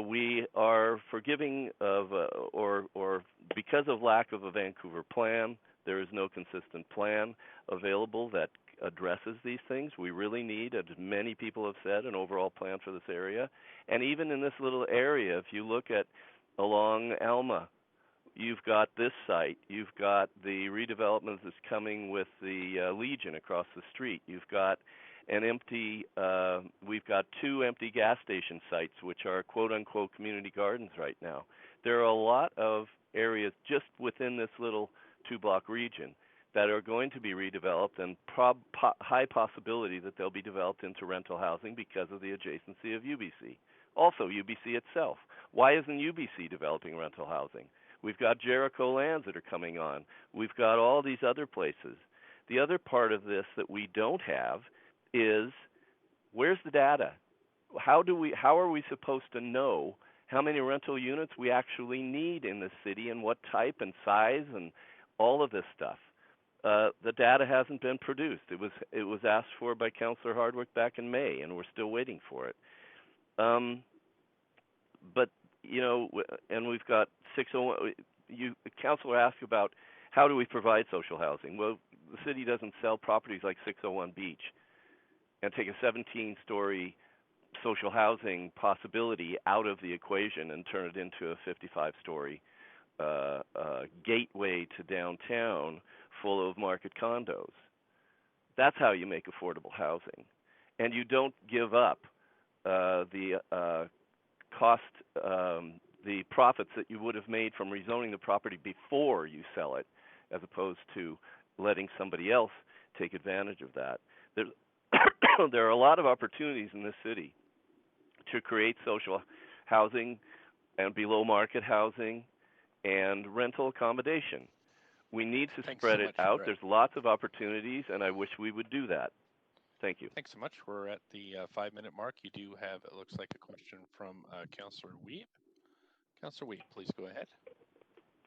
We are forgiving of, or because of lack of a Vancouver plan, there is no consistent plan available that addresses these things. We really need, as many people have said, an overall plan for this area. And even in this little area, if you look at along Alma, you've got this site. You've got the redevelopment that's coming with the Legion across the street. You've got an empty, we've got 2 empty gas station sites, which are quote-unquote community gardens right now. There are a lot of areas just within this little 2-block region that are going to be redeveloped, and high possibility that they'll be developed into rental housing because of the adjacency of UBC. Also, UBC itself. Why isn't UBC developing rental housing? We've got Jericho Lands that are coming on. We've got all these other places. The other part of this that we don't have is, where's the data? How are we supposed to know how many rental units we actually need in the city and what type and size and all of this stuff? The data hasn't been produced. It was asked for by Councillor Hardwick back in May, and we're still waiting for it. But and we've got 601. Councillor asked about how do we provide social housing. Well, the city doesn't sell properties like 601 Beach and take a 17-story social housing possibility out of the equation and turn it into a 55-story gateway to downtown full of market condos. That's how you make affordable housing. And you don't give up the profits that you would have made from rezoning the property before you sell it, as opposed to letting somebody else take advantage of that. There are a lot of opportunities in this city to create social housing and below market housing and rental accommodation. We need to spread it out. There's lots of opportunities, and I wish we would do that. Thank you. Thanks so much. We're at the 5-minute mark. You do have, it looks like, a question from Councillor Weeb. Councillor Weeb, please go ahead.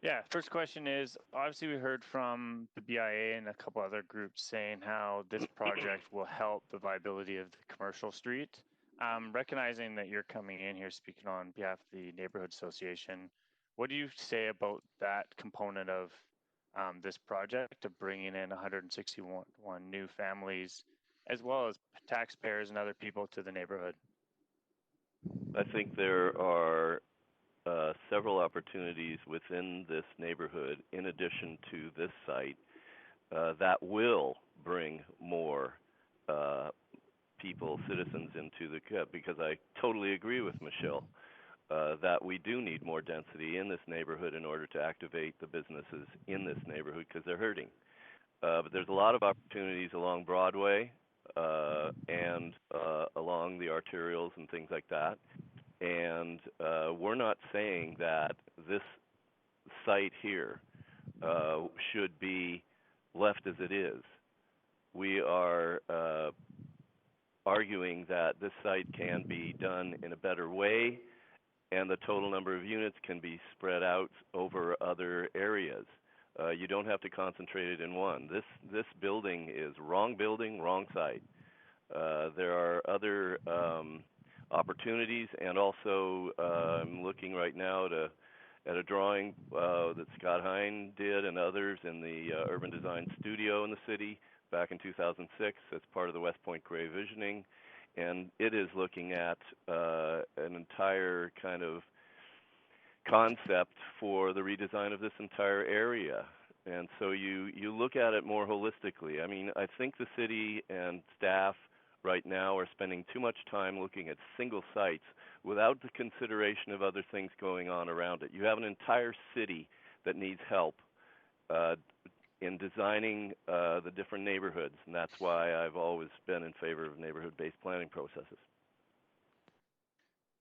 Yeah, first question is, obviously we heard from the BIA and a couple other groups saying how this project will help the viability of the commercial street. Recognizing that you're coming in here speaking on behalf of the Neighborhood Association, what do you say about that component of this project, of bringing in 161 new families, as well as taxpayers and other people to the neighborhood? I think there are several opportunities within this neighborhood, in addition to this site, that will bring more people, citizens into the CUP, because I totally agree with Michelle that we do need more density in this neighborhood in order to activate the businesses in this neighborhood, because they're hurting. But there's a lot of opportunities along Broadway and along the arterials and things like that. And we're not saying that this site here should be left as it is. We are arguing that this site can be done in a better way, and the total number of units can be spread out over other areas. You don't have to concentrate it in one. This building is wrong building, wrong site. There are other opportunities, and also I'm looking right now at a drawing that Scott Hine did and others in the Urban Design Studio in the city back in 2006 as part of the West Point Gray Visioning, and it is looking at an entire kind of concept for the redesign of this entire area. And so you look at it more holistically. I mean, I think the city and staff right now are spending too much time looking at single sites without the consideration of other things going on around it. You have an entire city that needs help in designing the different neighborhoods, and that's why I've always been in favor of neighborhood-based planning processes.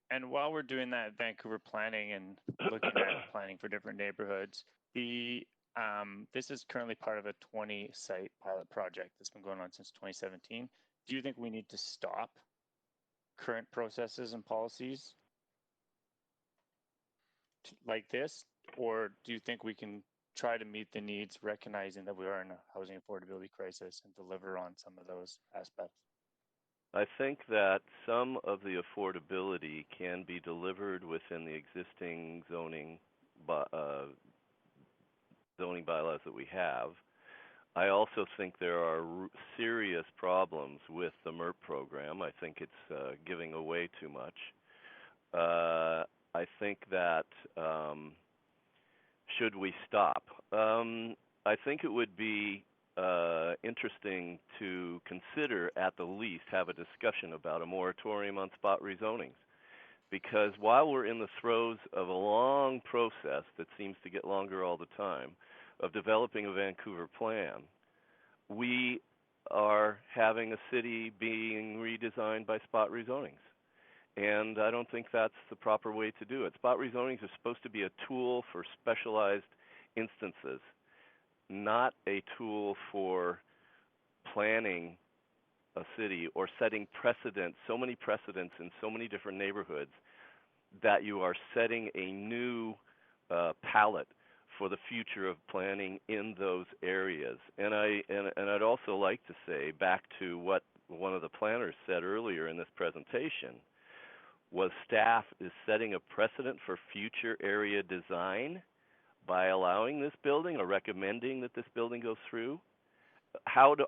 And while we're doing that Vancouver planning and looking at planning for different neighborhoods, this is currently part of a 20-site pilot project that's been going on since 2017. Do you think we need to stop current processes and policies like this, or do you think we can try to meet the needs, recognizing that we are in a housing affordability crisis, and deliver on some of those aspects? I think that some of the affordability can be delivered within the existing zoning bylaws that we have. I also think there are serious problems with the MERP program. I think it's giving away too much. I think that should we stop? I think it would be interesting to consider, at the least, have a discussion about a moratorium on spot rezonings. Because while we're in the throes of a long process that seems to get longer all the time of developing a Vancouver plan, we are having a city being redesigned by spot rezonings. and I don't think that's the proper way to do it. Spot rezonings are supposed to be a tool for specialized instances, not a tool for planning a city or setting precedents, so many precedents in so many different neighborhoods that you are setting a new palette for the future of planning in those areas. And I'd also like to say, back to what one of the planners said earlier in this presentation, was staff is setting a precedent for future area design by allowing this building or recommending that this building goes through.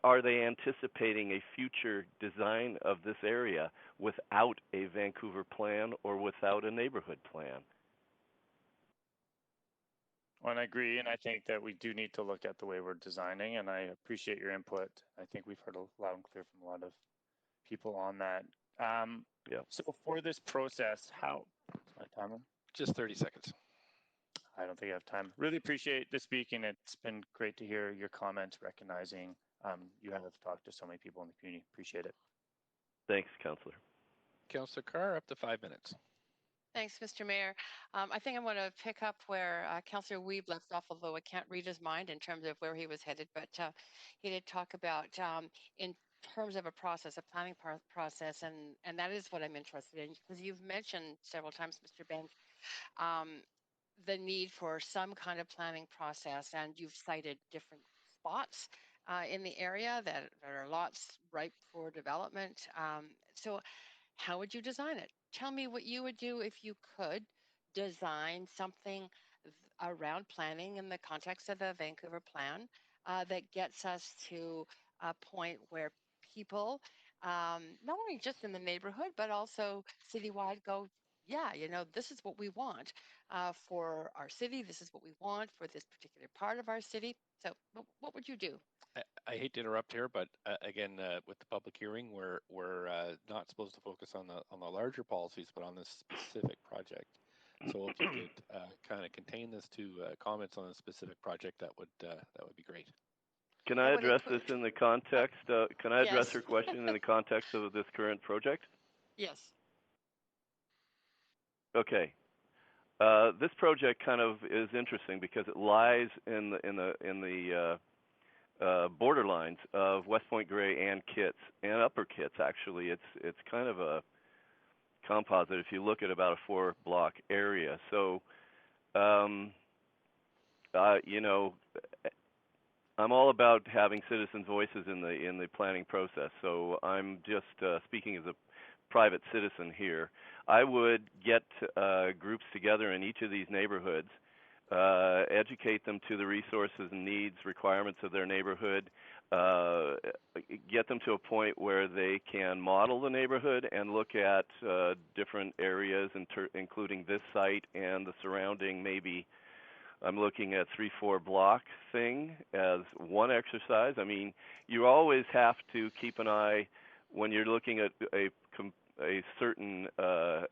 Are they anticipating a future design of this area without a Vancouver plan or without a neighborhood plan? Well, and I agree, and I think that we do need to look at the way we're designing, and I appreciate your input. I think we've heard loud and clear from a lot of people on that. So for this process, my timer? Just 30 seconds. I don't think I have time. Really appreciate the speaking. It's been great to hear your comments, recognizing you have talked to so many people in the community. Appreciate it. Thanks, Councillor. Councillor Carr, up to 5 minutes. Thanks, Mr. Mayor. I think I'm going to pick up where Councillor Weeb left off, although I can't read his mind in terms of where he was headed, but he did talk about in terms of a process, a planning process, and that is what I'm interested in, because you've mentioned several times, Mr. Bench, the need for some kind of planning process, and you've cited different spots in the area that are lots ripe for development. So how would you design it? Tell me what you would do if you could design something around planning in the context of the Vancouver plan that gets us to a point where people, not only just in the neighborhood, but also citywide, go, yeah, this is what we want for our city. This is what we want for this particular part of our city. So what would you do? I hate to interrupt here, but again, with the public hearing, we're not supposed to focus on the larger policies, but on this specific project. So if you could kind of contain this to comments on a specific project, that would be great. Can I address this in the context? Can I address your question in the context of this current project? Yes. Okay. This project kind of is interesting because it lies in the borderlines of West Point Grey and Kitts and Upper Kitts. Actually, it's kind of a composite if you look at about a 4-block area. So, I'm all about having citizen voices in the planning process. So I'm just speaking as a private citizen here. I would get groups together in each of these neighborhoods, educate them to the resources and needs, requirements of their neighborhood, get them to a point where they can model the neighborhood and look at different areas, including this site and the surrounding, maybe I'm looking at 3-4 block thing as one exercise. I mean, you always have to keep an eye when you're looking at a certain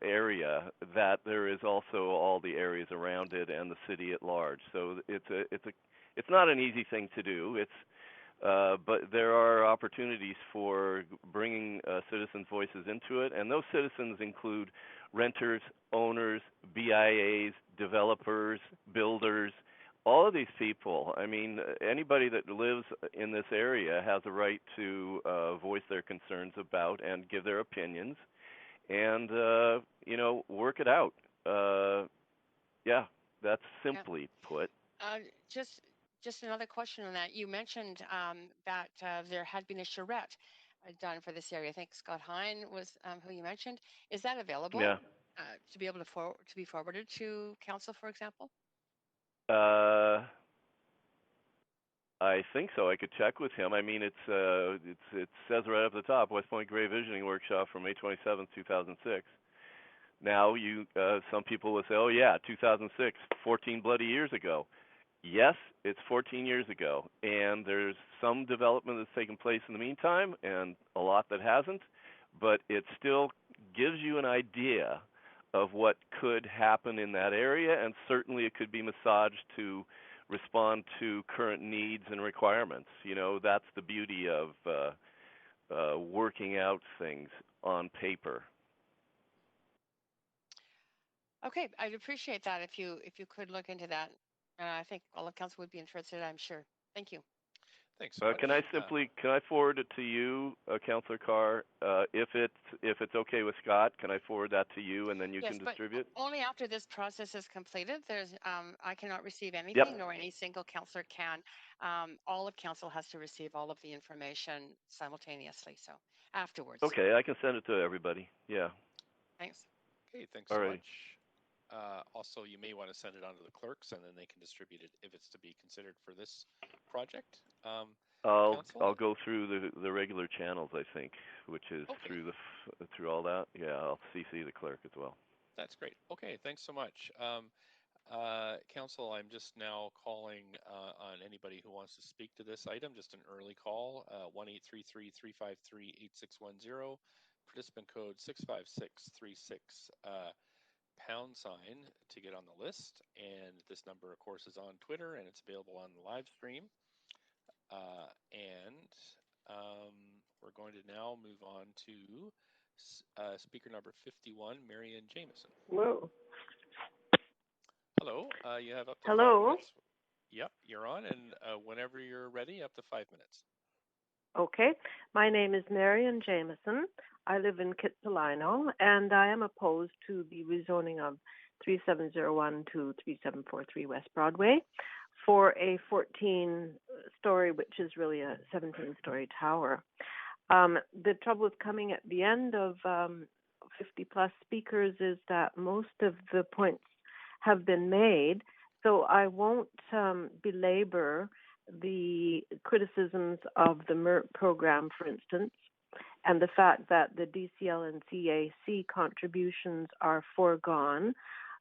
area that there is also all the areas around it and the city at large. So it's not an easy thing to do. But there are opportunities for bringing citizens' voices into it, and those citizens include renters, owners, BIAs, developers, builders, all of these people. I mean, anybody that lives in this area has a right to voice their concerns about and give their opinions and, work it out. Yeah, that's simply put. Just another question on that. You mentioned that there had been a charrette done for this area. I think Scott Hine was who you mentioned. Is that available to be able to be forwarded to council, for example? I think so. I could check with him. I mean, it says right up the top, West Point Grey Visioning Workshop from May 27th, 2006. Now, some people will say, oh yeah, 2006, 14 bloody years ago. Yes, it's 14 years ago, and there's some development that's taken place in the meantime, and a lot that hasn't, but it still gives you an idea of what could happen in that area, and certainly it could be massaged to respond to current needs and requirements. That's the beauty of working out things on paper. Okay, I'd appreciate that if you could look into that. I think all of council would be interested, I'm sure. Thank you. Thanks so much. Can I forward it to you, Councillor Carr? If it's okay with Scott, can I forward that to you and then you Yes, can but distribute? only after this process is completed. There's I cannot receive anything, Yep. nor any single councillor can. All of council has to receive all of the information simultaneously. So afterwards. Okay, I can send it to everybody. Yeah. Thanks. Okay, thanks All so right. much. Also, you may want to send it on to the clerks, and then they can distribute it if it's to be considered for this project. I'll go through the regular channels, I think, which is through all that. Yeah, I'll CC the clerk as well. That's great. Okay, thanks so much. Council, I'm just now calling on anybody who wants to speak to this item, just an early call, 1-833-353-8610, participant code 65636, pound sign to get on the list. And this number, of course, is on Twitter, and it's available on the live stream. We're going to now move on to speaker number 51, Marion Jameson. Hello. Hello. You have up to 5 Hello. minutes. Yep, you're on, and whenever you're ready, up to 5 minutes. Okay. My name is Marion Jameson. I live in Kitsilano, and I am opposed to the rezoning of 3701 to 3743 West Broadway for a 14-story, which is really a 17-story tower. The trouble with coming at the end of 50-plus speakers is that most of the points have been made, so I won't belabor the criticisms of the MERP program, for instance, and the fact that the DCL and CAC contributions are foregone.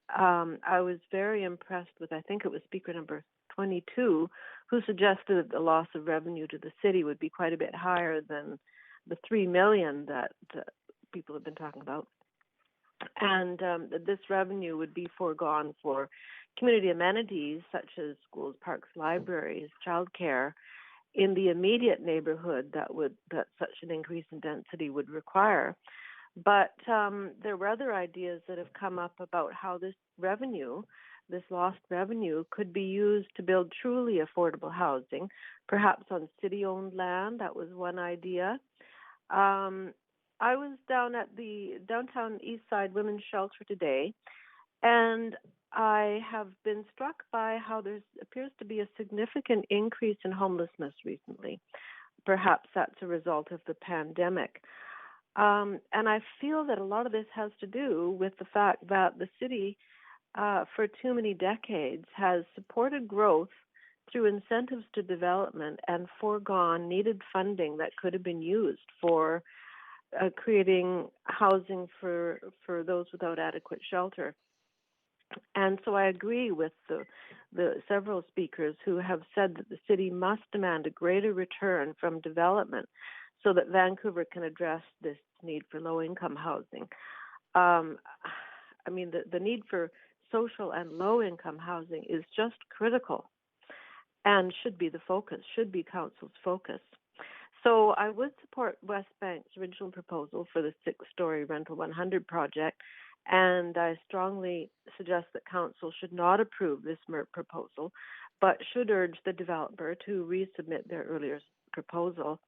I was very impressed with, I think it was speaker number 22, who suggested that the loss of revenue to the city would be quite a bit higher than the $3 million that people have been talking about. And that this revenue would be foregone for community amenities such as schools, parks, libraries, childcare in the immediate neighborhood that such an increase in density would require. But there were other ideas that have come up about how this revenue, this lost revenue, could be used to build truly affordable housing, perhaps on city-owned land. That was one idea. I was down at the downtown East Side Women's Shelter today, and I have been struck by how there appears to be a significant increase in homelessness recently. Perhaps that's a result of the pandemic. And I feel that a lot of this has to do with the fact that the city, for too many decades, has supported growth through incentives to development and foregone needed funding that could have been used for creating housing for those without adequate shelter. And so I agree with the several speakers who have said that the city must demand a greater return from development so that Vancouver can address this need for low-income housing. I mean, the need for social and low-income housing is just critical and should be the focus, should be council's focus. So I would support West Bank's original proposal for the 6-story Rental 100 project, and I strongly suggest that council should not approve this MERP proposal, but should urge the developer to resubmit their earlier proposal.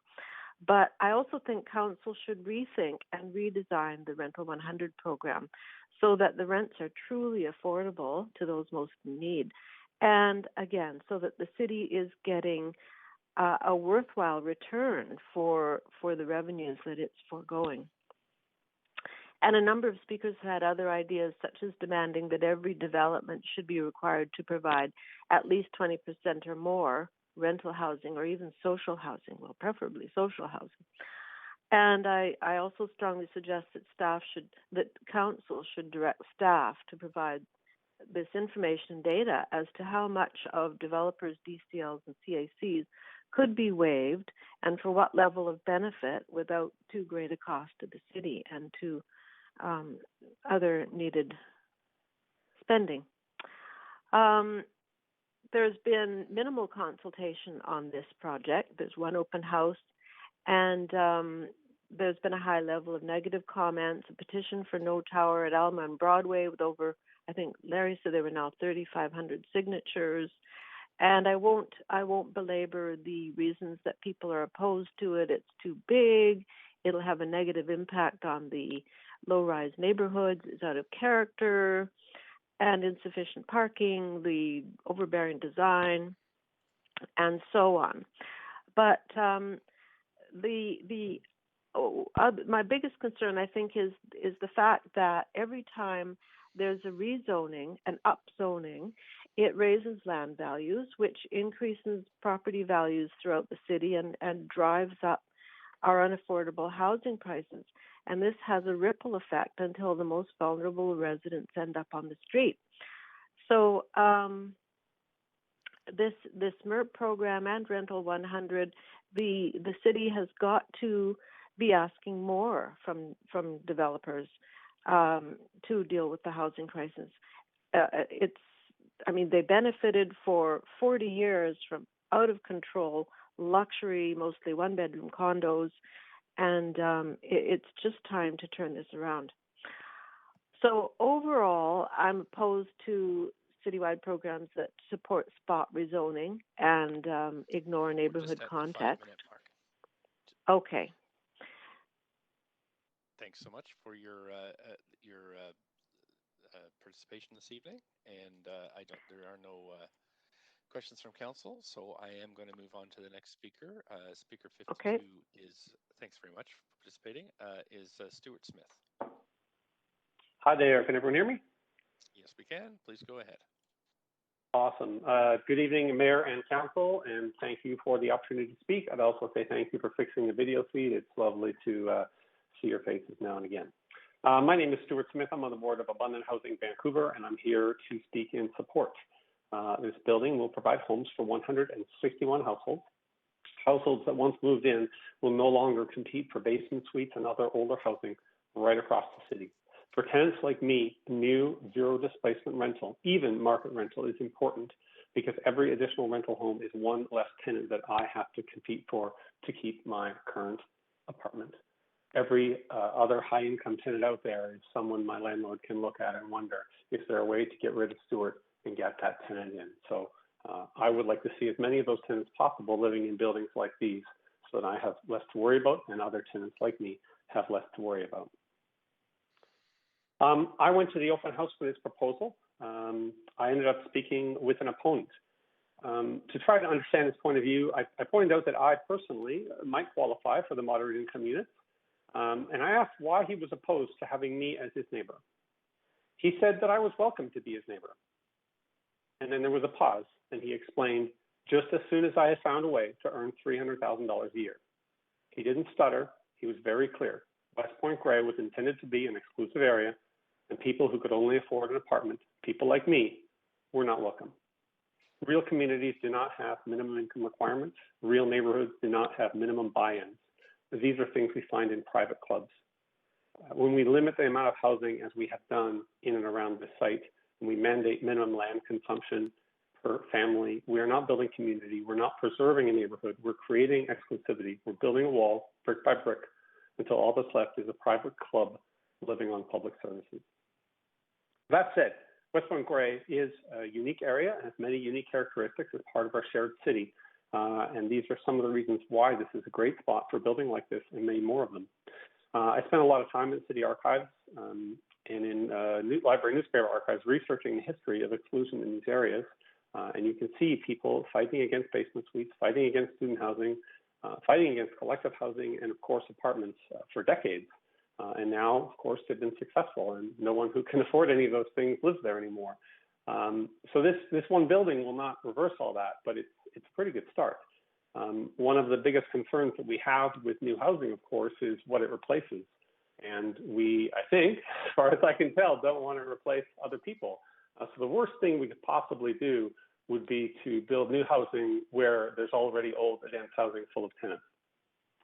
But I also think council should rethink and redesign the Rental 100 program so that the rents are truly affordable to those most in need. And again, so that the city is getting a worthwhile return for the revenues that it's foregoing. And a number of speakers had other ideas, such as demanding that every development should be required to provide at least 20% or more rental housing or even social housing, well, preferably social housing. And I also strongly suggest that council should direct staff to provide this information and data as to how much of developers' DCLs and CACs could be waived and for what level of benefit without too great a cost to the city and to other needed spending. There's been minimal consultation on this project. There's one open house, and there's been a high level of negative comments, a petition for no tower at Alma and Broadway with over, I think Larry said there were now 3,500 signatures. And I won't belabor the reasons that people are opposed to it. It's too big. It'll have a negative impact on the low-rise neighborhoods. It's out of character, and insufficient parking, the overbearing design, and so on. But my biggest concern, I think, is the fact that every time there's a rezoning, an upzoning, it raises land values, which increases property values throughout the city and drives up our unaffordable housing prices. And this has a ripple effect until the most vulnerable residents end up on the street. So this MERP program and Rental 100, the city has got to be asking more from developers to deal with the housing crisis. They benefited for 40 years from out of control luxury, mostly one-bedroom condos, and it's just time to turn this around. So overall, I'm opposed to citywide programs that support spot rezoning and ignore neighborhood context. Okay. Thanks so much for your participation this evening, and there are no questions from council, so I am going to move on to the next speaker. Speaker 52 is, thanks very much for participating, is Stuart Smith. Hi there, can everyone hear me? Yes, we can. Please go ahead. Awesome. Good evening, Mayor and Council, and thank you for the opportunity to speak. I'd also say thank you for fixing the video feed. It's lovely to see your faces now and again. My name is Stuart Smith. I'm on the board of Abundant Housing Vancouver, and I'm here to speak in support. This building will provide homes for 161 households. Households that once moved in will no longer compete for basement suites and other older housing right across the city. For tenants like me, new zero displacement rental, even market rental, is important because every additional rental home is one less tenant that I have to compete for to keep my current apartment. Every other high-income tenant out there is someone my landlord can look at and wonder, is there a way to get rid of Stuart and get that tenant in? So I would like to see as many of those tenants possible living in buildings like these so that I have less to worry about and other tenants like me have less to worry about. I went to the open house for this proposal. I ended up speaking with an opponent. To try to understand his point of view, I pointed out that I personally might qualify for the moderate income unit. And I asked why he was opposed to having me as his neighbor. He said that I was welcome to be his neighbor. And then there was a pause, and he explained, just as soon as I had found a way to earn $300,000 a year. He didn't stutter. He was very clear. West Point Grey was intended to be an exclusive area, and people who could only afford an apartment, people like me, were not welcome. Real communities do not have minimum income requirements. Real neighborhoods do not have minimum buy-ins. These are things we find in private clubs. When we limit the amount of housing, as we have done in and around this site, and we mandate minimum land consumption per family, we are not building community. We're not preserving a neighborhood. We're creating exclusivity. We're building a wall, brick by brick, until all that's left is a private club living on public services. That said, West Point Grey is a unique area and has many unique characteristics as part of our shared city. And these are some of the reasons why this is a great spot for building like this and many more of them. I spent a lot of time in city archives and in library newspaper archives researching the history of exclusion in these areas. And you can see people fighting against basement suites, fighting against student housing, fighting against collective housing, and of course apartments for decades. And now, of course, they've been successful, and no one who can afford any of those things lives there anymore. So this one building will not reverse all that, but it's a pretty good start. One of the biggest concerns that we have with new housing, of course, is what it replaces. And we, I think, as far as I can tell, don't want to replace other people. So the worst thing we could possibly do would be to build new housing where there's already old, dense housing full of tenants.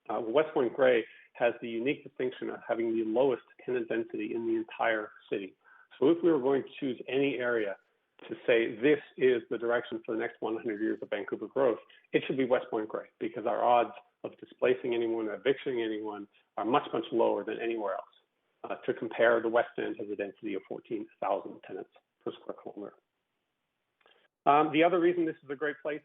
West Point Grey has the unique distinction of having the lowest tenant density in the entire city. So if we were going to choose any area to say this is the direction for the next 100 years of Vancouver growth, it should be West Point Grey, because our odds of displacing anyone or evicting anyone are much, much lower than anywhere else. To compare, the West End has a density of 14,000 tenants per square kilometer. The other reason this is a great place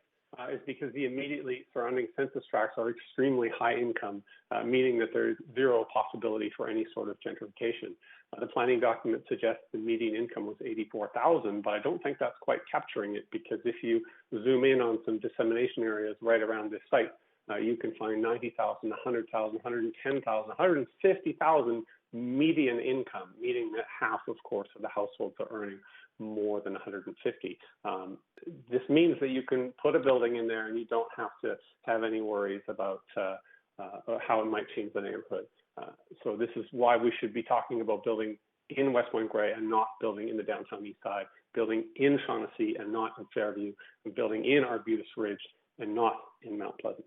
is because the immediately surrounding census tracts are extremely high income, meaning that there is zero possibility for any sort of gentrification. The planning document suggests the median income was $84,000, but I don't think that's quite capturing it, because if you zoom in on some dissemination areas right around this site, you can find 90,000, 100,000, 110,000, 150,000 median income, meaning that half, of course, of the households are earning more than 150. This means that you can put a building in there and you don't have to have any worries about how it might change the neighborhood. So this is why we should be talking about building in West Point Grey and not building in the downtown east side, building in Shaughnessy and not in Fairview, and building in Arbutus Ridge and not in Mount Pleasant.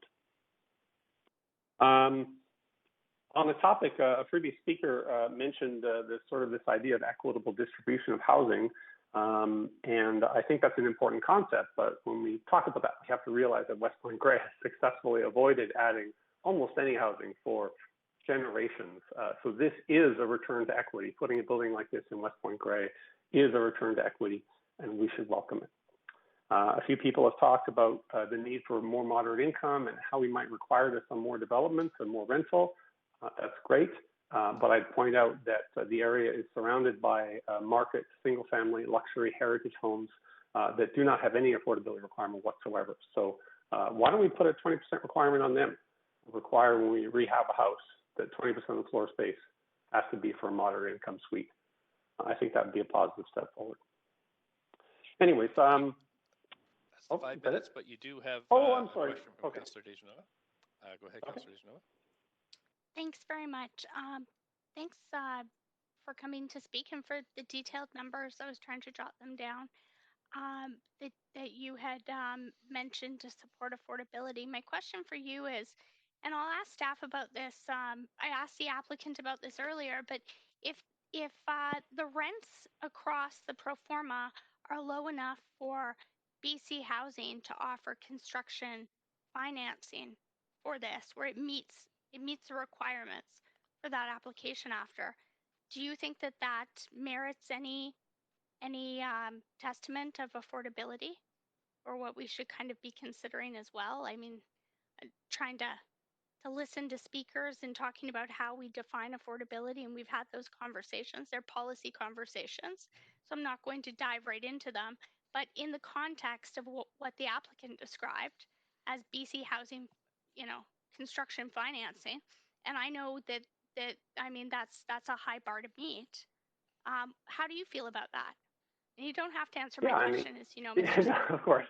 On the topic, a previous speaker mentioned this idea of equitable distribution of housing, and I think that's an important concept. But when we talk about that, we have to realize that West Point Grey has successfully avoided adding almost any housing for generations. So this is a return to equity. Putting a building like this in West Point Grey is a return to equity, and we should welcome it. A few people have talked about the need for more moderate income and how we might require this on more developments and more rental. That's great, but I'd point out that the area is surrounded by market, single-family, luxury heritage homes that do not have any affordability requirement whatsoever. So why don't we put a 20% requirement on them? Require when we rehab a house that 20% of the floor space has to be for a moderate income suite. I think that would be a positive step forward. Anyways, that's 5 minutes, but you do have I'm sorry. A question from Councillor Dejanova. Go ahead, Councillor Dejanova. Thanks very much. Thanks for coming to speak and for the detailed numbers. I was trying to jot them down that you had mentioned to support affordability. My question for you is, and I'll ask staff about this. I asked the applicant about this earlier, but if the rents across the pro forma are low enough for BC Housing to offer construction financing for this, where it meets the requirements for that application after, do you think that merits any testament of affordability, or what we should kind of be considering as well? I mean, trying to listen to speakers and talking about how we define affordability, and we've had those conversations. They're policy conversations, so I'm not going to dive right into them. But in the context of what the applicant described as BC Housing, construction financing, and I know that I mean that's a high bar to meet. How do you feel about that? And you don't have to answer my question, as you know, Mr. Of course.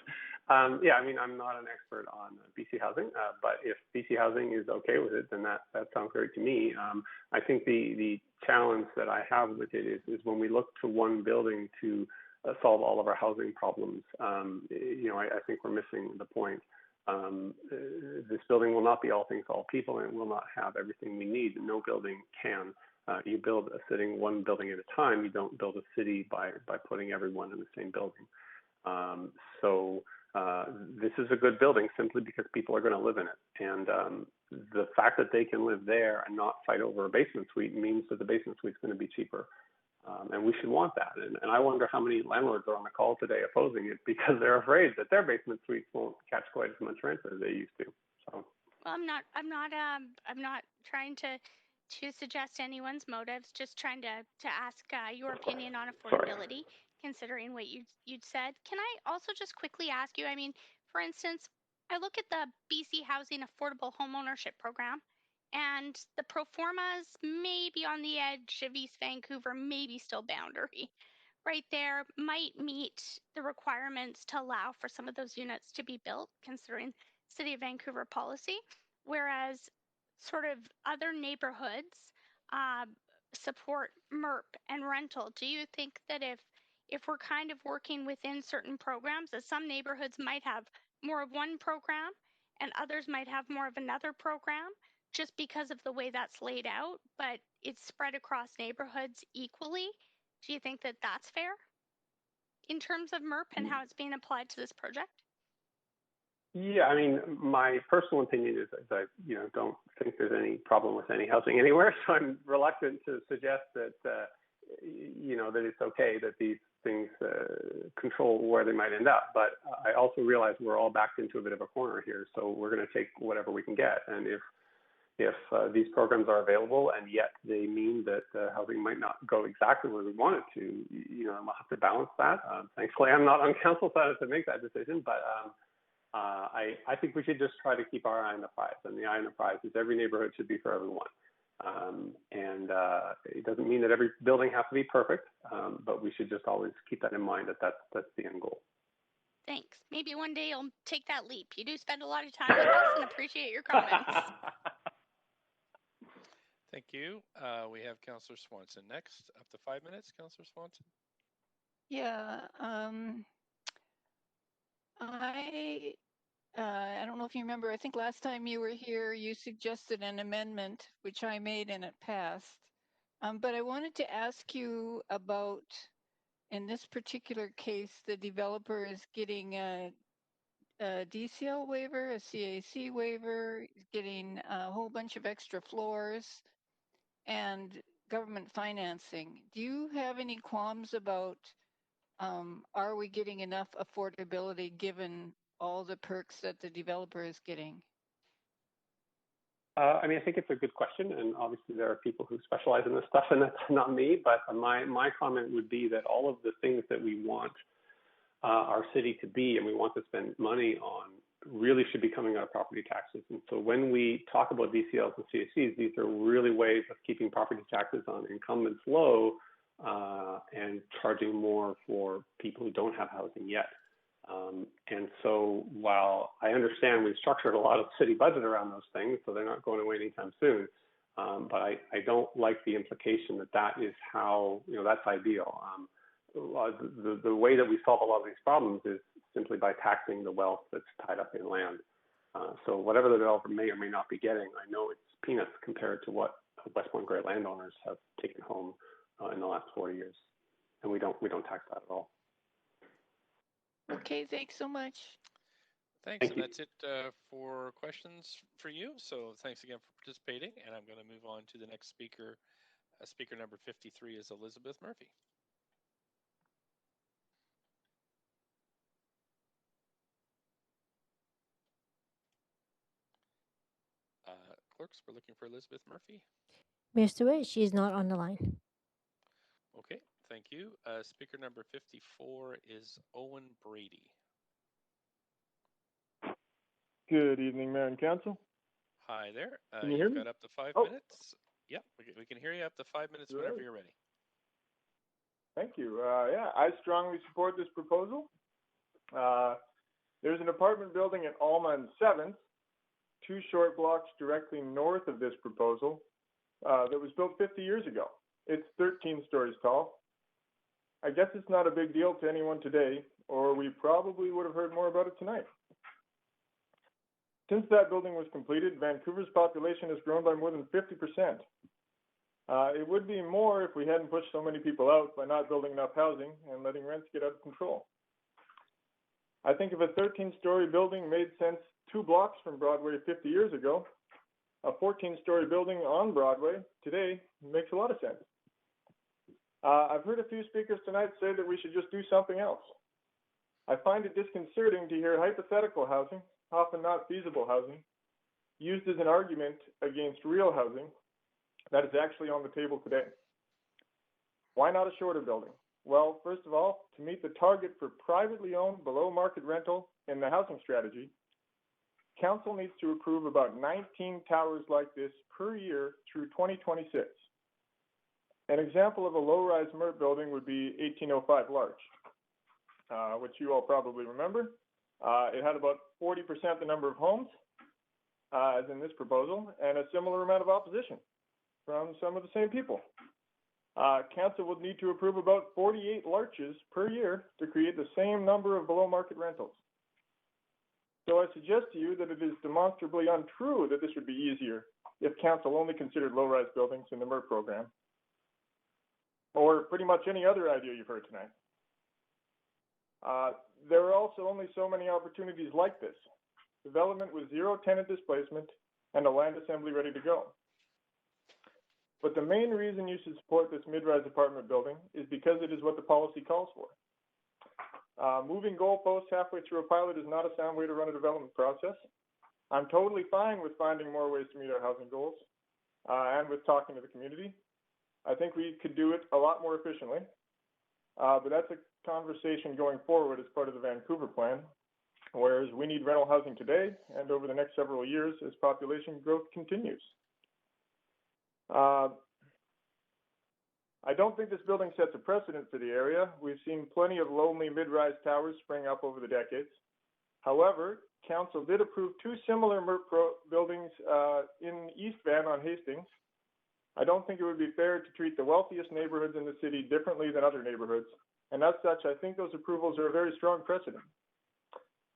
I'm not an expert on BC Housing, but if BC Housing is okay with it, then that sounds great to me. I think the challenge that I have with it is when we look to one building to solve all of our housing problems, I think we're missing the point. This building will not be all things to all people, and it will not have everything we need. No building can. You build a city one building at a time. You don't build a city by putting everyone in the same building. So this is a good building simply because people are going to live in it. And the fact that they can live there and not fight over a basement suite means that the basement suite is going to be cheaper. And we should want that. And I wonder how many landlords are on the call today opposing it because they're afraid that their basement suites won't catch quite as much rent as they used to. So. Well, I'm not trying to suggest anyone's motives. Just trying to ask your opinion on affordability, considering what you'd said. Can I also just quickly ask you? I mean, for instance, I look at the BC Housing Affordable Homeownership Program, and the pro formas may be on the edge of East Vancouver, maybe still boundary. Right there might meet the requirements to allow for some of those units to be built, considering City of Vancouver policy, whereas sort of other neighborhoods support MERP and rental. Do you think that if we're kind of working within certain programs, that some neighborhoods might have more of one program and others might have more of another program, just because of the way that's laid out, but it's spread across neighborhoods equally? Do you think that that's fair in terms of MERP and how it's being applied to this project? Yeah, I mean, my personal opinion is I don't think there's any problem with any housing anywhere. So I'm reluctant to suggest that that it's okay that these things control where they might end up. But I also realize we're all backed into a bit of a corner here, so we're going to take whatever we can get. And if these programs are available and yet they mean that housing might not go exactly where we want it to, we'll have to balance that. Thankfully, I'm not on council side to make that decision, but I think we should just try to keep our eye on the prize. And the eye on the prize is every neighborhood should be for everyone. It doesn't mean that every building has to be perfect, but we should just always keep that in mind that that's the end goal. Thanks. Maybe one day you'll take that leap. You do spend a lot of time with us and appreciate your comments. Thank you. We have Councillor Swanson next. Up to 5 minutes, Councillor Swanson. Yeah, I don't know if you remember, I think last time you were here, you suggested an amendment, which I made and it passed. But I wanted to ask you about, in this particular case, the developer is getting a DCL waiver, a CAC waiver, getting a whole bunch of extra floors and government financing. Do you have any qualms about are we getting enough affordability given all the perks that the developer is getting? I think it's a good question, and obviously there are people who specialize in this stuff, and that's not me. But my comment would be that all of the things that we want our city to be, and we want to spend money on, really should be coming out of property taxes. And so when we talk about DCLs and CACs, these are really ways of keeping property taxes on incumbents low and charging more for people who don't have housing yet. And so while I understand we've structured a lot of city budget around those things, so they're not going away anytime soon, but I don't like the implication that is how, that's ideal. The way that we solve a lot of these problems is simply by taxing the wealth that's tied up in land. So whatever the developer may or may not be getting, I know it's peanuts compared to what West Point Grey landowners have taken home in the last 40 years, and we don't tax that at all. Okay, thanks so much. Thanks, and that's it for questions for you. So thanks again for participating, and I'm going to move on to the next speaker. Speaker number 53 is Elizabeth Murphy. Clerks, we're looking for Elizabeth Murphy. Mayor Stewart, she is not on the line. Okay, thank you. Speaker number 54 is Owen Brady. Good evening, Mayor and Council. Hi there. Can you hear me? Got up to 5 minutes. Yep, we can hear you up to 5 minutes whenever you're ready. Thank you. I strongly support this proposal. There's an apartment building at Alma and 7th, 2 short blocks directly north of this proposal, that was built 50 years ago. It's 13 stories tall. I guess it's not a big deal to anyone today, or we probably would have heard more about it tonight. Since that building was completed, Vancouver's population has grown by more than 50%. It would be more if we hadn't pushed so many people out by not building enough housing and letting rents get out of control. I think if a 13-story building made sense 2 blocks from Broadway 50 years ago, a 14-story building on Broadway today makes a lot of sense. I've heard a few speakers tonight say that we should just do something else. I find it disconcerting to hear hypothetical housing, often not feasible housing, used as an argument against real housing that is actually on the table today. Why not a shorter building? Well, first of all, to meet the target for privately owned below market rental in the housing strategy, Council needs to approve about 19 towers like this per year through 2026. An example of a low-rise MERT building would be 1805 Larch, which you all probably remember. It had about 40% the number of homes, as in this proposal, and a similar amount of opposition from some of the same people. Council would need to approve about 48 Larches per year to create the same number of below-market rentals. So I suggest to you that it is demonstrably untrue that this would be easier if Council only considered low-rise buildings in the MERT program, or pretty much any other idea you've heard tonight. There are also only so many opportunities like this. Development with 0 tenant displacement and a land assembly ready to go. but the main reason you should support this mid-rise apartment building is because it is what the policy calls for. Moving goalposts halfway through a pilot is not a sound way to run a development process. I'm totally fine with finding more ways to meet our housing goals and with talking to the community. I think we could do it a lot more efficiently, but that's a conversation going forward as part of the Vancouver plan, whereas we need rental housing today and over the next several years as population growth continues. I don't think this building sets a precedent for the area. We've seen plenty of lonely mid-rise towers spring up over the decades. However, Council did approve 2 similar MERP buildings in East Van on Hastings. I don't think it would be fair to treat the wealthiest neighborhoods in the city differently than other neighborhoods, and as such, I think those approvals are a very strong precedent.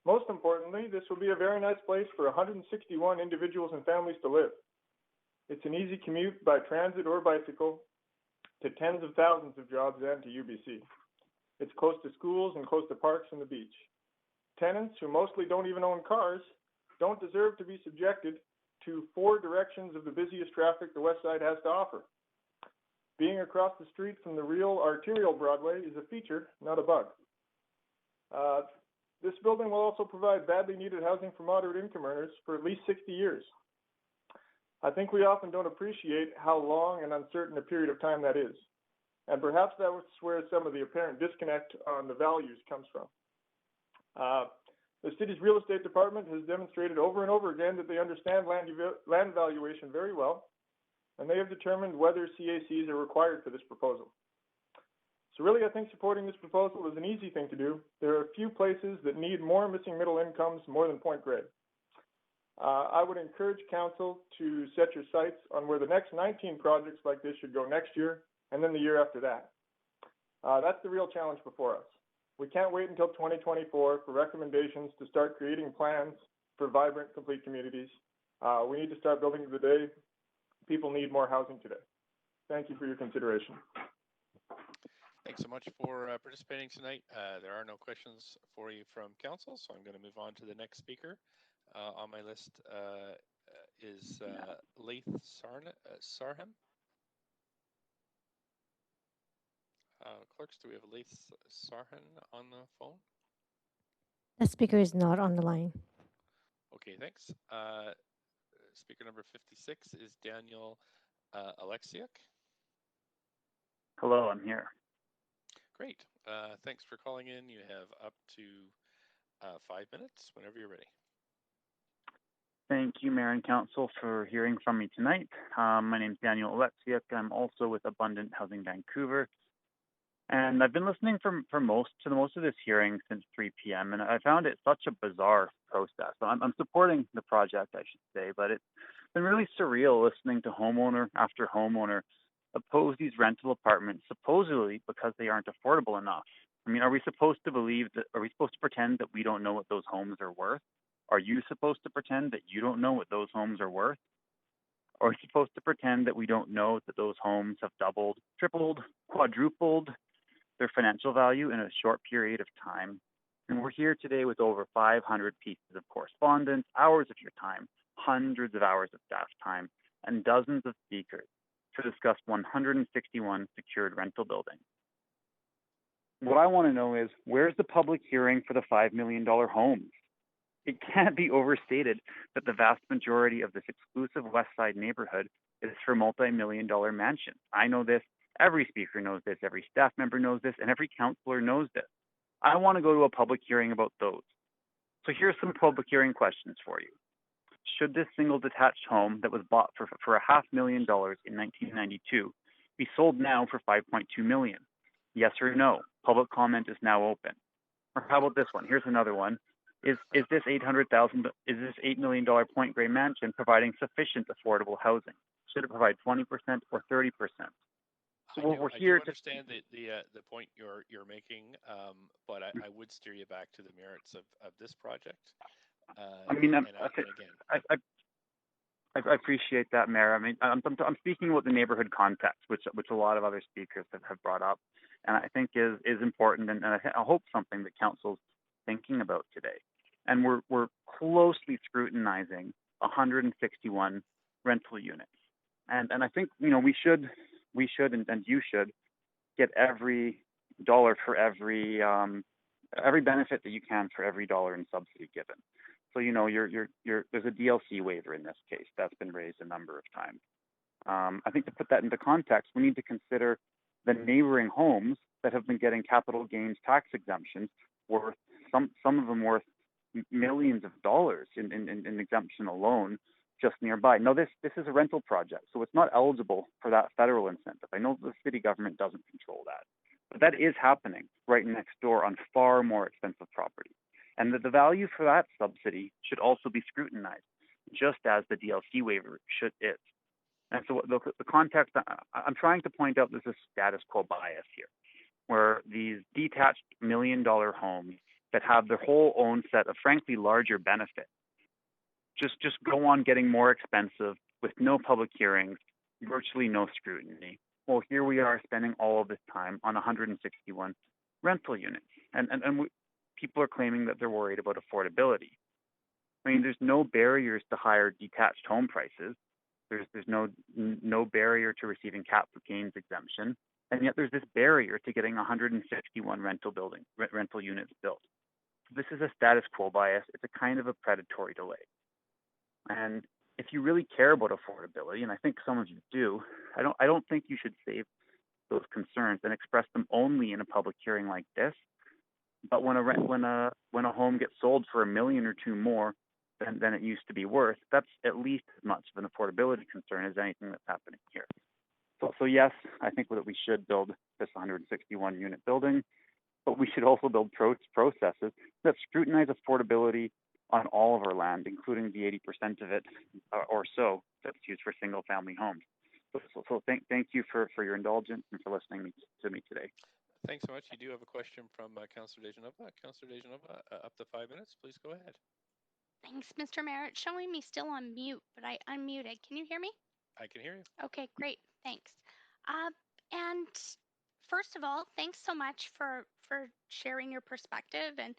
Most importantly, this will be a very nice place for 161 individuals and families to live. It's an easy commute by transit or bicycle to tens of thousands of jobs and to UBC. It's close to schools and close to parks and the beach. Tenants who mostly don't even own cars don't deserve to be subjected to 4 directions of the busiest traffic the West Side has to offer. Being across the street from the real arterial Broadway is a feature, not a bug. This building will also provide badly needed housing for moderate income earners for at least 60 years. I think we often don't appreciate how long and uncertain a period of time that is. And perhaps that's where some of the apparent disconnect on the values comes from. The city's real estate department has demonstrated over and over again that they understand land valuation very well, and they have determined whether CACs are required for this proposal. So really, I think supporting this proposal is an easy thing to do. There are a few places that need more missing middle incomes more than Point Grey. I would encourage Council to set your sights on where the next 19 projects like this should go next year, and then the year after that. That's the real challenge before us. We can't wait until 2024 for recommendations to start creating plans for vibrant, complete communities. We need to start building today. People need more housing today. Thank you for your consideration. Thanks so much for participating tonight. There are no questions for you from Council, so I'm going to move on to the next speaker. On my list is Laith Sarham. Clerks, do we have Laith Sarhan on the phone? The speaker is not on the line. Okay, thanks. Speaker number 56 is Daniel Alexiuk. Hello, I'm here. Great. Thanks for calling in. You have up to 5 minutes whenever you're ready. Thank you, Mayor and Council, for hearing from me tonight. My name is Daniel Alexiuk. I'm also with Abundant Housing Vancouver. And I've been listening to most of this hearing since 3 p.m. and I found it such a bizarre process. I'm supporting the project, I should say, but it's been really surreal listening to homeowner after homeowner oppose these rental apartments supposedly because they aren't affordable enough. I mean, are we supposed to pretend that we don't know what those homes are worth? Are you supposed to pretend that you don't know what those homes are worth? Or are we supposed to pretend that we don't know that those homes have doubled, tripled, quadrupled their financial value in a short period of time? And we're here today with over 500 pieces of correspondence, hours of your time, hundreds of hours of staff time, and dozens of speakers to discuss 161 secured rental buildings. What I want to know is, where's the public hearing for the $5 million homes? It can't be overstated that the vast majority of this exclusive West Side neighborhood is for multi-million-dollar mansions. I know this. Every speaker knows this, every staff member knows this, and every councillor knows this. I want to go to a public hearing about those. So here's some public hearing questions for you. Should this single detached home that was bought for $500,000 in 1992 be sold now for $5.2 million? Yes or no? Public comment is now open. Or how about this one? Here's another one. Is this $8 million Point Grey mansion providing sufficient affordable housing? Should it provide 20% or 30%? So we're here to understand the point you're making, but I would steer you back to the merits of this project. I appreciate that, Mayor. I mean, I'm speaking about the neighborhood context, which a lot of other speakers have brought up, and I think is important, and I hope something that Council's thinking about today. And we're closely scrutinizing 161 rental units. And I think we should and you should get every dollar for every benefit that you can for every dollar in subsidy given. So there's a DLC waiver in this case that's been raised a number of times. I think to put that into context, we need to consider the neighboring homes that have been getting capital gains tax exemptions worth some of them worth millions of dollars in exemption alone just nearby. No, this is a rental project, so it's not eligible for that federal incentive. I know the city government doesn't control that, but that is happening right next door on far more expensive property. And the value for that subsidy should also be scrutinized, just as the DLC waiver is. And so the context, I'm trying to point out, there's a status quo bias here, where these detached $1 million homes that have their whole own set of frankly larger benefits just go on getting more expensive with no public hearings, virtually no scrutiny. Well, here we are spending all of this time on 161 rental units, and people are claiming that they're worried about affordability. I mean, there's no barriers to higher detached home prices. There's no barrier to receiving capital gains exemption, and yet there's this barrier to getting 161 rental units built. So this is a status quo bias. It's a kind of a predatory delay. And if you really care about affordability, and I think some of you do, I don't think you should save those concerns and express them only in a public hearing like this. But when a home gets sold for $1 million or $2 million more than it used to be worth, that's at least as much of an affordability concern as anything that's happening here. So yes, I think that we should build this 161 unit building, but we should also build processes that scrutinize affordability on all of our land, including the 80% of it or so that's used for single family homes. So thank you for your indulgence and for listening to me today. Thanks so much. You do have a question from Councillor Dejanova. Councillor Dejanova, up to 5 minutes. Please go ahead. Thanks, Mr. Mayor. It's showing me still on mute, but I unmuted. Can you hear me? I can hear you. Okay, great. Thanks. And first of all, thanks so much for sharing your perspective and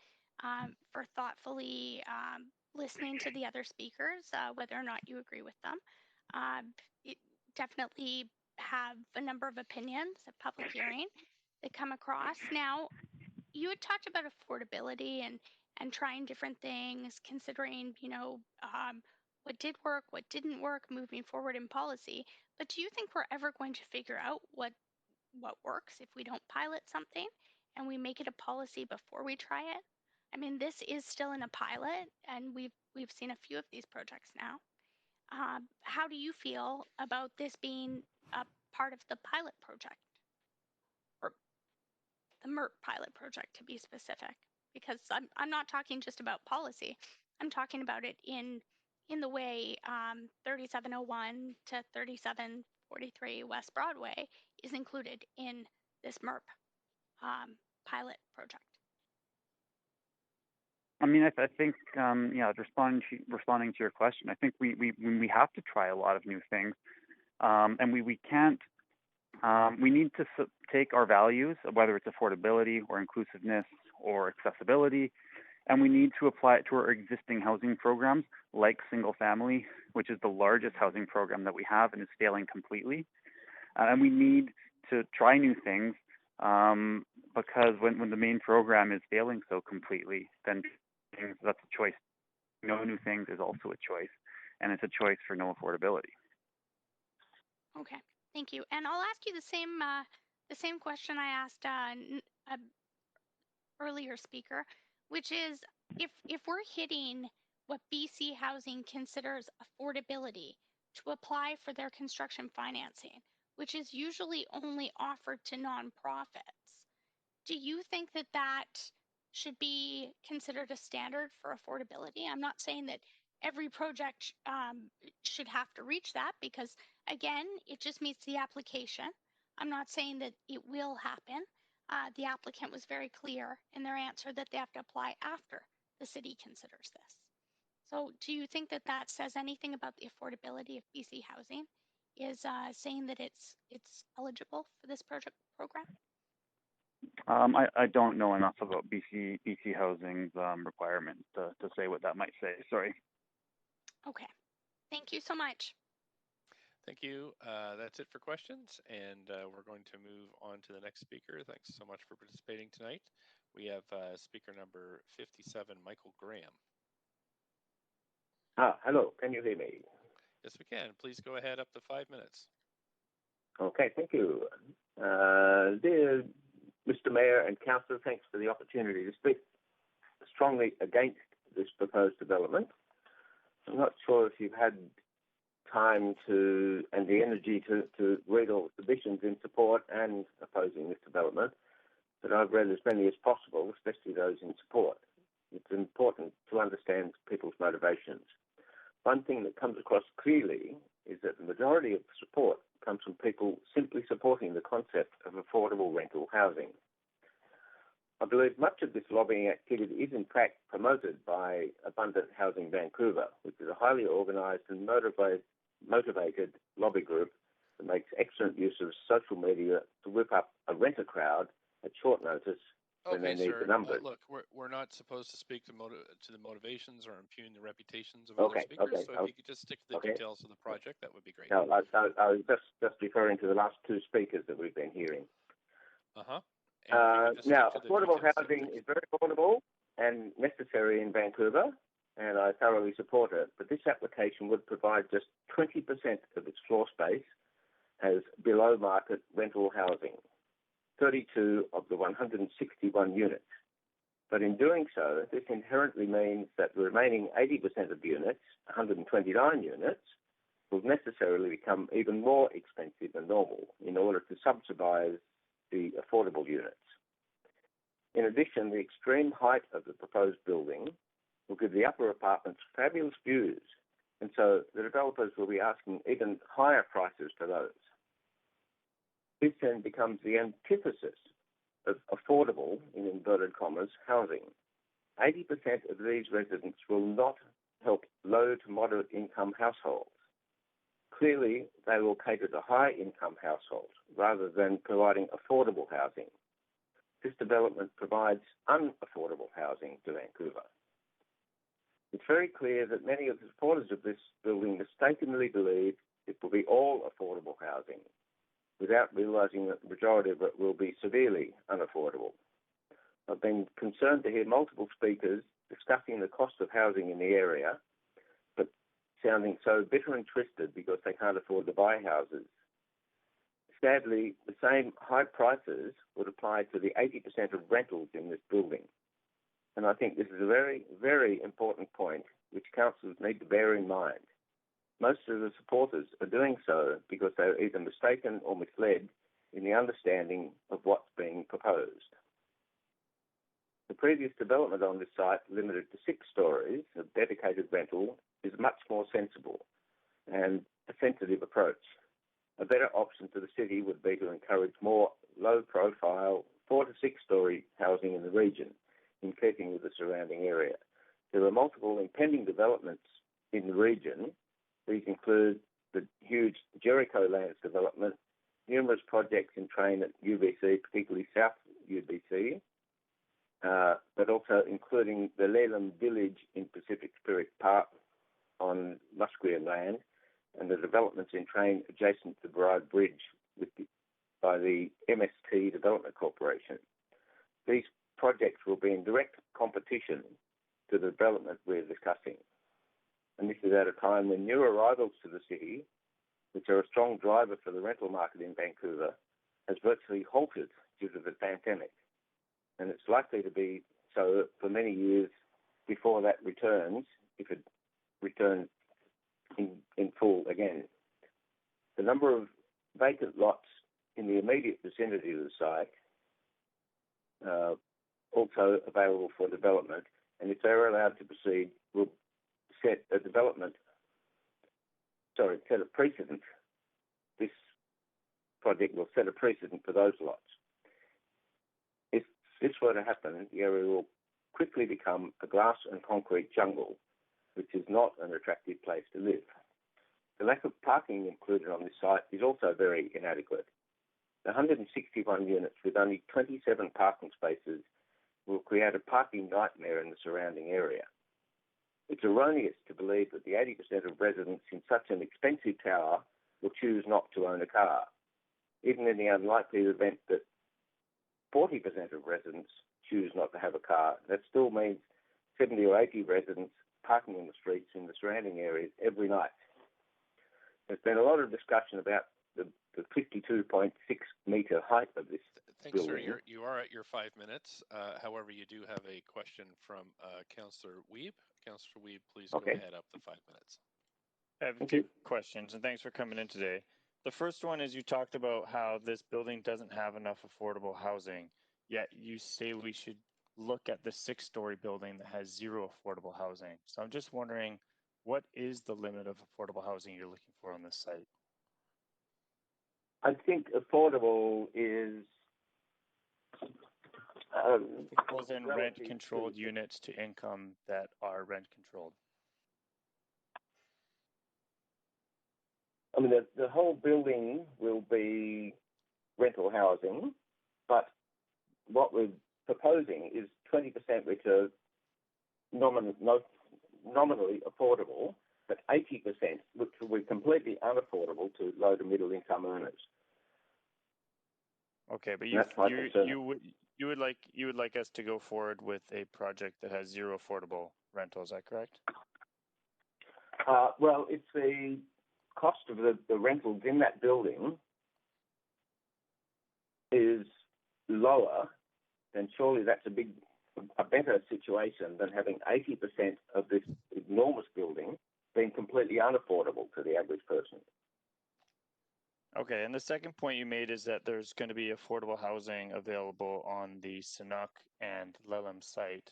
for thoughtfully listening to the other speakers, whether or not you agree with them. It definitely have a number of opinions at public hearing that come across. Now, you had talked about affordability and trying different things, considering, what did work, what didn't work, moving forward in policy. But do you think we're ever going to figure out what works if we don't pilot something and we make it a policy before we try it? I mean, this is still in a pilot, and we've seen a few of these projects now. How do you feel about this being a part of the pilot project, or the MERP pilot project to be specific? Because I'm not talking just about policy. I'm talking about it in the way 3701 to 3743 West Broadway is included in this MERP pilot project. I mean, I think, responding to your question, I think we have to try a lot of new things, and we can't. We need to take our values, whether it's affordability or inclusiveness or accessibility, and we need to apply it to our existing housing programs, like single family, which is the largest housing program that we have and is failing completely. And we need to try new things, because when the main program is failing so completely, then that's a choice. No new things is also a choice, and it's a choice for no affordability. Okay, thank you. And I'll ask you the same question I asked earlier speaker, which is if we're hitting what BC Housing considers affordability to apply for their construction financing, which is usually only offered to nonprofits, do you think that should be considered a standard for affordability? I'm not saying that every project should have to reach that, because again, it just meets the application. I'm not saying that it will happen. The applicant was very clear in their answer that they have to apply after the city considers this. So do you think that says anything about the affordability of BC Housing, is saying that it's eligible for this program? I don't know enough about BC Housing's requirements to say what that might say. Sorry. Okay. Thank you so much. Thank you. That's it for questions, and we're going to move on to the next speaker. Thanks so much for participating tonight. We have speaker number 57, Michael Graham. Hello, can you hear me? Yes, we can. Please go ahead, up to 5 minutes. Okay, thank you. Dear Mr. Mayor and Councillor, thanks for the opportunity to speak strongly against this proposed development. I'm not sure if you've had time to and the energy to read all the submissions in support and opposing this development, but I've read as many as possible, especially those in support. It's important to understand people's motivations. One thing that comes across clearly is that the majority of support comes from people simply supporting the concept of affordable rental housing. I believe much of this lobbying activity is in fact promoted by Abundant Housing Vancouver, which is a highly organised and motivated lobby group that makes excellent use of social media to whip up a renter crowd at short notice when they need the numbers. Look, we're not supposed to speak to the motivations or impugn the reputations of other speakers. So if you could just stick to the details of the project, that would be great. No, I was just referring to the last two speakers that we've been hearing. Now, affordable housing is very affordable and necessary in Vancouver, and I thoroughly support it. But this application would provide just 20% of its floor space as below-market rental housing, 32 of the 161 units. But in doing so, this inherently means that the remaining 80% of units, 129 units, will necessarily become even more expensive than normal in order to subsidise the affordable units. In addition, the extreme height of the proposed building will give the upper apartments fabulous views, and so the developers will be asking even higher prices for those. This then becomes the antithesis of affordable, in inverted commas, housing. 80% of these residents will not help low to moderate income households. Clearly, they will cater to high-income households rather than providing affordable housing. This development provides unaffordable housing to Vancouver. It's very clear that many of the supporters of this building mistakenly believe it will be all affordable housing, without realising that the majority of it will be severely unaffordable. I've been concerned to hear multiple speakers discussing the cost of housing in the area, but sounding so bitter and twisted because they can't afford to buy houses. Sadly, the same high prices would apply to the 80% of rentals in this building. And I think this is a very, very important point which councils need to bear in mind. Most of the supporters are doing so because they are either mistaken or misled in the understanding of what's being proposed. The previous development on this site, limited to 6 stories of dedicated rental, is much more sensible and a sensitive approach. A better option for the city would be to encourage more low-profile 4 to 6 story housing in the region, in keeping with the surrounding area. There are multiple impending developments in the region. These include the huge Jericho Lands development, numerous projects in train at UBC, particularly South UBC, but also including the Leland Village in Pacific Spirit Park on Musqueam land, and the developments in train adjacent to the Bride Bridge by the MST Development Corporation. These projects will be in direct competition to the development we're discussing. And this is at a time when new arrivals to the city, which are a strong driver for the rental market in Vancouver, has virtually halted due to the pandemic. And it's likely to be so for many years before that returns, if it returns in full again. The number of vacant lots in the immediate vicinity of the site also available for development, and if they're allowed to proceed, will set a precedent. This project will set a precedent for those lots. If this were to happen, the area will quickly become a glass and concrete jungle, which is not an attractive place to live. The lack of parking included on this site is also very inadequate. The 161 units with only 27 parking spaces will create a parking nightmare in the surrounding area. It's erroneous to believe that the 80% of residents in such an expensive tower will choose not to own a car. Even in the unlikely event that 40% of residents choose not to have a car, that still means 70 or 80 residents parking in the streets in the surrounding areas every night. There's been a lot of discussion about the 52.6 metre height of this Thanks, building. sir. You are at your 5 minutes. However, you do have a question from Councillor Wiebe. Councillor Wiebe, please go ahead up the 5 minutes. I have a few questions, and thanks for coming in today. The first one is you talked about how this building doesn't have enough affordable housing, yet you say we should look at the 6-story building that has 0 affordable housing. So I'm just wondering, what is the limit of affordable housing you're looking for on this site? I think affordable is Those in rent-controlled units to income that are rent-controlled. I mean, the whole building will be rental housing, but what we're proposing is 20% which are nominally affordable, but 80% which will be completely unaffordable to low to middle income earners. Okay, but you would like us to go forward with a project that has 0 affordable rental, is that correct? Well, it's the cost of the rentals in that building is lower, then surely that's a better situation than having 80% of this enormous building being completely unaffordable to the average person. Okay, and the second point you made is that there's going to be affordable housing available on the Sanuk and Lelem site,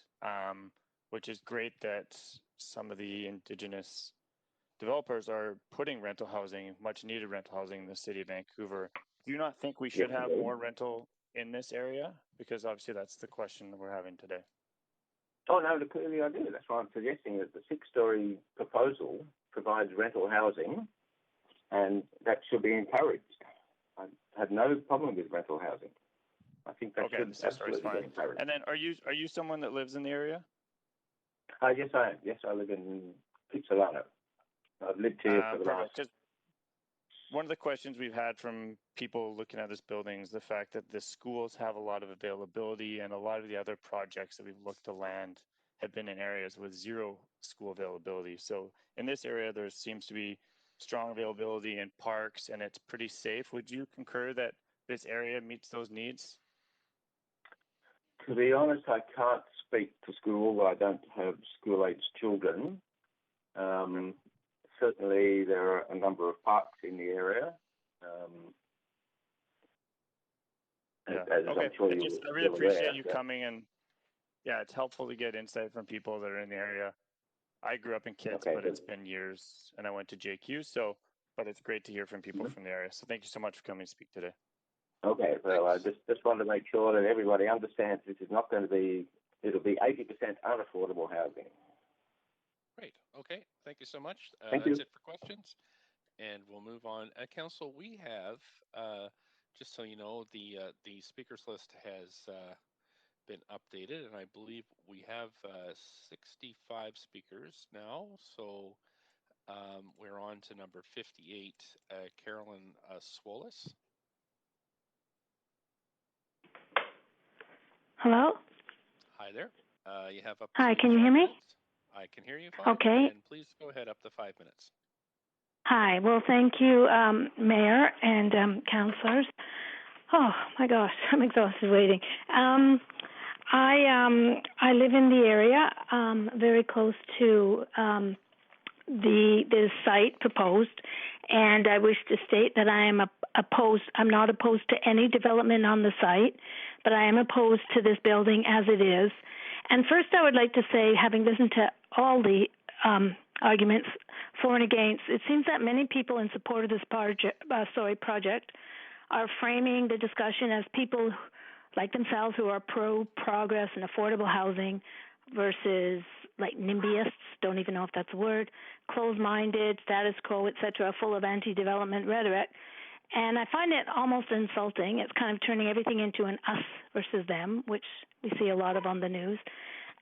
which is great that some of the Indigenous developers are putting rental housing, much needed rental housing in the city of Vancouver. Do you not think we should have more rental in this area? Because obviously that's the question that we're having today. Oh, no, clearly I do. That's why I'm suggesting that the 6-story proposal provides rental housing, and that should be encouraged. I have no problem with rental housing. I think that should absolutely be encouraged. And then are you someone that lives in the area? Yes, I am. Yes, I live in Kitsilano. I've lived here for the last... Just one of the questions we've had from people looking at this building is the fact that the schools have a lot of availability, and a lot of the other projects that we've looked to land have been in areas with 0 school availability. So in this area, there seems to be strong availability in parks, and it's pretty safe. Would you concur that this area meets those needs? To be honest, I can't speak to school. I don't have school-aged children. Certainly, there are a number of parks in the area. I'm sure I really appreciate you coming, and yeah, it's helpful to get insight from people that are in the area. I grew up in Kitts, but it's been years, and I went to JQ, but it's great to hear from people from the area. So thank you so much for coming to speak today. Okay, well, I just want to make sure that everybody understands this is not going to be, it'll be 80% unaffordable housing. Great. Okay. Thank you so much. Thank that's you. it for questions. And we'll move on. Council, we have, just so you know, the speakers list has been updated, and I believe we have 65 speakers now. So we're on to number 58, Carolyn Swolis. Hello? Hi there. You have up. Hi, can you hear me? Minutes. I can hear you fine. Okay. And please go ahead up to 5 minutes. Hi. Well, thank you, Mayor and councillors. Oh my gosh, I'm exhausted waiting. I live in the area, very close to the site proposed, and I wish to state that I am opposed. I'm not opposed to any development on the site, but I am opposed to this building as it is. And first, I would like to say, having listened to all the arguments for and against, it seems that many people in support of this project are framing the discussion as people like themselves who are pro-progress and affordable housing versus like NIMBYists, don't even know if that's a word, closed-minded, status quo, etc., full of anti-development rhetoric. And I find it almost insulting. It's kind of turning everything into an us versus them, which we see a lot of on the news.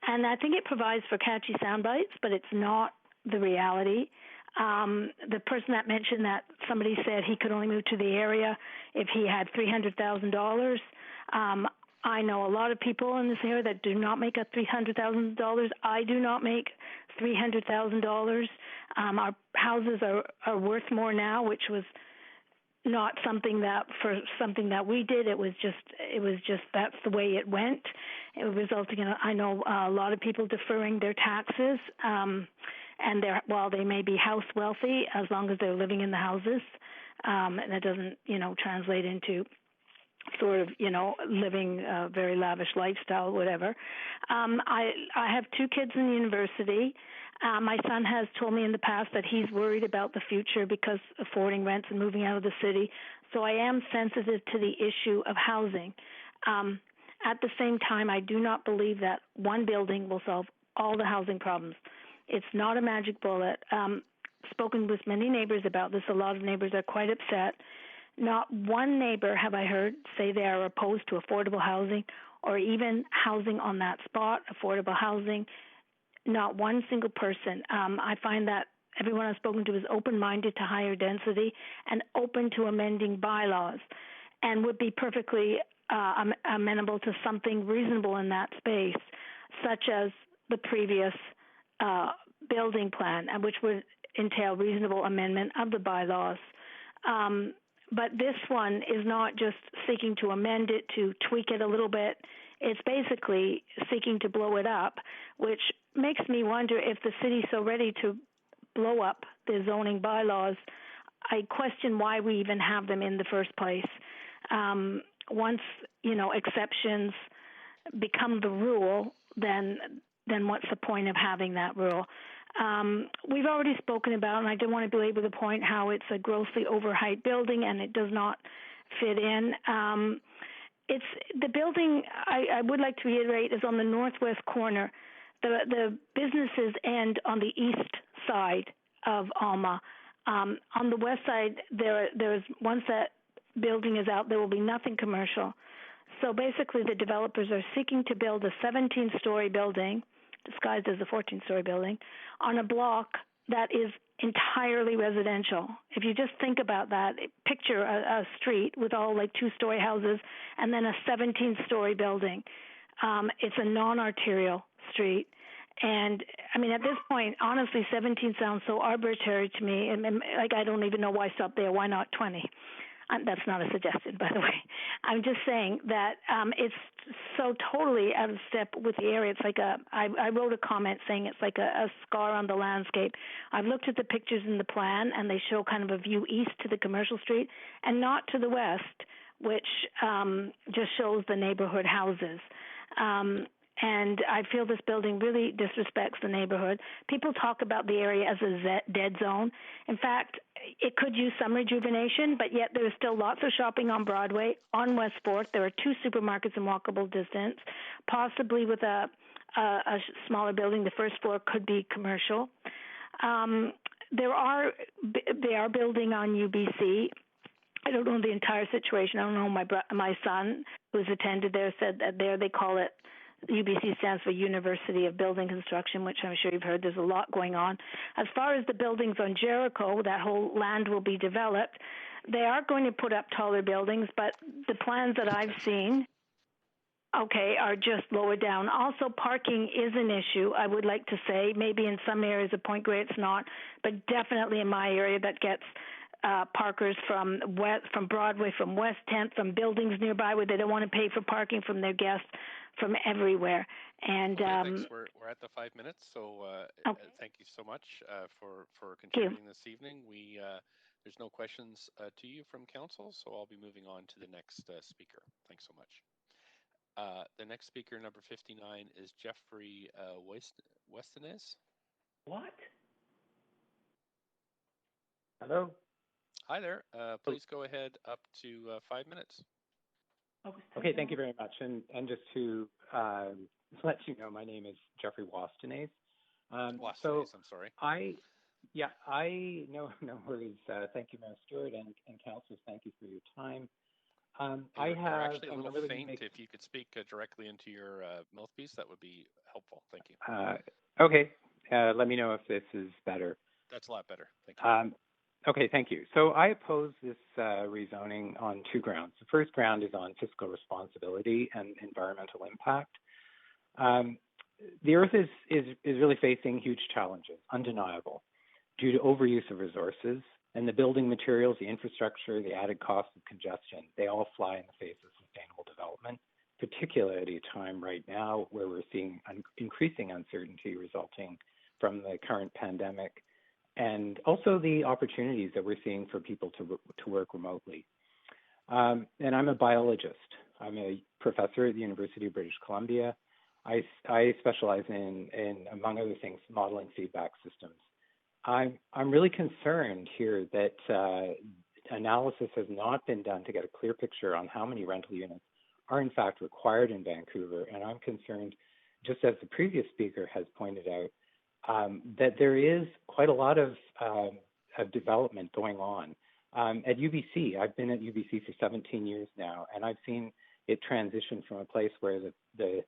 And I think it provides for catchy sound bites, but it's not the reality. The person that mentioned that somebody said he could only move to the area if he had $300,000. I know a lot of people in this area that do not make a $300,000. I do not make $300,000. Our houses are worth more now, which was not something that for something that we did. It was just that's the way it went. It resulting in I know a lot of people deferring their taxes, and while they may be house wealthy, as long as they're living in the houses, and that doesn't translate into sort of living a very lavish lifestyle, whatever. I have 2 kids in university. My son has told me in the past that he's worried about the future because affording rents and moving out of the city. So I am sensitive to the issue of housing. At the same time, I do not believe that one building will solve all the housing problems. It's not a magic bullet. Spoken with many neighbors about this. A lot of neighbors are quite upset. Not one neighbor have I heard say they are opposed to affordable housing or even housing on that spot, affordable housing. Not one single person. I find that everyone I've spoken to is open-minded to higher density and open to amending bylaws and would be perfectly amenable to something reasonable in that space, such as the previous building plan, which would entail reasonable amendment of the bylaws. But this one is not just seeking to amend it, to tweak it a little bit. It's basically seeking to blow it up, which makes me wonder if the city's so ready to blow up the zoning bylaws. I question why we even have them in the first place. Once, exceptions become the rule, then what's the point of having that rule? We've already spoken about, and I don't want to belabor the point, how it's a grossly overhyped building and it does not fit in. It's the building, I would like to reiterate, is on the northwest corner. The businesses end on the east side of Alma. On the west side, there's once that building is out, there will be nothing commercial. So basically, the developers are seeking to build a 17-story building, disguised as a 14-story building, on a block that is entirely residential. If you just think about that, picture a street with all like 2-story houses and then a 17-story building. It's a non-arterial street. And I mean, at this point, honestly, 17 sounds so arbitrary to me. And like, I don't even know why stop there. Why not 20? That's not a suggestion, by the way. I'm just saying that it's so totally out of step with the area. It's like I wrote a comment saying it's like a scar on the landscape. I've looked at the pictures in the plan, and they show kind of a view east to the commercial street and not to the west, which just shows the neighborhood houses. And I feel this building really disrespects the neighborhood. People talk about the area as a dead zone. In fact, it could use some rejuvenation, but yet there is still lots of shopping on Broadway. On West 4th, there are 2 supermarkets in walkable distance, possibly with a smaller building. The first floor could be commercial. They are building on UBC. I don't know the entire situation. I don't know. My son, who's attended there, said that there they call it, UBC stands for University of Building Construction, which I'm sure you've heard. There's a lot going on. As far as the buildings on Jericho, that whole land will be developed. They are going to put up taller buildings, but the plans that I've seen, are just lower down. Also, parking is an issue, I would like to say. Maybe in some areas of Point Grey it's not, but definitely in my area that gets parkers from Broadway, from West 10th, from buildings nearby where they don't want to pay for parking, from their guests, from everywhere. And thanks. We're at the 5 minutes, so thank you so much for contributing this evening. There's no questions to you from council, so I'll be moving on to the next speaker. Thanks so much. The next speaker, number 59, is Jeffrey Westonez. What? Hello? Hi there. Please go ahead, up to 5 minutes. Okay, thank you very much. And just to let you know, my name is Jeffrey Westonez. I'm sorry. No worries. Thank you, Mayor Stewart, and councilors. Thank you for your time. You're actually a little faint. If you could speak directly into your mouthpiece, that would be helpful. Thank you. Okay. Let me know if this is better. That's a lot better. Thank you. Okay, thank you. So I oppose this rezoning on two grounds. The first ground is on fiscal responsibility and environmental impact. The Earth is really facing huge challenges, undeniable, due to overuse of resources, and the building materials, the infrastructure, the added cost of congestion, they all fly in the face of sustainable development, particularly at a time right now where we're seeing increasing uncertainty resulting from the current pandemic, and also the opportunities that we're seeing for people to work remotely. And I'm a biologist. I'm a professor at the University of British Columbia. I specialize in, among other things, modeling feedback systems. I'm really concerned here that analysis has not been done to get a clear picture on how many rental units are in fact required in Vancouver. And I'm concerned, just as the previous speaker has pointed out, that there is quite a lot of development going on. At UBC, I've been at UBC for 17 years now, and I've seen it transition from a place where the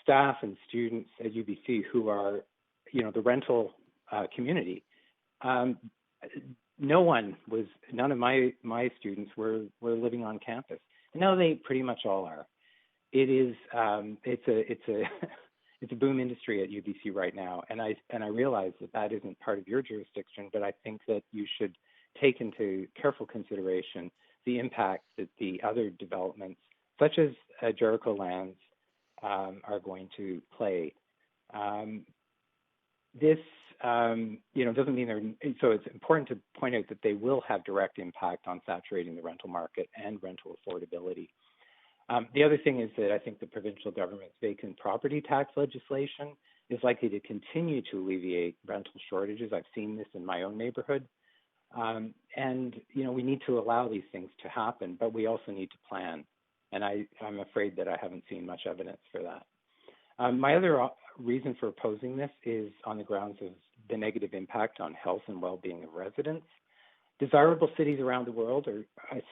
staff and students at UBC who are, the rental community, none of my students were living on campus. And now they pretty much all are. It is, it's a boom industry at UBC right now, and I realize that isn't part of your jurisdiction, but I think that you should take into careful consideration the impact that the other developments, such as Jericho Lands, are going to play. This, doesn't mean so it's important to point out that they will have direct impact on saturating the rental market and rental affordability. The other thing is that I think the provincial government's vacant property tax legislation is likely to continue to alleviate rental shortages. I've seen this in my own neighborhood. And, we need to allow these things to happen, but we also need to plan. And I'm afraid that I haven't seen much evidence for that. My other reason for opposing this is on the grounds of the negative impact on health and well-being of residents. Desirable cities around the world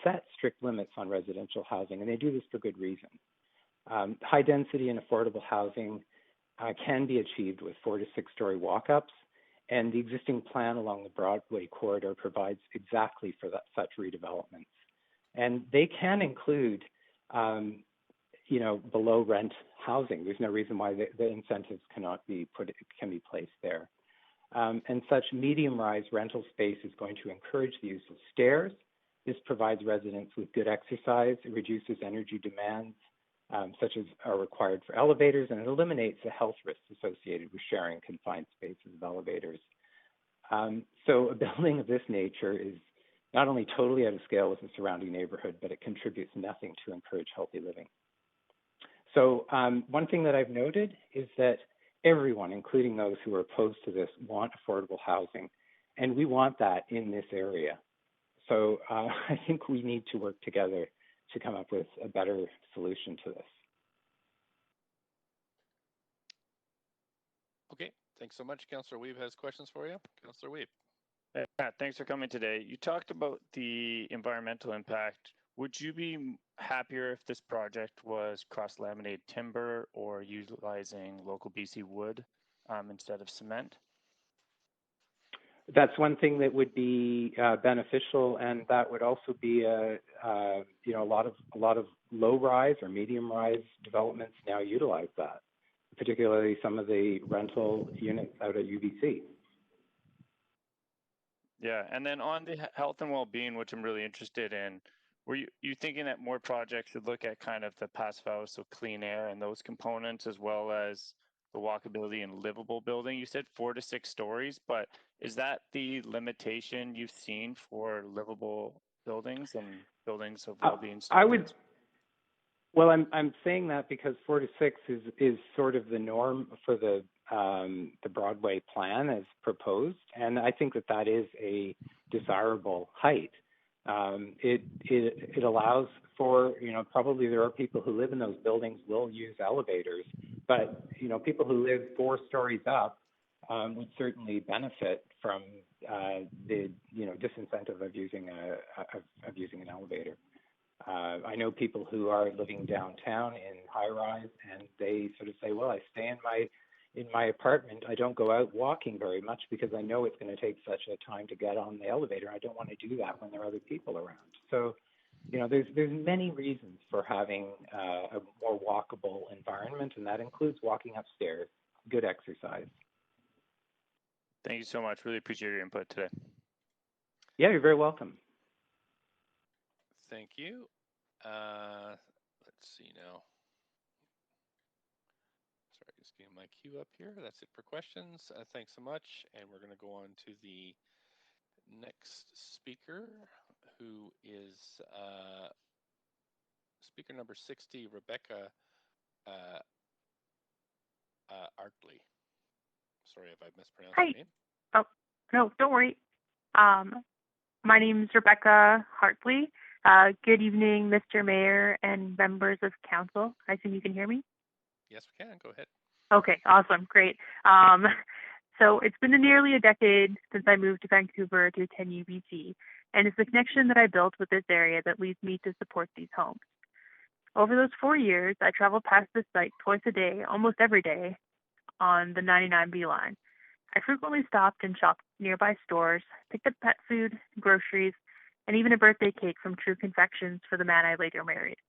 set strict limits on residential housing, and they do this for good reason. High density and affordable housing can be achieved with 4 to 6 story walk-ups, and the existing plan along the Broadway corridor provides exactly for such redevelopments. And they can include, below rent housing. There's no reason why the incentives can be placed there. And such medium-rise rental space is going to encourage the use of stairs. This provides residents with good exercise. It reduces energy demands, such as are required for elevators, and it eliminates the health risks associated with sharing confined spaces of elevators. So a building of this nature is not only totally out of scale with the surrounding neighborhood, but it contributes nothing to encourage healthy living. So one thing that I've noted is that everyone, including those who are opposed to this, want affordable housing, and we want that in this area. So I think we need to work together to come up with a better solution to this. Okay, thanks so much. Councillor Weeb has questions for you. Councillor Weeb. Pat, thanks for coming today. You talked about the environmental impact. Would you be happier if this project was cross-laminated timber or utilizing local BC wood instead of cement? That's one thing that would be beneficial, and that would also be a lot of low-rise or medium-rise developments now utilize that, particularly some of the rental units out at UBC. Yeah, and then on the health and well-being, which I'm really interested in, were you thinking that more projects should look at kind of the passive house, so clean air and those components, as well as the walkability and livable building? You said 4 to 6 stories, but is that the limitation you've seen for livable buildings and buildings of well-being standards? Well, I'm saying that because 4 to 6 is sort of the norm for the Broadway plan as proposed, and I think that is a desirable height. It allows for, probably there are people who live in those buildings will use elevators, but people who live 4 stories up would certainly benefit from the disincentive of using an elevator. I know people who are living downtown in high rise, and they sort of say, well, I stay in in my apartment, I don't go out walking very much because I know it's going to take such a time to get on the elevator. I don't want to do that when there are other people around. So, there's many reasons for having a more walkable environment, and that includes walking upstairs, good exercise. Thank you so much. Really appreciate your input today. Yeah, you're very welcome. Thank you. Let's see now. Sorry, just getting my queue up here. That's it for questions. Thanks so much. And we're going to go on to the next speaker, who is speaker number 60, Rebecca Artley. Sorry if I mispronounced your name. Oh, no, don't worry. My name is Rebecca Hartley. Good evening, Mr. Mayor and members of council. I assume you can hear me? Yes, we can. Go ahead. Okay, awesome, great. So it's been nearly a decade since I moved to Vancouver to attend UBC, and it's the connection that I built with this area that leads me to support these homes. Over those 4 years, I traveled past this site twice a day, almost every day, on the 99B line. I frequently stopped and shopped nearby stores, picked up pet food, groceries, and even a birthday cake from True Confections for the man I later married.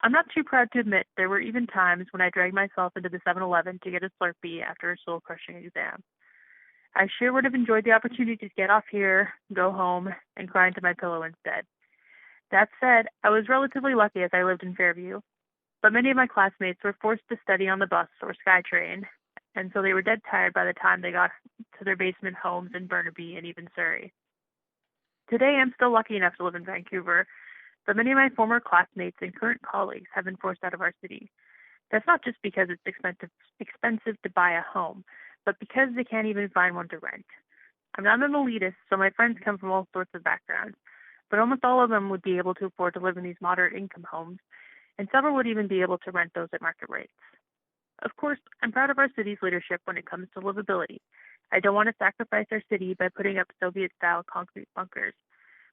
I'm not too proud to admit there were even times when I dragged myself into the 7-Eleven to get a Slurpee after a soul-crushing exam. I sure would have enjoyed the opportunity to get off here, go home, and cry into my pillow instead. That said, I was relatively lucky as I lived in Fairview, but many of my classmates were forced to study on the bus or SkyTrain, and so they were dead tired by the time they got to their basement homes in Burnaby and even Surrey. Today, I'm still lucky enough to live in Vancouver, but many of my former classmates and current colleagues have been forced out of our city. That's not just because it's expensive to buy a home, but because they can't even find one to rent. I'm not an elitist, so my friends come from all sorts of backgrounds, but almost all of them would be able to afford to live in these moderate income homes, and several would even be able to rent those at market rates. Of course, I'm proud of our city's leadership when it comes to livability. I don't want to sacrifice our city by putting up Soviet-style concrete bunkers,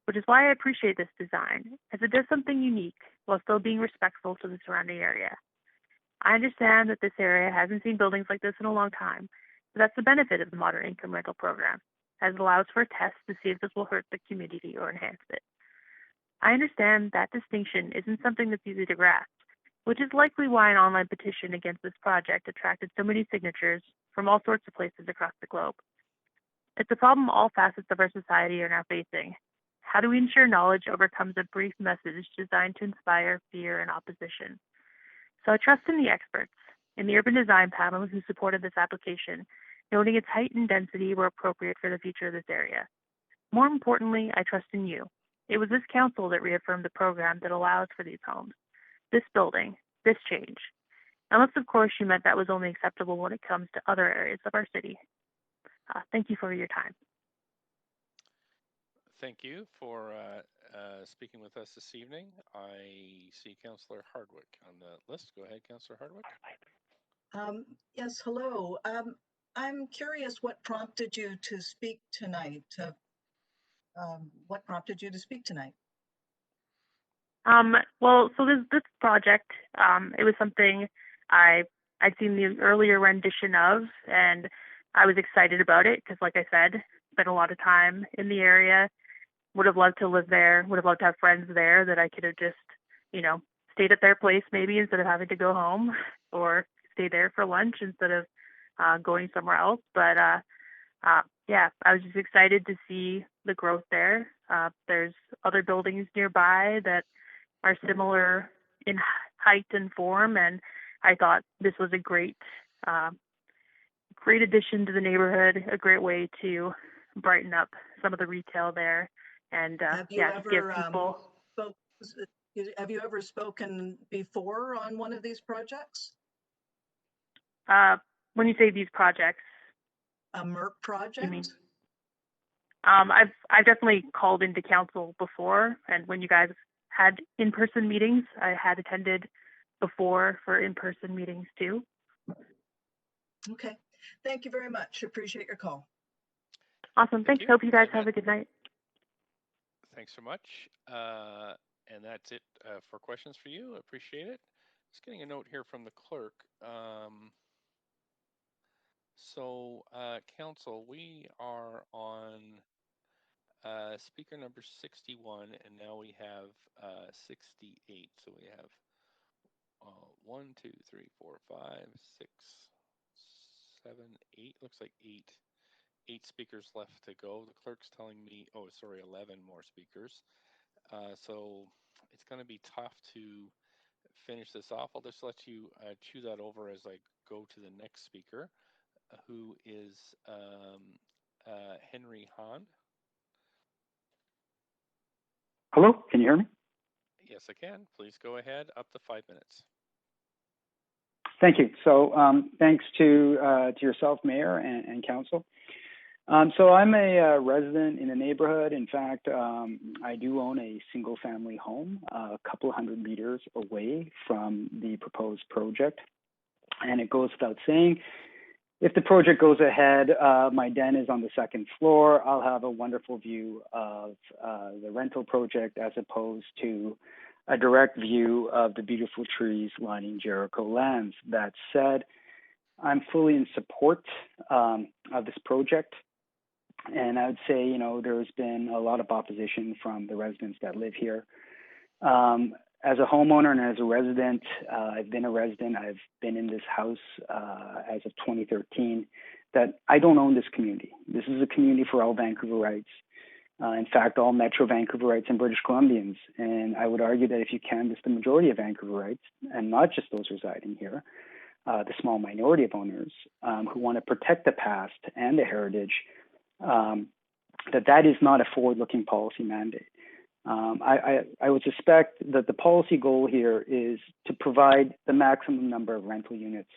which is why I appreciate this design, as it does something unique while still being respectful to the surrounding area. I understand that this area hasn't seen buildings like this in a long time, but that's the benefit of the Moderate Income Rental Program, as it allows for a test to see if this will hurt the community or enhance it. I understand that distinction isn't something that's easy to grasp, which is likely why an online petition against this project attracted so many signatures from all sorts of places across the globe. It's a problem all facets of our society are now facing. How do we ensure knowledge overcomes a brief message designed to inspire fear and opposition? So I trust in the experts, in the urban design panel who supported this application, noting its height and density were appropriate for the future of this area. More importantly, I trust in you. It was this council that reaffirmed the program that allows for these homes, this building, this change. Unless, of course, you meant that was only acceptable when it comes to other areas of our city. Thank you for your time. Thank you for speaking with us this evening. I see Councillor Hardwick on the list. Go ahead, Councillor Hardwick. Yes, hello. I'm curious what prompted you to speak tonight. What prompted you to speak tonight? Well, so this project, it was something I'd seen the earlier rendition of, and I was excited about it because, like I said, spent a lot of time in the area. Would have loved to live there. Would have loved to have friends there that I could have just, stayed at their place maybe instead of having to go home, or stay there for lunch instead of going somewhere else. But yeah, I was just excited to see the growth there. There's other buildings nearby that are similar in height and form, and I thought this was a great addition to the neighborhood, a great way to brighten up some of the retail there, and just give people. Have you ever spoken before on one of these projects? When you say these projects, a MERP project? You mean? I've definitely called into council before, and when you guys had in-person meetings, I had attended before for in-person meetings too. Okay, thank you very much. Appreciate your call. Awesome, thanks. Hope you guys have a good night. Thanks so much. And that's it for questions for you. Appreciate it. Just getting a note here from the clerk. So, Council, we are on speaker number 61, and now we have 68. So we have 1, 2, 3, 4, 5, 6, 7, 8. Looks like eight speakers left to go. The clerk's telling me, oh, sorry, 11 more speakers. So it's going to be tough to finish this off. I'll just let you chew that over as I go to the next speaker, who is Henry Hahn. Hello, can you hear me? Yes, I can. Please go ahead. Up to 5 minutes. Thank you. So thanks to yourself, Mayor and Council. So I'm a resident in the neighborhood. In fact, I do own a single-family home a couple hundred meters away from the proposed project. And it goes without saying, if the project goes ahead, my den is on the second floor. I'll have a wonderful view of the rental project as opposed to a direct view of the beautiful trees lining Jericho lands. That said, I'm fully in support of this project. And I would say, you know, there's been a lot of opposition from the residents that live here. As a homeowner and as a resident, I've been a resident. I've been in this house as of 2013. That I don't own this community. This is a community for all Vancouverites. In fact, all Metro Vancouverites and British Columbians. And I would argue that if you canvass the majority of Vancouverites, and not just those residing here, the small minority of owners who want to protect the past and the heritage, that is not a forward-looking policy mandate. I would suspect that the policy goal here is to provide the maximum number of rental units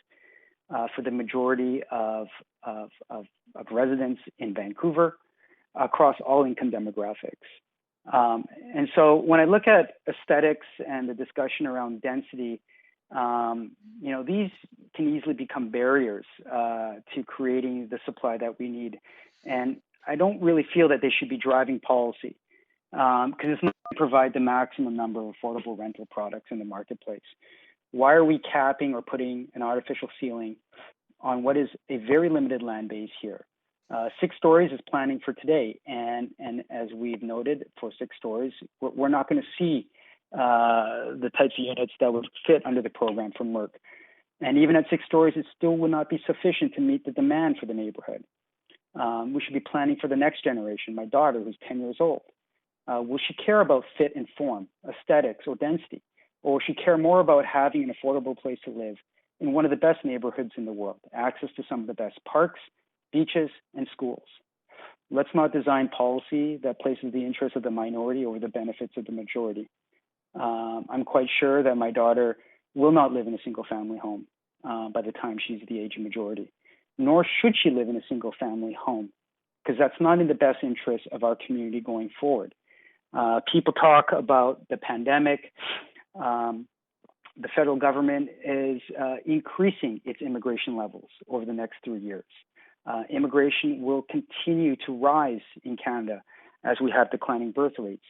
for the majority of residents in Vancouver across all income demographics. And so when I look at aesthetics and the discussion around density, you know, these can easily become barriers to creating the supply that we need. And I don't really feel that they should be driving policy because it's not going to provide the maximum number of affordable rental products in the marketplace. Why are we capping or putting an artificial ceiling on what is a very limited land base here? 6 stories is planning for today. And as we've noted, for 6 stories, we're not going to see the types of units that would fit under the program from Merck. And even at 6 stories, it still would not be sufficient to meet the demand for the neighborhood. We should be planning for the next generation, my daughter, who's 10 years old. Will she care about fit and form, aesthetics, or density? Or will she care more about having an affordable place to live in one of the best neighborhoods in the world, access to some of the best parks, beaches, and schools? Let's not design policy that places the interests of the minority over the benefits of the majority. I'm quite sure that my daughter will not live in a single-family home by the time she's the age of majority, nor should she live in a single-family home, because that's not in the best interest of our community going forward. People talk about the pandemic. The federal government is increasing its immigration levels over the next 3 years. Immigration will continue to rise in Canada as we have declining birth rates.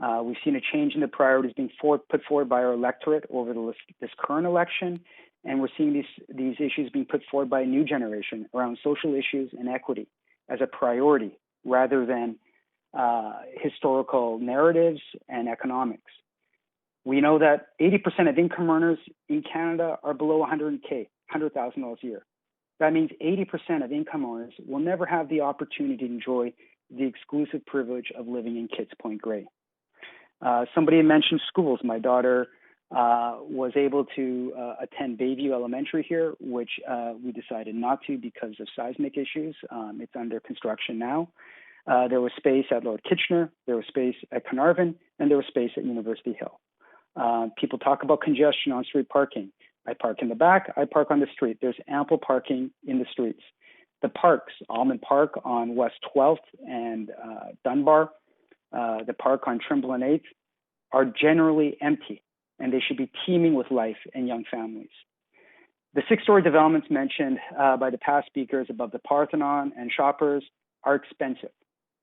We've seen a change in the priorities being put forward by our electorate over this current election, and we're seeing these issues being put forward by a new generation around social issues and equity as a priority rather than historical narratives and economics. We know that 80% of income earners in Canada are below $100,000 a year. That means 80% of income earners will never have the opportunity to enjoy the exclusive privilege of living in Kitts Point Grey. Somebody mentioned schools. My daughter was able to attend Bayview Elementary here, which we decided not to because of seismic issues. It's under construction now. There was space at Lord Kitchener, there was space at Carnarvon, and there was space at University Hill. People talk about congestion on street parking. I park in the back, I park on the street. There's ample parking in the streets. The parks, Almond Park on West 12th and Dunbar, the park on Trimble and 8th, are generally empty, and they should be teeming with life and young families. The 6-story developments mentioned by the past speakers above the Parthenon and Shoppers are expensive.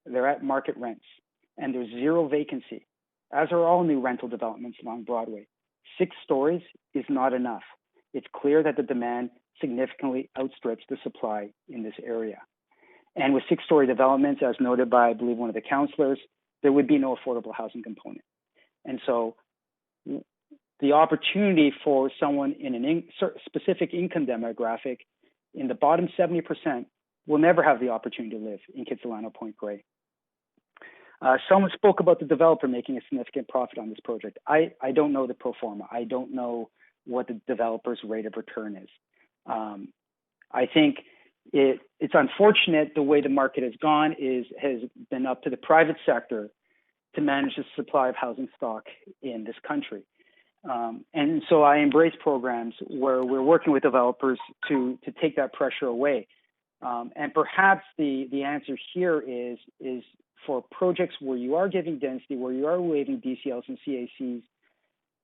They're at market rents, and there's zero vacancy, as are all new rental developments along Broadway. 6 stories is not enough. it's clear that the demand significantly outstrips the supply in this area. And with 6-story developments, as noted by, I believe, one of the councillors, there would be no affordable housing component. And so the opportunity for someone in a specific income demographic in the bottom 70% will never have the opportunity to live in Kitsilano Point Grey. Someone spoke about the developer making a significant profit on this project. I don't know the pro forma. I don't know what the developer's rate of return is. I think it's unfortunate the way the market has gone has been up to the private sector to manage the supply of housing stock in this country. And so I embrace programs where we're working with developers to take that pressure away. And perhaps the answer here is for projects where you are giving density, where you are waiving DCLs and CACs,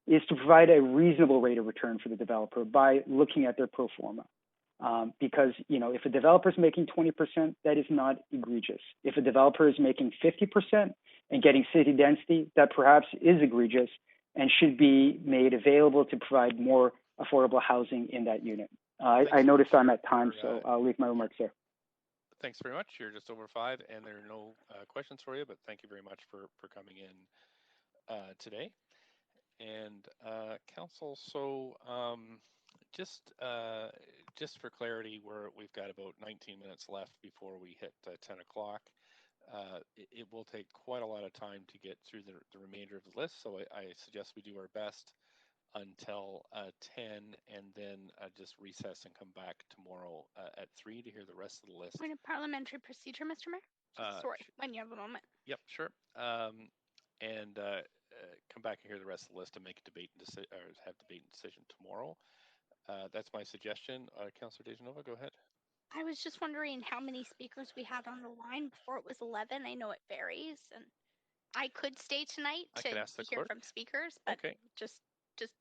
is to provide a reasonable rate of return for the developer by looking at their pro forma. Because, you know, if a developer is making 20%, that is not egregious. If a developer is making 50% and getting city density, that perhaps is egregious and should be made available to provide more affordable housing in that unit. I noticed I'm at time, so I'll leave my remarks there. Thanks very much. You're just over 5, and there are no questions for you, but thank you very much for coming in today. And Council, so just for clarity, we've got about 19 minutes left before we hit 10 o'clock. It will take quite a lot of time to get through the remainder of the list, so I suggest we do our best until 10, and then just recess and come back tomorrow at 3 to hear the rest of the list. Point of parliamentary procedure, Mr. Mayor? Sorry, when you have a moment. Yep, sure. And come back and hear the rest of the list and make a debate and have debate and decision tomorrow. That's my suggestion. Councillor Dejanova, go ahead. I was just wondering how many speakers we had on the line before it was 11. I know it varies, and I could stay tonight to hear from speakers, but just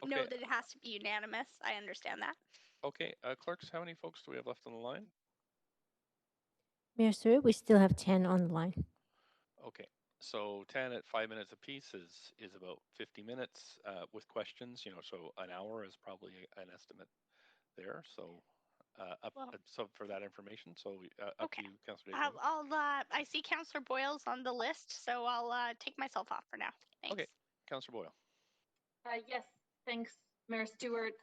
know that it has to be unanimous. I understand that. Okay, clerks, how many folks do we have left on the line? Mayor Stewart, we still have 10 on the line. Okay, so 10 at 5 minutes apiece is about 50 minutes with questions. You know, so an hour is probably an estimate there. So. So for that information, so up to you, Councillor Dejanova. I see Councillor Boyle's on the list, so I'll take myself off for now. Thanks. Okay, Councillor Boyle. Yes, thanks, Mayor Stewart.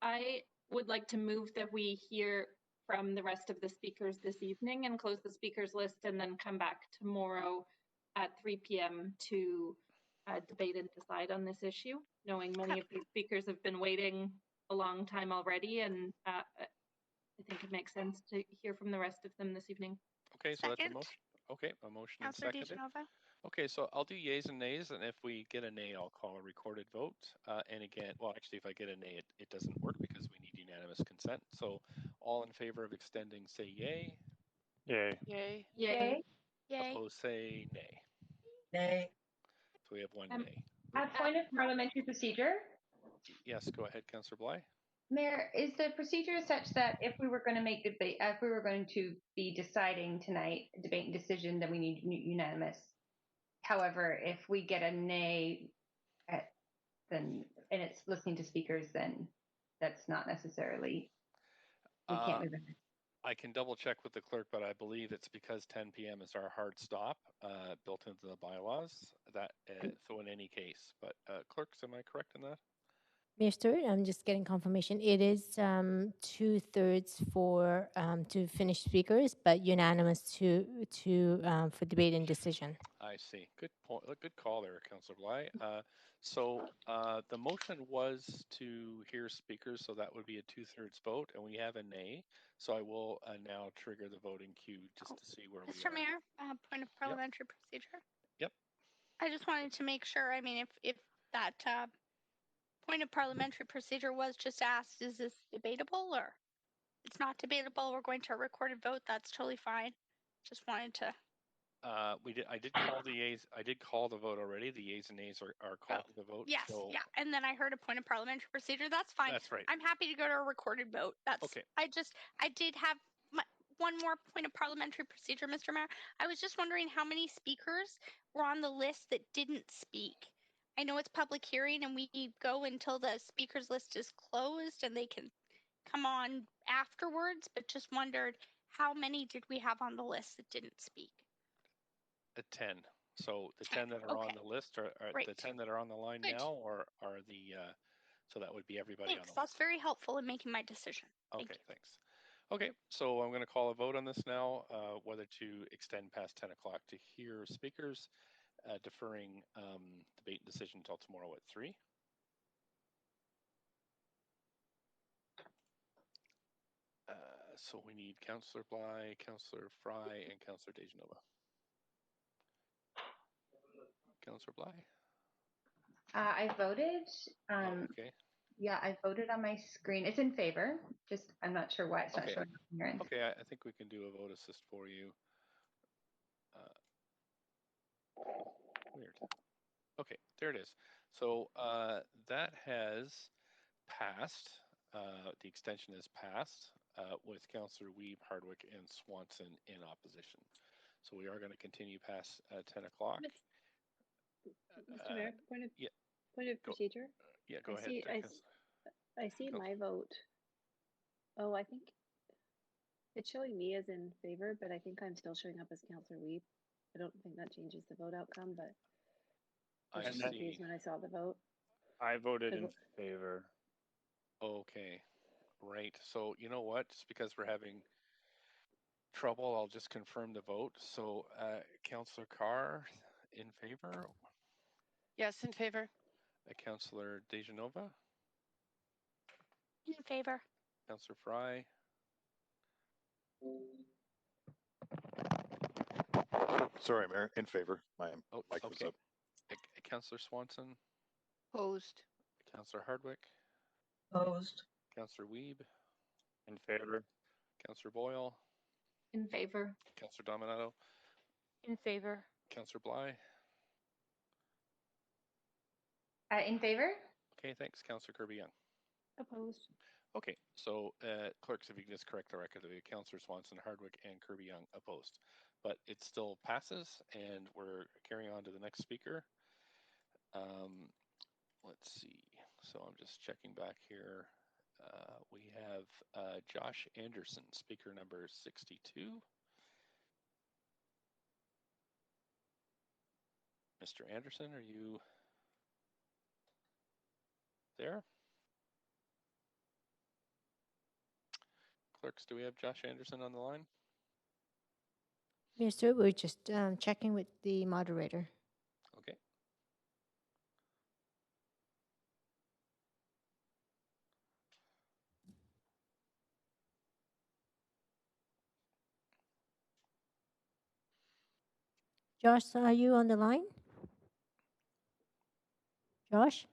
I would like to move that we hear from the rest of the speakers this evening and close the speakers list, and then come back tomorrow at 3 p.m. to debate and decide on this issue, knowing many of these speakers have been waiting a long time already, and I think it makes sense to hear from the rest of them this evening. Okay, so that's a motion. Okay, a motion and seconded. Okay, so I'll do yeas and nays, and if we get a nay, I'll call a recorded vote. And again, well, actually, if I get a nay, it doesn't work because we need unanimous consent. So all in favor of extending, say yay. Yay. Yay. Yay. Yay. Opposed, say nay. Nay. So we have one nay. A point of parliamentary procedure. Yes, go ahead, Councillor Bly. Mayor, is the procedure such that if we were going to make debate, if we were going to be deciding tonight, debate and decision, then we need unanimous. However, if we get a nay, then and it's listening to speakers, then that's not necessarily. We can't move it. I can double check with the clerk, but I believe it's because 10 p.m. is our hard stop built into the bylaws. That so in any case, but clerks, am I correct in that? Mayor Stewart, I'm just getting confirmation. It is 2/3 for to finish speakers, but unanimous for debate and decision. I see. Good point. Good call there, Councillor Bly. So the motion was to hear speakers, so that would be a 2/3 vote, and we have a nay. So I will now trigger the voting queue just to see where we are. Mr. Mayor, point of parliamentary procedure. Yep. I just wanted to make sure. I mean, if that point of parliamentary procedure was just asked, is this debatable, or it's not debatable? We're going to a recorded vote. That's totally fine. Just wanted to. I did call the yeas. I did call the vote already. The yeas and nays are called to the vote. Yes, so. yeah, and then I heard a point of parliamentary procedure. That's fine. That's right. I'm happy to go to a recorded vote. That's okay. I did have one more point of parliamentary procedure, Mr. Mayor. I was just wondering how many speakers were on the list that didn't speak. I know it's public hearing and we go until the speakers list is closed and they can come on afterwards, but just wondered how many did we have on the list that didn't speak? 10. So the 10 that are on the list are the 10 that are on the line now, or are the so that would be everybody on the list. That's very helpful in making my decision. Okay, thanks. Okay, so I'm going to call a vote on this now, whether to extend past 10 o'clock to hear speakers, deferring debate and decision until tomorrow at 3. So we need Councillor Bly, Councillor Fry, and Councillor Dejanova. Councillor Bly? I voted. Okay. Yeah, I voted on my screen. It's in favor. Just, I'm not sure why it's not showing up on your end. Okay, I think we can do a vote assist for you. Weird. Okay, there it is. So that has passed. The extension has passed with Councillor Weeb, Hardwick, and Swanson in opposition. So we are going to continue past 10 o'clock. Mr. Mayor, point of procedure. Yeah, go ahead. I see my vote. Oh, I think it's showing me as in favor, but I think I'm still showing up as Councillor Weeb. I don't think that changes the vote outcome, but I was confused when I saw the vote. I voted in favor. Okay, right. So you know what? Just because we're having trouble, I'll just confirm the vote. So Councillor Carr in favor? Yes, in favor. Councillor Dejanova? In favor. Councillor Fry? Sorry, Mayor, in favor. My mic was up. Councillor Swanson? Opposed. Councillor Hardwick? Opposed. Councillor Weeb? In favor. Councillor Boyle? In favor. Councillor Dominato? In favor. Councillor Bly? In favor? Okay, thanks. Councillor Kirby-Young? Opposed. Okay, so clerks, if you can just correct the record, Councillor Swanson, Hardwick, and Kirby-Young opposed. But it still passes, and we're carrying on to the next speaker. Let's see. So I'm just checking back here. We have Josh Anderson, speaker number 62. Mr. Anderson, are you there? Clerks, do we have Josh Anderson on the line? Yes, sir. We're just checking with the moderator. Okay. Josh, are you on the line? Josh?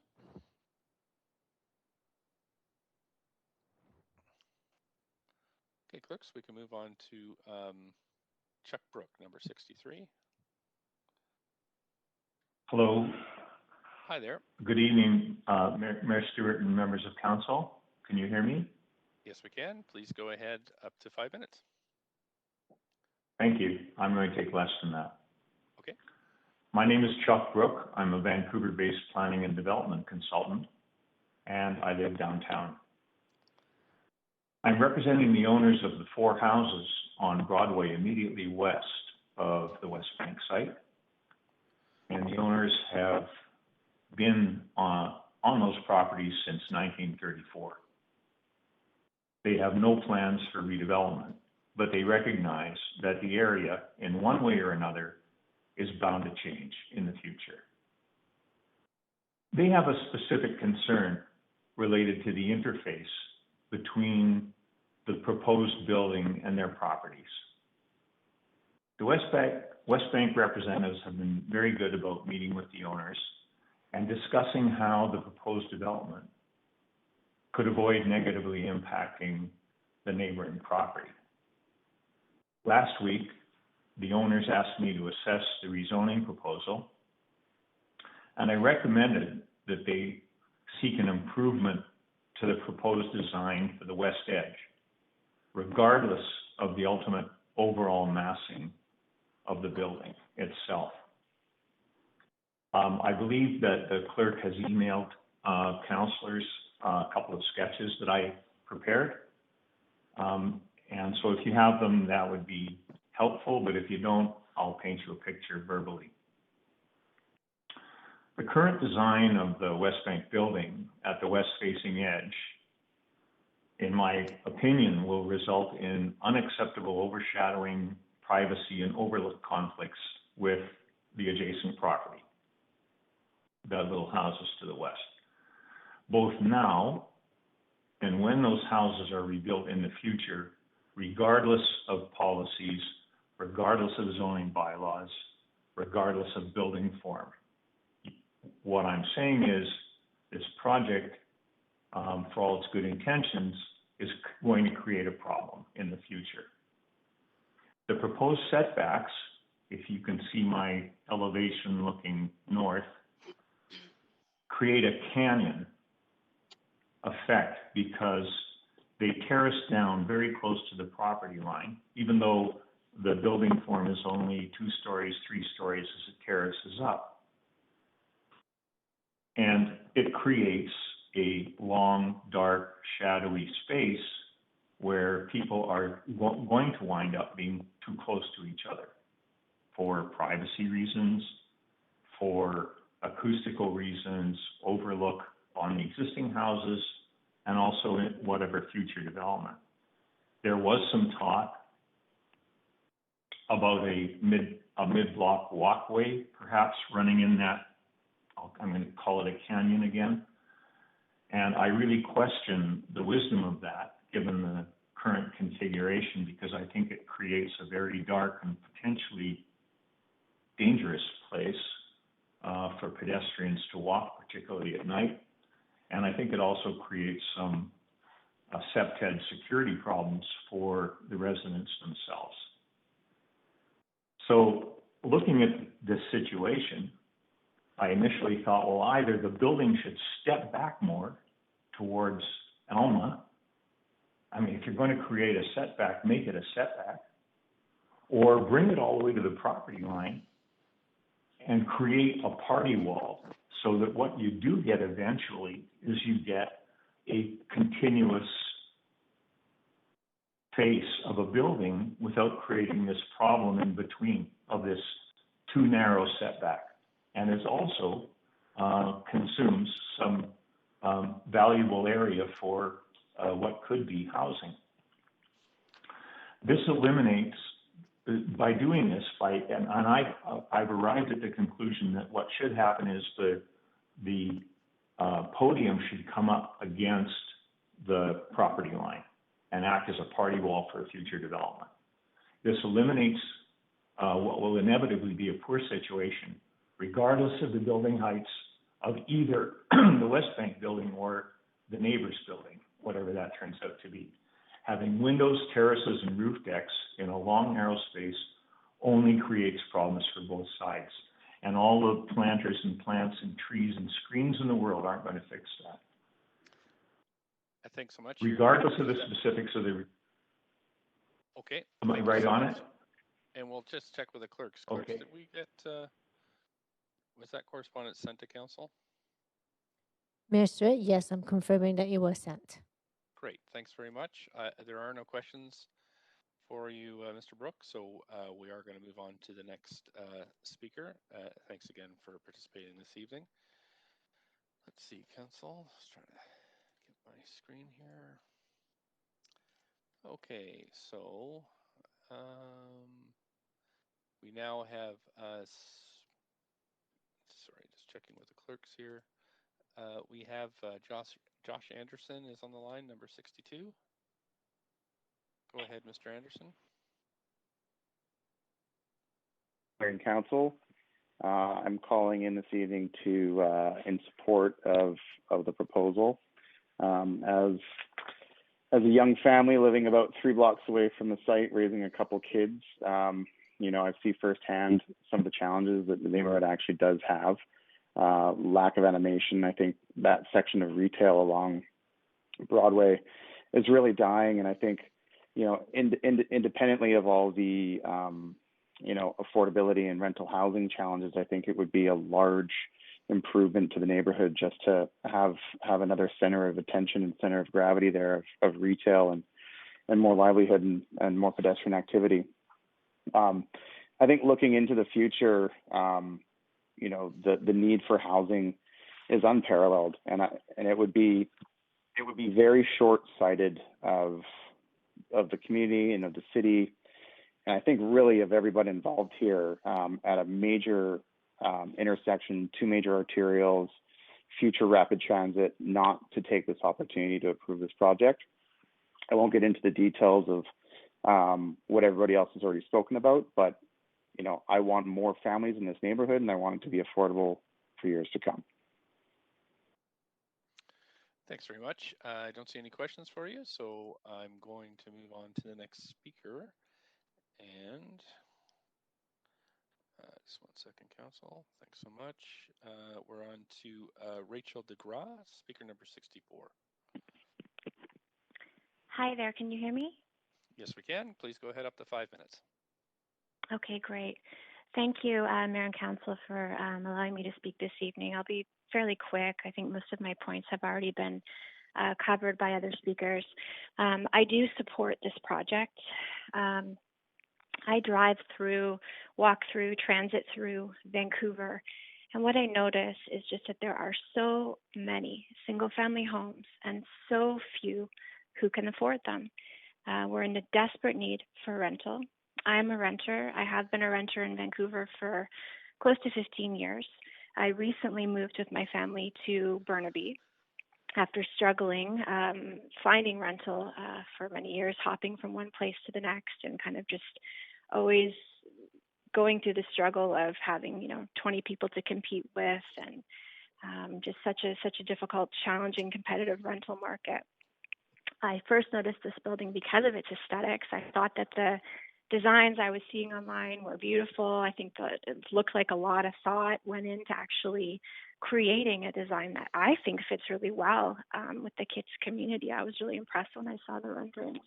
Okay, clerks, we can move on to Chuck Brook, number 63. Hello. Hi there. Good evening, Mayor Stewart and members of council. Can you hear me? Yes, we can. Please go ahead, up to 5 minutes. Thank you. I'm going to take less than that. Okay. My name is Chuck Brook. I'm a Vancouver-based planning and development consultant, and I live downtown. I'm representing the owners of the 4 houses on Broadway immediately west of the West Bank site. And the owners have been on those properties since 1934. They have no plans for redevelopment, but they recognize that the area, in one way or another, is bound to change in the future. They have a specific concern related to the interface between the proposed building and their properties. The West Bank representatives have been very good about meeting with the owners and discussing how the proposed development could avoid negatively impacting the neighboring property. Last week, the owners asked me to assess the rezoning proposal, and I recommended that they seek an improvement to the proposed design for the west edge, regardless of the ultimate overall massing of the building itself. I believe that the clerk has emailed councillors a couple of sketches that I prepared. And so if you have them, that would be helpful, but if you don't, I'll paint you a picture verbally. The current design of the West Bank building at the west-facing edge, in my opinion, will result in unacceptable overshadowing, privacy, and overlook conflicts with the adjacent property, the little houses to the west. Both now and when those houses are rebuilt in the future, regardless of policies, regardless of zoning bylaws, regardless of building form. What I'm saying is this project, for all its good intentions, is going to create a problem in the future. The proposed setbacks, if you can see my elevation looking north, create a canyon effect because they terrace down very close to the property line, even though the building form is only 2 stories, 3 stories as it terraces up. And it creates a long, dark, shadowy space where people are going to wind up being too close to each other for privacy reasons, for acoustical reasons, overlook on the existing houses, and also in whatever future development. There was some talk about a mid-block walkway, perhaps running in that, I'm going to call it a canyon again. And I really question the wisdom of that, given the current configuration, because I think it creates a very dark and potentially dangerous place for pedestrians to walk, particularly at night. And I think it also creates some septhead security problems for the residents themselves. So looking at this situation, I initially thought, well, either the building should step back more towards Alma. I mean, if you're going to create a setback, make it a setback, or bring it all the way to the property line and create a party wall so that what you do get eventually is you get a continuous face of a building without creating this problem in between of this too narrow setback. And it also consumes some valuable area for what could be housing. This eliminates, by doing this, and I've arrived at the conclusion that what should happen is the podium should come up against the property line and act as a party wall for a future development. This eliminates what will inevitably be a poor situation, regardless of the building heights of either the West Bank building or the neighbor's building, whatever that turns out to be. Having windows, terraces, and roof decks in a long, narrow space only creates problems for both sides. And all the planters and plants and trees and screens in the world aren't going to fix that. Thanks so much. Regardless of the specifics of the... Okay. Am I right on it? And we'll just check with the clerks. Clerks, okay. Did we get, was that correspondence sent to council? Mayor Stewart, yes, I'm confirming that it was sent. Great, thanks very much. There are no questions for you, Mr. Brooks, so we are going to move on to the next speaker. Thanks again for participating this evening. Let's see, council. Let's try to get my screen here. Okay, so we now have, sorry, just checking with the clerks here. We have Josh Anderson is on the line, number 62. Go ahead, Mr. Anderson. Mayor and Council, I'm calling in this evening to in support of the proposal. As a young family living about 3 blocks away from the site, raising a couple kids, you know, I see firsthand some of the challenges that the neighborhood actually does have. Lack of animation. I think that section of retail along Broadway is really dying, and I think, you know, independently of all the affordability and rental housing challenges, I think it would be a large improvement to the neighborhood just to have another center of attention and center of gravity there of retail and more livelihood and more pedestrian activity. I think looking into the future, the need for housing is unparalleled, and it would be very short-sighted of the community and of the city, and I think really of everybody involved here at a major intersection, two major arterials, future rapid transit, not to take this opportunity to approve this project. I won't get into the details of what everybody else has already spoken about, but I want more families in this neighborhood, and I want it to be affordable for years to come. Thanks very much. I don't see any questions for you, so I'm going to move on to the next speaker. And just 1 second, Council. Thanks so much. We're on to Rachel DeGraw, speaker number 64. Hi there, can you hear me? Yes, we can. Please go ahead, up to 5 minutes. Okay, great. Thank you, Mayor and Council, for allowing me to speak this evening. I'll be fairly quick. I think most of my points have already been covered by other speakers. I do support this project. I drive through, walk through, transit through Vancouver, and what I notice is just that there are so many single-family homes and so few who can afford them. We're in a desperate need for rental. I'm a renter. I have been a renter in Vancouver for close to 15 years. I recently moved with my family to Burnaby after struggling finding rental for many years, hopping from one place to the next and kind of just always going through the struggle of having 20 people to compete with and just such a difficult, challenging, competitive rental market. I first noticed this building because of its aesthetics. I thought that the designs I was seeing online were beautiful. I think that it looked like a lot of thought went into actually creating a design that I think fits really well with the kids community. I was really impressed when I saw the renderings.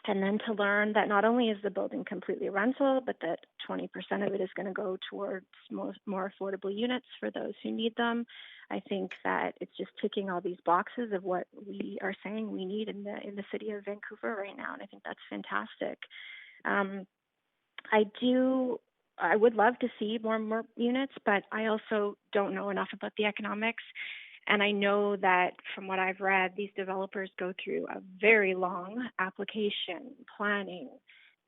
And then to learn that not only is the building completely rental, but that 20% of it is going to go towards more affordable units for those who need them. I think that it's just ticking all these boxes of what we are saying we need in the city of Vancouver right now, and I think that's fantastic. I would love to see more units, but I also don't know enough about the economics. And I know that from what I've read, these developers go through a very long application, planning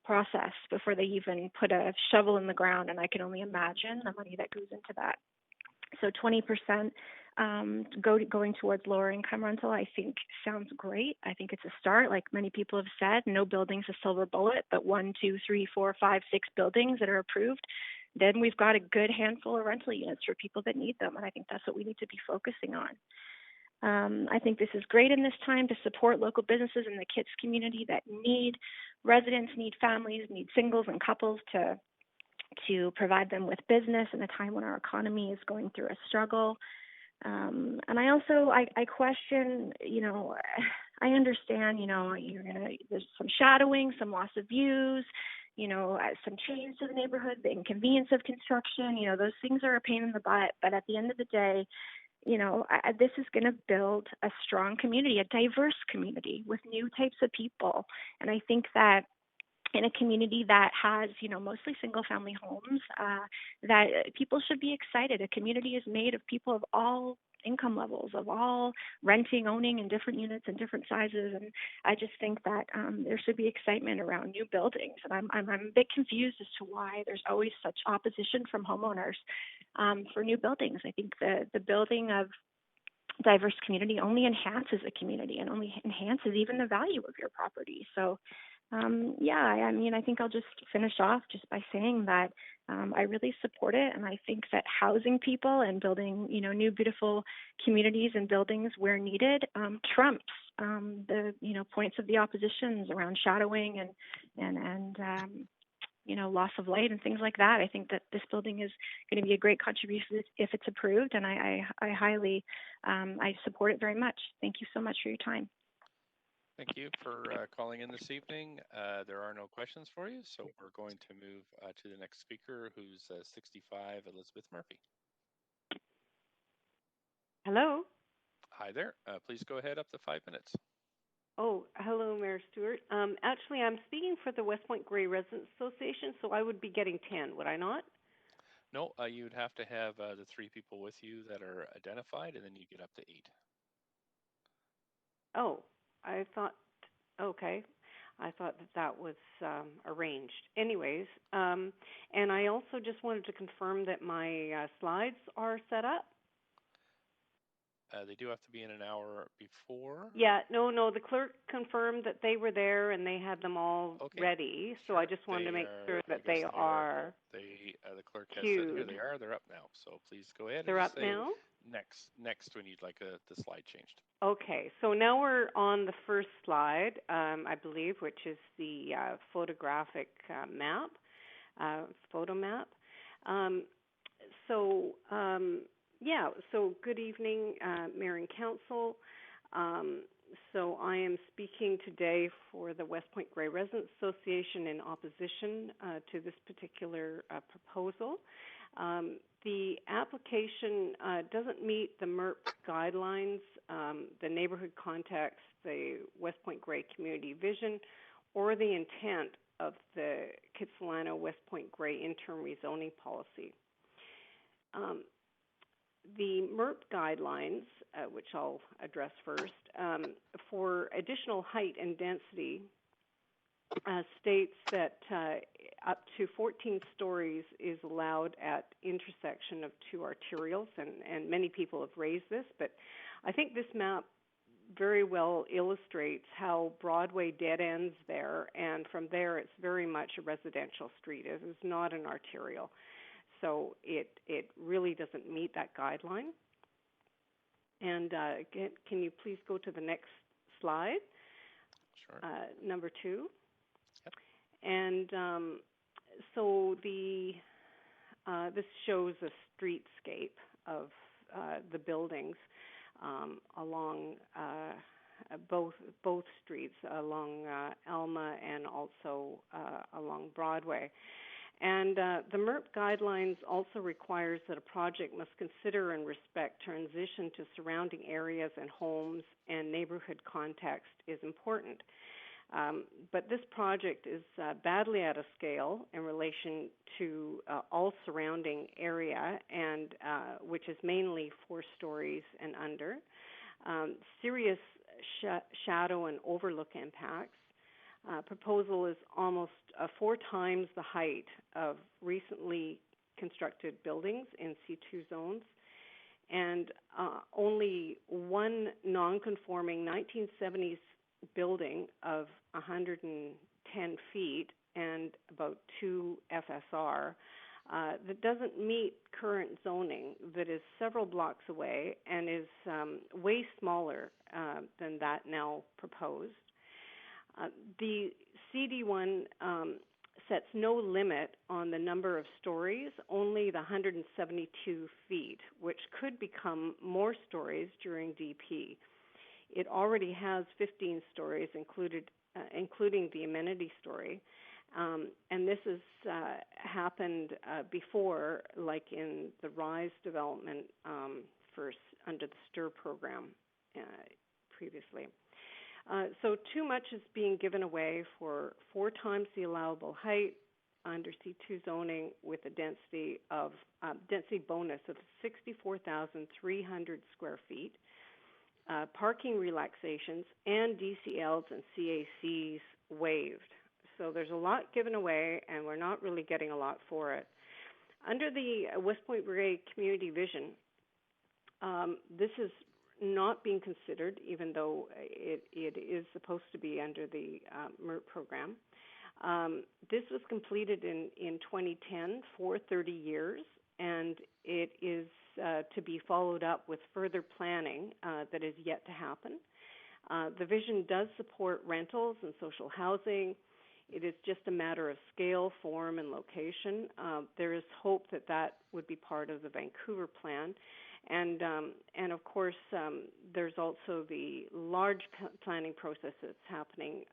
process before they even put a shovel in the ground. And I can only imagine the money that goes into that. So 20% going towards lower income rental, I think sounds great. I think it's a start. Like many people have said, no building's a silver bullet, but 1, 2, 3, 4, 5, 6 buildings that are approved, then we've got a good handful of rental units for people that need them. And I think that's what we need to be focusing on. I think this is great in this time to support local businesses in the kids community that need residents, need families, need singles and couples to provide them with business in a time when our economy is going through a struggle. And I also, I question, I understand, there's some shadowing, some loss of views, some change to the neighborhood, the inconvenience of construction, those things are a pain in the butt. But at the end of the day, this is going to build a strong community, a diverse community with new types of people. And I think that in a community that has, mostly single family homes, that people should be excited. A community is made of people of all income levels, of all renting, owning in different units and different sizes. And I just think that there should be excitement around new buildings. And I'm a bit confused as to why there's always such opposition from homeowners for new buildings. I think the building of diverse community only enhances a community and only enhances even the value of your property. So I think I'll just finish off just by saying that I really support it, and I think that housing people and building, new beautiful communities and buildings where needed trumps the, points of the oppositions around shadowing and loss of light and things like that. I think that this building is going to be a great contribution if it's approved, and I highly I support it very much. Thank you so much for your time. Thank you for calling in this evening. There are no questions for you, so we're going to move to the next speaker, who's 65, Elizabeth Murphy. Hello. Hi there. Please go ahead up to 5 minutes. Oh, hello, Mayor Stewart. Actually, I'm speaking for the West Point Grey Residents Association, so I would be getting 10, would I not? No, you'd have to have the 3 people with you that are identified, and then you get up to 8. Oh, I thought, okay. I thought that was arranged. Anyways, and I also just wanted to confirm that my slides are set up. They do have to be in an hour before. Yeah, no, the clerk confirmed that they were there and they had them all ready. So I just wanted to make sure that they are. The clerk has queued. said here they are. They're up now. So please go ahead They're and up just say now? next when you'd like the slide changed. Okay, so now we're on the first slide, I believe, which is the photographic map, photo map. So good evening, Mayor and Council. So I am speaking today for the West Point Grey Residents Association in opposition to this particular proposal. The application doesn't meet the MERP guidelines, the neighborhood context, the West Point Grey community vision, or the intent of the Kitsilano West Point Grey interim rezoning policy. The MERP guidelines, which I'll address first, for additional height and density states that up to 14 stories is allowed at intersection of 2 arterials, and many people have raised this, but I think this map very well illustrates how Broadway dead ends there, and from there it's very much a residential street. It is not an arterial. So it really doesn't meet that guideline. And can you please go to the next slide? Sure. Number 2. Yep. And so this shows a streetscape of the buildings along both streets, along Alma and also along Broadway. And the MERP guidelines also requires that a project must consider and respect transition to surrounding areas and homes, and neighborhood context is important. But this project is badly out of scale in relation to all surrounding area, and which is mainly 4 stories and under. Serious shadow and overlook impacts. Proposal is almost 4 times the height of recently constructed buildings in C2 zones, and only one non-conforming 1970s building of 110 feet and about 2 FSR that doesn't meet current zoning, that is several blocks away and is way smaller than that now proposed. The CD1 sets no limit on the number of stories, only the 172 feet, which could become more stories during DP. It already has 15 stories, including the amenity story, and this has happened before, like in the RISE development under the STIR program previously. So too much is being given away for 4 times the allowable height under C2 zoning, with a density bonus of 64,300 square feet, parking relaxations, and DCLs and CACs waived. So there's a lot given away, and we're not really getting a lot for it. Under the West Point Grey Community Vision, this is not being considered, even though it is supposed to be under the MERP program. This was completed in 2010 for 30 years, and it is to be followed up with further planning that is yet to happen. The vision does support rentals and social housing. It is just a matter of scale, form, and location. There is hope that that would be part of the Vancouver plan. And of course, there's also the large planning process that's happening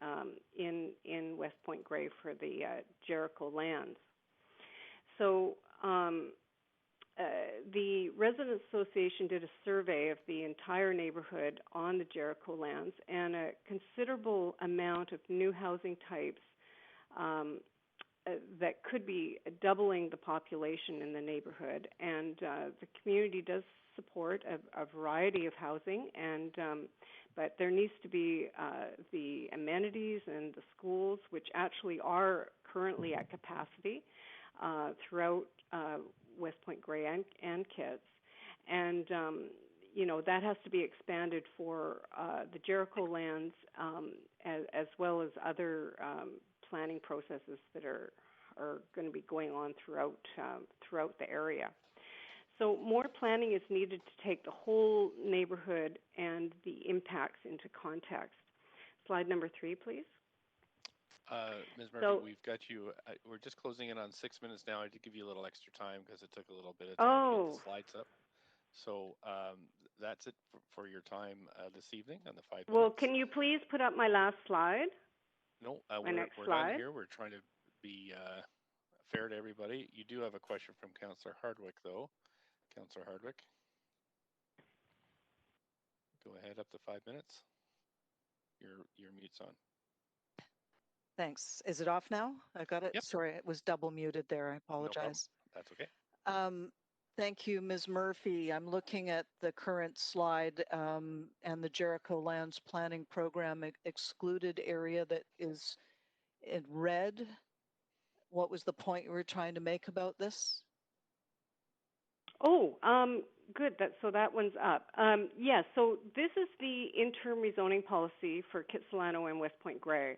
in West Point Grey for the Jericho lands. So the Residents Association did a survey of the entire neighborhood on the Jericho lands, and a considerable amount of new housing types that could be doubling the population in the neighborhood. And the community does support a variety of housing, and but there needs to be the amenities and the schools, which actually are currently at capacity throughout West Point Grey and Kitts. And that has to be expanded for the Jericho lands, as well as other planning processes that are going to be going on throughout the area. So more planning is needed to take the whole neighborhood and the impacts into context. Slide number 3, please. Ms. Murphy, we've got you. We're just closing in on 6 minutes now. I did give you a little extra time because it took a little bit of time to get the slides up. So that's it for your time this evening on the 5 minutes. Well, can you please put up my last slide? No, we're done here. We're trying to be fair to everybody. You do have a question from Councillor Hardwick, though. Councillor Hardwick. Go ahead, up to 5 minutes. Your mute's on. Thanks. Is it off now? I got it. Yep. Sorry, it was double muted there. I apologize. No problem. That's okay. Thank you, Ms. Murphy. I'm looking at the current slide and the Jericho Lands Planning Program excluded area that is in red. What was the point you were trying to make about this? Oh, good. So that one's up. Yes, so this is the interim rezoning policy for Kitsilano and West Point Grey,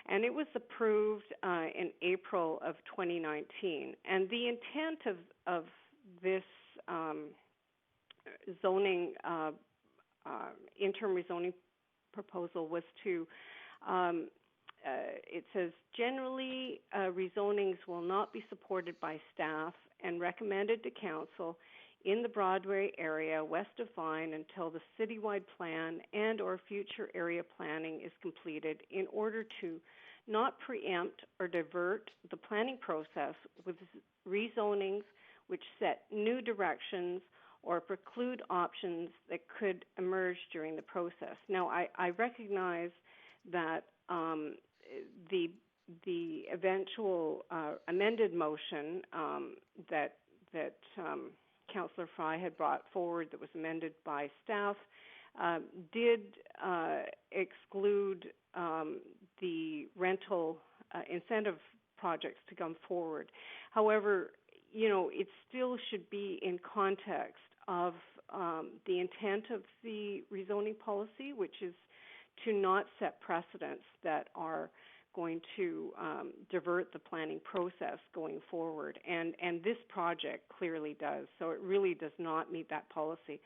and it was approved in April of 2019. And the intent of this zoning interim rezoning proposal was to it says, generally, rezonings will not be supported by staff and recommended to council in the Broadway area west of Vine until the citywide plan and or future area planning is completed in order to not preempt or divert the planning process with rezonings which set new directions or preclude options that could emerge during the process. Now, I recognize that the eventual amended motion that Councillor Fry had brought forward, that was amended by staff, did exclude the rental incentive projects to come forward. However, it still should be in context of the intent of the rezoning policy, which is to not set precedents that are going to divert the planning process going forward. And this project clearly does. So it really does not meet that policy.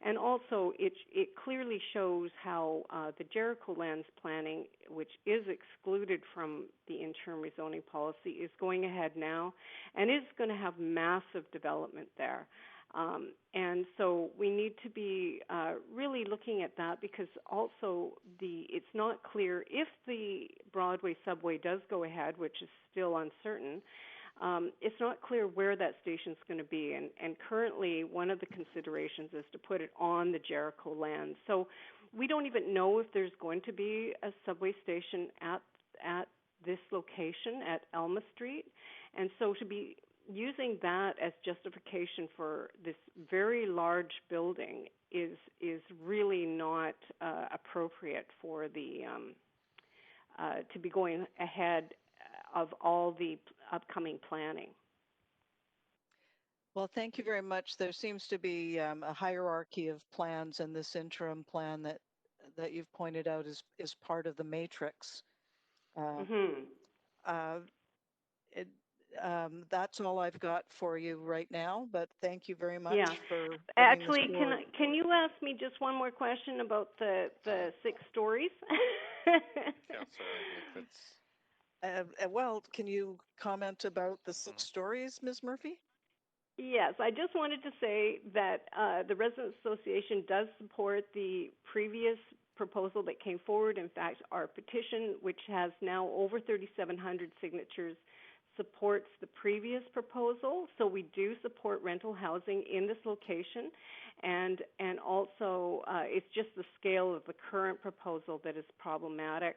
And also, it clearly shows how the Jericho lands planning, which is excluded from the interim rezoning policy, is going ahead now and is going to have massive development there. And so we need to be really looking at that, because also it's not clear if the Broadway subway does go ahead, which is still uncertain. It's not clear where that station's going to be, and currently one of the considerations is to put it on the Jericho land. So we don't even know if there's going to be a subway station at this location at Elma Street, and so to be using that as justification for this very large building is really not appropriate for the to be going ahead of all the upcoming planning. Well, thank you very much. There seems to be a hierarchy of plans, and this interim plan that you've pointed out is part of the matrix. That's all I've got for you right now, but thank you very much for Actually, can you ask me just one more question about the 6 stories? Well, can you comment about the 6 stories, Ms. Murphy? Yes, I just wanted to say that the Residents Association does support the previous proposal that came forward. In fact, our petition, which has now over 3,700 signatures, supports the previous proposal. So we do support rental housing in this location, and also it's just the scale of the current proposal that is problematic,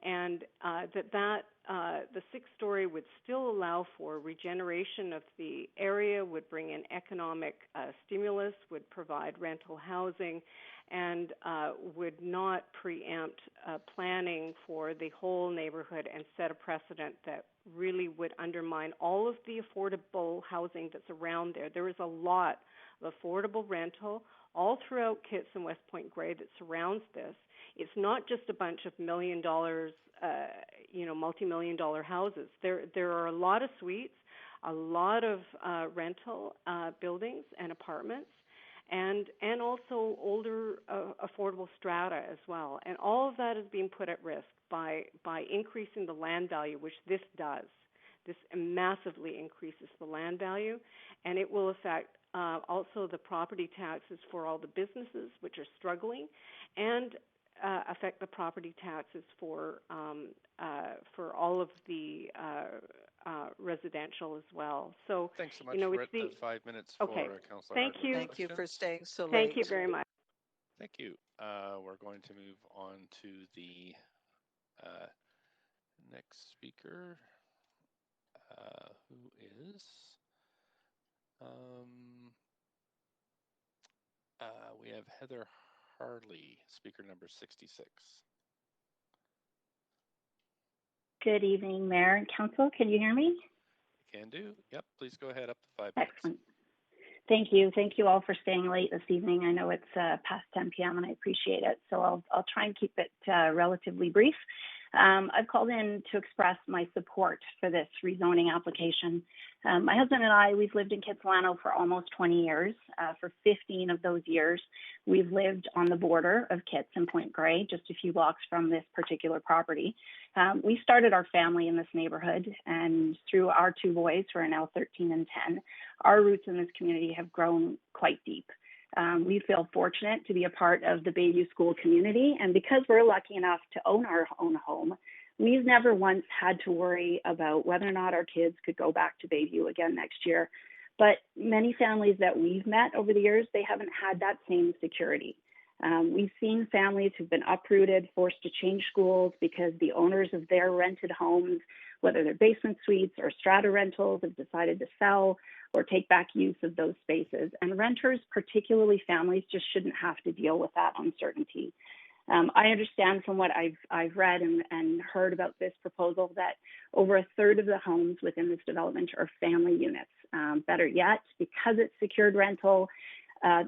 and the 6-story would still allow for regeneration of the area, would bring in economic stimulus, would provide rental housing, and would not preempt planning for the whole neighborhood and set a precedent that really would undermine all of the affordable housing that's around there. There is a lot of affordable rental all throughout Kitts and West Point Grey that surrounds this. It's not just a bunch of $1 million, multi-million-dollar houses. There are a lot of suites, a lot of rental buildings and apartments, and also older affordable strata as well. And all of that is being put at risk by increasing the land value, which this does. This massively increases the land value, and it will affect also the property taxes for all the businesses which are struggling, and affect the property taxes for all of the residential as well. So thanks so much. We're at the 5 minutes for Councillor. Thank you. Thank you for staying so late. Thank you very much. Thank you. We're going to move on to the next speaker, who is we have Heather Harley, speaker number 66. Good evening, Mayor and Council. Can you hear me? Can do. Yep. Please go ahead. Up to 5 minutes. Excellent. Thank you. Thank you all for staying late this evening. I know it's past 10 p.m. and I appreciate it. So I'll try and keep it relatively brief. I've called in to express my support for this rezoning application. My husband and I, we've lived in Kitsilano for almost 20 years. For 15 of those years, we've lived on the border of Kitts and Point Grey, just a few blocks from this particular property. We started our family in this neighborhood, and through our 2 boys, who are now 13 and 10, our roots in this community have grown quite deep. We feel fortunate to be a part of the Bayview School community, and because we're lucky enough to own our own home, we've never once had to worry about whether or not our kids could go back to Bayview again next year. But many families that we've met over the years, they haven't had that same security. We've seen families who've been uprooted, forced to change schools because the owners of their rented homes, whether they're basement suites or strata rentals, have decided to sell or take back use of those spaces. And renters, particularly families, just shouldn't have to deal with that uncertainty. I understand from what I've read and heard about this proposal that over a third of the homes within this development are family units. Better yet, because it's secured rental,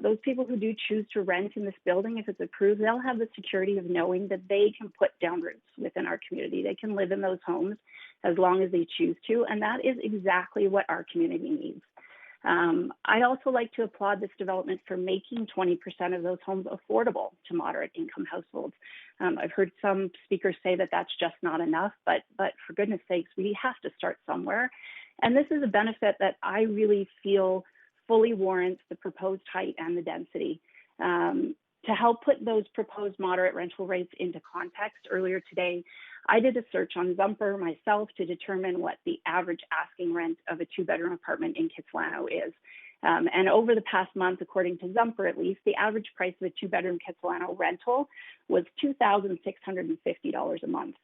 those people who do choose to rent in this building, if it's approved, they'll have the security of knowing that they can put down roots within our community. They can live in those homes as long as they choose to, and that is exactly what our community needs. I'd also like to applaud this development for making 20% of those homes affordable to moderate income households. I've heard some speakers say that that's just not enough, but for goodness sakes, we have to start somewhere. And this is a benefit that I really feel fully warrants the proposed height and the density. To help put those proposed moderate rental rates into context, earlier today, I did a search on Zumper myself to determine what the average asking rent of a 2-bedroom apartment in Kitsilano is. And over the past month, according to Zumper at least, the average price of a 2-bedroom Kitsilano rental was $2,650 a month.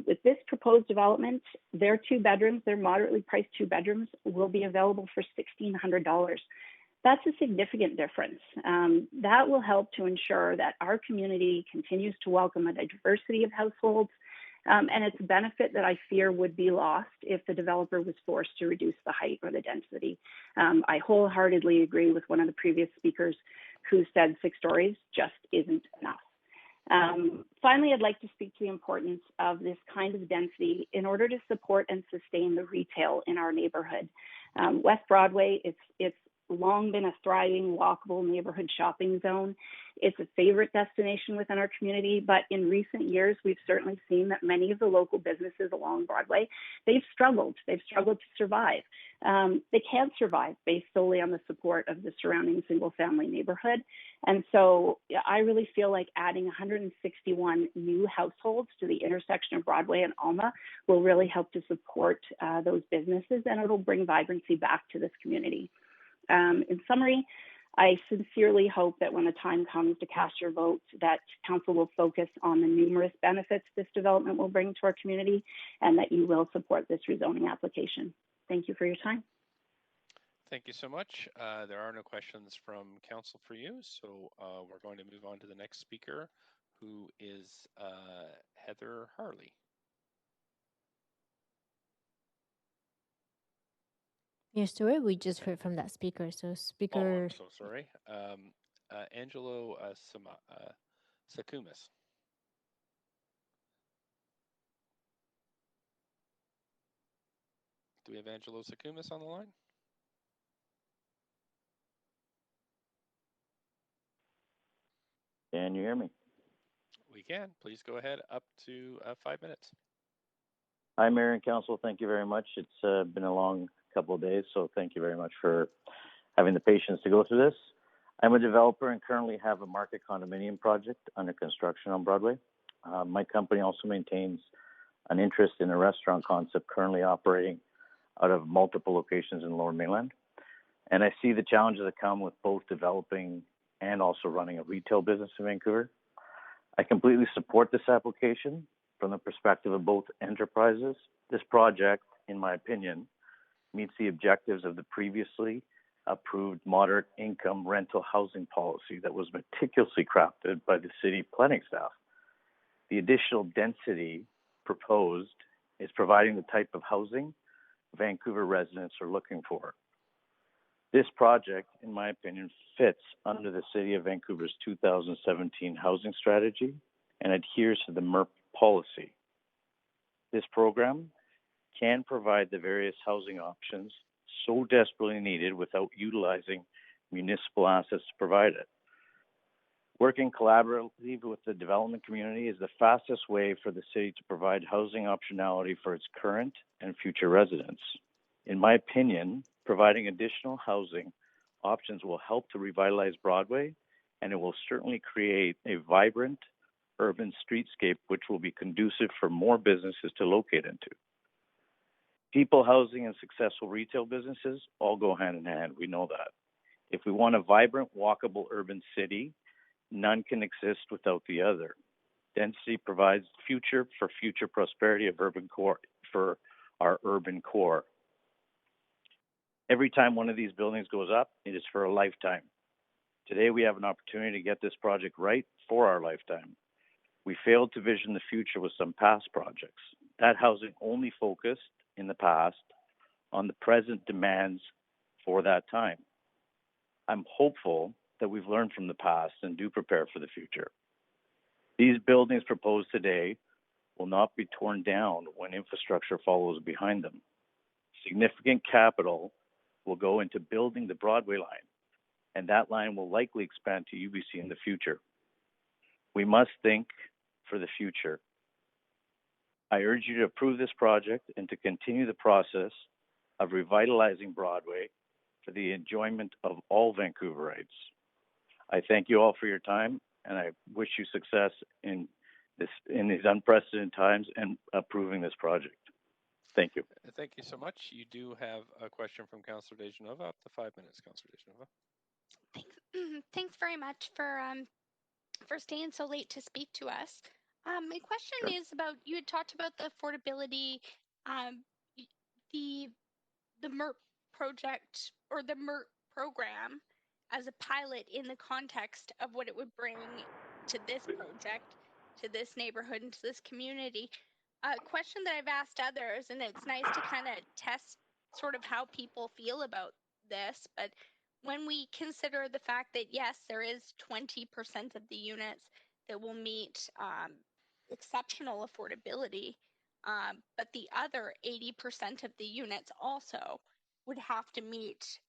With this proposed development, their 2 bedrooms, their moderately priced 2 bedrooms, will be available for $1,600. That's a significant difference. That will help to ensure that our community continues to welcome a diversity of households, and it's a benefit that I fear would be lost if the developer was forced to reduce the height or the density. I wholeheartedly agree with one of the previous speakers who said 6 stories just isn't enough. Finally, I'd like to speak to the importance of this kind of density in order to support and sustain the retail in our neighborhood. West Broadway, it's long been a thriving, walkable neighborhood shopping zone. It's a favorite destination within our community, but in recent years, we've certainly seen that many of the local businesses along Broadway, they've struggled. They've struggled to survive. They can't survive based solely on the support of the surrounding single-family neighborhood. And so I really feel like adding 161 new households to the intersection of Broadway and Alma will really help to support those businesses, and it'll bring vibrancy back to this community. In summary, I sincerely hope that when the time comes to cast your vote, that council will focus on the numerous benefits this development will bring to our community, and that you will support this rezoning application. Thank you for your time. Thank you so much. There are no questions from council for you, so we're going to move on to the next speaker, who is Heather Harley. Yes, Stuart, we just heard from that speaker. So speaker. Oh, I'm so sorry. Angelo Sakumis. Do we have Angelo Sakumis on the line? Can you hear me? We can. Please go ahead. Up to 5 minutes. Hi, Mayor and Council. Thank you very much. It's been a long couple of days, so thank you very much for having the patience to go through this. I'm a developer and currently have a market condominium project under construction on Broadway. My company also maintains an interest in a restaurant concept currently operating out of multiple locations in Lower Mainland. And I see the challenges that come with both developing and also running a retail business in Vancouver. I completely support this application from the perspective of both enterprises. This project, in my opinion, meets the objectives of the previously approved moderate income rental housing policy that was meticulously crafted by the city planning staff. The additional density proposed is providing the type of housing Vancouver residents are looking for. This project, in my opinion, fits under the City of Vancouver's 2017 housing strategy and adheres to the MERP policy. This program can provide the various housing options so desperately needed without utilizing municipal assets to provide it. Working collaboratively with the development community is the fastest way for the city to provide housing optionality for its current and future residents. In my opinion, providing additional housing options will help to revitalize Broadway, and it will certainly create a vibrant urban streetscape which will be conducive for more businesses to locate into. People, housing, and successful retail businesses all go hand in hand. We know that. If we want a vibrant, walkable urban city, none can exist without the other. Density provides future prosperity of urban core for our urban core. Every time one of these buildings goes up, it is for a lifetime. Today, we have an opportunity to get this project right for our lifetime. We failed to vision the future with some past projects. That housing only focused in the past on the present demands for that time. I'm hopeful that we've learned from the past and do prepare for the future. These buildings proposed today will not be torn down when infrastructure follows behind them. Significant capital will go into building the Broadway line, and that line will likely expand to UBC in the future. We must think for the future. I urge you to approve this project and to continue the process of revitalizing Broadway for the enjoyment of all Vancouverites. I thank you all for your time, and I wish you success in these unprecedented times and approving this project. Thank you. Thank you so much. You do have a question from Councillor Dejanova. Up to 5 minutes, Councillor Dejanova. Thanks very much for staying so late to speak to us. My question is about, you had talked about the affordability, the MERP project or the MERP program as a pilot in the context of what it would bring to this project, to this neighborhood, and to this community. A question that I've asked others, and it's nice to kind of test sort of how people feel about this, but when we consider the fact that, yes, there is 20% of the units that will meet exceptional affordability, but the other 80% of the units also would have to meet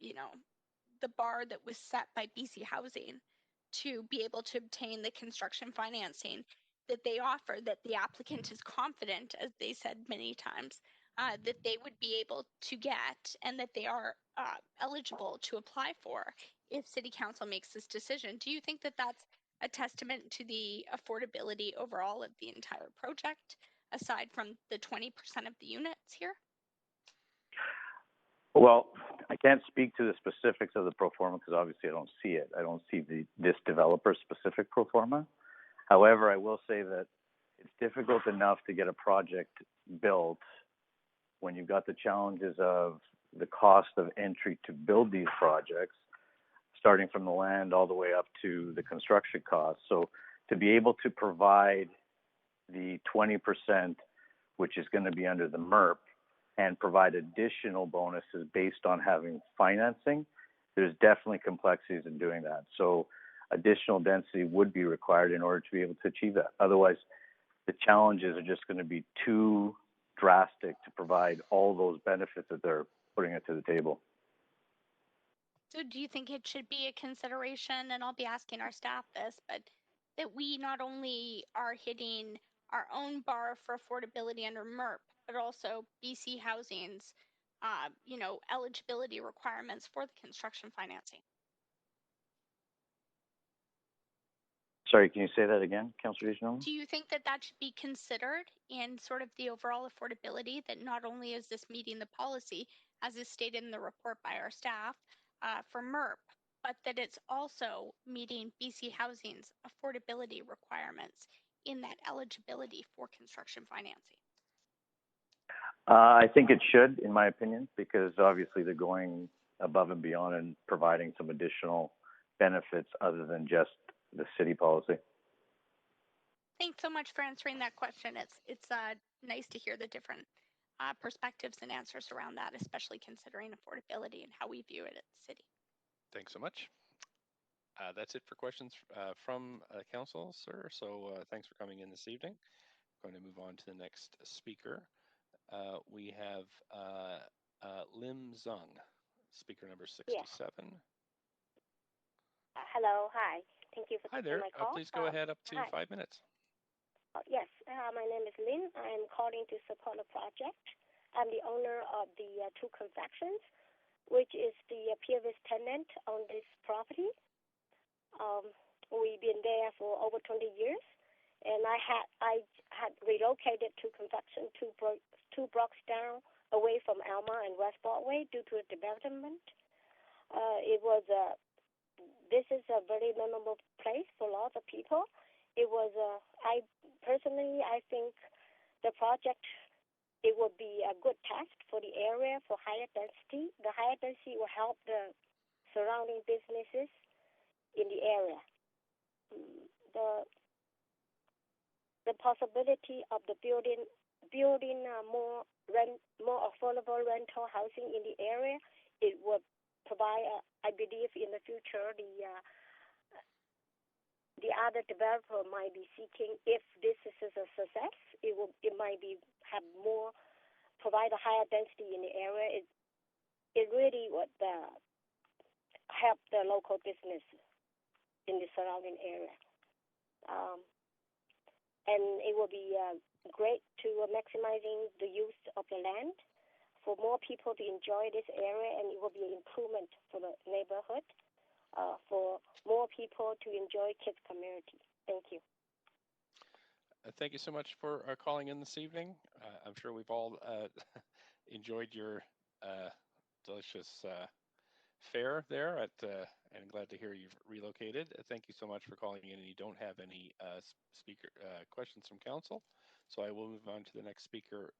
the bar that was set by BC Housing to be able to obtain the construction financing that they offer, that the applicant is confident, as they said many times, that they would be able to get and that they are eligible to apply for if City Council makes this decision. Do you think that that's a testament to the affordability overall of the entire project, aside from the 20% of the units here? Well, I can't speak to the specifics of the pro forma because obviously I don't see it. I don't see this developer specific pro forma. However, I will say that it's difficult enough to get a project built when you've got the challenges of the cost of entry to build these projects, starting from the land all the way up to the construction costs. So to be able to provide the 20%, which is going to be under the MERP, and provide additional bonuses based on having financing, there's definitely complexities in doing that. So additional density would be required in order to be able to achieve that. Otherwise, the challenges are just going to be too drastic to provide all those benefits that they're putting it to the table. So do you think it should be a consideration, and I'll be asking our staff this, but that we not only are hitting our own bar for affordability under MERP, but also BC Housing's, eligibility requirements for the construction financing? Sorry, can you say that again, Councillor Deschanel? Do you think that that should be considered in sort of the overall affordability, that not only is this meeting the policy, as is stated in the report by our staff for MERP, but that it's also meeting BC Housing's affordability requirements in that eligibility for construction financing? I think it should, in my opinion, because obviously they're going above and beyond and providing some additional benefits other than just the city policy. Thanks so much for answering that question. It's nice to hear the different perspectives and answers around that, especially considering affordability and how we view it at the city. Thanks so much. That's it for questions from council, sir. So thanks for coming in this evening. I'm going to move on to the next speaker. We have Lim Zung, speaker number 67. Yeah. Hello, hi. Thank you for taking my call. Please go ahead up to 5 minutes. Yes, my name is Lynn. I'm calling to support a project. I'm the owner of the Two Confections, which is the previous tenant on this property. We've been there for over 20 years, and I had relocated to Confection two blocks down away from Alma and West Broadway due to a development. This is a very memorable place for lots of people. It was I think the project, it would be a good test for the area for higher density. The higher density will help the surrounding businesses in the area. The possibility of the building more affordable rental housing in the area, it would provide, I believe, in the future, the other developer might be seeking, if this is a success, it might provide a higher density in the area. It really would help the local business in the surrounding area. And it will be great to maximizing the use of the land for more people to enjoy this area, and it will be an improvement for the neighborhood, for more people to enjoy kids' community. Thank you. Thank you so much for calling in this evening. I'm sure we've all enjoyed your delicious fare there and glad to hear you've relocated. Thank you so much for calling in, and you don't have any speaker questions from council. So I will move on to the next speaker,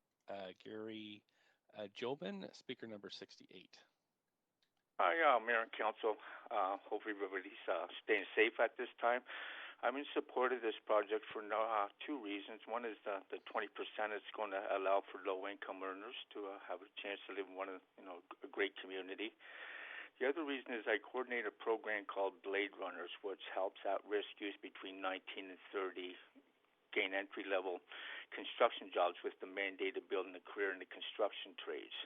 Gary Jobin, speaker number 68. Hi, Mayor and Council. Hope everybody's staying safe at this time. I'm in support of this project for two reasons. One is the 20% is going to allow for low-income earners to have a chance to live in a great community. The other reason is I coordinate a program called Blade Runners, which helps at-risk youth between 19 and 30 gain entry-level construction jobs with the mandate of building a career in the construction trades.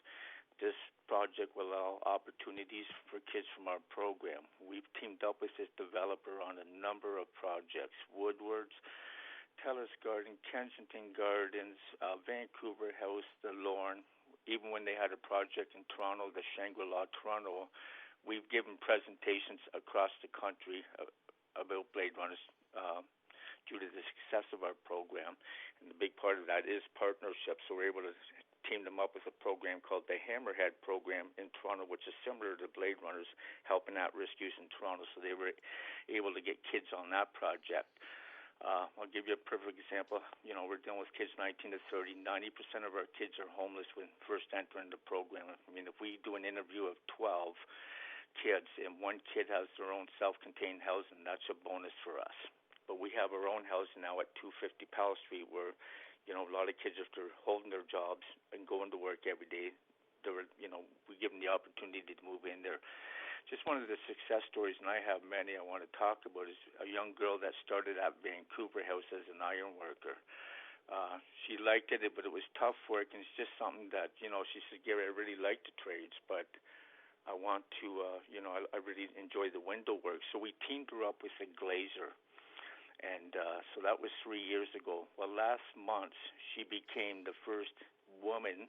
This project will allow opportunities for kids from our program. We've teamed up with this developer on a number of projects: Woodwards, Telus Garden, Kensington Gardens, Vancouver House, the Lorne. Even when they had a project in Toronto, the Shangri-La Toronto, we've given presentations across the country about Blade Runners due to the success of our program. And the big part of that is partnership. So we're able to team them up with a program called the Hammerhead program in Toronto, which is similar to Blade Runners, helping at-risk youth in Toronto. So they were able to get kids on that project. I'll give you a perfect example. You know, we're dealing with kids 19 to 30. 90% of our kids are homeless when first entering the program. I mean, if we do an interview of 12 kids and one kid has their own self-contained housing, that's a bonus for us. But we have our own housing now at 250 Powell Street where, you know, a lot of kids, if they're holding their jobs and going to work every day, they're, you know, we give them the opportunity to move in there. Just one of the success stories, and I have many I want to talk about, is a young girl that started at Vancouver House as an iron worker. She liked it, but it was tough work, and it's just something that, you know, she said, Gary, I really like the trades, but I want to, you know, I really enjoy the window work. So we teamed her up with a glazer, and so that was 3 years ago. Well, last month, she became the first woman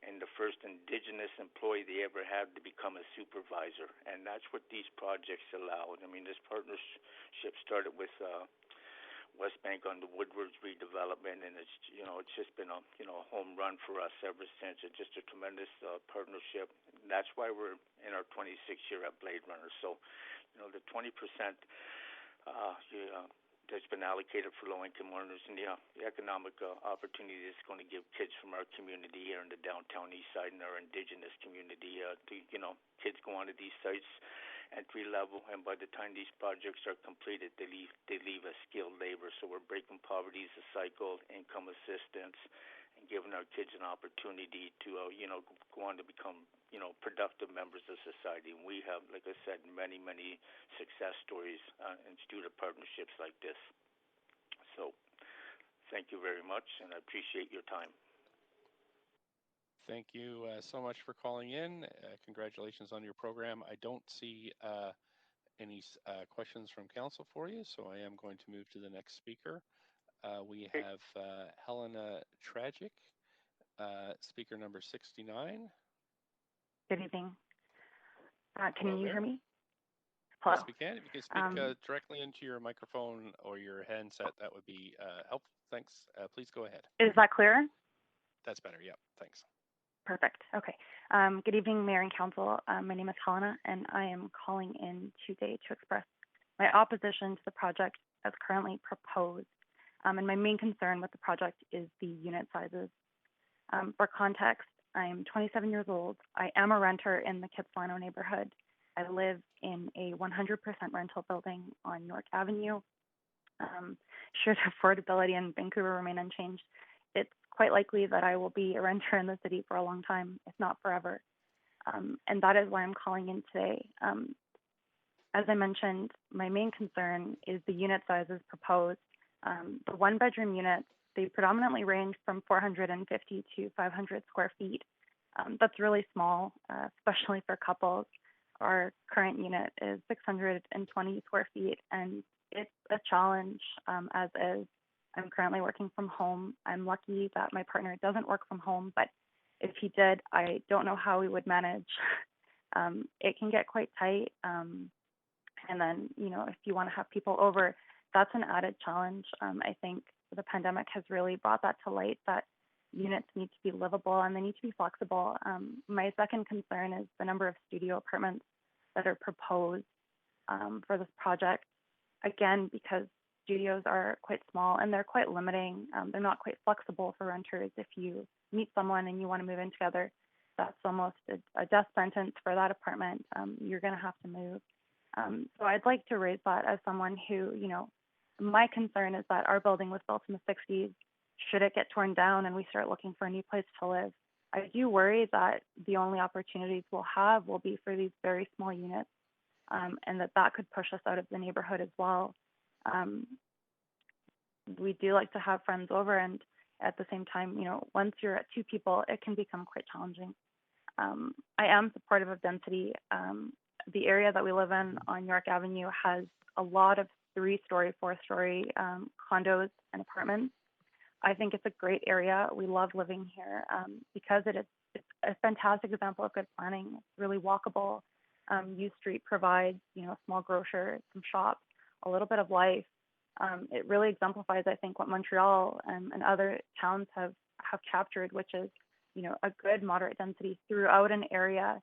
and the first Indigenous employee they ever had to become a supervisor. And that's what these projects allow. I mean, this partnership started with West Bank on the Woodwards redevelopment, and it's, you know, it's just been a, you know, a home run for us ever since. It's just a tremendous partnership. And that's why we're in our 26th year at Blade Runner. So, you know, the 20% that's been allocated for low-income learners, and the economic opportunity that's going to give kids from our community here in the downtown east side and our Indigenous community to, you know, kids go onto these sites entry level, and by the time these projects are completed, they leave as skilled labor. So we're breaking poverty as a cycle, income assistance, and giving our kids an opportunity to, you know, go on to become, you know, productive members of society. And we have, like I said, many, many success stories and due to partnerships like this. So thank you very much, and I appreciate your time. Thank you so much for calling in. Congratulations on your program. I don't see any questions from council for you, so I am going to move to the next speaker. We have Helena Tragic, speaker number 69. Good evening. Can Hello you there. hear me? Hello. Yes, we can. If you can speak directly into your microphone or your handset, that would be helpful. Thanks. Please go ahead. Is that clear? That's better. Yeah, thanks. Perfect. Okay. Good evening, Mayor and Council. My name is Helena, and I am calling in today to express my opposition to the project as currently proposed. And my main concern with the project is the unit sizes. For context, I'm 27 years old. I am a renter in the Kitsilano neighborhood. I live in a 100% rental building on York Avenue. Should affordability in Vancouver remain unchanged, it's quite likely that I will be a renter in the city for a long time, if not forever. And that is why I'm calling in today. As I mentioned, my main concern is the unit sizes proposed. The one-bedroom units, they predominantly range from 450 to 500 square feet. That's really small, especially for couples. Our current unit is 620 square feet, and it's a challenge as is. I'm currently working from home. I'm lucky that my partner doesn't work from home, but if he did, I don't know how we would manage. It can get quite tight. And then, you know, if you want to have people over, that's an added challenge. I think the pandemic has really brought that to light, that units need to be livable and they need to be flexible. My second concern is the number of studio apartments that are proposed for this project. Again, because studios are quite small and they're quite limiting. They're not quite flexible for renters. If you meet someone and you want to move in together, that's almost a death sentence for that apartment. You're going to have to move. So I'd like to raise that as someone who, you know, my concern is that our building was built in the 60s. Should it get torn down and we start looking for a new place to live, I do worry that the only opportunities we'll have will be for these very small units, and that could push us out of the neighborhood as well. We do like to have friends over, and at the same time, you know, once you're at two people, it can become quite challenging. I am supportive of density. The area that we live in on York Avenue has a lot of 3-story, 4-story condos and apartments. I think it's a great area. We love living here because it's a fantastic example of good planning. It's really walkable. U Street provides, a small grocer, some shops, a little bit of life. It really exemplifies, I think, what Montreal and other towns have captured, which is, a good moderate density throughout an area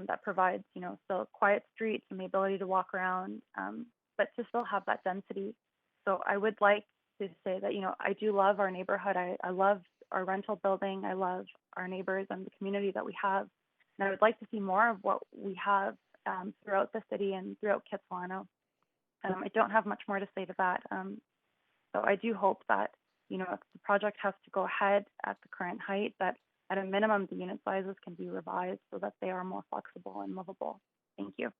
that provides, still quiet streets and the ability to walk around, but to still have that density. So I would like to say that, I do love our neighborhood. I love our rental building. I love our neighbors and the community that we have. And I would like to see more of what we have throughout the city and throughout Kitsilano. I don't have much more to say to that. So I do hope that, if the project has to go ahead at the current height, that at a minimum, the unit sizes can be revised so that they are more flexible and livable. Thank you.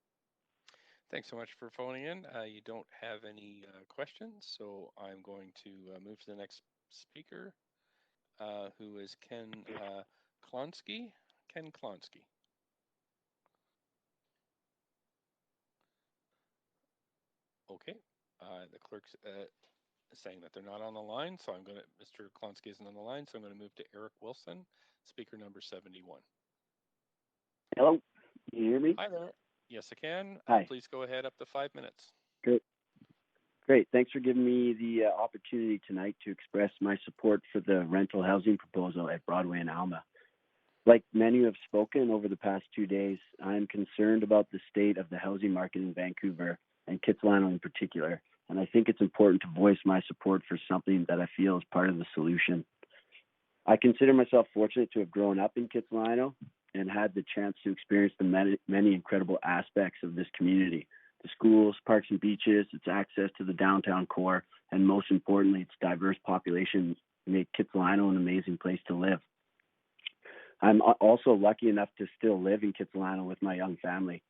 Thanks so much for phoning in. You don't have any questions, so I'm going to move to the next speaker, who is Ken Klonsky. Ken Klonsky. Okay, the clerk's saying that they're not on the line, so Mr. Klonsky isn't on the line, so I'm going to move to Eric Wilson, speaker number 71. Hello, can you hear me? Hi there. Yes, I can. Hi. Please go ahead, up to 5 minutes. Great. Thanks for giving me the opportunity tonight to express my support for the rental housing proposal at Broadway and Alma. Like many who have spoken over the past 2 days, I am concerned about the state of the housing market in Vancouver and Kitsilano in particular, and I think it's important to voice my support for something that I feel is part of the solution. I consider myself fortunate to have grown up in Kitsilano and had the chance to experience the many incredible aspects of this community: the schools, parks and beaches, its access to the downtown core, and most importantly, its diverse population make Kitsilano an amazing place to live. I'm also lucky enough to still live in Kitsilano with my young family.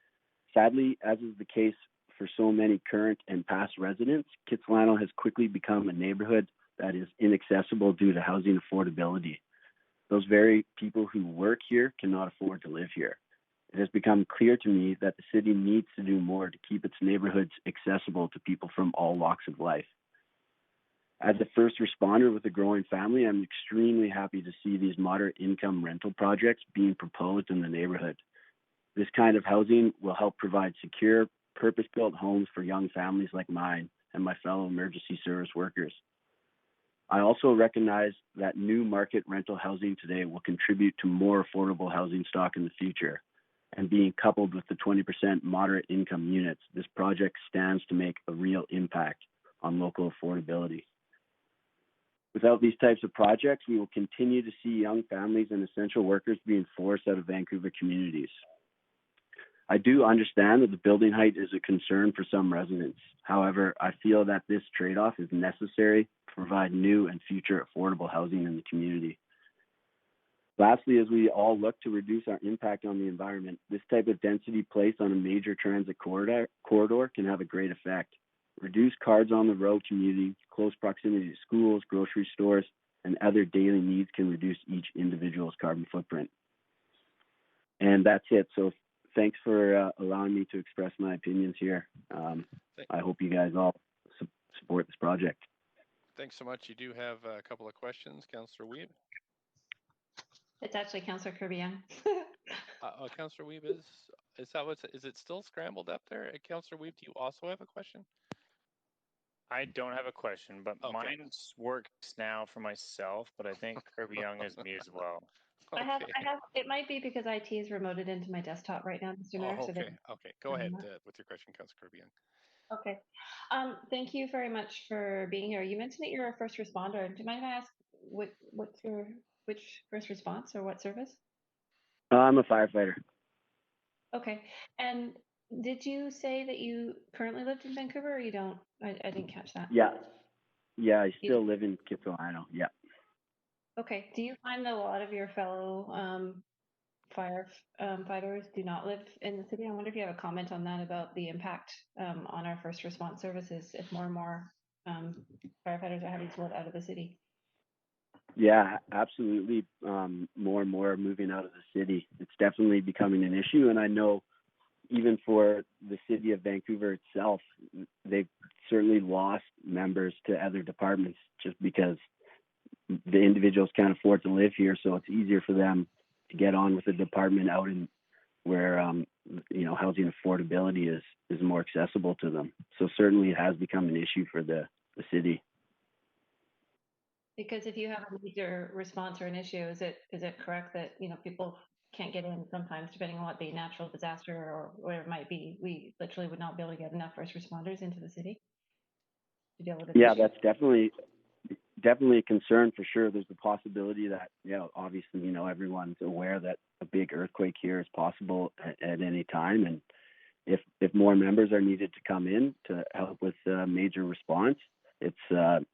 Sadly, as is the case for so many current and past residents, Kitsilano has quickly become a neighborhood that is inaccessible due to housing affordability. Those very people who work here cannot afford to live here. It has become clear to me that the city needs to do more to keep its neighborhoods accessible to people from all walks of life. As a first responder with a growing family, I'm extremely happy to see these moderate income rental projects being proposed in the neighborhood. This kind of housing will help provide secure, purpose-built homes for young families like mine and my fellow emergency service workers. I also recognize that new market rental housing today will contribute to more affordable housing stock in the future. And being coupled with the 20% moderate income units, this project stands to make a real impact on local affordability. Without these types of projects, we will continue to see young families and essential workers being forced out of Vancouver communities. I do understand that the building height is a concern for some residents. However, I feel that this trade-off is necessary to provide new and future affordable housing in the community. Lastly, as we all look to reduce our impact on the environment, this type of density placed on a major transit corridor can have a great effect. Reduced cars on the road commuting, close proximity to schools, grocery stores, and other daily needs can reduce each individual's carbon footprint. And that's it. So thanks for allowing me to express my opinions here. I hope you guys all support this project. Thanks so much. You do have a couple of questions, Councillor Weeb. It's actually Councillor Kirby-Young. Councillor Weeb, is it still scrambled up there? Councillor Weeb, do you also have a question? I don't have a question, but okay. Mine works now for myself, but I think Kirby-Young is me as well. Okay. I have. It might be because IT is remoted into my desktop right now, Mr. Mayor. Okay. Okay. Go ahead with your question, Councillor Kirby-Young. Okay. Thank you very much for being here. You mentioned that you're a first responder. Do you mind if I ask which first response or what service? I'm a firefighter. Okay. And did you say that you currently lived in Vancouver, or you don't? I didn't catch that. Yeah, I still live in Kitsilano. Yeah. Okay. Do you find that a lot of your fellow firefighters do not live in the city? I wonder if you have a comment on that, about the impact on our first response services if more and more firefighters are having to live out of the city. Yeah, absolutely. More and more moving out of the city. It's definitely becoming an issue. And I know even for the city of Vancouver itself, they've certainly lost members to other departments just because the individuals can't afford to live here. So it's easier for them to get on with the department out in where, housing affordability is more accessible to them. So certainly it has become an issue for the city. Because if you have a major response or an issue, is it correct that people can't get in sometimes, depending on what the natural disaster or whatever it might be? We literally would not be able to get enough first responders into the city to deal with it. Yeah, that's definitely a concern for sure. There's the possibility that, obviously, everyone's aware that a big earthquake here is possible at any time, and if more members are needed to come in to help with major response, it's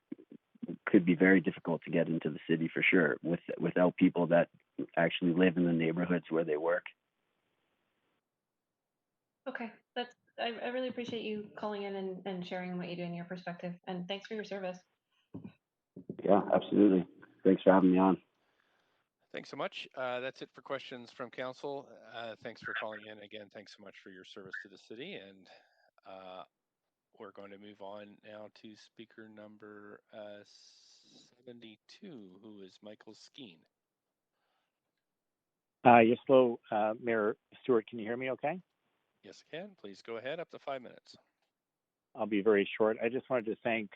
could be very difficult to get into the city for sure without people that actually live in the neighborhoods where they work. Okay, I really appreciate you calling in and sharing what you do in your perspective, and thanks for your service. Yeah, absolutely. Thanks for having me on. Thanks so much. That's it for questions from council. Thanks for calling in. Again, thanks so much for your service to the city. And we're going to move on now to speaker number 72, who is Michael Skeen. Yes, hello, Mayor Stewart. Can you hear me okay? Yes, I can. Please go ahead, up to 5 minutes. I'll be very short. I just wanted to thank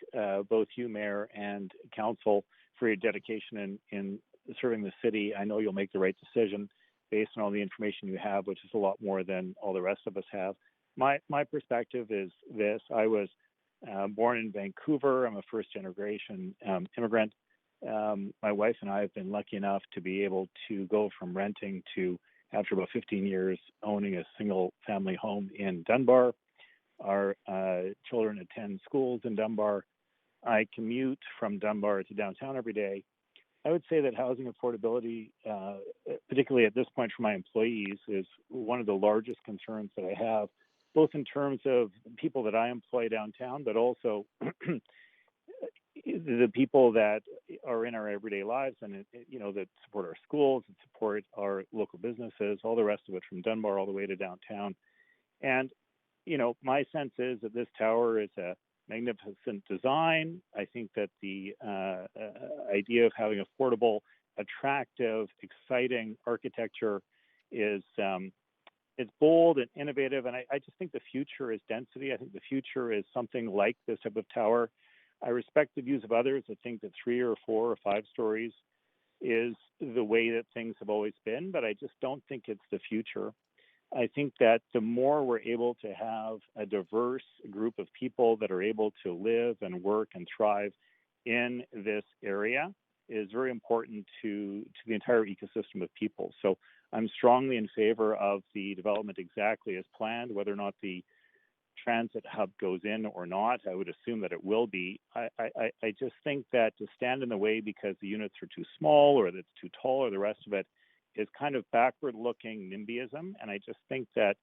both you, Mayor, and Council for your dedication in serving the city. I know you'll make the right decision based on all the information you have, which is a lot more than all the rest of us have. My perspective is this. I was born in Vancouver. I'm a first-generation immigrant. My wife and I have been lucky enough to be able to go from renting to, after about 15 years, owning a single-family home in Dunbar. Our children attend schools in Dunbar. I commute from Dunbar to downtown every day. I would say that housing affordability, particularly at this point for my employees, is one of the largest concerns that I have, both in terms of people that I employ downtown, but also the people that are in our everyday lives and, that support our schools and support our local businesses, all the rest of it from Dunbar all the way to downtown. And, my sense is that this tower is a magnificent design. I think that the idea of having affordable, attractive, exciting architecture is it's bold and innovative. And I just think the future is density. I think the future is something like this type of tower. I respect the views of others. I think that 3 or 4 or 5 stories is the way that things have always been, but I just don't think it's the future. I think that the more we're able to have a diverse group of people that are able to live and work and thrive in this area is very important to the entire ecosystem of people. So I'm strongly in favor of the development exactly as planned. Whether or not the transit hub goes in or not, I would assume that it will be. I just think that to stand in the way because the units are too small or that it's too tall or the rest of it is kind of backward-looking NIMBYism. And I just think that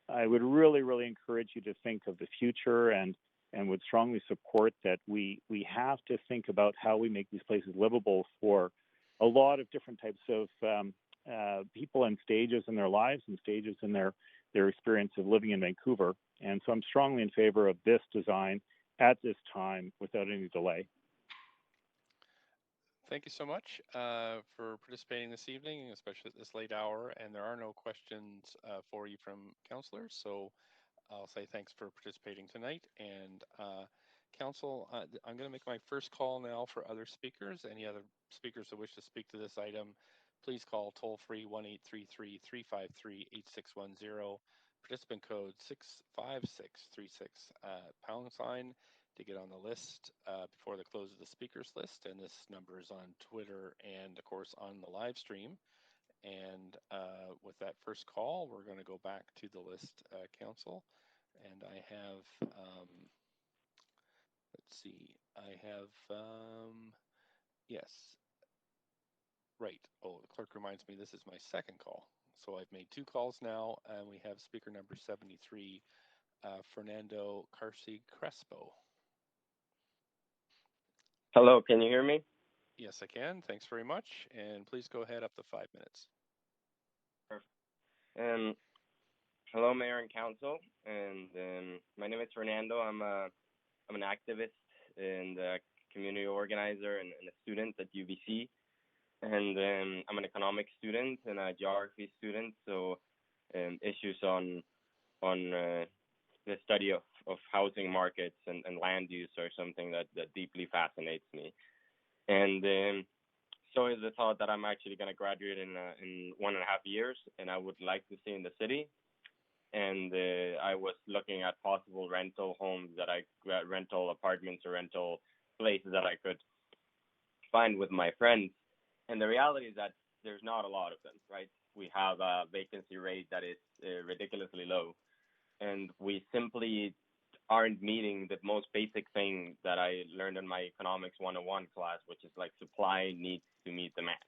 I would really, really encourage you to think of the future and would strongly support that we have to think about how we make these places livable for a lot of different types of people and stages in their lives and stages in their experience of living in Vancouver. And so I'm strongly in favor of this design at this time without any delay. Thank you so much for participating this evening, especially at this late hour. And there are no questions for you from councillors. So I'll say thanks for participating tonight. And council, I'm going to make my first call now for other speakers. Any other speakers that wish to speak to this item, please call toll-free 1-833-353-8610, participant code 65636, #, to get on the list before the close of the speakers list. And this number is on Twitter and, of course, on the live stream. And with that first call, we're going to go back to the list, council. And I have, let's see, I have, yes, right. Oh, the clerk reminds me this is my second call. So I've made 2 calls now, and we have speaker number 73, Fernando Carci Crespo. Hello, can you hear me? Yes, I can. Thanks very much. And please go ahead up to 5 minutes. Perfect. Hello, Mayor and Council. And my name is Fernando. I'm an activist and a community organizer and a student at UBC. And I'm an economics student and a geography student. So issues on the study of housing markets and land use are something that deeply fascinates me. And so is the thought that I'm actually going to graduate in 1.5 years, and I would like to stay in the city. And I was looking at possible rental homes rental apartments or rental places that I could find with my friends. And the reality is that there's not a lot of them, right? We have a vacancy rate that is ridiculously low, and we simply aren't meeting the most basic thing that I learned in my economics 101 class, which is like supply needs to meet demand.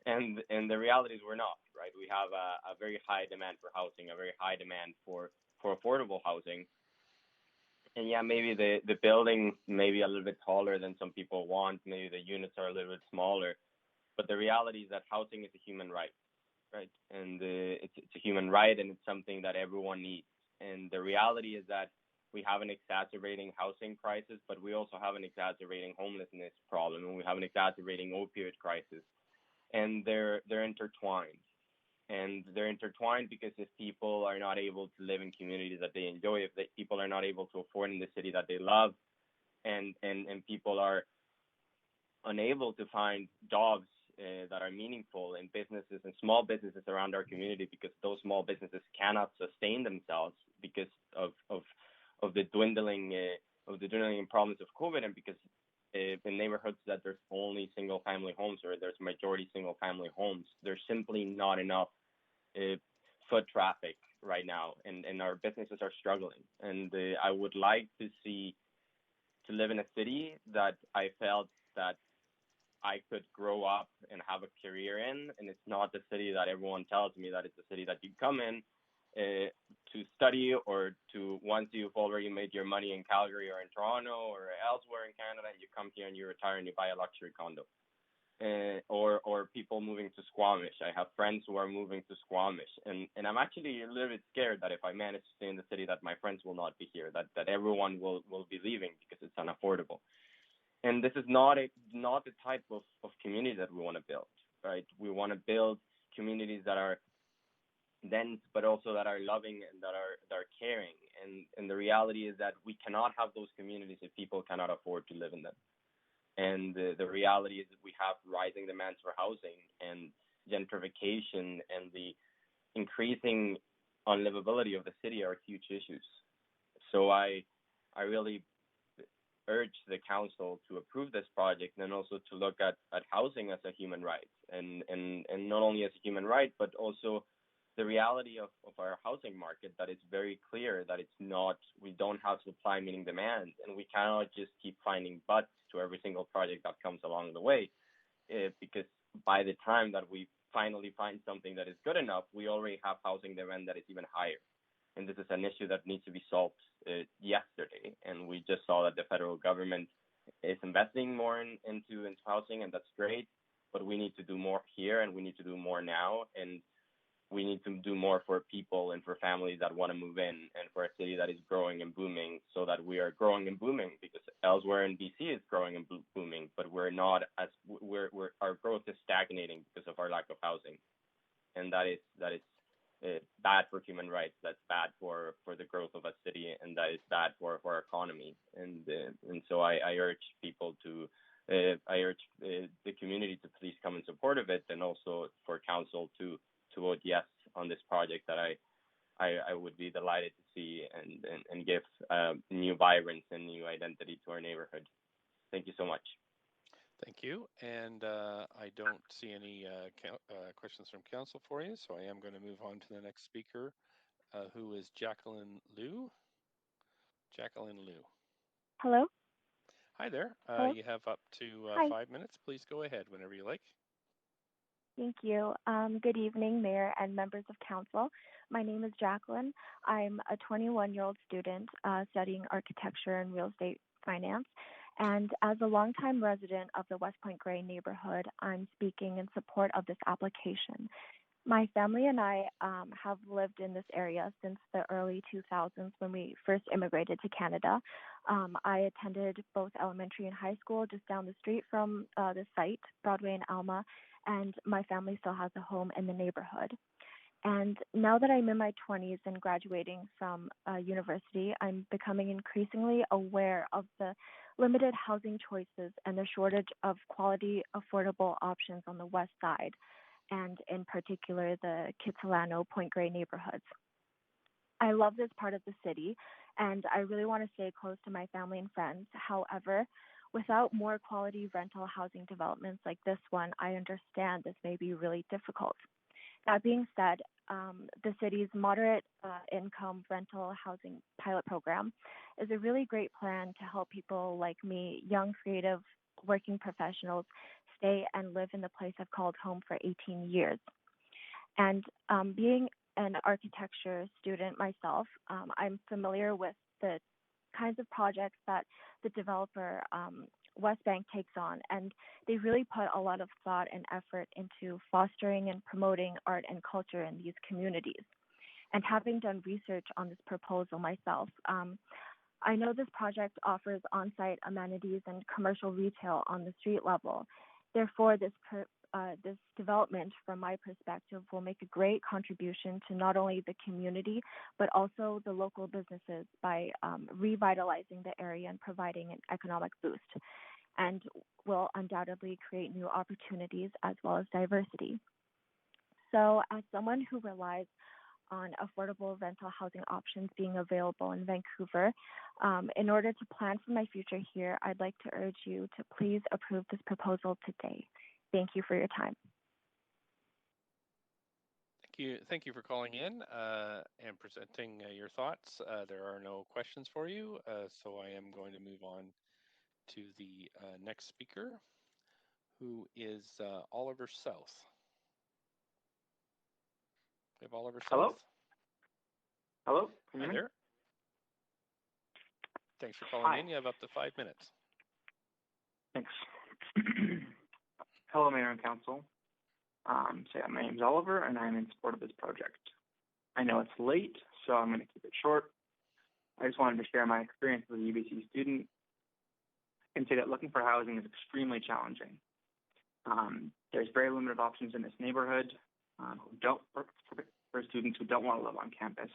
And the reality is we're not, right? We have a very high demand for housing, a very high demand for affordable housing. And yeah, maybe the building may be a little bit taller than some people want. Maybe the units are a little bit smaller. But the reality is that housing is a human right, right? And it's a human right, and it's something that everyone needs. And the reality is that we have an exacerbating housing crisis, but we also have an exacerbating homelessness problem, and we have an exacerbating opioid crisis. And they're intertwined. And they're intertwined because if people are not able to live in communities that they enjoy, if people are not able to afford in the city that they love, and people are unable to find jobs that are meaningful in businesses and small businesses around our community, because those small businesses cannot sustain themselves because of the dwindling problems of COVID, and because in neighborhoods that there's only single family homes or there's majority single family homes, there's simply not enough foot traffic right now, and our businesses are struggling. And I would like to live in a city that I felt that I could grow up and have a career in, and it's not the city that everyone tells me that it's the city that you come in to study, or to, once you've already made your money in Calgary or in Toronto or elsewhere in Canada, you come here and you retire and you buy a luxury condo. Or people moving to Squamish. I have friends who are moving to Squamish, and I'm actually a little bit scared that if I manage to stay in the city, that my friends will not be here, that everyone will be leaving because it's unaffordable. And this is not the type of community that we want to build, right? We want to build communities that are dense, but also that are loving and that are caring. And the reality is that we cannot have those communities if people cannot afford to live in them. And the reality is that we have rising demands for housing, and gentrification and the increasing unlivability of the city are huge issues. So I really urge the council to approve this project, and also to look at housing as a human right, and not only as a human right, but also the reality of our housing market, that it's very clear that we don't have supply meeting demand, and we cannot just keep finding buts to every single project that comes along the way, because by the time that we finally find something that is good enough, we already have housing demand that is even higher. And this is an issue that needs to be solved yesterday. And we just saw that the federal government is investing more into housing, and that's great. But we need to do more here, and we need to do more now. And we need to do more for people and for families that want to move in, and for a city that is growing and booming, so that we are growing and booming, because elsewhere in BC is growing and booming, but our growth is stagnating because of our lack of housing. And that is bad for human rights. That's bad for the growth of a city, and that is bad for our economy. And so I urge people I urge the community to please come in support of it, and also for council to vote yes on this project that I would be delighted to see and give new vibrance and new identity to our neighborhood. Thank you so much. Thank you. And I don't see any questions from council for you, so I am going to move on to the next speaker, who is Jacqueline Liu. Jacqueline Liu. Hello. Hi there. Hello? You have up to 5 minutes. Please go ahead whenever you like. Thank you. Good evening, Mayor and members of Council. My name is Jacqueline. I'm a 21-year-old student studying architecture and real estate finance, And as a longtime resident of the West Point Grey neighborhood, I'm speaking in support of this application. My family and I have lived in this area since the early 2000s when we first immigrated to Canada. I attended both elementary and high school just down the street from the site, Broadway and Alma, and my family still has a home in the neighborhood. And now that I'm in my 20s and graduating from university, I'm becoming increasingly aware of the limited housing choices and the shortage of quality, affordable options on the west side, and in particular the Kitsilano, Point Grey neighborhoods. I love this part of the city, and I really want to stay close to my family and friends. However, without more quality rental housing developments like this one, I understand this may be really difficult. That being said, the city's moderate income rental housing pilot program is a really great plan to help people like me, young, creative, working professionals, stay and live in the place I've called home for 18 years. And being an architecture student myself, I'm familiar with the kinds of projects that the developer West Bank takes on, and they really put a lot of thought and effort into fostering and promoting art and culture in these communities. And having done research on this proposal myself, I know this project offers on-site amenities and commercial retail on the street level. Therefore, this development, from my perspective, will make a great contribution to not only the community, but also the local businesses by revitalizing the area and providing an economic boost, and will undoubtedly create new opportunities as well as diversity. So as someone who relies on affordable rental housing options being available in Vancouver, in order to plan for my future here, I'd like to urge you to please approve this proposal today. Thank you for your time. Thank you for calling in and presenting your thoughts. There are no questions for you, so I am going to move on to the next speaker, who is Oliver South. We have Oliver South. Hello? Can you Hi hear me? there. Thanks for calling in. You have up to 5 minutes. Thanks. Hello, Mayor and Council. My name is Oliver, and I'm in support of this project. I know it's late, so I'm going to keep it short. I just wanted to share my experience as a UBC student. I can say that looking for housing is extremely challenging. There's very limited options in this neighborhood for students who don't want to live on campus,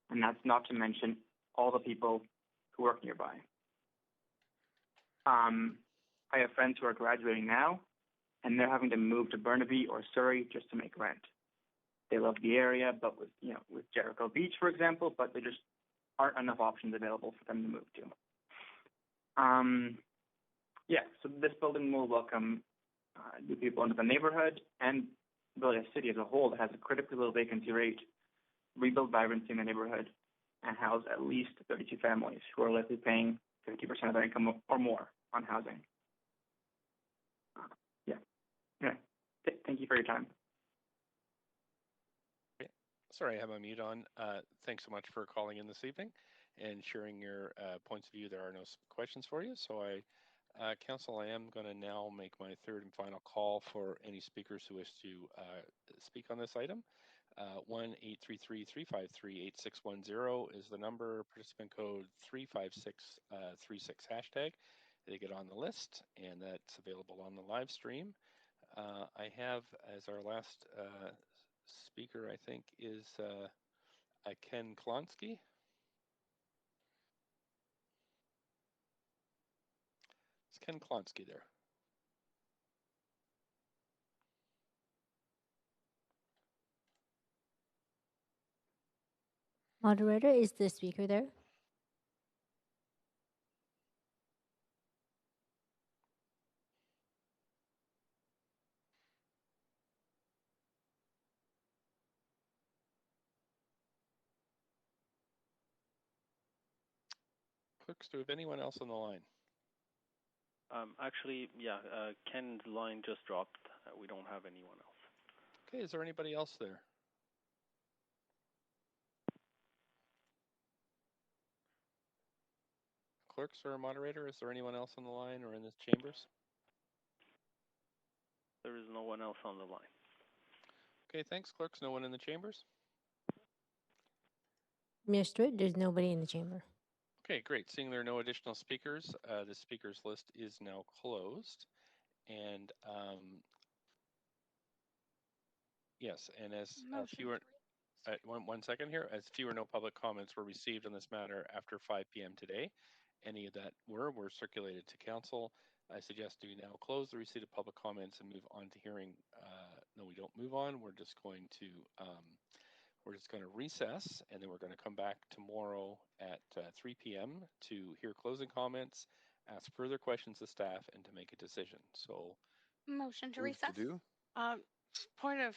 and that's not to mention all the people who work nearby. I have friends who are graduating now, and they're having to move to Burnaby or Surrey just to make rent. They love the area, but with Jericho Beach, for example, but there just aren't enough options available for them to move to. So this building will welcome new people into the neighborhood and really a city as a whole that has a critically low vacancy rate, rebuild vibrancy in the neighborhood, and house at least 32 families who are likely paying 50% of their income or more on housing. Thank you for your time. Sorry, I have my mute on. Thanks so much for calling in this evening and sharing your points of view. There are no questions for you. So Council, I am going to now make my third and final call for any speakers who wish to speak on this item. 1-833-353-8610 is the number, participant code 35636 hashtag. They get on the list, and that's available on the live stream. I have as our last speaker, I think, is Ken Klonsky. Is Ken Klonsky there? Moderator, is the speaker there? Clerks, do we have anyone else on the line? Ken's line just dropped. We don't have anyone else. Okay, is there anybody else there? clerks or moderator, is there anyone else on the line or in the chambers? There is no one else on the line. Okay, thanks, clerks. No one in the chambers? Mayor Stewart, there's nobody in the chamber. Okay, great. Seeing there are no additional speakers, the speakers list is now closed. And yes, and as fewer, one second here, as fewer no public comments were received on this matter after 5 p.m. today, any that were circulated to council. I suggest we now close the receipt of public comments and move on to hearing. No, we don't move on. We're just going to recess, and then we're going to come back tomorrow at 3 p.m. to hear closing comments, ask further questions of staff, and to make a decision. So, motion to recess. Point of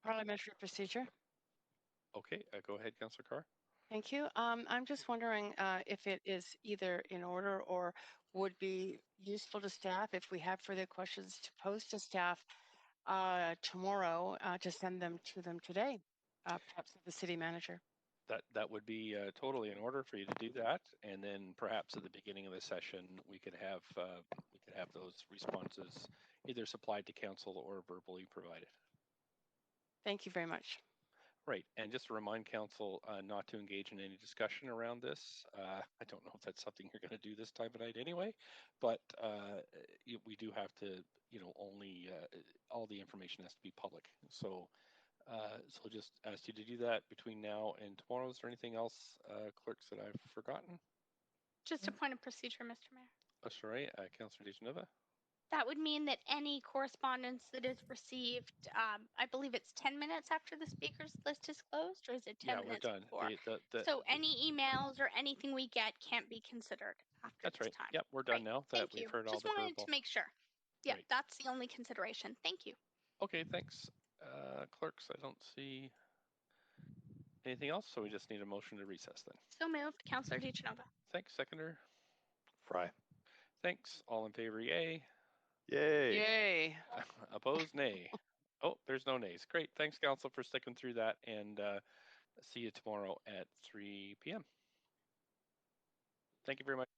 parliamentary procedure. Okay, go ahead, Councillor Carr. Thank you. I'm just wondering if it is either in order or would be useful to staff if we have further questions to pose to staff tomorrow to send them to them today, perhaps the city manager. That would be totally in order for you to do that, and then perhaps at the beginning of the session we could have those responses either supplied to council or verbally provided. Thank you very much. Right, and just to remind council not to engage in any discussion around this. I don't know if that's something you're going to do this time of night anyway, but we do have to, only all the information has to be public. So, so just ask you to do that between now and tomorrow. Is there anything else, clerks, that I've forgotten? Just a point of procedure, Mr. Mayor. Oh, sorry, Councillor Dejanova. That would mean that any correspondence that is received, I believe it's 10 minutes after the speakers list is closed, or is it 10 minutes before? So any emails or anything we get can't be considered after that's this right. time. Yep, we're done now that we've heard all Just the wanted verbal. to make sure. Yeah, Right. that's the only consideration. Thank you. Okay, thanks. Clerks, I don't see anything else, so we just need a motion to recess then. So moved, Councillor DiGenova. Thanks, seconder. Fry. Thanks, all in favor, yay. Yay. Yay. Opposed, nay. Oh, there's no nays. Great, thanks council for sticking through that, and see you tomorrow at 3 p.m. Thank you very much.